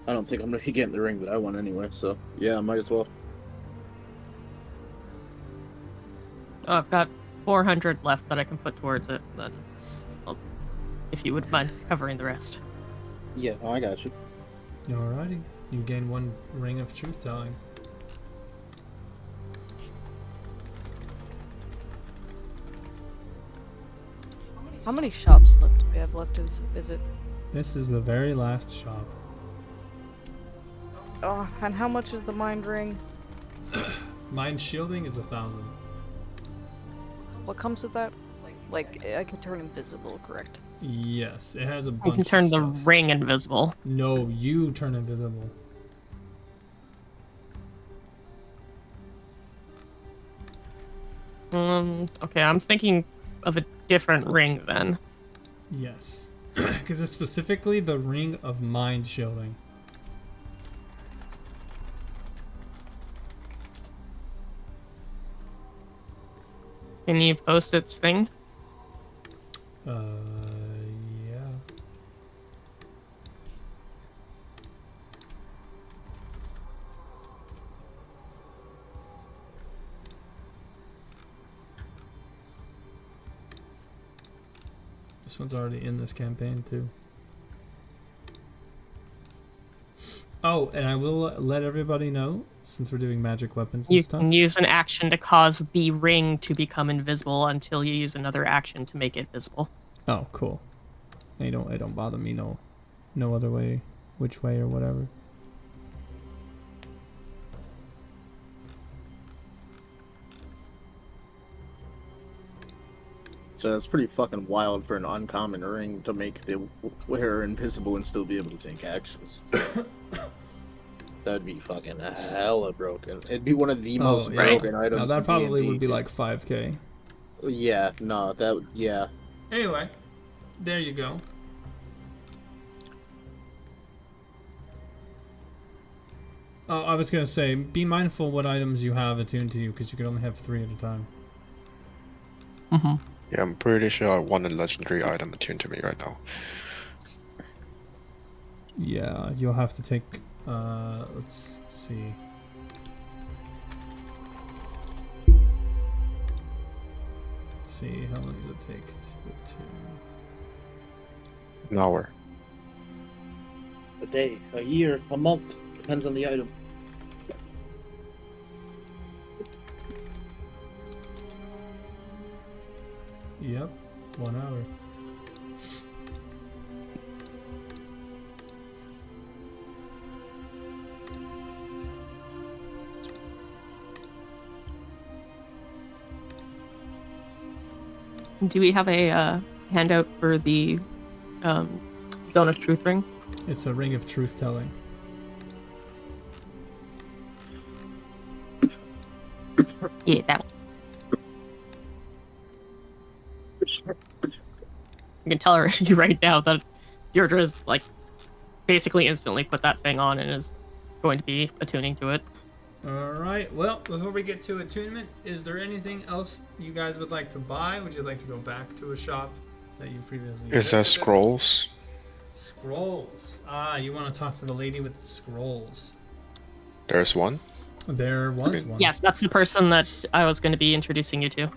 G: I don't think I'm gonna be getting the ring that I want anyway, so yeah, might as well.
D: Oh, I've got 400 left that I can put towards it, then if you wouldn't mind covering the rest.
G: Yeah, oh, I got you.
A: Alrighty. You gain 1 Ring of Truth Telling.
B: How many shops left do we have left to visit?
A: This is the very last shop.
B: Oh, and how much is the mind ring?
A: Mind Shielding is 1,000.
B: What comes with that? Like, I can turn invisible, correct?
A: Yes, it has a bunch
D: You can turn
A: of
D: the
A: stuff.
D: ring invisible.
A: No, you turn invisible.
D: Okay, I'm thinking of a different ring then.
A: Yes. Because it's specifically the Ring of Mind Shielding.
D: Can you post its thing?
A: Yeah. This one's already in this campaign too. Oh, and I will let everybody know, since we're doing magic weapons and
D: You
A: stuff.
D: can use an action to cause the ring to become invisible until you use another action to make it visible.
A: Oh, cool. It don't bother me no other way, which way or whatever.
G: So it's pretty fucking wild for an uncommon ring to make the wearer invisible and still be able to take actions. That'd be fucking hella broken. It'd be one of the most broken items.
A: Now that
G: in
A: probably
G: D&D.
A: would be like 5k.
G: Yeah, no, that would, yeah.
A: Anyway, there you go. Oh, I was gonna say, be mindful what items you have attuned to you, because you can only have 3 at a time.
D: Mm-hmm.
C: Yeah, I'm pretty sure I want a legendary item attuned to me right now.
A: Yeah, you'll have to take. Let's see. Let's see, how long does it take to attune?
C: An hour.
F: A day, a year, a month. Depends on the item.
A: Yep, 1 hour.
D: Do we have a handout for the Zone of Truth ring?
A: It's a ring of truth telling.
D: Yeah, that one. You can tell her right now that Deirdre is like basically instantly put that thing on and is going to be attuning to it.
A: Alright, well, before we get to attunement, is there anything else you guys would like to buy? Would you like to go back to a shop that you previously
C: Is there
A: visited?
C: scrolls?
A: Scrolls. Ah, you want to talk to the lady with the scrolls.
C: There's one?
A: There was
C: Okay.
A: one.
D: Yes, that's the person that I was going to be introducing you to.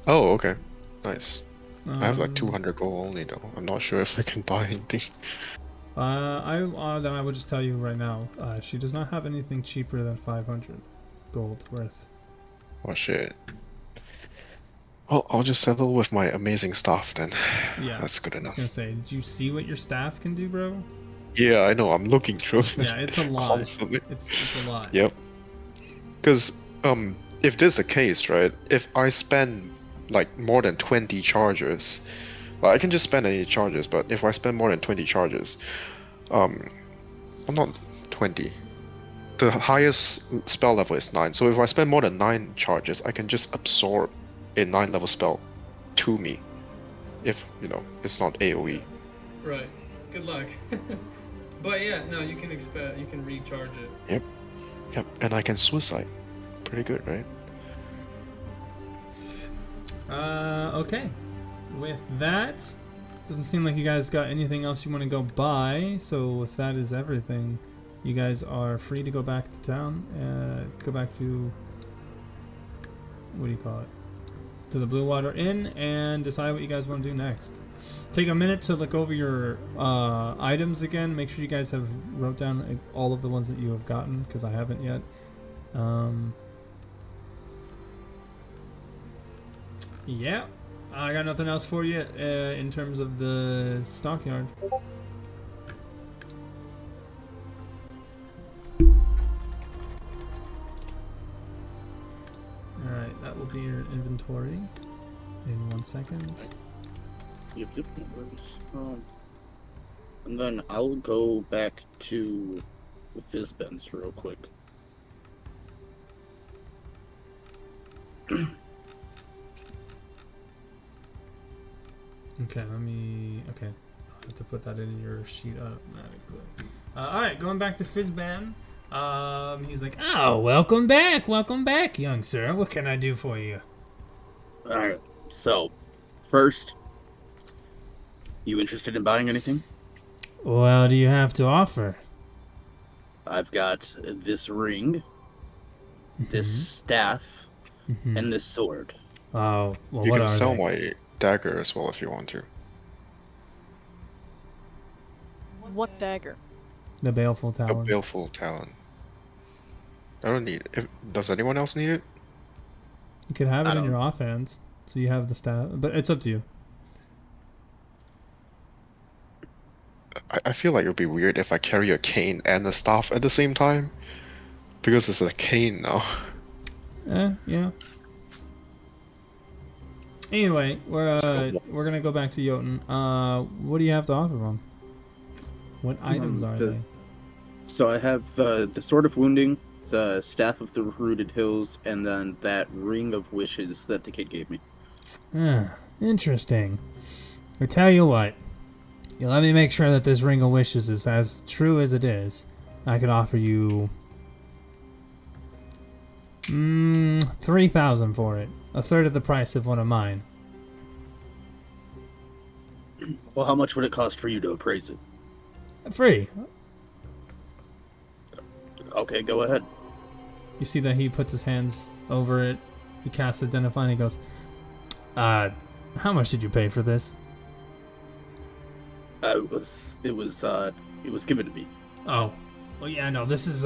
C: Oh, okay. Nice. I have like
A: Um,
C: 200 gold only though. I'm not sure if I can buy anything.
A: Then I will just tell you right now. She does not have anything cheaper than 500 gold worth.
C: Oh shit. Well, I'll just settle with my amazing staff then.
A: Yeah,
C: That's good
A: I was
C: enough.
A: gonna say, did you see what your staff can do, bro?
C: Yeah, I know. I'm looking through it.
A: Yeah, it's a lot.
C: Constantly.
A: It's a lot.
C: Yep. Because if this is the case, right? If I spend like more than 20 charges, well, I can just spend any charges. But if I spend more than 20 charges, I'm not 20. The highest spell level is 9. So if I spend more than 9 charges, I can just absorb a 9 level spell to me. If it's not AOE.
A: Right. Good luck. But yeah, no, you can expect, you can recharge it.
C: Yep, and I can suicide. Pretty good, right?
A: Okay. With that, doesn't seem like you guys got anything else you want to go buy. So if that is everything, you guys are free to go back to town. Go back to, what do you call it? To the Blue Water Inn and decide what you guys want to do next. Take a minute to look over your items again. Make sure you guys have wrote down all of the ones that you have gotten, because I haven't yet. Yeah, I got nothing else for you in terms of the stockyard. Alright, that will be your inventory in 1 second.
F: Yep, no worries. And then I'll go back to the Fizzbends real quick.
A: Okay, okay. I'll have to put that in your sheet automatically. Alright, going back to Fizzban. He's like, oh, welcome back, young sir. What can I do for you?
F: Alright, so, first, you interested in buying anything?
A: What do you have to offer?
F: I've got this ring, this staff, and this sword.
A: Oh, well,
C: You
A: what
C: can
A: are
C: sell
A: they?
C: my dagger as well if you want to.
B: What dagger?
A: The Baleful
C: A
A: Talon.
C: baleful talon. I don't need it. Does anyone else need it?
A: You could have
F: I
A: it in
F: don't-
A: your offhand, so you have the staff, but it's up to you.
C: I feel like it would be weird if I carry a cane and a staff at the same time. Because it's a cane now.
A: Yeah. Anyway, we're gonna go back to Jotun. What do you have to offer him? What items are they?
G: So I have the Sword of Wounding, the Staff of the Rooted Hills, and then that Ring of Wishes that the kid gave me.
A: Interesting. I tell you what, you let me make sure that this Ring of Wishes is as true as it is. I can offer you 3,000 for it. A third of the price of one of mine.
G: Well, how much would it cost for you to appraise it?
A: Free.
G: Okay, go ahead.
A: You see that he puts his hands over it. He casts Identify and he goes, how much did you pay for this?
G: It was given to me.
A: Oh. Well, yeah, no, this is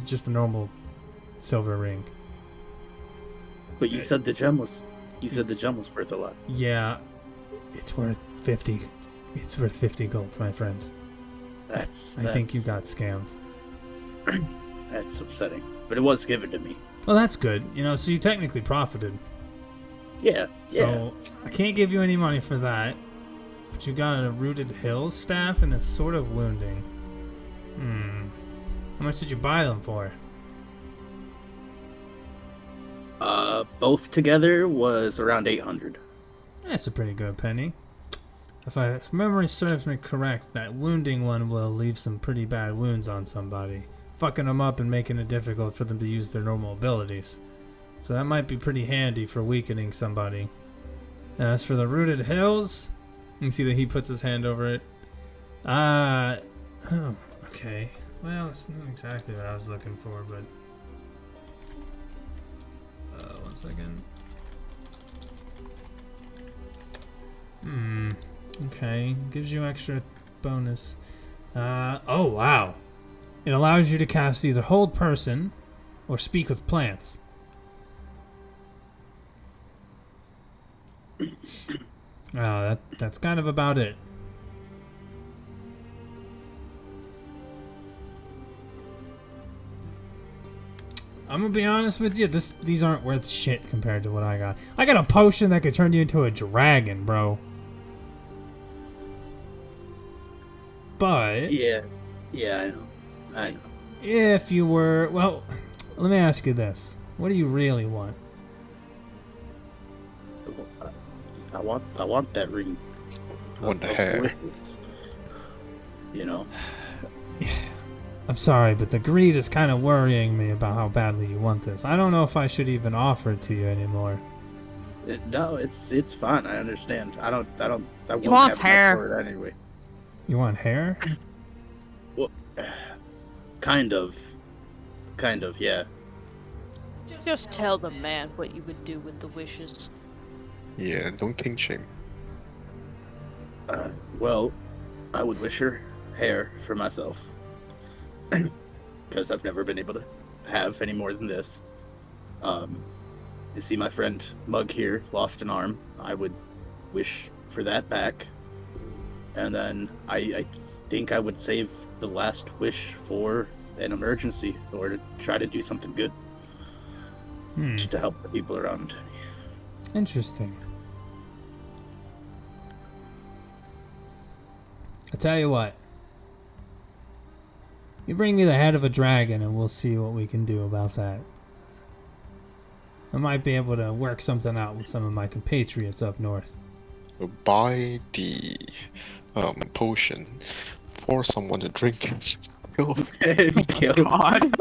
A: just a normal silver ring.
G: But you said the gem was worth a lot.
A: Yeah. It's worth 50. It's worth 50 gold, my friend.
G: I
A: think you got scammed.
G: That's upsetting. But it was given to me.
A: Well, that's good. So you technically profited.
G: Yeah.
A: So I can't give you any money for that. But you got a Rooted Hills staff and a Sword of Wounding. How much did you buy them for?
G: Both together was around 800.
A: That's a pretty good penny. If memory serves me correct, that wounding one will leave some pretty bad wounds on somebody, fucking them up and making it difficult for them to use their normal abilities. So that might be pretty handy for weakening somebody. As for the Rooted Hills, you can see that he puts his hand over it. Okay. Well, it's not exactly what I was looking for, but... one second. Okay. Gives you extra bonus. Oh, wow. It allows you to cast either Hold Person or Speak with Plants. That's kind of about it. I'm gonna be honest with you, these aren't worth shit compared to what I got. I got a potion that could turn you into a dragon, bro. But
G: Yeah, I know.
A: if you were, well, let me ask you this: what do you really want?
G: I want that ring.
C: I want the hair.
A: I'm sorry, but the greed is kind of worrying me about how badly you want this. I don't know if I should even offer it to you anymore.
G: No, it's fine. I understand. I
D: He wants hair.
G: For it anyway.
A: You want hair?
G: Well, kind of, yeah.
B: Just tell the man what you would do with the wishes.
C: Yeah, don't king shame.
G: Well, I would wish her hair for myself. Because I've never been able to have any more than this. You see my friend Mug here lost an arm. I would wish for that back. And then I think I would save the last wish for an emergency or to try to do something good. Just to help the people around.
A: Interesting. I tell you what. You bring me the head of a dragon and we'll see what we can do about that. I might be able to work something out with some of my compatriots up north.
C: So buy the potion, force someone to drink it.
D: God.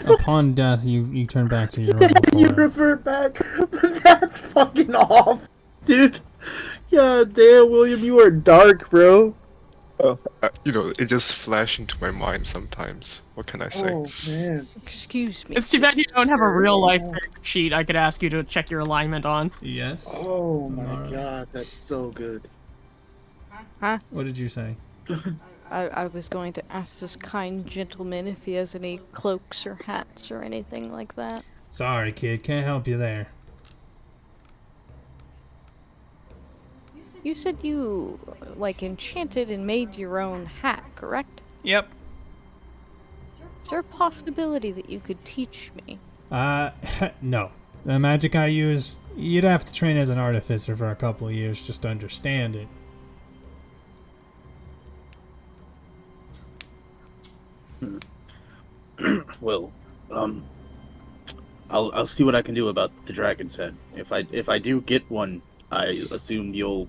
A: Upon death, you turn back to your normal form.
G: You revert back, but that's fucking awful, dude. God damn, William, you are dark, bro.
C: It just flashed into my mind sometimes. What can I say?
G: Oh man.
B: Excuse me.
D: It's too bad you don't have a real life sheet I could ask you to check your alignment on.
A: Yes.
G: Oh my god, that's so good.
B: Huh?
A: What did you say?
B: I was going to ask this kind gentleman if he has any cloaks or hats or anything like that.
A: Sorry, kid. Can't help you there.
B: You said you, like, enchanted and made your own hat, correct?
A: Yep.
B: Is there a possibility that you could teach me?
A: No. The magic I use, you'd have to train as an artificer for a couple of years just to understand it.
F: Well, I'll see what I can do about the dragon's head. If I do get one, I assume you'll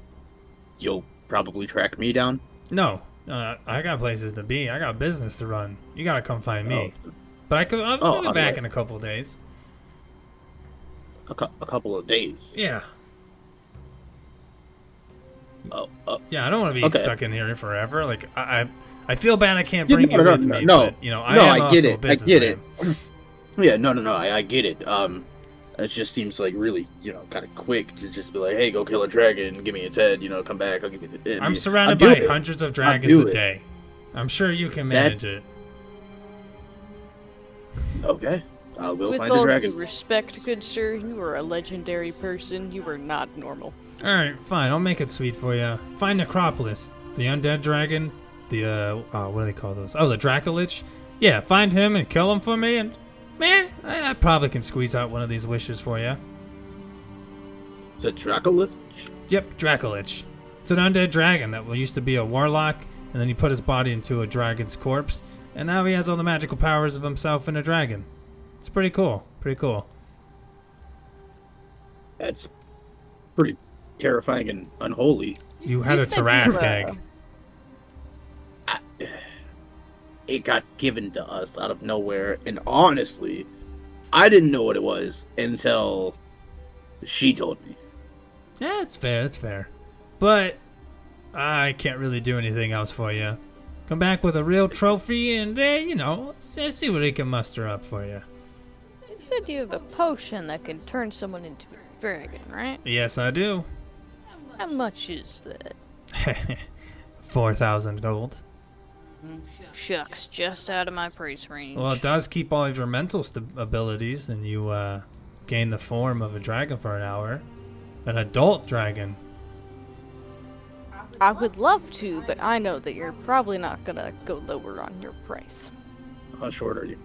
F: probably track me down.
A: No. I got places to be. I got business to run. You gotta come find me.
F: Oh.
A: But I'll be
F: okay.
A: back in a couple of days.
F: A couple of days.
A: Yeah.
F: Oh.
A: Yeah, I don't want to be
F: Okay.
A: stuck in here forever. Like, I feel bad I can't
F: Yeah,
A: bring
F: no,
A: you
F: no,
A: with
F: no,
A: me,
F: no.
A: but, you know, I
F: No,
A: am
F: I
A: also
F: get
A: a
F: it. I
A: businessman.
F: get it. Yeah, no, I get it. It just seems like really, kind of quick to just be like, hey, go kill a dragon, give me its head, come back, I'll give you the.
A: I'm surrounded by hundreds of dragons a day. I'm sure you can manage it.
F: Okay, I'll go
B: With
F: find a
B: all due
F: dragon.
B: respect, good sir, you are a legendary person. You are not normal.
A: Alright, fine. I'll make it sweet for you. Find Necropolis, the undead dragon, the, what do they call those? Oh, the Dracolich. Yeah, find him and kill him for me, and, man, I probably can squeeze out one of these wishes for you.
F: Is it Dracolith?
A: Yep, Dracolich. It's an undead dragon that used to be a warlock, and then he put his body into a dragon's corpse, and now he has all the magical powers of himself and a dragon. It's pretty cool. Pretty cool.
F: That's pretty terrifying and unholy.
A: You had a
B: said you
A: Tarask
B: were-
A: egg.
F: It got given to us out of nowhere, and honestly, I didn't know what it was until she told me.
A: Yeah, it's fair. It's fair. But I can't really do anything else for you. Come back with a real trophy, and let's see what he can muster up for you.
B: You said you have a potion that can turn someone into a dragon, right?
A: Yes, I do.
B: How much is that?
A: 4,000 gold.
B: Shucks, just out of my price range.
A: Well, it does keep all of your mental abilities, and you gain the form of a dragon for an hour. An adult dragon.
B: I would love to, but I know that you're probably not gonna go lower on your price.
F: How short are you?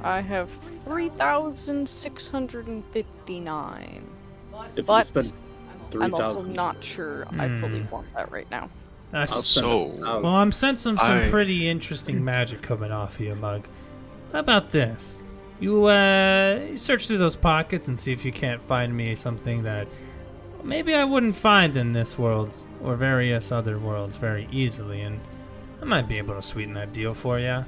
B: I have 3,659.
F: If
B: But
F: you spend
B: I'm also
F: 3,000.
B: not sure I fully want that right now.
A: That's
F: I'll spend
C: So-
F: 1,000.
A: Well, I'm sensing some
C: I-
A: pretty interesting magic coming off you, Mug. How about this? You search through those pockets and see if you can't find me something that maybe I wouldn't find in this world or various other worlds very easily, and I might be able to sweeten that deal for you.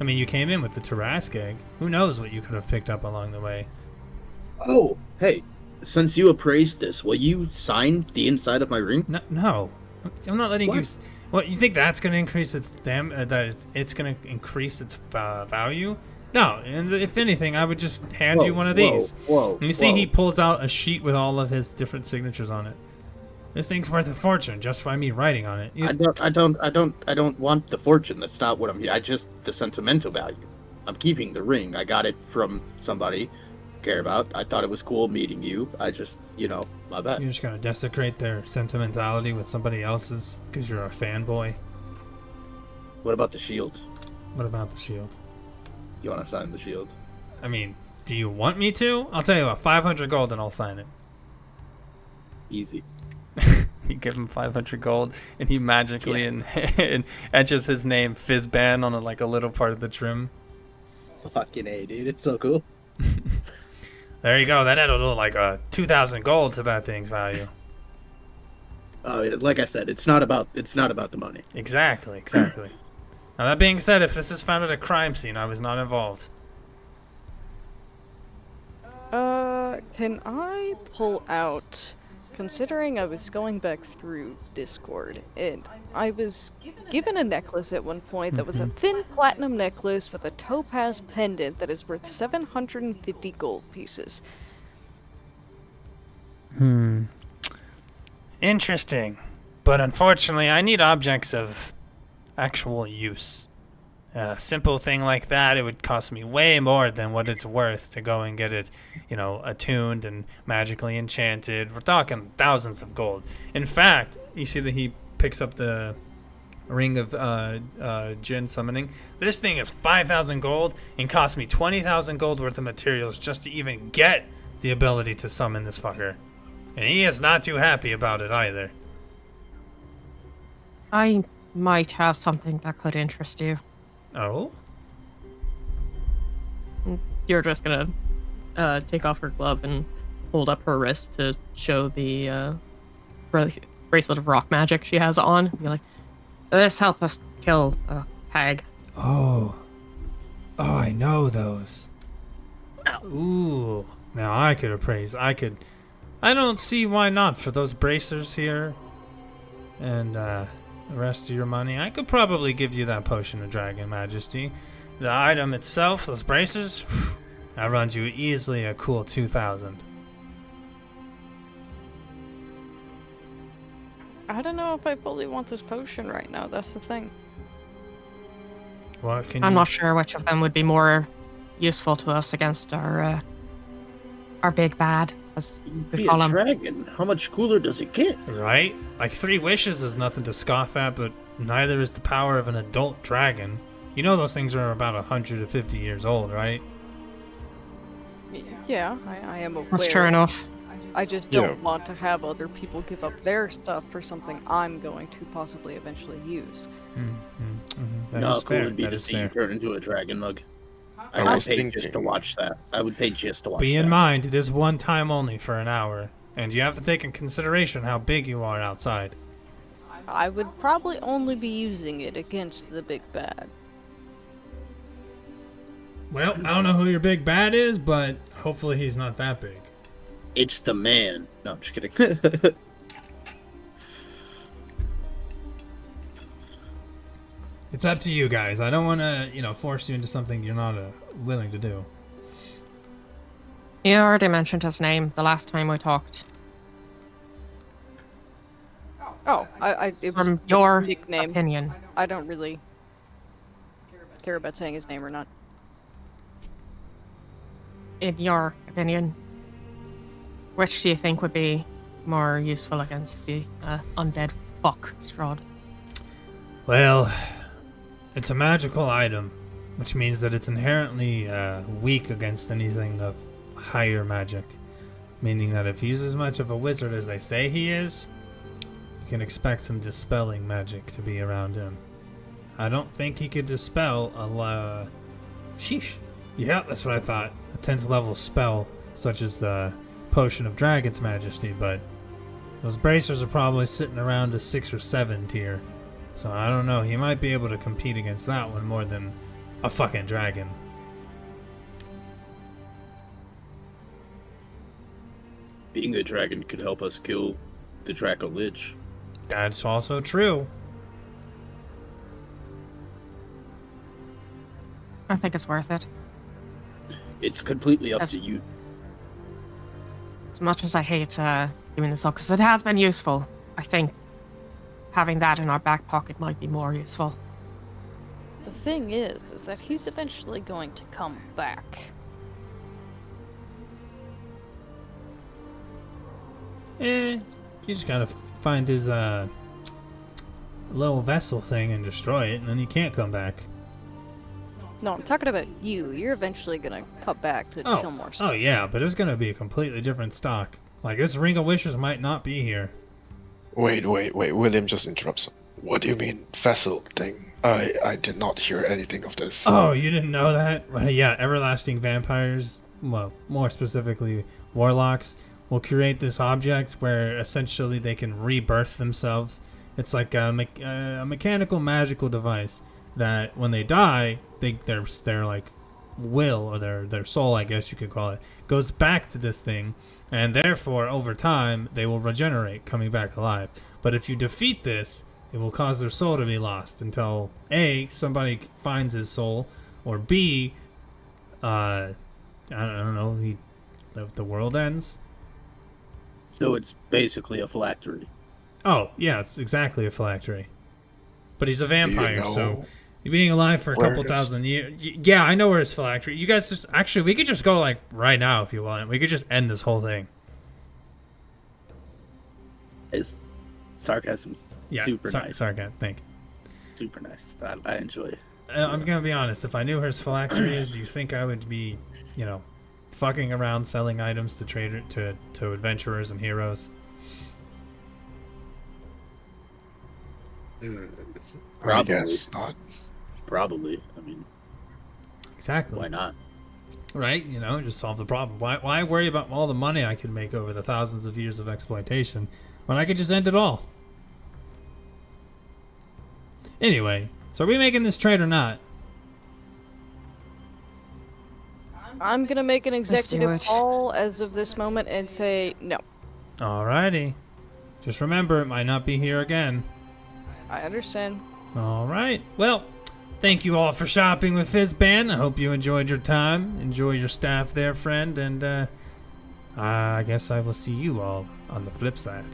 A: I mean, you came in with the Tarask egg. Who knows what you could have picked up along the way?
F: Oh, hey, since you appraised this, will you sign the inside of my ring?
A: No. I'm not letting you.
F: What?
A: What, you think that's going to increase its it's going to increase its value? No, and if anything, I would just hand you one of these.
F: Whoa,
A: And you see he pulls out a sheet with all of his different signatures on it. This thing's worth a fortune just by me writing on it.
F: I don't want the fortune. That's not what I'm here. The sentimental value. I'm keeping the ring. I got it from somebody I care about. I thought it was cool meeting you. I just, my bad.
A: You're just going to desecrate their sentimentality with somebody else's because you're a fanboy.
F: What about the shield?
A: What about the shield?
F: You want to sign the shield?
A: I mean, do you want me to? I'll tell you what, 500 gold and I'll sign it.
F: Easy.
A: You give him 500 gold, and he magically and etches his name Fizzban on a little part of the trim.
F: Fucking A, dude. It's so cool.
A: There you go. That added a little 2,000 gold to that thing's value.
F: Like I said, it's not about the money.
A: Exactly. Now that being said, if this is found at a crime scene, I was not involved.
B: Can I pull out, considering I was going back through Discord, and I was given a necklace at one point that was a thin platinum necklace with a topaz pendant that is worth 750 gold pieces.
A: Interesting. But unfortunately, I need objects of actual use.
J: A simple thing like that, it would cost me way more than what it's worth to go and get it, attuned and magically enchanted. We're talking thousands of gold. In fact, you see that he picks up the ring of Jinn summoning. This thing is 5,000 gold and cost me 20,000 gold worth of materials just to even get the ability to summon this fucker. And he is not too happy about it either.
D: I might have something that could interest you.
J: Oh?
D: You're just gonna take off her glove and hold up her wrist to show the bracelet of rock magic she has on. Be like, this help us kill a hag.
J: Oh, I know those. Ooh, now I could appraise. I don't see why not for those bracers here, and the rest of your money. I could probably give you that potion of Dragon Majesty. The item itself, those bracers, that runs you easily a cool 2,000.
B: I don't know if I fully want this potion right now. That's the thing.
J: What can
D: I'm not sure which of them would be more useful to us against our big bad, as we
F: Be
D: call
F: a
D: him.
F: dragon. How much cooler does it get?
J: Right? Like 3 wishes is nothing to scoff at, but neither is the power of an adult dragon. You know those things are about 150 years old, right?
B: Yeah, I am aware.
D: That's true enough.
B: I just don't want to have other people give up their stuff for something I'm going to possibly eventually use.
J: That
F: No,
J: is
F: cool
J: fair.
F: would be
J: That
F: to
J: is
F: see
J: fair.
F: you turn into a dragon mug.
C: I
F: I would
C: was
F: pay
C: thinking-
F: just to watch that. I would pay just to watch
J: Be in
F: that.
J: mind, it is one time only for an hour, and you have to take in consideration how big you are outside.
B: I would probably only be using it against the big bad.
A: Well, I don't know who your big bad is, but hopefully he's not that big.
F: It's the man. No, I'm just kidding.
A: It's up to you guys. I don't want to, force you into something you're not willing to do.
D: You already mentioned his name the last time we talked.
B: Oh, it was
D: From
B: a
D: your
B: nickname.
D: opinion,
B: I don't really care about saying his name or not.
D: in your opinion, which do you think would be more useful against the undead fuck, Strahd?
J: Well, it's a magical item, which means that it's inherently weak against anything of higher magic. Meaning that if he's as much of a wizard as they say he is, you can expect some dispelling magic to be around him. I don't think he could dispel a sheesh. Yeah, that's what I thought. A 10th level spell, such as the Potion of Dragon's Majesty, but those bracers are probably sitting around a 6 or 7 tier. So I don't know, he might be able to compete against that one more than a fucking dragon.
F: Being a dragon could help us kill the Draco Lich.
J: That's also true.
D: I think it's worth it.
F: It's completely up
D: As-
F: to you.
D: As much as I hate doing this up, because it has been useful, I think having that in our back pocket might be more useful.
B: The thing is that he's eventually going to come back.
J: You just gotta find his little vessel thing and destroy it, and then he can't come back.
B: No, I'm talking about you. You're eventually gonna come back to sell more stuff.
J: Oh yeah, but it's gonna be a completely different stock. Like, this Ring of Wishes might not be here.
C: Wait. William just interrupts. What do you mean, vessel thing? I did not hear anything of this.
J: Oh, you didn't know that? Well, yeah, everlasting vampires, well, more specifically warlocks, will create this object where essentially they can rebirth themselves. It's like a mechanical magical device that when they die, their like will, or their soul, I guess you could call it, goes back to this thing, and therefore over time they will regenerate, coming back alive. But if you defeat this, it will cause their soul to be lost until A, somebody finds his soul, or B, I don't know, the world ends.
F: So it's basically a phylactery.
J: Oh, yeah, it's exactly a phylactery. But he's a vampire, so You being alive for a
C: Where
J: couple
C: it is?
J: thousand years. Yeah, I know where his phylactery. You guys just actually, we could just go like right now if you want. We could just end this whole thing.
F: His sarcasm's
J: Yeah,
F: super nice.
J: Sargon, thank.
F: Super nice. I enjoy it.
J: I'm gonna be honest. If I knew where his phylactery is, you think I would be, fucking around selling items to to adventurers and heroes?
C: I
F: Probably.
C: guess not.
F: Probably. I mean,
J: Exactly.
F: why not?
J: Right? Just solve the problem. Why worry about all the money I could make over the thousands of years of exploitation when I could just end it all? Anyway, so are we making this trade or not?
B: I'm gonna make an
D: do
B: executive
D: it.
B: call as of this moment and say no.
J: Alrighty. Just remember, it might not be here again.
B: I understand.
J: Alright. Well, thank you all for shopping with Fizzban. I hope you enjoyed your time. Enjoy your staff there, friend. And, I guess I will see you all on the flip side.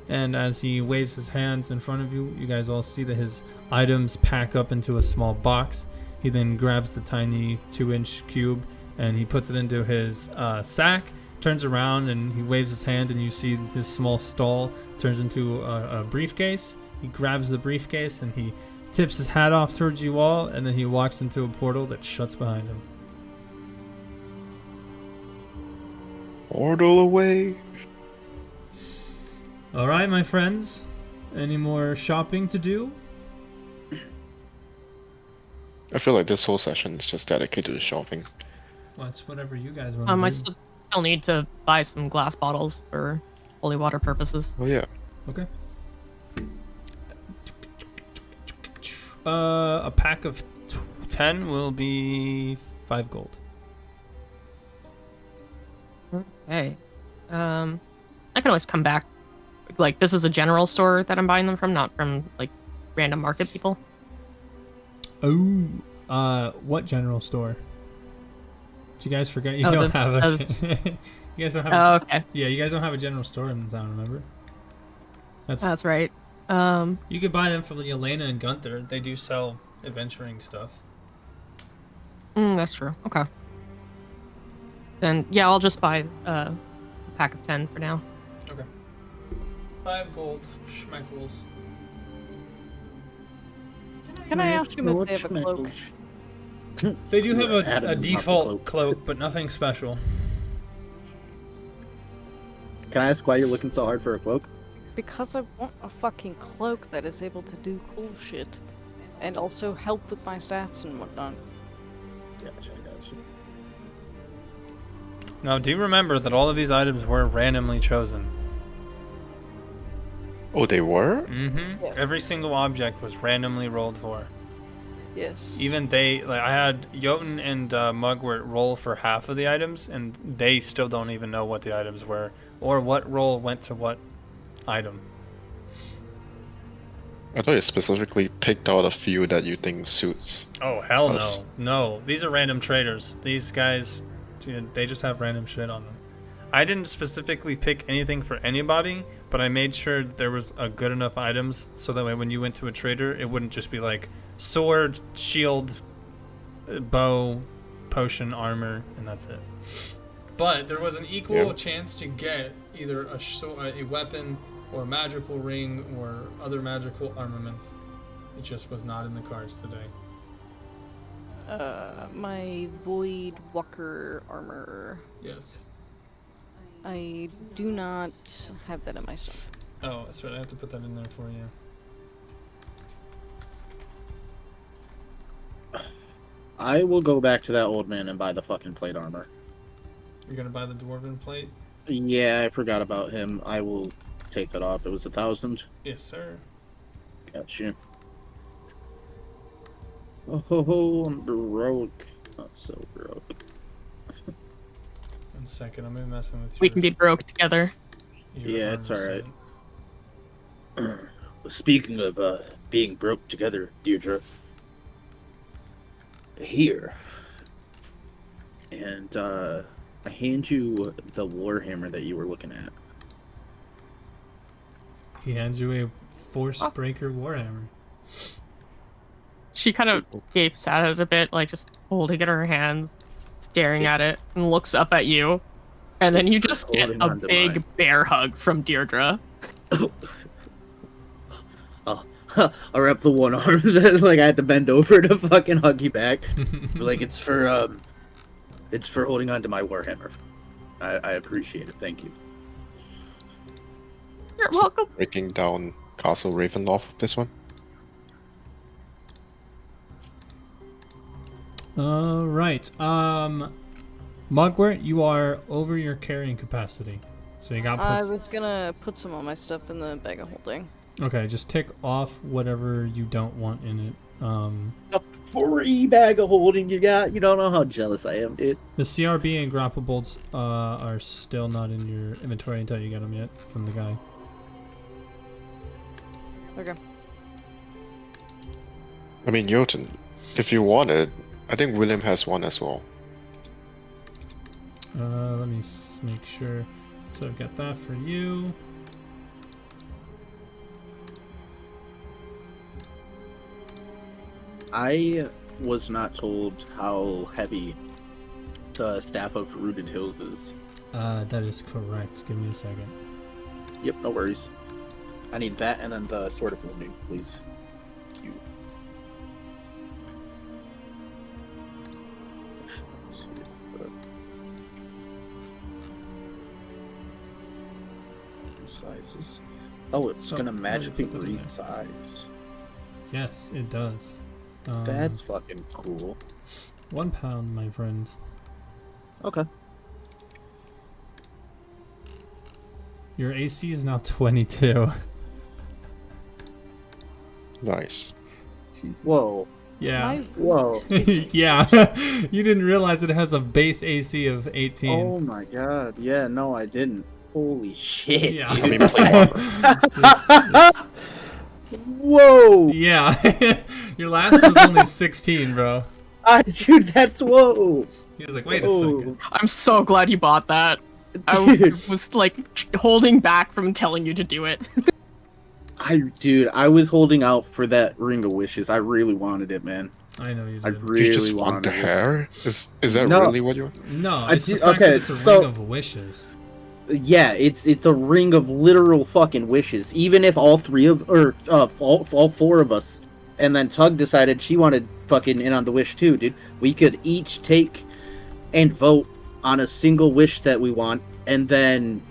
J: And as he waves his hands in front of you, you guys all see that his items pack up into a small box. He then grabs the tiny 2-inch cube and he puts it into his sack, turns around and he waves his hand, and you see his small stall turns into a briefcase. He grabs the briefcase and he tips his hat off towards you all, and then he walks into a portal that shuts behind him.
C: Portal away.
J: Alright, my friends. Any more shopping to do?
C: I feel like this whole session is just dedicated to shopping.
J: Well, it's whatever you guys want to do.
D: I still need to buy some glass bottles for holy water purposes.
C: Oh yeah.
J: Okay. A pack of 10 will be 5 gold.
D: Okay. I can always come back. Like, this is a general store that I'm buying them from, not from, like, random market people.
J: Oh, what general store? Did you guys forget you
D: Oh,
J: don't have a... you guys don't have
D: Oh, okay.
J: Yeah, you guys don't have a general store in the town, remember?
D: That's right.
J: You could buy them from Yelena and Gunther. They do sell adventuring stuff.
D: That's true. Okay. Then, yeah, I'll just buy a pack of 10 for now.
J: Okay. 5 gold. Schmeckles.
B: Can I ask him if they have a cloak?
J: They do have a
F: Adam,
J: default cloak, but nothing special.
F: Can I ask why you're looking so hard for a cloak?
B: Because I want a fucking cloak that is able to do cool shit. And also help with my stats and whatnot.
F: Gotcha.
J: Now, do remember that all of these items were randomly chosen.
C: Oh, they were?
J: Mm-hmm.
B: Yeah.
J: Every single object was randomly rolled for.
B: Yes.
J: Even I had Jotun and Mugwort roll for half of the items, and they still don't even know what the items were, or what roll went to what item.
C: I thought you specifically picked out a few that you think suits.
J: Oh, hell
C: Us.
J: no. No, these are random traders. These guys, dude, they just have random shit on them. I didn't specifically pick anything for anybody, but I made sure there was a good enough items so that way when you went to a trader, it wouldn't just be like sword, shield, bow, potion, armor, and that's it. But there was an equal chance to get either a weapon or a magical ring or other magical armaments. It just was not in the cards today.
B: My Void Walker armor.
J: Yes.
B: I do not have that in my stuff.
J: Oh, that's right. I have to put that in there for you.
F: I will go back to that old man and buy the fucking plate armor.
J: You're gonna buy the dwarven plate?
F: Yeah, I forgot about him. I will take that off. It was 1,000.
J: Yes, sir.
F: Gotcha. Oh, I'm broke. I'm so broke.
J: 1 second, I'm messing with you.
D: We can be broke together.
F: Yeah, it's alright. Speaking of being broke together, Deirdre. Here. And I hand you the warhammer that you were looking at.
J: He hands you a Force Breaker Warhammer.
D: She kind of gapes at it a bit, like just holding it in her hands, staring at it, and looks up at you. And then you just get a big bear hug from Deirdre.
G: I'll wrap the one arm that like I had to bend over to fucking hug you back. Like it's for holding on to my warhammer. I appreciate it. Thank you.
D: You're welcome.
C: Breaking down Castle Ravenloft, this one.
J: Right. Mugwort, you are over your carrying capacity. So you got
B: I was gonna put some of my stuff in the bag of holding.
J: Okay, just tick off whatever you don't want in it.
G: A free bag of holding you got. You don't know how jealous I am, dude.
J: The CRB and grapple bolts are still not in your inventory until you get them yet from the guy.
B: Okay.
C: I mean, Jotun, if you want it, I think William has one as well.
J: Let me make sure. So I've got that for you.
G: I was not told how heavy the Staff of Rooted Hills is.
J: That is correct. Give me a second.
G: Yep, no worries. I need that and then the Sword of Wounding, please. Thank you. Sizes. Oh, it's gonna magically resize.
J: Yes, it does.
G: That's fucking cool.
J: 1 pound, my friend.
G: Okay.
J: Your AC is now 22.
C: Nice.
G: Whoa.
J: Yeah.
G: Whoa.
J: Yeah. You didn't realize it has a base AC of 18.
G: Oh my god. Yeah, no, I didn't. Holy shit.
J: Yeah.
G: Dude.
C: I mean, play
G: Whoa.
J: Yeah. Your last was only 16, bro.
G: Dude, that's whoa.
J: He was like, wait a second.
D: I'm so glad you bought that. I was like holding back from telling you to do it.
G: Dude, I was holding out for that Ring of Wishes. I really wanted it, man.
J: I know you did.
G: I really
C: You just want
G: wanted
C: the
G: it.
C: hair? Is that
G: No.
C: really what you want?
J: No, it's the fact that it's a ring of wishes.
G: Yeah, it's a ring of literal fucking wishes. Even if all four of us, and then Tug decided she wanted fucking in on the wish too, dude. We could each take and vote on a single wish that we want, and then,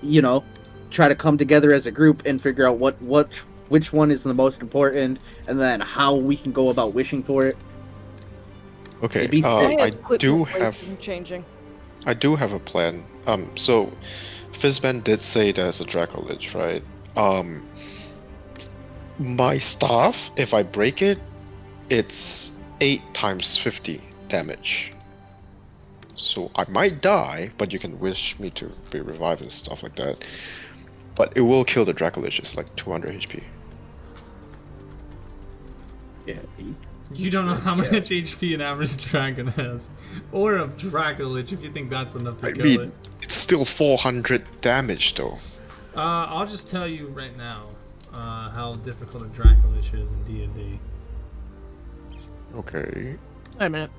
G: you know, try to come together as a group and figure out which one is the most important, and then how we can go about wishing for it.
C: Okay,
G: It'd be sick.
C: I
B: Equipment
C: do
B: weight
C: have
B: isn't changing.
C: I do have a plan. So Fizzman did say there's a Dracolich, right? My staff, if I break it, it's 8 times 50 damage. So I might die, but you can wish me to be revived and stuff like that. But it will kill the Dracolich. It's like 200 HP.
G: Yeah, 8.
J: You don't know how much HP an average dragon has. Or a Dracolich if you think that's enough to kill it.
C: It's still 400 damage though.
J: I'll just tell you right now how difficult a Dracolich is in D&D.
C: Okay.
D: Wait a minute.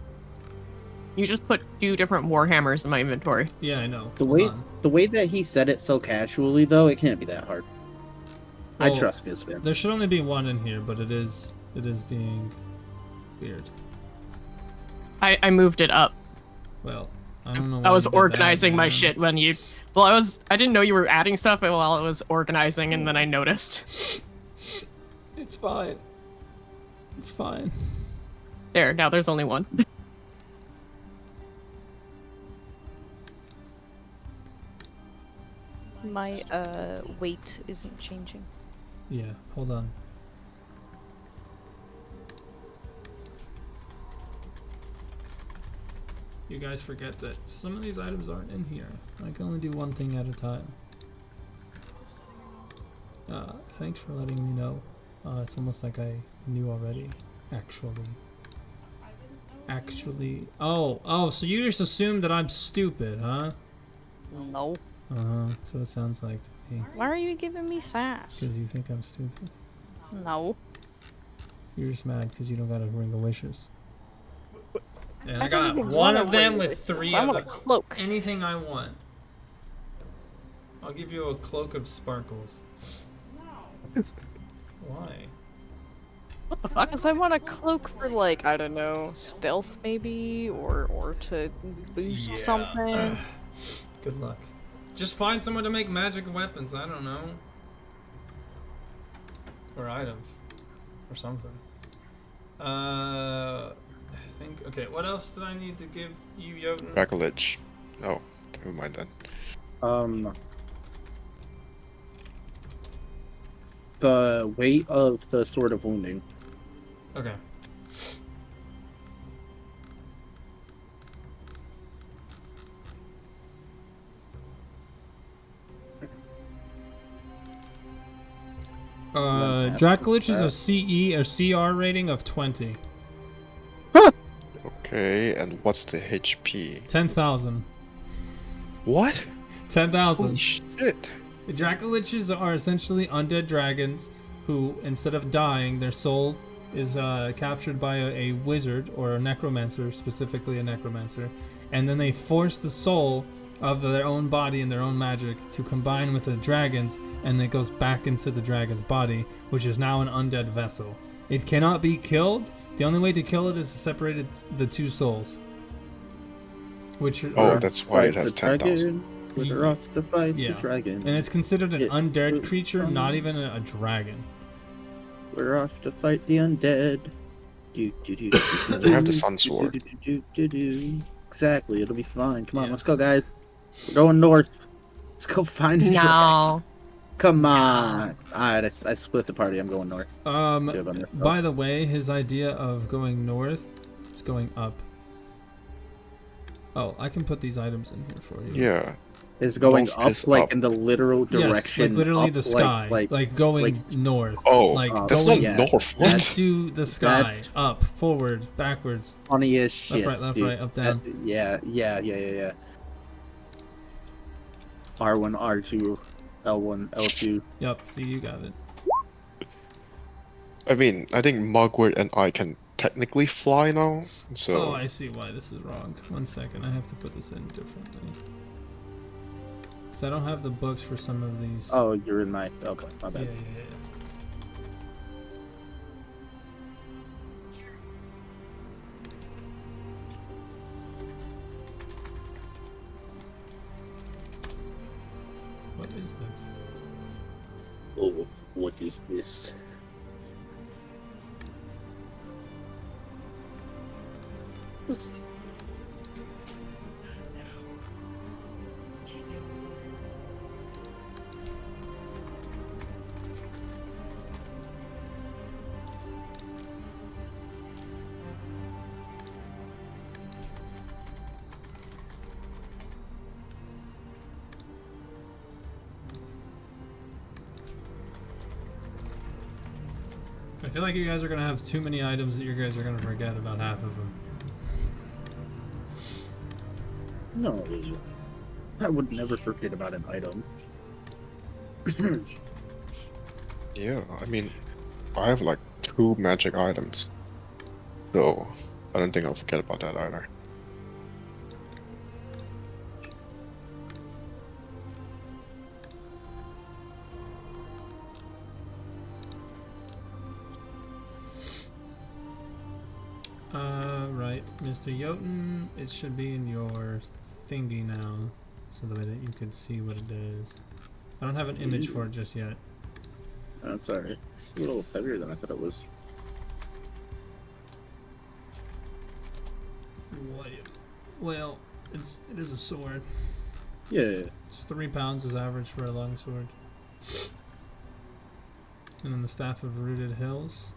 D: You just put 2 different Warhammers in my inventory.
J: Yeah, I know.
G: The way that he said it so casually, though, it can't be that hard. I
J: Well,
G: trust Fizzman.
J: There should only be 1 in here, but it is being weird.
D: I moved it up.
J: Well, I don't know.
D: I
J: why
D: was
J: you did that,
D: organizing my
J: man.
D: shit when you... Well, I didn't know you were adding stuff while I was organizing, and then I noticed.
J: It's fine. It's fine.
D: There, now there's only 1.
B: My weight isn't changing.
J: Yeah, hold on. You guys forget that some of these items aren't in here. I can only do one thing at a time. Thanks for letting me know. It's almost like I knew already, actually. Oh, so you just assumed that I'm stupid, huh?
B: No.
J: So it sounds like to me.
B: Why are you giving me sass?
J: Because you think I'm stupid.
B: No.
J: You're just mad because you don't got a ring of wishes. And I
B: don't
J: got
B: even
J: one
B: want a
J: of them
B: ring
J: with
B: wishes.
J: 3
B: I
J: of
B: want a
J: them.
B: cloak.
J: Anything I want. I'll give you a cloak of sparkles. Why?
D: What the fuck?
B: Because I want a cloak for, like, I don't know, stealth maybe, or to boost something.
J: Good luck. Just find someone to make magic weapons, I don't know. Or items. Or something. I think, okay, what else did I need to give you, Jotun?
C: Dracolic. Oh, never mind then.
G: The weight of the Sword of Wounding.
J: Okay. Dracolich is a CE or CR rating of 20.
C: Okay, and what's the HP?
J: 10,000.
C: What?
J: 10,000.
C: Holy shit.
J: Dracoliches are essentially undead dragons who, instead of dying, their soul is captured by a wizard or a necromancer, specifically a necromancer, and then they force the soul of their own body and their own magic to combine with the dragon's, and it goes back into the dragon's body, which is now an undead vessel. It cannot be killed. The only way to kill it is to separate the 2 souls. Which are,
C: Oh, that's why it has 10,000.
G: We're off to fight the dragon.
J: And it's considered an undead creature, not even a dragon.
G: We're off to fight the undead.
C: You have the Sun Sword.
G: Exactly, it'll be fine. Come on, let's go, guys. We're going north. Let's go find a dragon.
D: No.
G: Come on. Alright, I split the party. I'm going north.
J: By the way, his idea of going north, it's going up. Oh, I can put these items in here for you.
C: Yeah.
G: Is going
C: North
G: up,
C: is
G: like
C: up.
G: in the literal direction.
J: Yes, like literally
G: up,
J: the sky. Like going north.
C: Oh,
J: like
C: that's
J: going
C: not north. What?
J: into the sky.
G: That's
J: up, forward, backwards.
G: Funny as shit.
J: Left, right, up, down.
G: Yeah. R1, R2, L1, L2.
J: Yep, see, you got it.
C: I mean, I think Mugwort and I can technically fly now, so...
J: Oh, I see why this is wrong. 1 second, I have to put this in differently. Because I don't have the books for some of these.
G: Oh, you're in my... Okay, my bad.
J: Yeah. What is this?
F: Oh, what is this?
J: I feel like you guys are gonna have too many items that you guys are gonna forget about half of them.
G: No, I would never forget about an item.
C: Yeah, I mean, I have like 2 magic items. So, I don't think I'll forget about that either.
J: Right, Mr. Jotun, it should be in your thingy now, so the way that you can see what it is. I don't have an image for it just yet.
G: That's alright. It's a little heavier than I thought it was.
J: What? Well, it is a sword.
G: Yeah.
J: It's 3 pounds is average for a long sword. And then the Staff of Rooted Hills.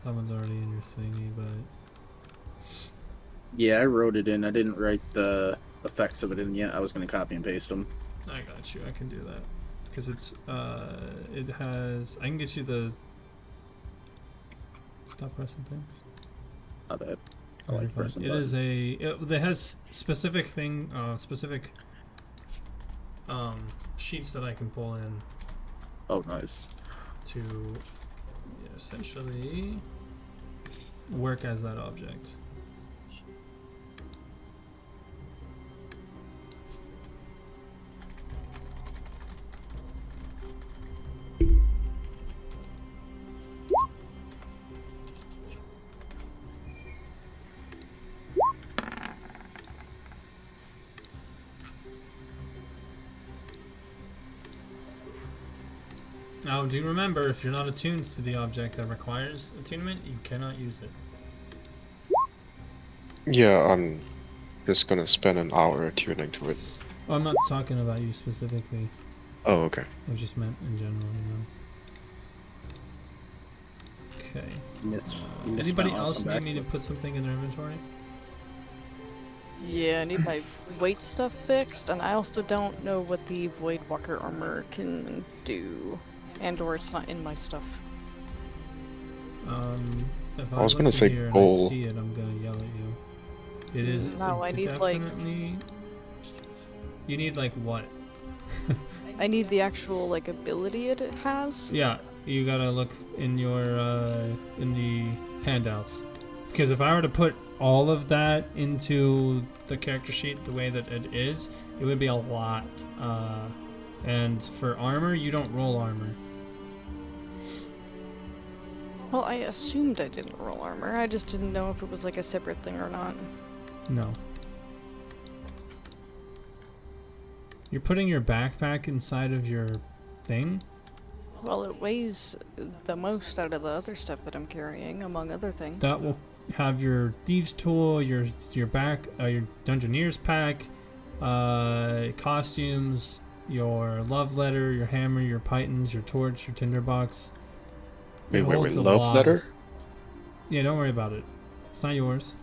J: That one's already in your thingy, but...
G: Yeah, I wrote it in. I didn't write the effects of it in yet. I was going to copy and paste them.
J: I got you. I can do that. Because it's, it has... I can get you the... Stop pressing things.
G: Not bad.
F: I like
A: You're fine.
F: pressing
A: It is
F: buttons.
A: it has specific sheets that I can pull in
F: Oh, nice.
A: to essentially work as that object. Now, do remember, if you're not attuned to the object that requires attunement, you cannot use it.
C: Yeah, I'm just gonna spend an hour tuning to it.
A: Oh, I'm not talking about you specifically.
C: Oh, okay.
A: I just meant in general, Okay. Anybody else need me to put something in their inventory?
B: Yeah, I need my weight stuff fixed, and I also don't know what the Void Walker armor can do. And or it's not in my stuff.
A: If
C: I was
A: look
C: gonna
A: in
C: say
A: here and
C: goal.
A: I see it, I'm gonna yell at you. It is
B: No, I need like...
A: definitely... You need like what?
B: I need the actual like ability it has.
A: Yeah, you gotta look in your in the handouts. Because if I were to put all of that into the character sheet the way that it is, it would be a lot. And for armor, you don't roll armor.
B: Well, I assumed I didn't roll armor. I just didn't know if it was like a separate thing or not.
A: No. You're putting your backpack inside of your thing?
B: Well, it weighs the most out of the other stuff that I'm carrying, among other things.
A: That will have your thieves tool, your dungeoneer's pack, costumes, your love letter, your hammer, your pythons, your torch, your tinderbox.
C: Wait,
A: Holds a
C: love
A: lot.
C: letter?
A: Yeah, don't worry about it. It's not yours.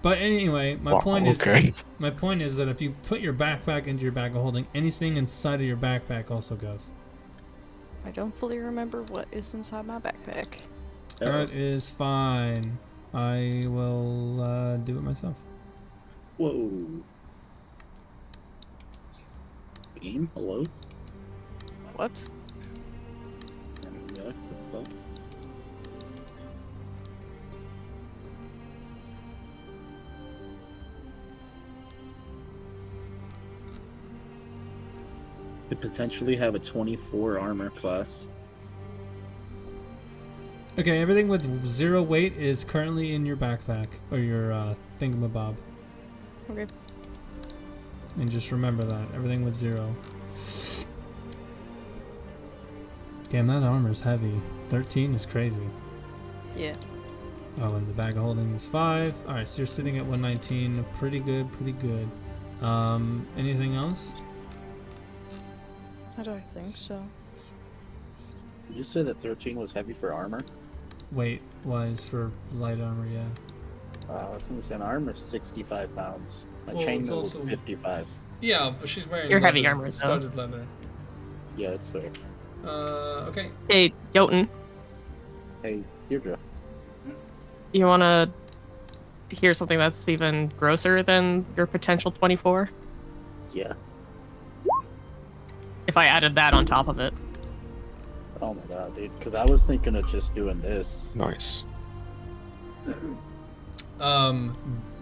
A: But anyway, my
C: Wow,
A: point
C: okay.
A: is my point is that if you put your backpack into your bag of holding, anything inside of your backpack also goes.
B: I don't fully remember what is inside my backpack.
A: That is fine. I will do it myself.
F: Whoa. Game? Hello?
B: What?
F: Yeah, hello? Could potentially have a 24 armor class.
A: Okay, everything with 0 weight is currently in your backpack or your thingamabob.
B: Okay.
A: And just remember that everything with 0. Damn, that armor's heavy. 13 is crazy.
B: Yeah.
A: Oh, and the bag of holding is 5. All right, so you're sitting at 119. Pretty good, pretty good. Anything else?
B: I don't think so.
F: Did you say that 13 was heavy for armor?
A: Weight wise for light armor, yeah.
F: I was gonna say my armor is 65 pounds. My
A: Well, it's
F: chainmail was
A: also-
F: 55.
A: Yeah, but she's wearing
D: Your heavy armor, though.
A: studded leather.
F: Yeah, that's fair.
A: Okay.
D: Hey, Jotun,
F: Hey, Deirdre.
D: you wanna hear something that's even grosser than your potential 24?
F: Yeah.
D: If I added that on top of it.
F: Oh my god, dude. Because I was thinking of just doing this.
C: Nice.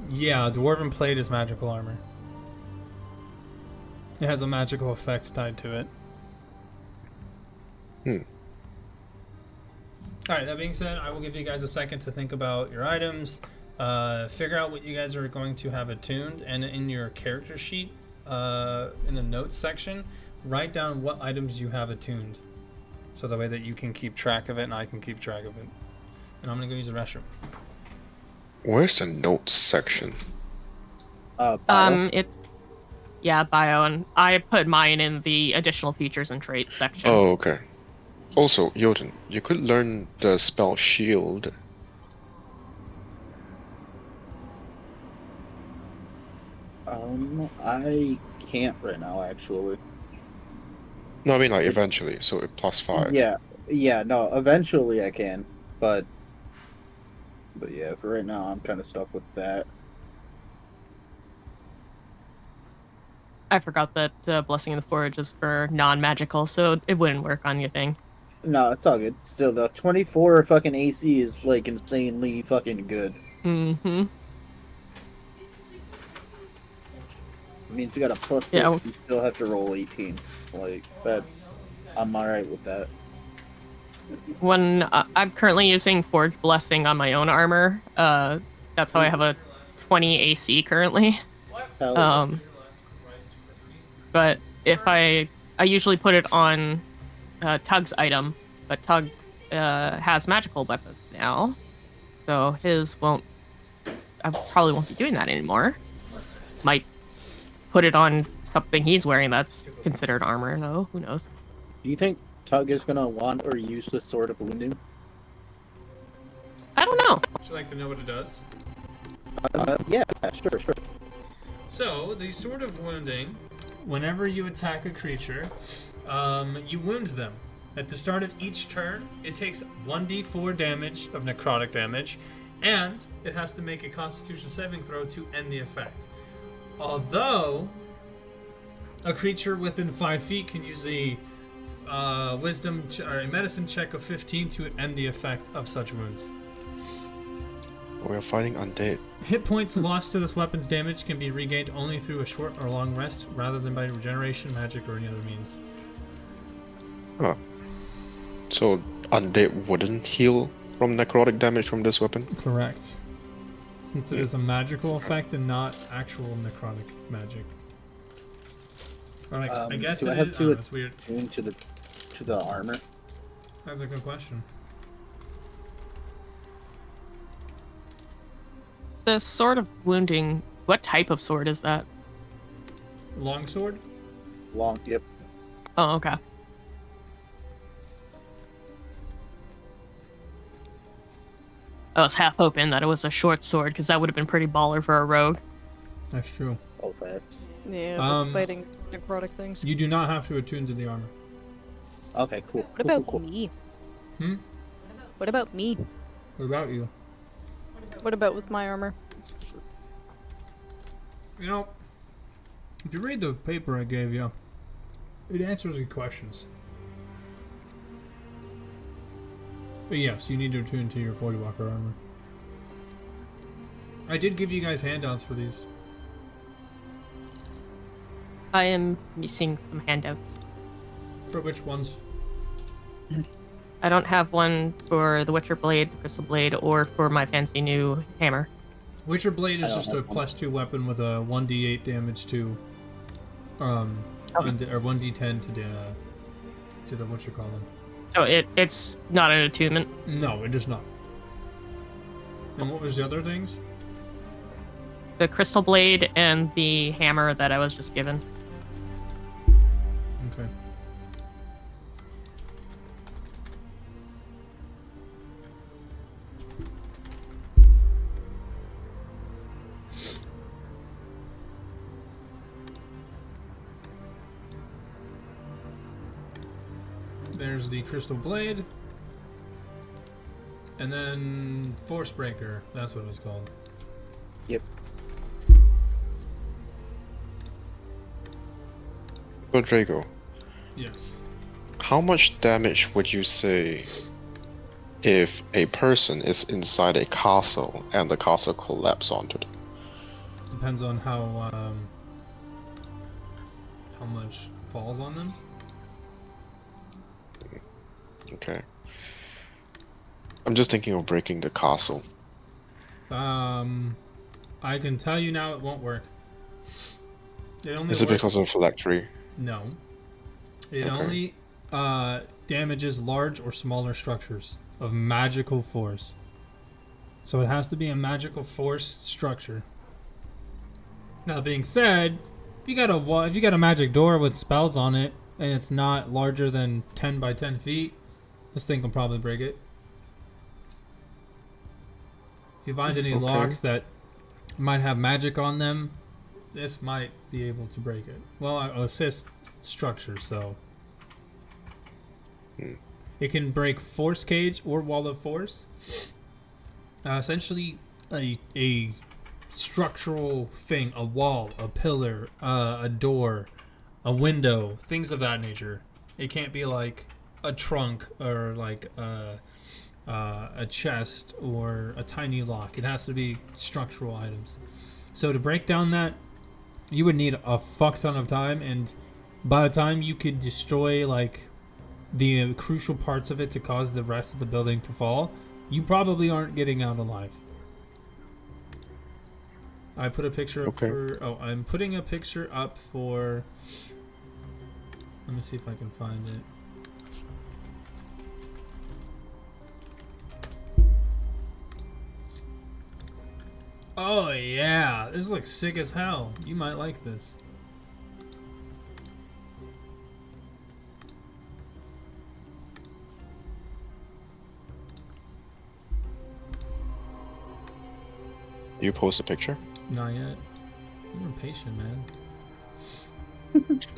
A: Yeah, dwarven plate is magical armor. It has a magical effect tied to it. Alright, that being said, I will give you guys a second to think about your items, figure out what you guys are going to have attuned, and in your character sheet, in the notes section, write down what items you have attuned. So that way that you can keep track of it and I can keep track of it. And I'm gonna go use the restroom.
C: Where's the notes section?
F: Bio.
D: It's bio, and I put mine in the additional features and traits section.
C: Oh, okay. Also, Jotun, you could learn the spell shield.
F: I can't right now, actually.
C: No, I mean like eventually, so it +5.
F: Yeah, no, eventually I can, but
G: But yeah, for right now, I'm kind of stuck with that.
D: I forgot that Blessing in the Forge is for non-magical, so it wouldn't work on your thing.
G: No, it's all good. Still, the 24 fucking AC is like insanely fucking good.
D: Mm-hmm.
G: It means you got a plus 6,
D: Yeah.
G: you still have to roll 18. Like, I'm alright with that.
D: When I'm currently using Forge Blessing on my own armor, that's how I have a 20 AC currently.
G: Hell
D: But if I usually put it on Tug's item, but Tug has magical weapons now, so his won't. I probably won't be doing that anymore. Might put it on something he's wearing that's considered armor, though. Who knows?
G: Do you think Tug is gonna want or use the Sword of Wounding?
D: I don't know.
A: Would you like to know what it does?
G: Yeah, sure.
A: So, the Sword of Wounding, whenever you attack a creature, you wound them. At the start of each turn, it takes 1d4 damage of necrotic damage, and it has to make a Constitution saving throw to end the effect. Although, a creature within 5 feet can use a or a medicine check of 15 to end the effect of such wounds.
C: We are fighting undead.
A: Hit points lost to this weapon's damage can be regained only through a short or long rest, rather than by regeneration, magic, or any other means.
C: Huh. So undead wouldn't heal from necrotic damage from this weapon?
A: Correct. Since it is a magical effect and not actual necrotic magic. Or like, I guess
G: do I
A: it
G: have
A: is.
G: to
A: That's weird.
G: attune to the armor?
A: That's a good question.
D: The Sword of Wounding. What type of sword is that?
A: Longsword?
G: Yep.
D: Oh, okay. I was half hoping that it was a short sword, because that would have been pretty baller for a rogue.
A: That's true.
G: Oh, facts.
B: Yeah, but fighting necrotic things.
A: You do not have to attune to the armor.
G: Okay, cool.
B: What about me? What about me?
A: What about you?
B: What about with my armor?
A: You know, if you read the paper I gave you, it answers your questions. But yes, you need to attune to your Void Walker armor. I did give you guys handouts for these.
D: I am missing some handouts.
A: For which ones?
D: I don't have one for the Witcher Blade, the Crystal Blade, or for my fancy new hammer.
A: Witcher Blade is just a +2 weapon with a 1d8 damage to, or 1d10 to the what you call them.
D: So it's not an attunement?
A: No, it is not. And what was the other things?
D: The Crystal Blade and the hammer that I was just given.
A: Okay. There's the Crystal Blade. And then Force Breaker. That's what it was called.
G: Yep.
C: Rodrigo,
A: Yes.
C: how much damage would you say if a person is inside a castle and the castle collapses onto them?
A: Depends on how much falls on them.
C: Okay. I'm just thinking of breaking the castle.
A: I can tell you now it won't work. It only
C: Is it
A: works-
C: because of phylactery?
A: No. It
C: Okay.
A: only damages large or smaller structures of magical force. So it has to be a magical force structure. Now, being said, if you got a magic door with spells on it and it's not larger than 10 by 10 feet, this thing can probably break it. If you find any
C: Okay.
A: locks that might have magic on them, this might be able to break it. Well, I'll assist structure, so it can break force cage or wall of force. Essentially, a structural thing, a wall, a pillar, a door, a window, things of that nature. It can't be like a trunk or like a chest or a tiny lock. It has to be structural items. So to break down that, you would need a fuck ton of time, and by the time you could destroy like the crucial parts of it to cause the rest of the building to fall, you probably aren't getting out alive. I put a picture up for... Oh, I'm putting a picture up for... Let me see if I can find it. Oh, yeah. This looks sick as hell. You might like this.
C: You post a picture?
A: Not yet. You're patient, man.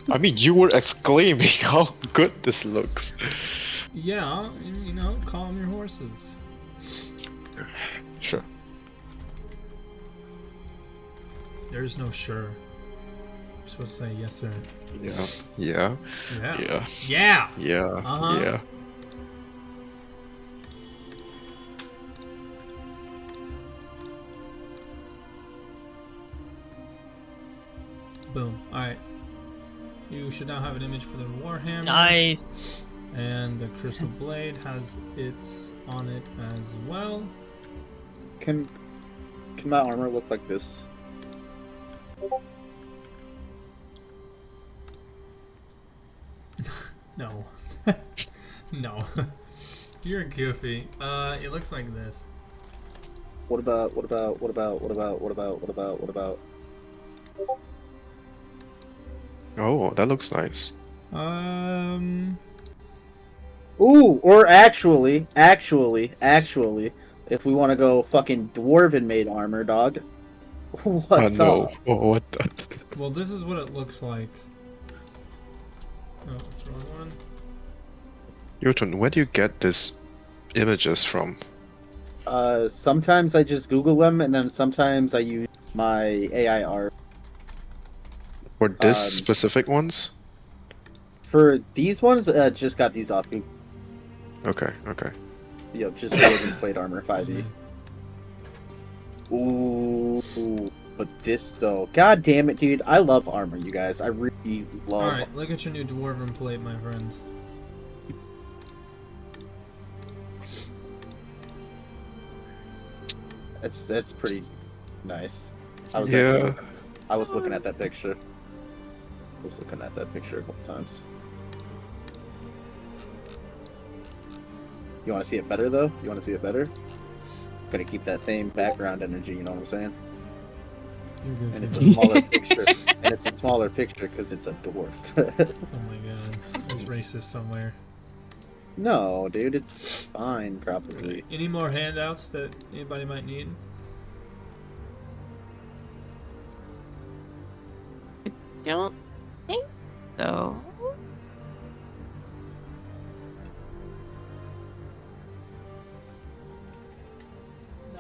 C: I mean, you were exclaiming how good this looks.
A: Yeah, you know, calm your horses.
C: Sure.
A: There's no sure. You're supposed to say yes, sir.
C: Yeah. Yeah.
A: Yeah.
C: Yeah.
A: Yeah.
C: Yeah.
A: Uh-huh.
C: Yeah.
A: Boom. Alright. You should now have an image for the Warhammer.
D: Nice.
A: And the Crystal Blade has its on it as well.
G: Can my armor look like this?
A: No. No. You're goofy. It looks like this.
G: What about?
C: Oh, that looks nice.
G: Ooh, or actually, if we want to go fucking dwarven made armor, dog. What's
C: no.
G: up?
C: Oh, what?
A: Well, this is what it looks like. Oh, that's the wrong one.
C: Yurton, where do you get these images from?
G: Sometimes I just Google them, and then sometimes I use my AI art.
C: For this specific ones?
G: For these ones, just got these off Google.
C: Okay, okay.
G: Yep, just dwarven plate armor 5e. Ooh, but this though, god damn it, dude! I love armor, you guys. I really love.
A: All right, look at your new dwarven plate, my friend.
G: It's pretty nice. I was looking at that picture. I was looking at that picture a couple times. You want to see it better though? You want to see it better? Gotta keep that same background energy. You know what I'm saying? And it's a smaller picture. And it's a smaller picture because it's a dwarf.
A: Oh my god, it's racist somewhere.
G: No, dude, it's fine, probably.
A: Any more handouts that anybody might need?
D: I don't think so.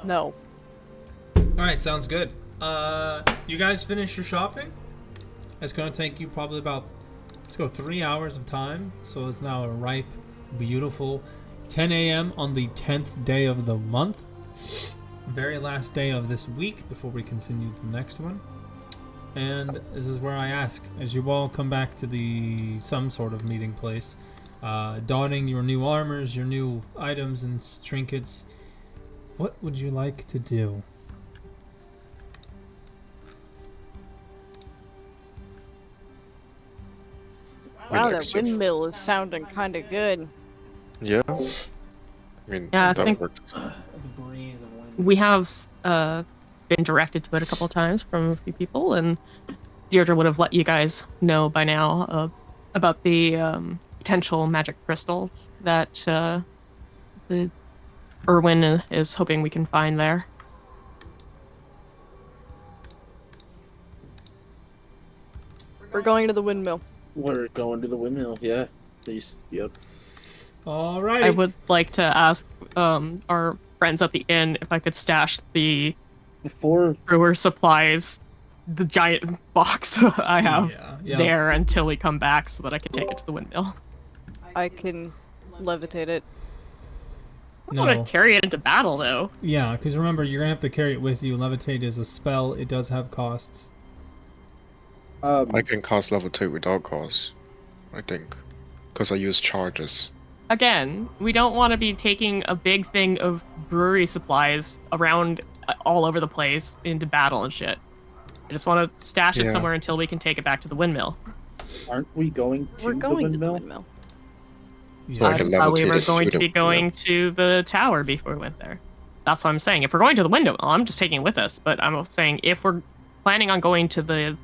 B: No.
A: Alright, sounds good. You guys finish your shopping? It's gonna take you probably about, let's go 3 hours of time. So it's now a ripe, beautiful 10 a.m. on the 10th day of the month. Very last day of this week before we continue the next one. And this is where I ask, as you all come back to some sort of meeting place, donning your new armors, your new items and trinkets, what would you like to do?
B: Wow, that windmill is sounding kind of good.
C: Yeah. I mean,
D: Yeah, I
C: that
D: think-
C: works.
D: We have been directed to it a couple of times from a few people, and Deirdre would have let you guys know by now about the potential magic crystals that the Irwin is hoping we can find there.
B: We're going to the windmill.
G: We're going to the windmill, yeah. Please, yep.
A: All right.
D: I would like to ask, are friends at the inn if I could stash the
F: Before
D: brewer supplies, the giant box I have
A: Yeah.
D: there until we come back so that I can take it to the windmill.
B: I can levitate it.
D: I don't want
J: No.
D: to carry it into battle, though.
J: Yeah, because remember, you're gonna have to carry it with you. Levitate is a spell. It does have costs.
C: I can cast levitate without cost, I think, because I use charges.
D: Again, we don't want to be taking a big thing of brewery supplies around all over the place into battle and shit. I just want to stash it
C: Yeah.
D: somewhere until we can take it back to the windmill.
F: aren't we going to
B: We're going
F: the
B: to the
F: windmill?
B: windmill.
C: So I
D: I
C: can
D: thought we
C: levitate
D: were
C: it
D: going
C: to
D: to
C: the
D: be going
C: windmill.
D: to the tower before we went there. That's what I'm saying. If we're going to the window, I'm just taking it with us. But I'm saying if we're planning on going to the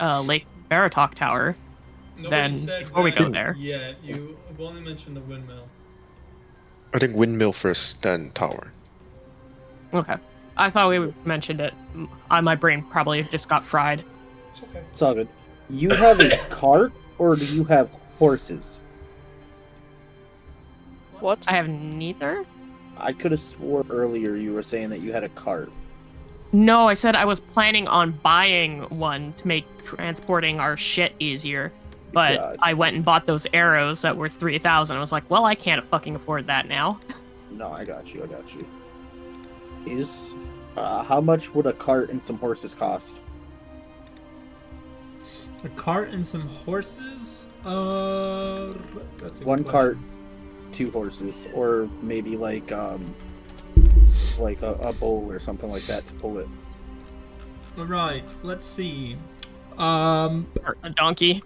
D: Lake Baratok Tower, then before we go there.
A: Yeah, you've only mentioned the windmill.
C: I think windmill first, then tower.
D: Okay. I thought we mentioned it. My brain probably just got fried.
A: It's okay.
F: It's all good. You have a cart, or do you have horses?
B: What?
D: I have neither.
F: I could have swore earlier you were saying that you had a cart.
D: No, I said I was planning on buying one to make transporting our shit easier. But
F: Gotcha.
D: I went and bought those arrows that were 3,000. I was like, well, I can't fucking afford that now.
F: No, I got you. Is how much would a cart and some horses cost?
J: A cart and some horses. That's a
F: One
J: good
F: cart,
J: question.
F: 2 horses, or maybe like a bowl or something like that to pull it.
J: All right. Let's see.
D: Or a donkey.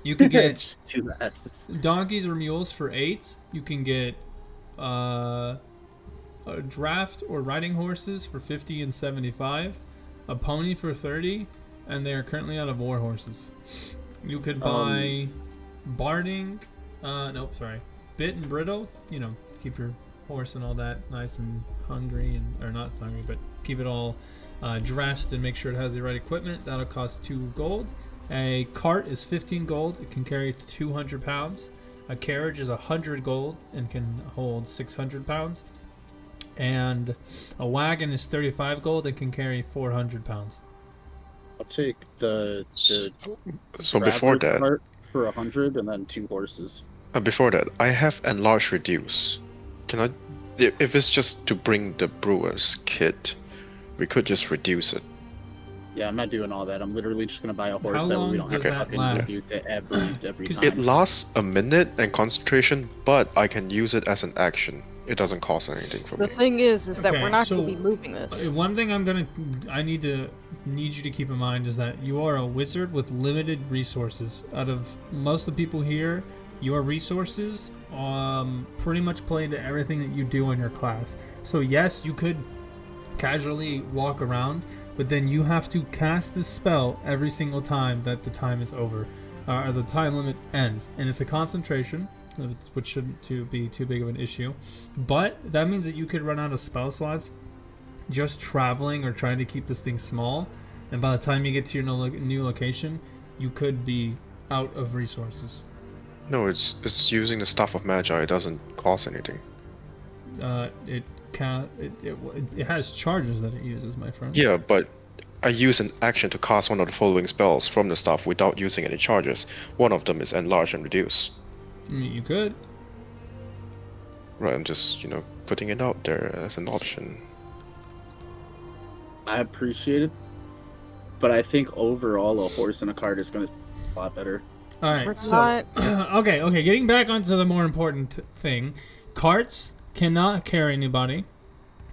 J: You can get
F: Just 2 asses.
J: donkeys or mules for 8. You can get a draft or riding horses for 50 and 75. A pony for 30, and they are currently out of war horses. You could buy barding. Nope, sorry. Bit and brittle. You know, keep your horse and all that nice and hungry, and or not hungry, but keep it all dressed and make sure it has the right equipment. That'll cost 2 gold. A cart is 15 gold. It can carry 200 pounds. A carriage is 100 gold and can hold 600 pounds. And a wagon is 35 gold and can carry 400 pounds.
E: I'll take the
C: So before
E: traveler's
C: that,
E: cart for 100 and then 2 horses.
C: before that, I have enlarge reduce. Can I? If it's just to bring the brewer's kit, we could just reduce it.
E: Yeah, I'm not doing all that. I'm literally just gonna buy a horse
J: How
E: that
J: long
E: we don't have
J: does
E: to
J: that
E: fucking
J: last?
E: use it every
J: 'Cause
E: time.
C: It lasts a minute and concentration, but I can use it as an action. It doesn't cost anything for
B: The
C: me.
B: thing is that
J: Okay,
B: we're not
J: so,
B: going to be moving this.
J: One thing I need you to keep in mind is that you are a wizard with limited resources. Out of most of the people here, your resources pretty much play into everything that you do in your class. So yes, you could casually walk around, but then you have to cast this spell every single time that the time is over, or the time limit ends, and it's a concentration, which shouldn't be too big of an issue. But that means that you could run out of spell slots just traveling or trying to keep this thing small, and by the time you get to your new location, you could be out of resources.
C: No, it's using the staff of magi. It doesn't cost anything.
J: It has charges that it uses, my friend.
C: Yeah, but I use an action to cast one of the following spells from the staff without using any charges. One of them is enlarge and reduce.
J: You could.
C: Right, I'm just, putting it out there as an option.
E: I appreciate it, but I think overall a horse and a cart is gonna be a lot better.
J: All
B: We're
J: right, so
B: not-
J: okay. Getting back onto the more important thing, carts cannot carry anybody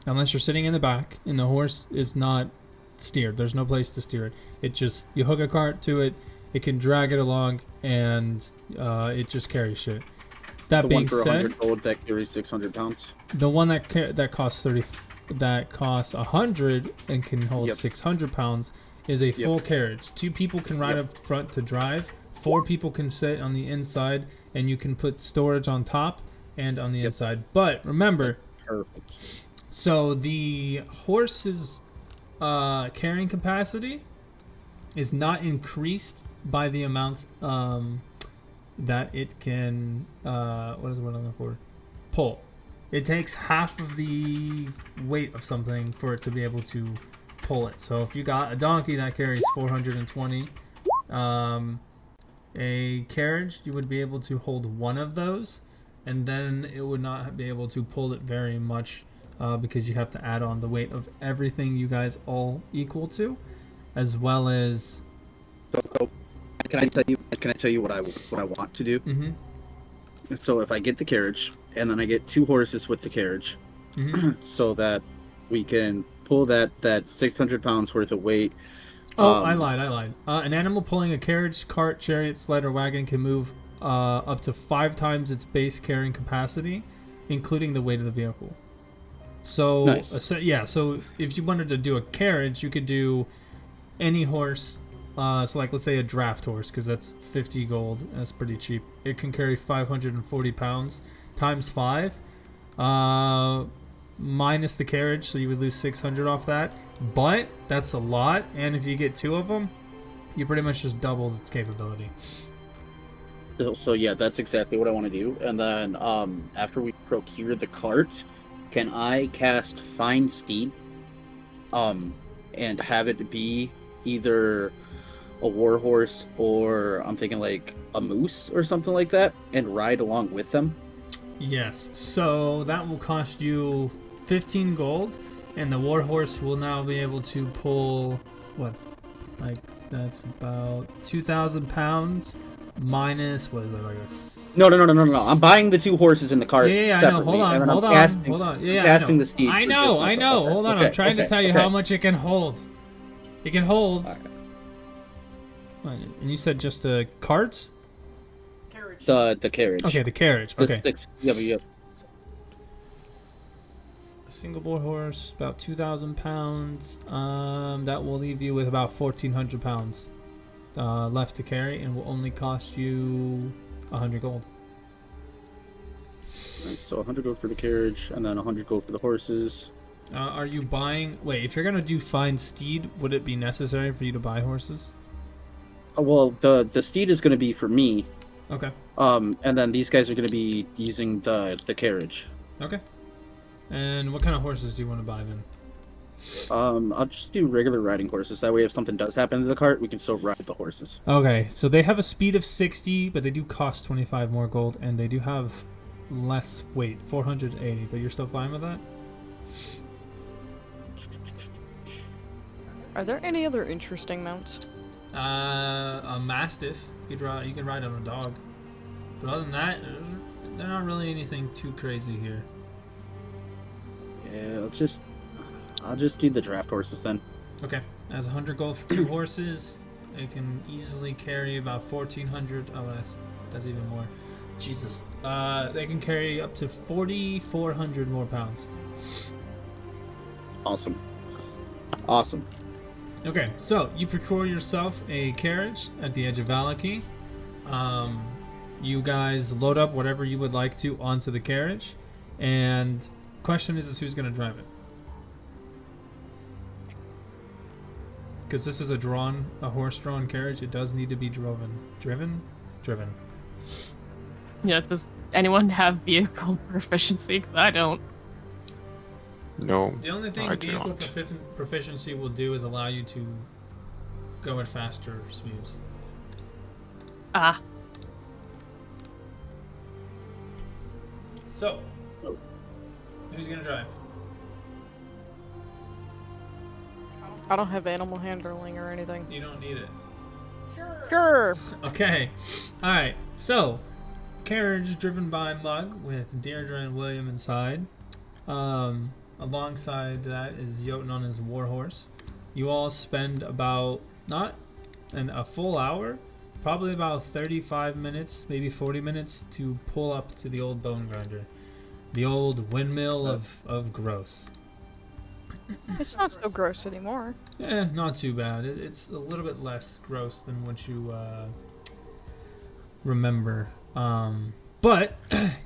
J: unless you're sitting in the back, and the horse is not steered. There's no place to steer it. It just you hook a cart to it, it can drag it along, and it just carries shit. That
E: The
J: being
E: one for
J: said,
E: 100 gold that carries 600 pounds.
J: the one that costs 30, that costs 100 and can hold
E: Yep.
J: 600 pounds is a full carriage. 2 people can ride up front to drive. 4 people can sit on the inside, and you can put storage on top and on the inside. But remember,
E: Perfect.
J: so the horse's carrying capacity is not increased by the amount that it can. What is the word I'm looking for? Pull.
A: it takes half of the weight of something for it to be able to pull it. So if you got a donkey that carries 420, a carriage, you would be able to hold one of those, and then it would not be able to pull it very much because you have to add on the weight of everything you guys all equal to, as well as.
E: So, can I tell you what I want to do?
A: Mm-hmm.
E: So if I get the carriage, and then I get 2 horses with the carriage, so that we can pull that 600 pounds worth of weight.
A: Oh, I lied. An animal pulling a carriage, cart, chariot, sled, or wagon can move up to 5 times its base carrying capacity, including the weight of the vehicle. So,
E: Nice.
A: So if you wanted to do a carriage, you could do any horse. So like, let's say a draft horse, because that's 50 gold. That's pretty cheap. It can carry 540 pounds times 5, minus the carriage, so you would lose 600 off that. But that's a lot, and if you get 2 of them, you pretty much just double its capability.
E: So yeah, that's exactly what I want to do. And then after we procure the cart, can I cast Find Steed, and have it be either a war horse or I'm thinking like a moose or something like that, and ride along with them?
A: Yes. So that will cost you 15 gold, and the war horse will now be able to pull what, like that's about 2,000 pounds minus what is that, like a
E: No. I'm buying the 2 horses in the cart.
A: Yeah, I know.
E: separately,
A: Hold
E: and then
A: on.
E: I'm casting
A: I know.
E: the steed.
A: I
E: for
A: know.
E: just myself. Okay,
A: Hold on.
E: okay,
A: I'm trying to tell you how much it can hold. It can hold.
E: Okay.
A: And you said just a cart?
E: The carriage.
A: Okay, the carriage.
E: The
A: Okay.
E: 6. Yeah.
A: A single bore horse, about 2,000 pounds. That will leave you with about 1,400 pounds left to carry, and will only cost you 100 gold.
E: Right, so 100 gold for the carriage, and then 100 gold for the horses.
A: Are you buying? Wait, if you're gonna do Find Steed, would it be necessary for you to buy horses?
E: Well, the steed is going to be for me.
A: Okay.
E: And then these guys are going to be using the carriage.
A: Okay. And what kind of horses do you want to buy then?
E: I'll just do regular riding horses. That way, if something does happen to the cart, we can still ride the horses.
A: Okay, so they have a speed of 60, but they do cost 25 more gold, and they do have less weight, 480. But you're still fine with that?
B: Are there any other interesting mounts?
A: A mastiff. You can ride on a dog. But other than that, there's not really anything too crazy here.
E: Yeah, I'll just do the draft horses then.
A: Okay, as 100 gold for 2 horses, it can easily carry about 1,400. Oh, that's even more. Jesus. They can carry up to 4,400 more pounds.
E: Awesome.
A: Okay, so you procure yourself a carriage at the edge of Valaki. You guys load up whatever you would like to onto the carriage, and question is who's going to drive it? Because this is a horse-drawn carriage, it does need to be driven.
D: Yeah, does anyone have vehicle proficiency? 'Cause I don't.
C: No.
A: The only thing
C: I do
A: vehicle
C: not.
A: proficiency will do is allow you to go at faster speeds.
D: Ah,
A: So, who's gonna drive?
B: I don't have animal handling or anything.
A: You don't need it.
B: Sure.
A: Okay. Alright, so, carriage driven by Mug with Deirdre and William inside. Alongside that is Jotun on his warhorse. You all spend about, not a full hour, probably about 35 minutes, maybe 40 minutes to pull up to the old bone grinder. The old windmill of gross.
B: It's not so gross anymore.
A: Not too bad. It's a little bit less gross than what you remember. But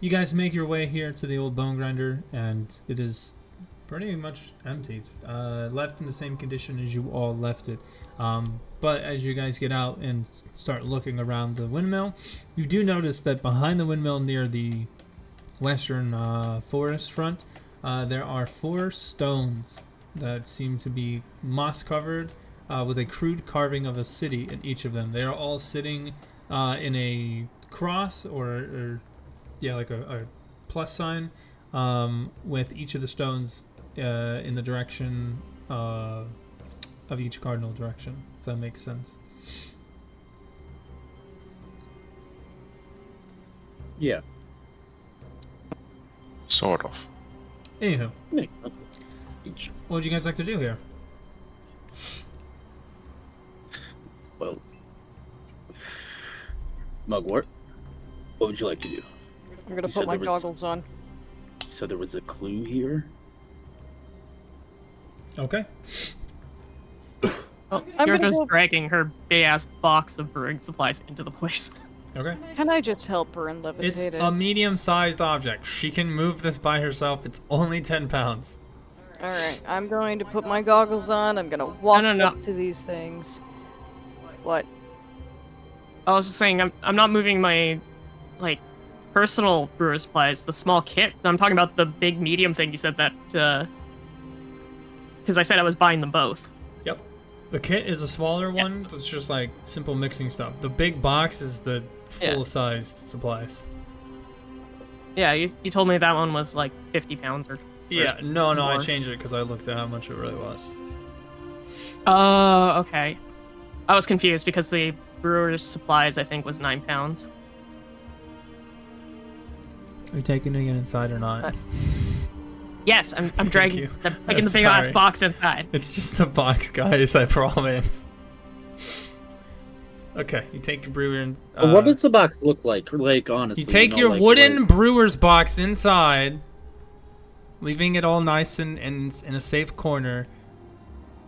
A: you guys make your way here to the old bone grinder, and it is pretty much emptied. Left in the same condition as you all left it. But as you guys get out and start looking around the windmill, you do notice that behind the windmill near the western forest front, there are 4 stones that seem to be moss covered, with a crude carving of a city in each of them. They are all sitting in a cross or like a plus sign, with each of the stones in the direction of each cardinal direction, if that makes sense.
E: Yeah.
C: Sort of.
A: Anywho,
E: Each.
A: what would you guys like to do here?
F: Well, Mugwort, what would you like to do?
B: I'm gonna
F: You
B: put
F: said
B: my
F: there was-
B: goggles on.
F: So there was a clue here?
A: Okay.
D: Well,
B: I'm
D: you're
B: gonna
D: just
B: go-
D: dragging her big ass box of brewing supplies into the place.
A: Okay.
B: Can I just help her and levitate
A: It's
B: it?
A: a medium-sized object. She can move this by herself. It's only 10 pounds.
B: Alright, I'm going to put my goggles on. I'm gonna walk
D: no.
B: up to these things. What?
D: I was just saying, I'm not moving my, like, personal brewer supplies, the small kit. I'm talking about the big medium thing you said that, because I said I was buying them both.
A: Yep. The kit is a smaller one. That's just like simple mixing stuff. The big box is the full-sized supplies.
D: Yeah, you told me that one was like 50 pounds or...
A: Yeah, no, I
D: more.
A: changed it because I looked at how much it really was.
D: Oh, okay. I was confused because the brewer's supplies, I think, was 9 pounds.
A: Are you taking it inside or not?
D: Yes, I'm dragging
A: you.
D: taking the big ass
A: Sorry.
D: box inside.
A: It's just a box, guys. I promise. Okay, you take your brewer and.
E: What does the box look like? Like, honestly.
A: You take your
E: like,
A: wooden
E: like-
A: brewer's box inside, leaving it all nice and in a safe corner.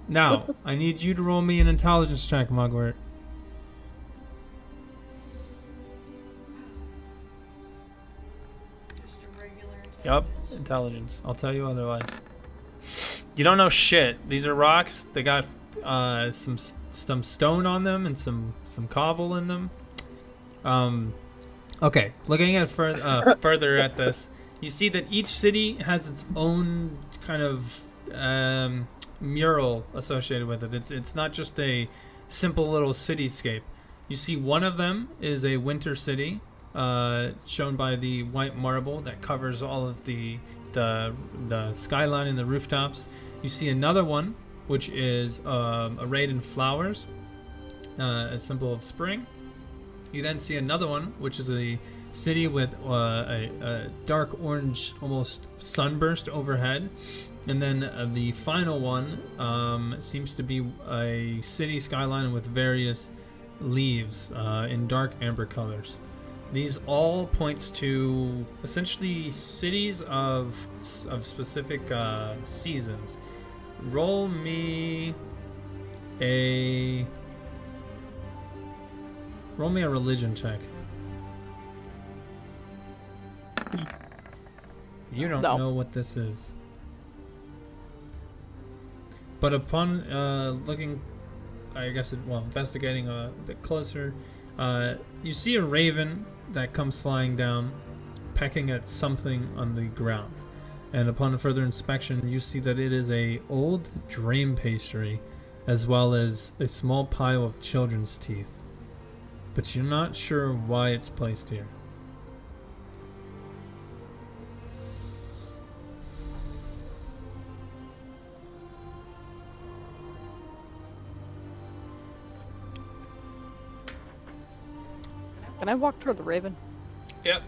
A: Now, I need you to roll me an intelligence check, Mugwort. Yup, intelligence. I'll tell you otherwise. You don't know shit. These are rocks. They got some stone on them and some cobble in them. Okay, looking at further at this, you see that each city has its own kind of mural associated with it. It's not just a simple little cityscape. You see one of them is a winter city, shown by the white marble that covers all of the skyline and the rooftops. You see another one, which is arrayed in flowers, a symbol of spring. You then see another one, which is a city with a dark orange, almost sunburst overhead. And then the final one seems to be a city skyline with various leaves in dark amber colors. These all points to essentially cities of specific seasons. Roll me a religion check. You don't know what this is. But upon looking, I guess investigating a bit closer, you see a raven that comes flying down, pecking at something on the ground. And upon further inspection, you see that it is a old dream pastry, as well as a small pile of children's teeth. But you're not sure why it's placed here.
B: Can I walk toward the raven?
A: Yep.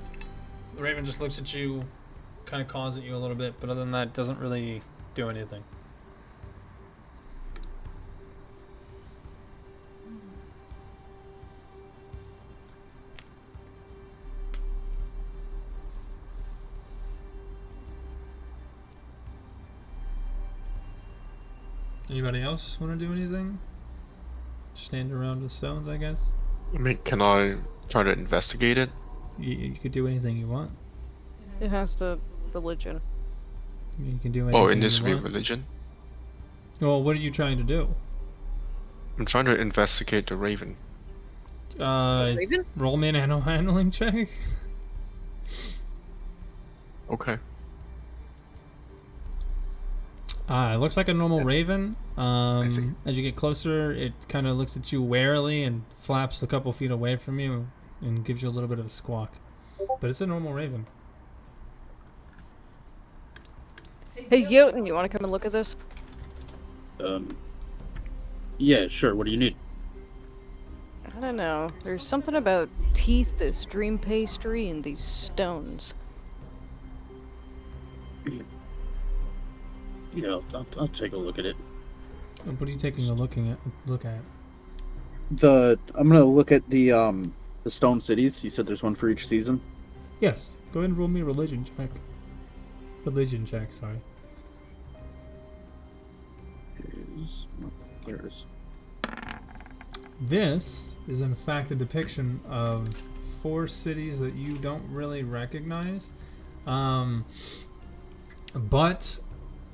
A: The raven just looks at you, kind of caws at you a little bit, but other than that, doesn't really do anything. Anybody else want to do anything? Stand around the stones, I guess.
C: I mean, can I try to investigate it?
A: You could do anything you want.
B: It has to religion.
A: You can do anything
C: Oh, it needs
A: you
C: to be
A: want.
C: religion?
A: Well, what are you trying to do?
C: I'm trying to investigate the raven.
B: Raven?
A: Roll me an animal handling check.
C: Okay.
J: It looks like a normal raven.
C: I see.
J: As you get closer, it kind of looks at you warily and flaps a couple feet away from you and gives you a little bit of a squawk. But it's a normal raven.
B: Hey, Jotun, you want to come and look at this?
E: Yeah, sure. What do you need?
B: I don't know. There's something about teeth, this dream pastry, and these stones.
E: Yeah, I'll take a look at it.
J: What are you taking a look at?
E: I'm gonna look at the stone cities. You said there's one for each season.
J: Yes. Go ahead and roll me a religion check. Religion check, sorry.
E: There it is.
J: This is in fact a depiction of 4 cities that you don't really recognize. But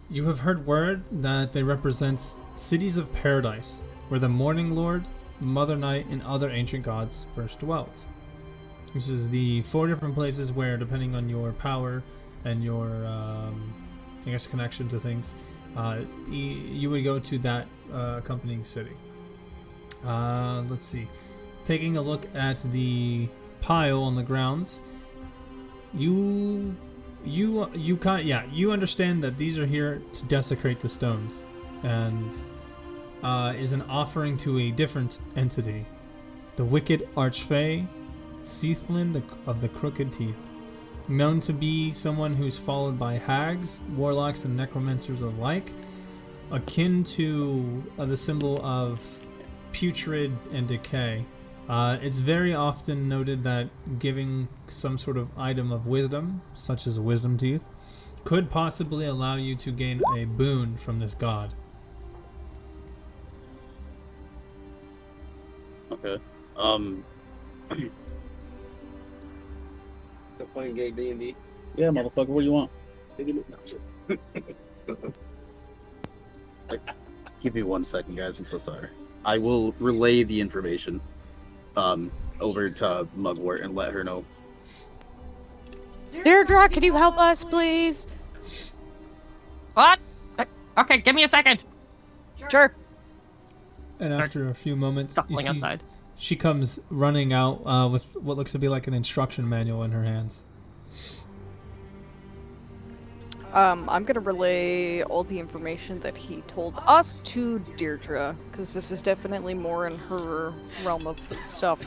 J: you have heard word that they represent cities of paradise, where the Morning Lord, Mother Night, and other ancient gods first dwelt. This is the 4 different places where, depending on your power and your, connection to things, you would go to that accompanying city. Let's see. Taking a look at the pile on the ground, you understand that these are here to desecrate the stones, and is an offering to a different entity, the wicked Archfey, Seathlin of the Crooked Teeth, known to be someone who's followed by hags, warlocks, and necromancers alike, akin to the symbol of putrid and decay. It's very often noted that giving some sort of item of wisdom, such as a wisdom teeth, could possibly allow you to gain a boon from this god.
E: Okay.
F: Playing gay D&D.
E: Yeah, motherfucker. What do you want? Give me 1 second, guys. I'm so sorry. I will relay the information over to Mugwort and let her know.
B: Deirdre, can you help us, please?
D: What? Okay, give me a second.
B: Sure.
J: And after a few moments, you
D: Shuffling
J: see
D: outside.
J: she comes running out with what looks to be like an instruction manual in her hands.
B: I'm gonna relay all the information that he told us to Deirdre, because this is definitely more in her realm of stuff.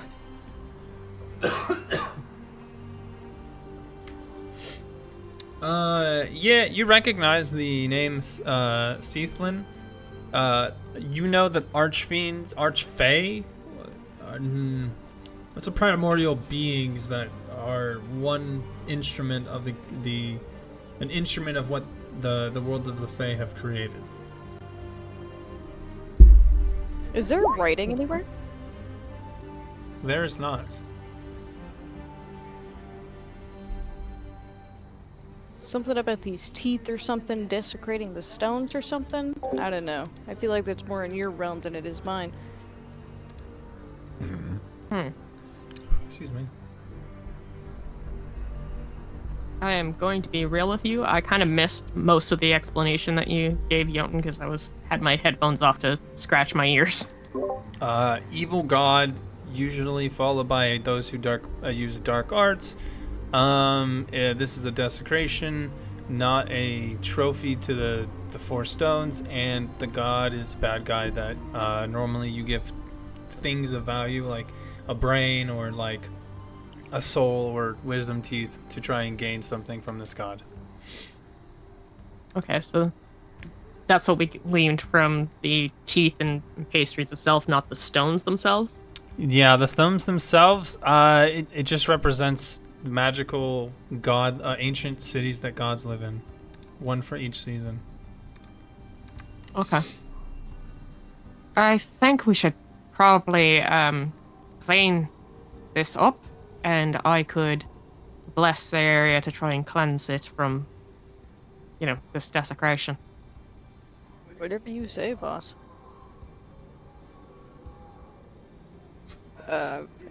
K: Yeah, you recognize the name Seathlin. You know that Archfey, that's a primordial beings that are one instrument of an instrument of what the world of the Fae have created.
B: Is there writing anywhere?
K: There is not.
B: Something about these teeth or something desecrating the stones or something? I don't know. I feel like that's more in your realm than it is mine.
J: Excuse me.
D: I am going to be real with you. I kind of missed most of the explanation that you gave, Jotun, because I had my headphones off to scratch my ears.
K: Evil god, usually followed by those who use dark arts. This is a desecration, not a trophy to the 4 stones, and the god is bad guy that normally you give things of value like a brain or like a soul or wisdom teeth to try and gain something from this god.
D: Okay, so that's what we gleaned from the teeth and pastries itself, not the stones themselves?
K: Yeah, the stones themselves, it just represents magical god, ancient cities that gods live in. One for each season.
D: Okay. I think we should probably clean this up, and I could bless the area to try and cleanse it from, this desecration.
B: Whatever you say, boss.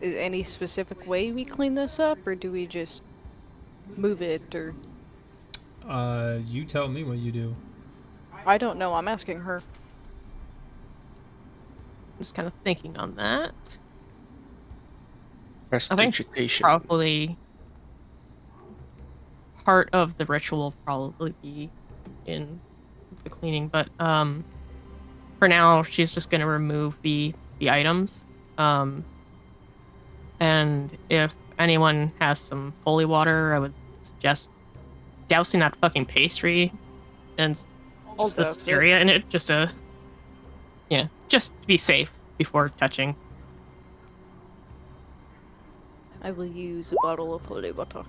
B: Is any specific way we clean this up, or do we just move it, or...
J: You tell me what you do.
B: I don't know. I'm asking her.
D: Just kind of thinking on that.
C: Best
D: I think
C: education.
D: probably part of the ritual will probably be in the cleaning, but for now she's just gonna remove the items. And if anyone has some holy water, I would suggest dousing that fucking pastry and
B: I'll
D: just the
B: douse it.
D: Syria in it, just to just to be safe before touching.
B: I will use a bottle of holy water.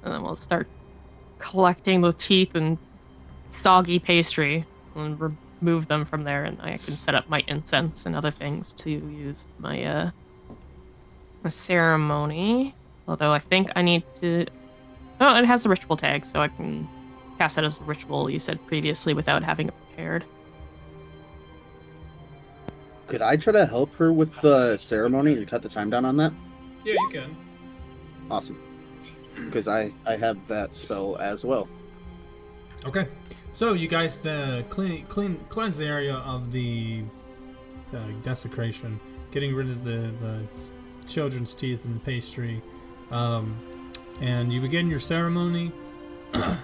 D: And then we'll start collecting the teeth and soggy pastry and remove them from there, and I can set up my incense and other things to use my my ceremony. Although I think I need to. Oh, it has the ritual tag, so I can cast it as a ritual you said previously without having it prepared.
E: Could I try to help her with the ceremony and cut the time down on that?
A: Yeah, you can.
E: Awesome. Because I have that spell as well.
A: Okay. So you guys cleanse the area of the desecration, getting rid of the children's teeth and the pastry, and you begin your ceremony,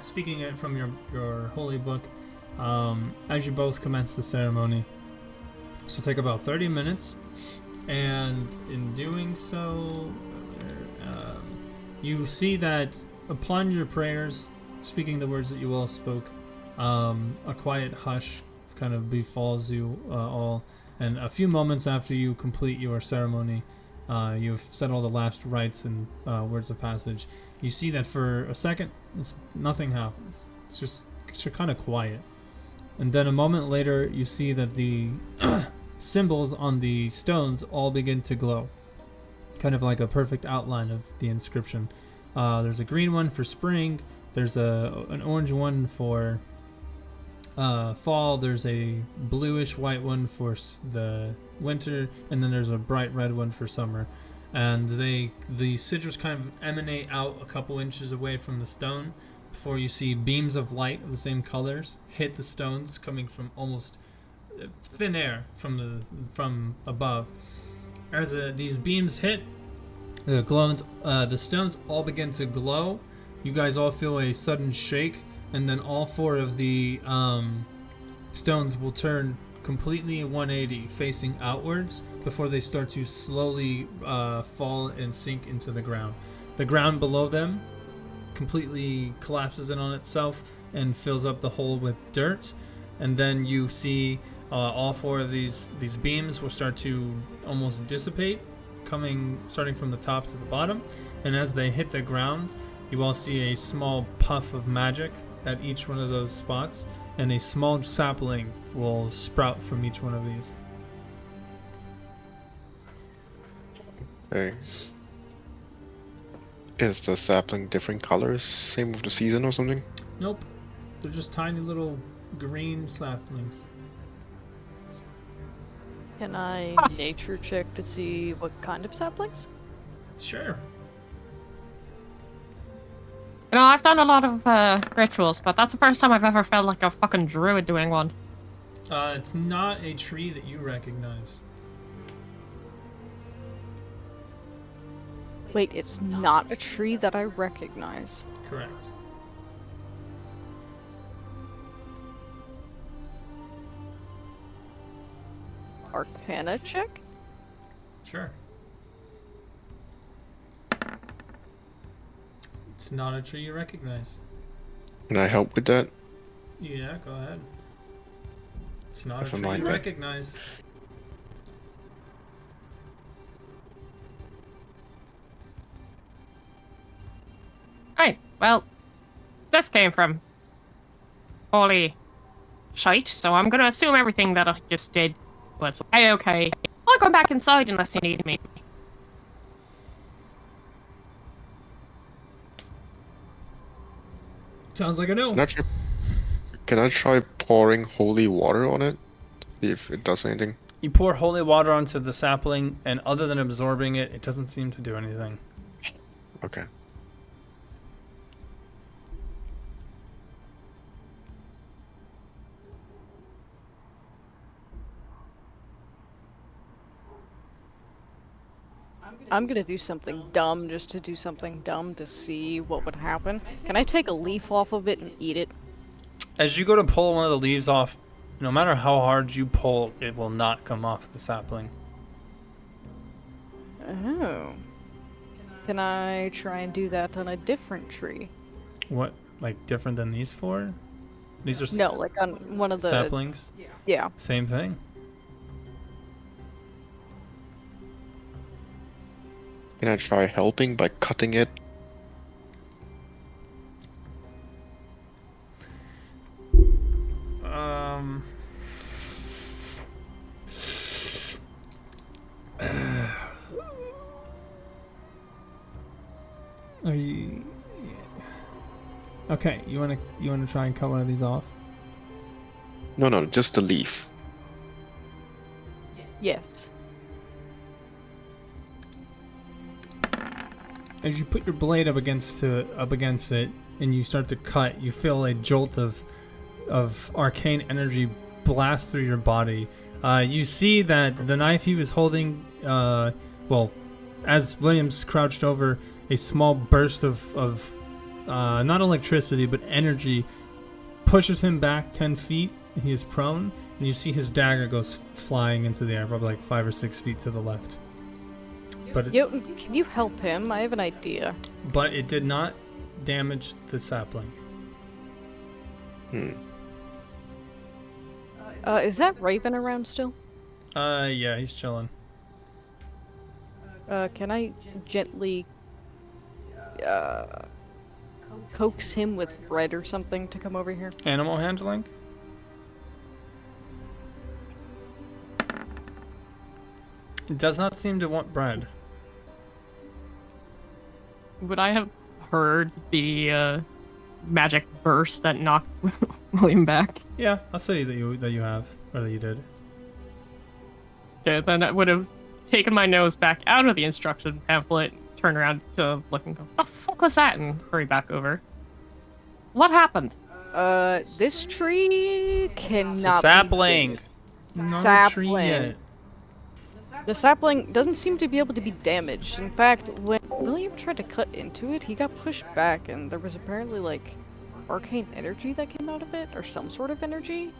A: speaking it from your holy book, as you both commence the ceremony. So take about 30 minutes, and in doing so, you see that upon your prayers, speaking the words that you all spoke, a quiet hush kind of befalls you all, and a few moments after you complete your ceremony, you've said all the last rites and words of passage, you see that for a second, nothing happens. It's just kind of quiet. And then a moment later, you see that the symbols on the stones all begin to glow, kind of like a perfect outline of the inscription. There's a green one for spring, there's an orange one for fall, there's a bluish white one for the winter, and then there's a bright red one for summer. And the sigils kind of emanate out a couple inches away from the stone before you see beams of light of the same colors hit the stones, coming from almost thin air from above. As these beams hit the stones all begin to glow. You guys all feel a sudden shake, and then all four of the stones will turn completely 180 facing outwards before they start to slowly fall and sink into the ground. The ground below them completely collapses in on itself and fills up the hole with dirt, and then you see all four of these beams will start to almost dissipate, starting from the top to the bottom, and as they hit the ground, you all see a small puff of magic at each one of those spots, and a small sapling will sprout from each one of these.
C: Okay. Is the sapling different colors? Same with the season or something?
A: Nope. They're just tiny little green saplings.
B: Can I nature check to see what kind of saplings?
A: Sure.
D: You know, I've done a lot of rituals, but that's the first time I've ever felt like a fucking druid doing one.
A: It's not a tree that you recognize.
B: Wait, it's not a tree that I recognize.
A: Correct.
B: Arcana check?
A: Sure. It's not a tree you recognize.
C: Can I help with that?
A: Yeah, go ahead. It's not
C: Never
A: a tree
C: mind
A: you
C: that.
A: recognize.
D: Right, well, this came from holy shite, so I'm gonna assume everything that I just did was okay. I'll go back inside unless you need me.
A: Sounds like a no.
C: Can I try pouring holy water on it? See if it does anything.
K: You pour holy water onto the sapling, and other than absorbing it, it doesn't seem to do anything.
C: Okay.
B: I'm gonna do something dumb just to do something dumb to see what would happen. Can I take a leaf off of it and eat it?
K: As you go to pull one of the leaves off, no matter how hard you pull, it will not come off the sapling.
B: Oh. Can I try and do that on a different tree?
K: What? Like different than these four? These are
B: No, like on one of the
K: saplings?
B: Yeah.
K: Same thing.
C: Can I try helping by cutting it?
J: Are you? Okay, you wanna try and cut one of these off?
C: No, just the leaf.
B: Yes.
J: As you put your blade up against it, and you start to cut, you feel a jolt of arcane energy blast through your body. You see that the knife he was holding, well, as Williams crouched over, a small burst of not electricity but energy pushes him back 10 feet. He is prone, and you see his dagger goes flying into the air, probably like 5 or 6 feet to the left. But
B: Can you help him? I have an idea.
K: But it did not damage the sapling.
B: Is that Raven around still?
K: Yeah, he's chilling.
B: Can I gently coax him with bread or something to come over here?
K: Animal handling? It does not seem to want bread.
D: Would I have heard the magic burst that knocked William back?
K: Yeah, I'll say that you have, or that you did.
D: Okay, then I would have taken my nose back out of the instruction pamphlet, turn around to look and go, "The fuck was that?" and hurry back over. What happened?
B: This tree cannot
K: It's a sapling.
B: be
K: Not
B: sapling.
K: a tree yet.
B: The sapling doesn't seem to be able to be damaged. In fact, when William tried to cut into it, he got pushed back, and there was apparently, like, arcane energy that came out of it, or some sort of energy.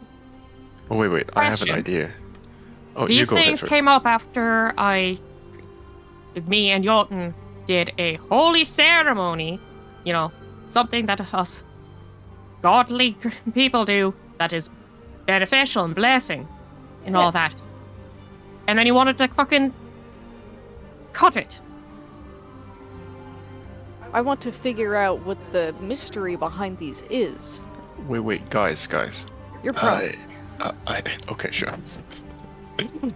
C: Oh wait, I have an
D: Question.
C: idea. Oh,
D: These
C: you go ahead
D: things
C: first.
D: came up after me and Jotun did a holy ceremony. You know, something that us godly people do that is beneficial and blessing and all that. And then he wanted to fucking cut it.
B: I want to figure out what the mystery behind these is.
C: Wait, guys.
B: You're prone.
C: Okay, sure.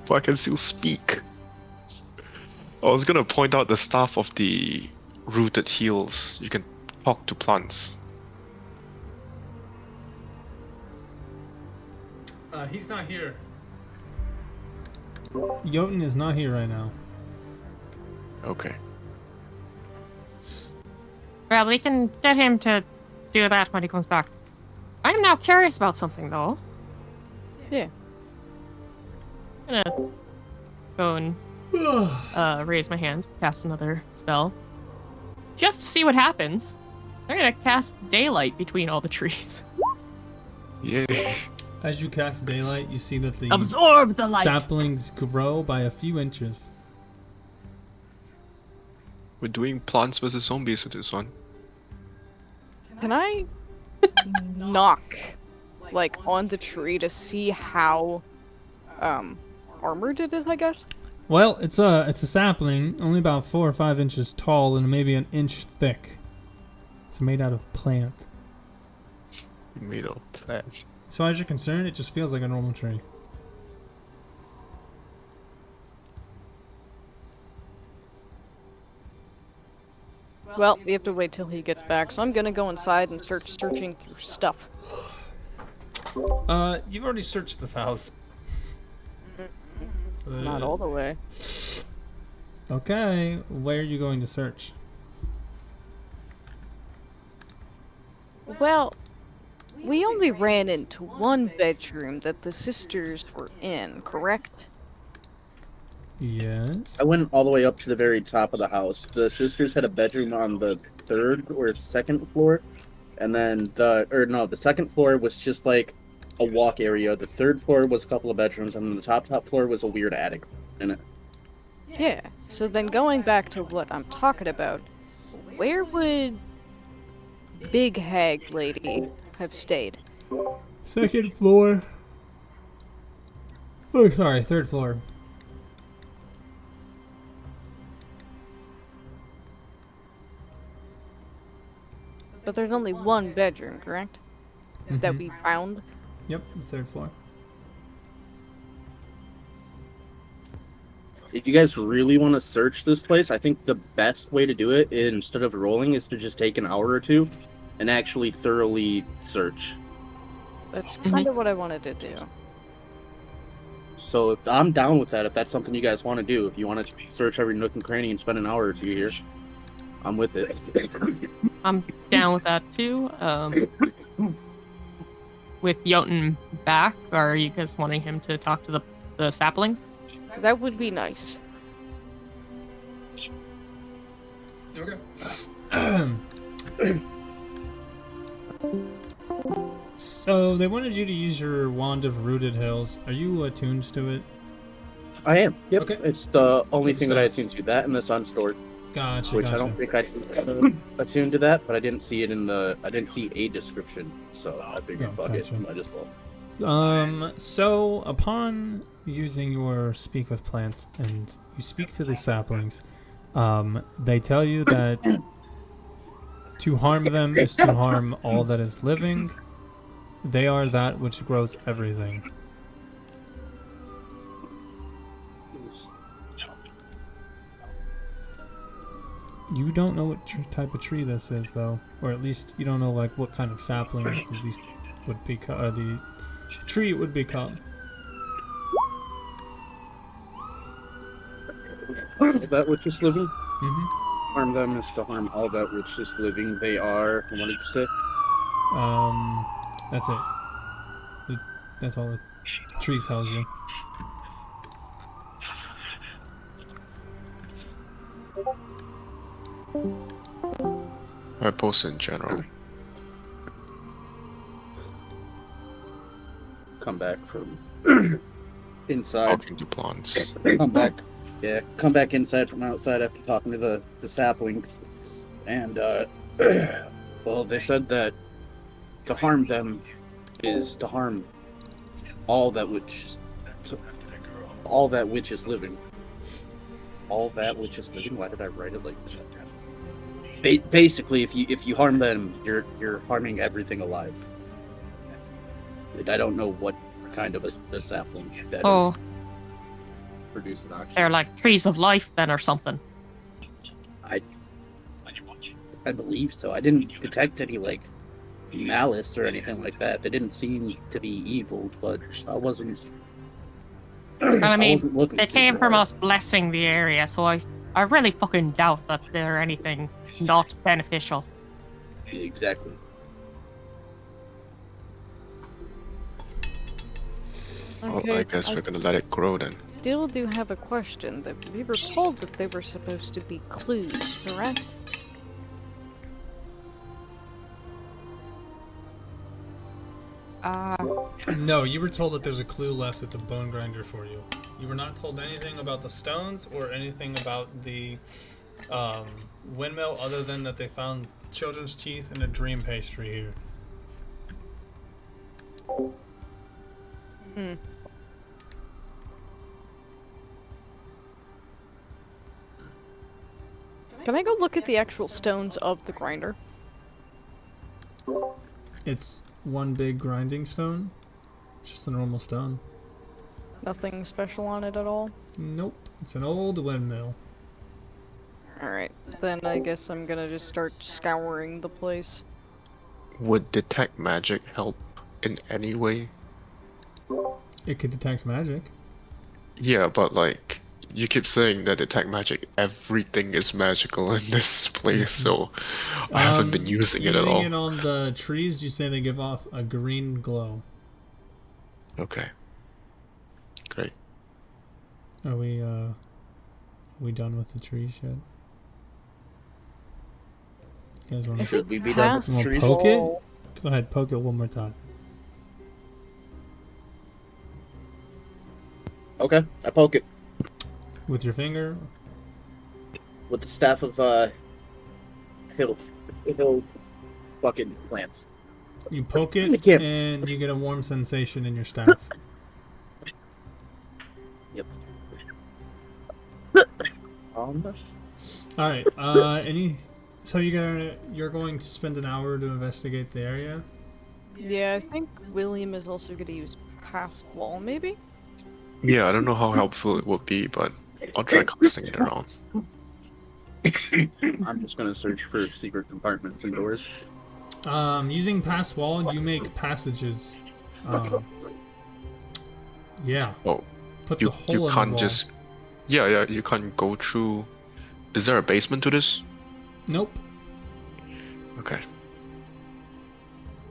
C: But I can still speak. I was gonna point out the staff of the rooted hills. You can talk to plants.
K: He's not here.
J: Jotun is not here right now.
C: Okay.
D: Well, we can get him to do that when he comes back. I am now curious about something, though.
B: Yeah.
D: I'm gonna go and raise my hand, cast another spell. Just to see what happens. I'm gonna cast daylight between all the trees.
C: Yay.
J: As you cast daylight, you see that the
D: Absorb the light!
J: saplings grow by a few inches.
C: We're doing Plants vs Zombies with this one.
B: Can I knock, like, on the tree to see how, armored it is, I guess?
J: Well, it's a sapling, only about 4 or 5 inches tall and maybe an inch thick. It's made out of plant.
C: Made of plant.
J: As far as you're concerned, it just feels like a normal tree.
B: Well, we have to wait till he gets back, so I'm gonna go inside and start searching through stuff.
K: You've already searched this house.
B: Not all the way.
A: Okay, where are you going to search?
B: Well, we only ran into one bedroom that the sisters were in, correct?
A: Yes.
F: I went all the way up to the very top of the house. The sisters had a bedroom on the third or second floor, and then the second floor was just like a walk area. The third floor was a couple of bedrooms, and then the top floor was a weird attic in it.
B: Yeah. So then going back to what I'm talking about, where would Big Hag Lady have stayed?
A: Second floor. Oh, sorry, third floor.
B: But there's only one bedroom, correct? That we found?
A: Yep, the third floor.
F: If you guys really want to search this place, I think the best way to do it, instead of rolling, is to just take an hour or two and actually thoroughly search.
B: That's kind of what I wanted to do.
F: So if I'm down with that, if that's something you guys want to do, if you want to search every nook and cranny and spend an hour or two here, I'm with it.
D: I'm down with that too. With Jotun back, are you guys wanting him to talk to the saplings?
B: That would be nice.
A: Okay. So they wanted you to use your Wand of Rooted Hills. Are you attuned to it?
F: I am. Yep.
A: Okay.
F: It's the only
A: Good
F: thing that I
A: stuff.
F: attune to. That and the Sunstored.
A: Gotcha.
F: Which
A: gotcha.
F: I don't think I attuned to that, but I didn't see it I didn't see a description, so I figured, fuck
A: gotcha.
F: it, might as well.
A: So upon using your speak with plants and you speak to the saplings, they tell you that to harm them is to harm all that is living. They are that which grows everything. You don't know what type of tree this is, though, or at least you don't know like what kind of saplings these would be, the tree would become.
F: That which is living.
A: Mm-hmm.
F: Harm them is to harm all that which is living. They are. What did you say?
A: That's it. That's all the tree tells you.
C: I post in general.
F: Come back from inside.
C: Talking to plants.
F: Come back. Yeah, come back inside from outside after talking to the saplings. And, well, they said that to harm them is to harm all that which is living. All that which is living? Why did I write it like that? Basically, if you harm them, you're harming everything alive. And I don't know what kind of a sapling that is. Producing oxygen.
D: They're like trees of life then or something.
F: I believe so. I didn't detect any like malice or anything like that. They didn't seem to be evil, but I wasn't.
D: Well, I mean,
F: wasn't looking
D: they came
F: super
D: from
F: hard.
D: us blessing the area, so I really fucking doubt that they're anything not beneficial.
F: Exactly.
C: Well, I guess we're gonna let it grow then.
B: Still do have a question. That we were told that they were supposed to be clues, correct?
A: No, you were told that there's a clue left at the bone grinder for you. You were not told anything about the stones or anything about the windmill other than that they found children's teeth and a dream pastry here.
B: Hmm. Can I go look at the actual stones of the grinder?
A: It's one big grinding stone. It's just a normal stone.
B: Nothing special on it at all?
A: Nope. It's an old windmill.
B: Alright, then I guess I'm gonna just start scouring the place.
C: Would detect magic help in any way?
A: It could detect magic.
C: Yeah, but like you keep saying that detect magic, everything is magical in this place, so I haven't been using it at
A: Using
C: all.
A: it on the trees, you say they give off a green glow.
C: Okay. Great.
A: Are we done with the trees yet? You guys want to
F: Should we be done with the trees?
A: poke it? Go ahead, poke it one more time.
F: Okay, I poke it
A: With your finger?
F: with the staff of hill fucking plants.
A: You poke
F: I
A: it,
F: can't-
A: and you get a warm sensation in your staff.
F: Yep.
A: Alright, so you're going to spend an hour to investigate the area?
B: Yeah, I think William is also going to use Pass Wall, maybe?
C: Yeah, I don't know how helpful it would be, but I'll try casting it around.
E: I'm just gonna search for secret compartments and doors.
A: Using Pass Wall, you make passages. Yeah.
C: Oh,
A: Puts
C: you
A: a hole
C: you
A: in
C: can't
A: the wall.
C: just. Yeah, you can't go through. Is there a basement to this?
A: Nope.
C: Okay.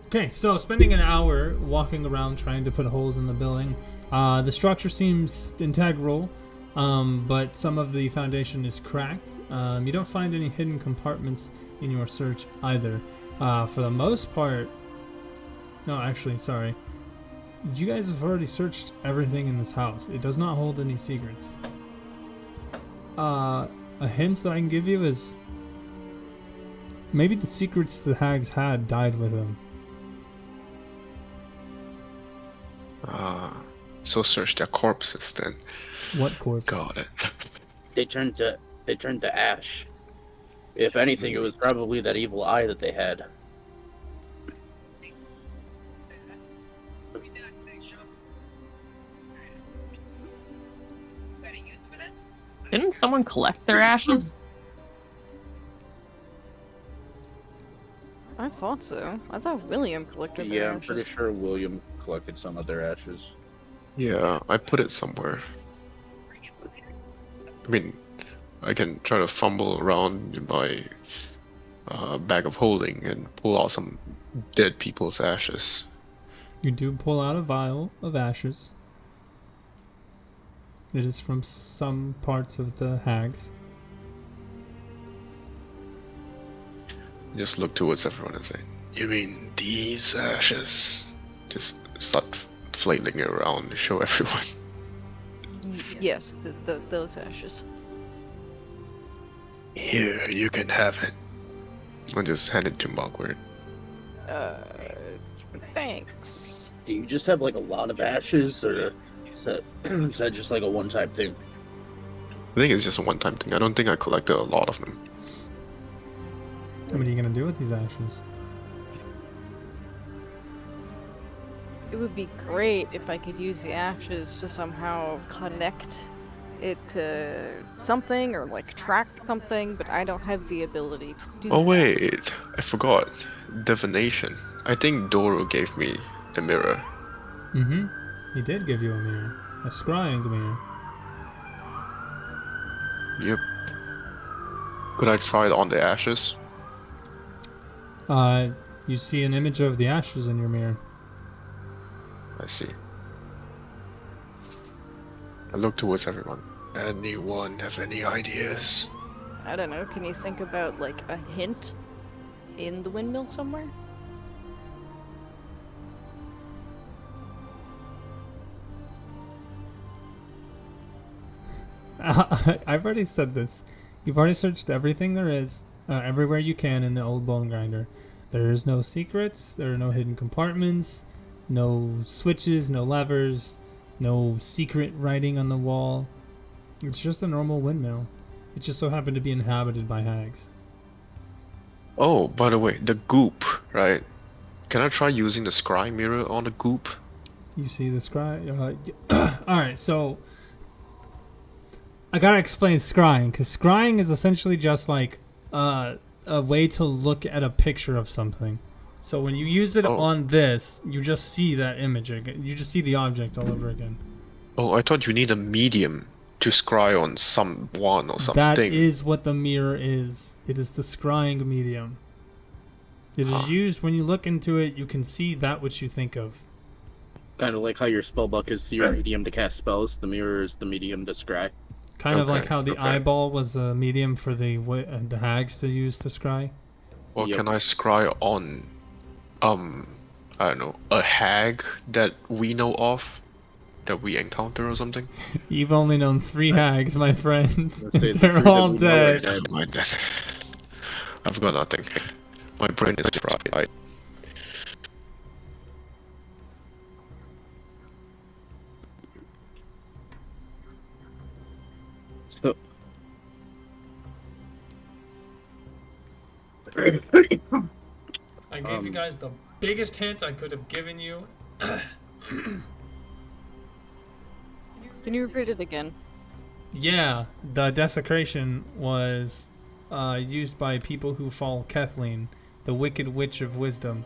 A: Okay, so spending an hour walking around trying to put holes in the building. The structure seems integral, but some of the foundation is cracked. You don't find any hidden compartments in your search either. For the most part... No, actually, sorry. You guys have already searched everything in this house. It does not hold any secrets. A hint that I can give you is... maybe the secrets the hags had died with them.
C: So search their corpses then.
A: What corpse?
C: Got it.
F: They turned to ash. If anything, it was probably that evil eye that they had.
D: Didn't someone collect their ashes?
B: I thought so. I thought William collected
E: Yeah,
B: their
E: I'm
B: ashes.
E: pretty sure William collected some of their ashes.
C: Yeah, I put it somewhere. I mean, I can try to fumble around in my bag of holding and pull out some dead people's ashes.
A: You do pull out a vial of ashes. It is from some parts of the hags.
C: Just look towards everyone and say, "You mean these ashes?" Just start flailing it around to show everyone.
B: Yes, those ashes.
C: Here, you can have it. I'll just hand it to Mugwort.
B: Thanks.
F: Do you just have like a lot of ashes, or is that just like a one-time thing?
C: I think it's just a one-time thing. I don't think I collected a lot of them.
A: What are you gonna do with these ashes?
B: It would be great if I could use the ashes to somehow connect it to something or like track something, but I don't have the ability to do
C: Oh
B: that.
C: wait, I forgot. Divination. I think Doro gave me a mirror.
A: Mm-hmm. He did give you a mirror. A scrying mirror.
C: Yep. Could I try it on the ashes?
A: You see an image of the ashes in your mirror.
C: I see. I look towards everyone. Anyone have any ideas?
B: I don't know, can you think about like a hint in the windmill somewhere?
A: I've already said this. You've already searched everything there is, everywhere you can in the old bone grinder. There is no secrets, there are no hidden compartments, no switches, no levers, no secret writing on the wall. It's just a normal windmill. It just so happened to be inhabited by hags.
C: Oh, by the way, the goop, right? Can I try using the scry mirror on the goop?
A: You see the scry? Alright, so I gotta explain scrying, because scrying is essentially just like a way to look at a picture of something. So when you use it on this, you just see that image again. You just see the object all over again.
C: Oh, I thought you need a medium to scry on someone or something.
J: That is what the mirror is. It is the scrying medium. It is used when you look into it, you can see that which you think of.
E: Kind of like how your spellbook is your medium to cast spells, the mirror is the medium to scry.
J: Kind of like how the eyeball was a medium for the hags to use to scry.
C: Well, can I scry on, I don't know, a hag that we know of, that we encounter or something?
J: You've only known 3 hags, my friends. They're all dead.
C: Never mind that. I've got nothing. My brain is fried.
E: So,
J: I gave you guys the biggest hint I could have given you.
B: Can you repeat it again?
J: Yeah, the desecration was used by people who follow Kathleen, the Wicked Witch of Wisdom,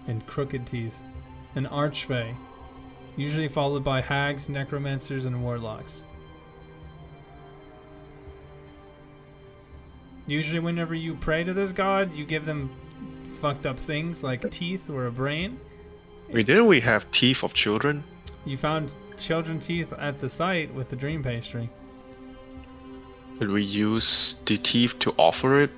J: and Crooked Teeth, an archfey, usually followed by hags, necromancers, and warlocks. Usually whenever you pray to this god, you give them fucked up things like teeth or a brain.
C: Wait, didn't we have teeth of children?
J: You found children's teeth at the site with the dream pastry.
C: Did we use the teeth to offer it?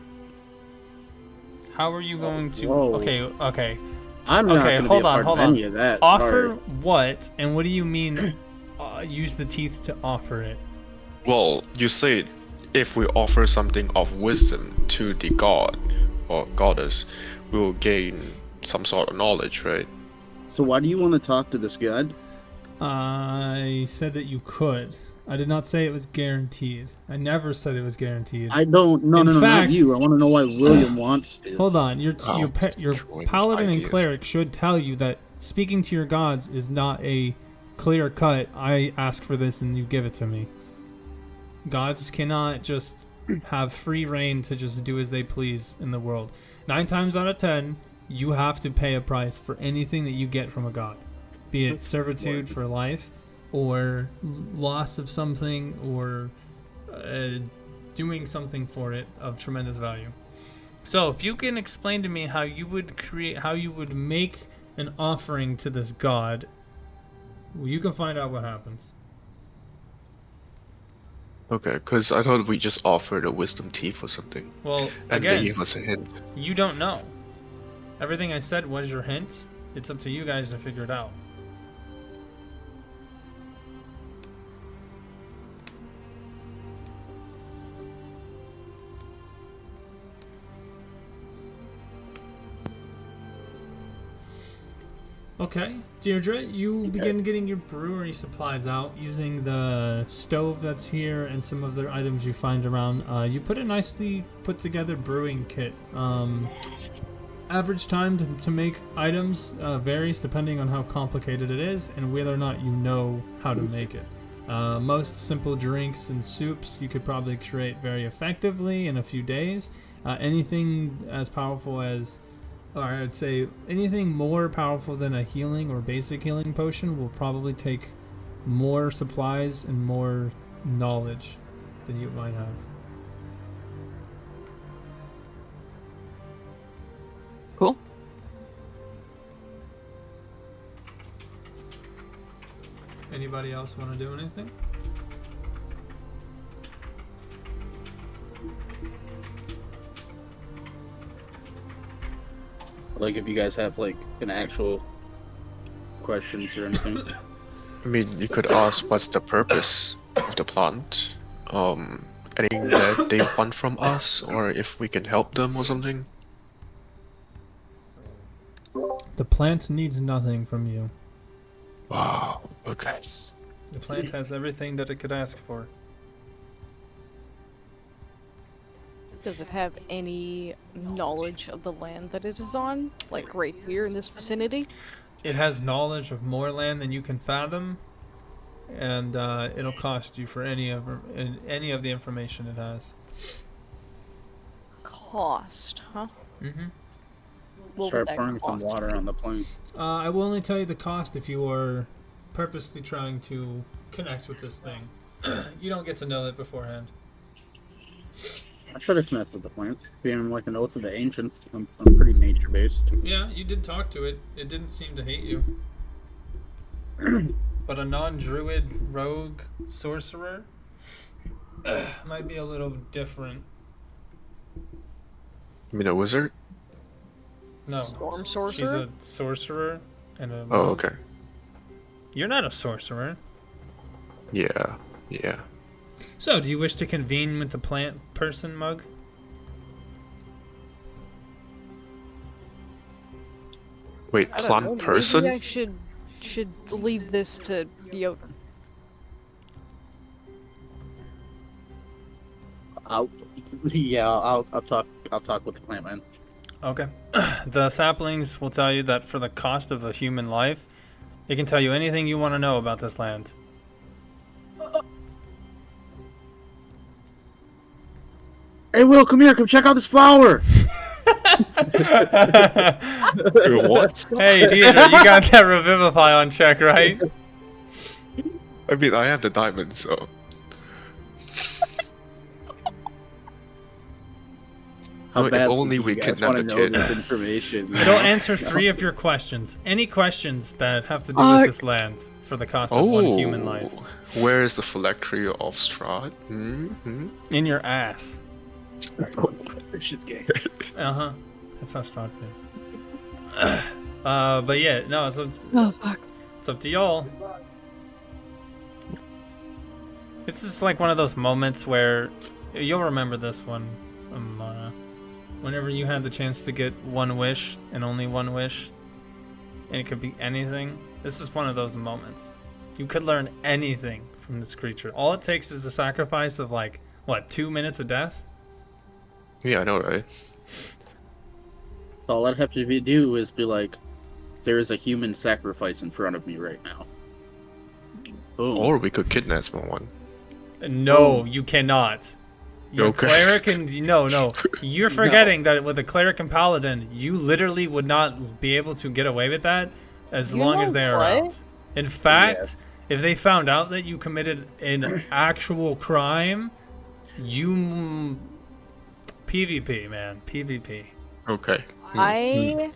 K: How are you going to...
E: Whoa.
K: Okay.
E: I'm not going to be a part of any of that.
K: Offer what? And what do you mean use the teeth to offer it?
C: Well, you said if we offer something of wisdom to the god or goddess, we will gain some sort of knowledge, right?
E: So why do you want to talk to this god?
J: I said that you could. I did not say it was guaranteed. I never said it was guaranteed.
E: I don't... No, not you. I want to know why William wants to.
J: Hold on. Your paladin and cleric should tell you that speaking to your gods is not a clear cut, I ask for this and you give it to me. Gods cannot just have free reign to just do as they please in the world. 9 times out of 10, you have to pay a price for anything that you get from a god. Be it servitude for life, or loss of something, or doing something for it of tremendous value.
K: So, if you can explain to me how you would
J: make an offering to this god, you can find out what happens.
C: Okay, because I thought we just offered a wisdom teeth or something.
K: Well,
C: and
K: again,
C: they gave us a hint.
K: You don't know. Everything I said was your hint. It's up to you guys to figure it out.
J: Okay, Deirdre, you begin getting your brewery supplies out using the stove that's here and some of the items you find around. You put a nicely put together brewing kit. Average time to make items varies depending on how complicated it is and whether or not you know how to make it. Most simple drinks and soups you could probably create very effectively in a few days. Anything as powerful as, or I'd say anything more powerful than a healing or basic healing potion will probably take more supplies and more knowledge than you might have.
D: Cool.
J: Anybody else want to do anything?
E: Like, if you guys have, like, an actual questions or anything.
C: I mean, you could ask what's the purpose of the plant? Anything that they want from us, or if we can help them or something?
J: The plant needs nothing from you.
C: Wow, okay.
K: The plant has everything that it could ask for.
B: Does it have any knowledge of the land that it is on? Like right here in this vicinity?
K: It has knowledge of more land than you can fathom, and it'll cost you for any of the information it has.
B: Cost, huh?
K: Mm-hmm.
B: What
E: Start
B: would that
E: pouring some
B: cost?
E: water on the plane.
J: I will only tell you the cost if you are
A: purposely trying to connect with this thing. You don't get to know it beforehand.
G: I try to connect with the plants, being like an oath of the ancients. I'm pretty nature based.
A: Yeah, you did talk to it. It didn't seem to hate you. But a non-druid rogue sorcerer might be a little different.
C: You mean a wizard?
A: No,
B: Storm
A: she's
B: sorcerer?
A: a sorcerer and a.
C: Oh, okay.
A: You're not a sorcerer.
C: Yeah, yeah.
A: So, do you wish to convene with the plant person, Mug?
C: Wait,
B: I don't
C: plant
B: know,
C: person?
B: Maybe I should leave this to Jotun.
G: I'll talk with the plant man.
K: Okay. The saplings will tell you that for the cost of a human life, it can tell you anything you want to know about this land.
G: Hey, Will, come here. Come check out this flower.
C: What?
K: Hey, Deirdre, you got that revivify on check, right?
C: I mean, I have the diamond, so.
G: How
C: If
G: bad
C: only we kidnapped the kid.
G: this information.
K: It'll answer 3 of your questions. Any questions that have to do with this land for the cost of 1 human life.
C: Where is the phylactery of Strahd? Mm-hmm.
K: In your ass.
G: This shit's gay.
K: Uh-huh. That's how Strahd feels. But yeah, no, so
D: Oh, fuck.
K: it's up to y'all. This is like one of those moments where you'll remember this one, whenever you had the chance to get 1 wish and only 1 wish, and it could be anything. This is one of those moments. You could learn anything from this creature. All it takes is a sacrifice of like, what, 2 minutes of death?
C: Yeah, I know, right?
G: All I'd have to do is be like, there is a human sacrifice in front of me right now. Boom.
C: Or we could kidnap someone.
K: No, you cannot. Your
C: Okay.
K: cleric and no. You're forgetting that with a cleric and paladin, you literally would not be able to get away with that as
B: You
K: long
B: know
K: as they're
B: what?
K: around. In fact, if they found out that you committed an actual crime, you PvP, man, PvP.
C: Okay.
B: I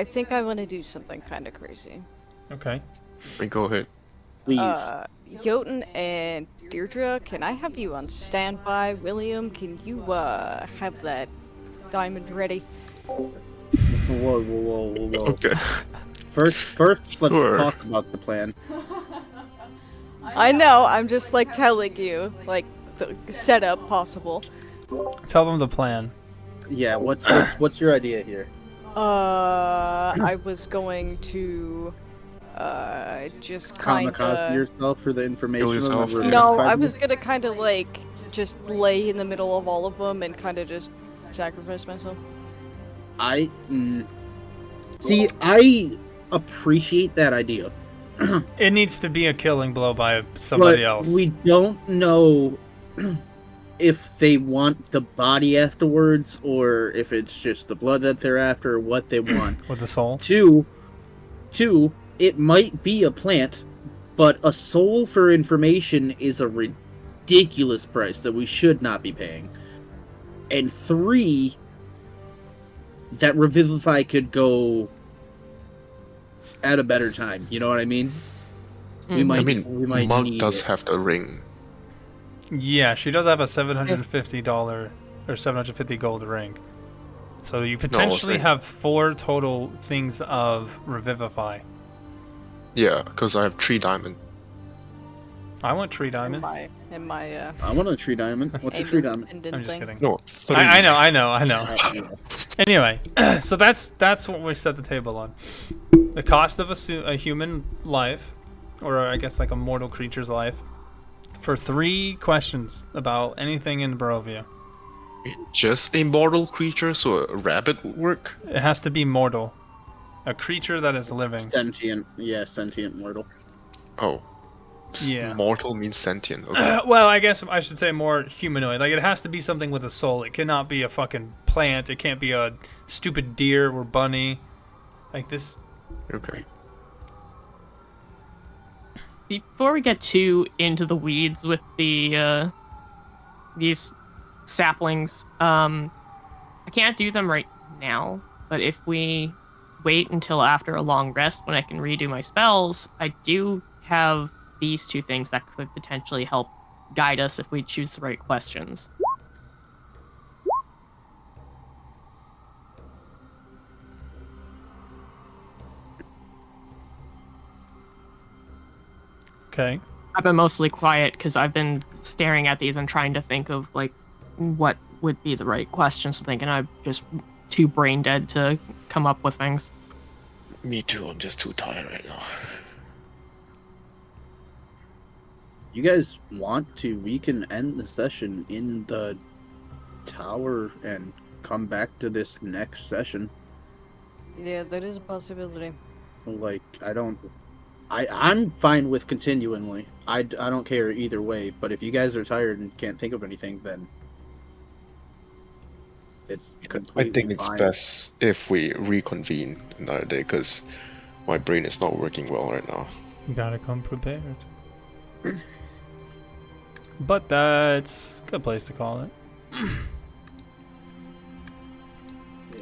B: think I want to do something kind of crazy.
K: Okay.
C: Go ahead.
G: Please.
B: Jotun and Deirdre, can I have you on standby? William, can you have that diamond ready?
G: Whoa.
C: Okay.
G: First, let's
C: Sure.
G: talk about the plan.
B: I know, I'm just like telling you, like the setup possible.
K: Tell them the plan.
G: Yeah, what's your idea here?
B: I was going to just
G: Kamikaze
B: kinda
G: yourself for the information.
C: Kill yourself,
G: that we're
C: yeah.
B: No,
G: gonna
B: I
G: find?
B: was gonna kinda like just lay in the middle of all of them and kinda just sacrifice myself.
G: See, I appreciate that idea.
K: It needs to be a killing blow by somebody
G: But
K: else.
G: we don't know if they want the body afterwards or if it's just the blood that they're after or what they want.
K: With the soul.
G: Two, it might be a plant, but a soul for information is a ridiculous price that we should not be paying. And 3, that Revivify could go at a better time. You know what I mean? We might.
C: I mean,
G: we might
C: Monk
G: need
C: does
G: it.
C: have the ring.
K: Yeah, she does have a $750 or 750 gold ring. So you potentially
C: saying-
K: have 4 total things of Revivify.
C: Yeah, because I have 3 diamond.
K: I want 3 diamonds.
B: In my
G: I want a tree diamond. What's a tree diamond?
K: I'm just
B: thing.
K: kidding.
C: No, 3.
K: I know. Anyway, so that's what we set the table on. The cost of a human life, or I guess like a mortal creature's life, for 3 questions about anything in Barovia.
C: Just a mortal creature, so a rabbit would work?
K: It has to be mortal. A creature that is living.
G: Sentient. Yeah, sentient mortal.
C: Oh.
K: Yeah.
C: Mortal means sentient. Okay.
K: Well, I guess I should say more humanoid. Like, it has to be something with a soul. It cannot be a fucking plant. It can't be a stupid deer or bunny. Like this.
C: Okay.
D: before we get too into the weeds with the these saplings, I can't do them right now, but if we wait until after a long rest when I can redo my spells, I do have these two things that could potentially help guide us if we choose the right questions.
K: Okay.
D: I've been mostly quiet because I've been staring at these and trying to think of like what would be the right questions to think, and I'm just too brain dead to come up with things.
C: Me too. I'm just too tired right now.
E: You guys want to? We can end the session in the tower and come back to this next session.
B: Yeah, that is a possibility.
E: Like, I'm fine with continually. I don't care either way, but if you guys are tired and can't think of anything, then it's
C: I
E: completely
C: think it's
E: fine.
C: best if we reconvene another day, because my brain is not working well right now.
K: You gotta come prepared. But that's a good place to call it.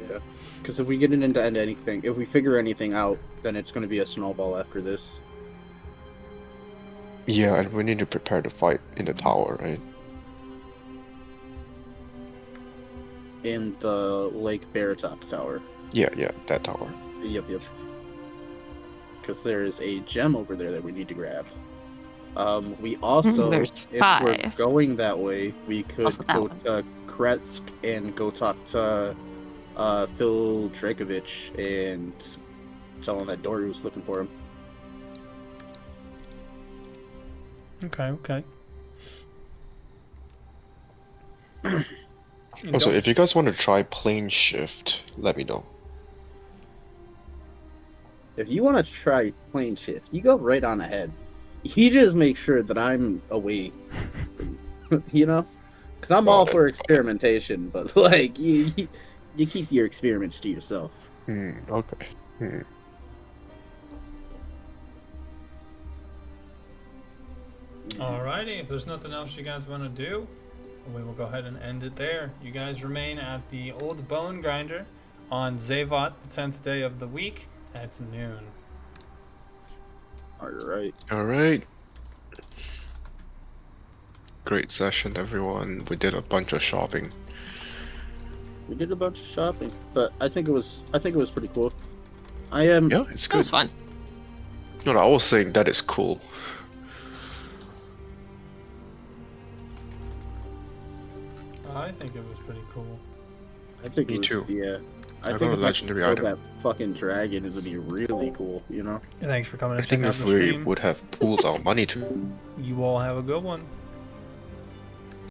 E: Yeah. Because if we get into anything, if we figure anything out, then it's going to be a snowball after this.
C: Yeah, and we need to prepare to fight in the tower, right?
E: In the Lake Baratok Tower.
C: Yeah, that tower.
E: Yep. Because there is a gem over there that we need to grab. We also,
D: There's
E: if
D: 5.
E: we're going that way, we could
D: Also that
E: go
D: one.
E: to Kretsk and go talk to Phil Drakovich and tell him that Dory was looking for him.
K: Okay.
C: Also, if you guys want to try plane shift, let me know.
F: If you want to try plane shift, you go right on ahead. You just make sure that I'm away, you know? Because I'm all for experimentation, but, like, you keep your experiments to yourself.
C: Okay.
K: Alrighty, if there's nothing else you guys want to do, we will go ahead and end it there. You guys remain at the Old Bone Grinder on Zavot, the 10th day of the week at noon.
E: Alright.
C: Great session, everyone. We did a bunch of shopping.
E: We did a bunch of shopping, but I think it was pretty cool.
C: Yeah, it's
D: That
C: good.
D: was fun.
C: No, I was saying that is cool.
K: I think it was pretty cool.
E: I think
C: Me
E: it was,
C: too.
E: Yeah. I
C: I
E: think
C: got a
E: if I
C: legendary
E: could
C: item.
E: kill that fucking dragon, it would be really cool, you know?
K: Thanks for coming
C: I
K: and checking
C: think
K: out
C: if
K: the
C: we
K: stream.
C: would have pooled our money to
K: You all have a good one.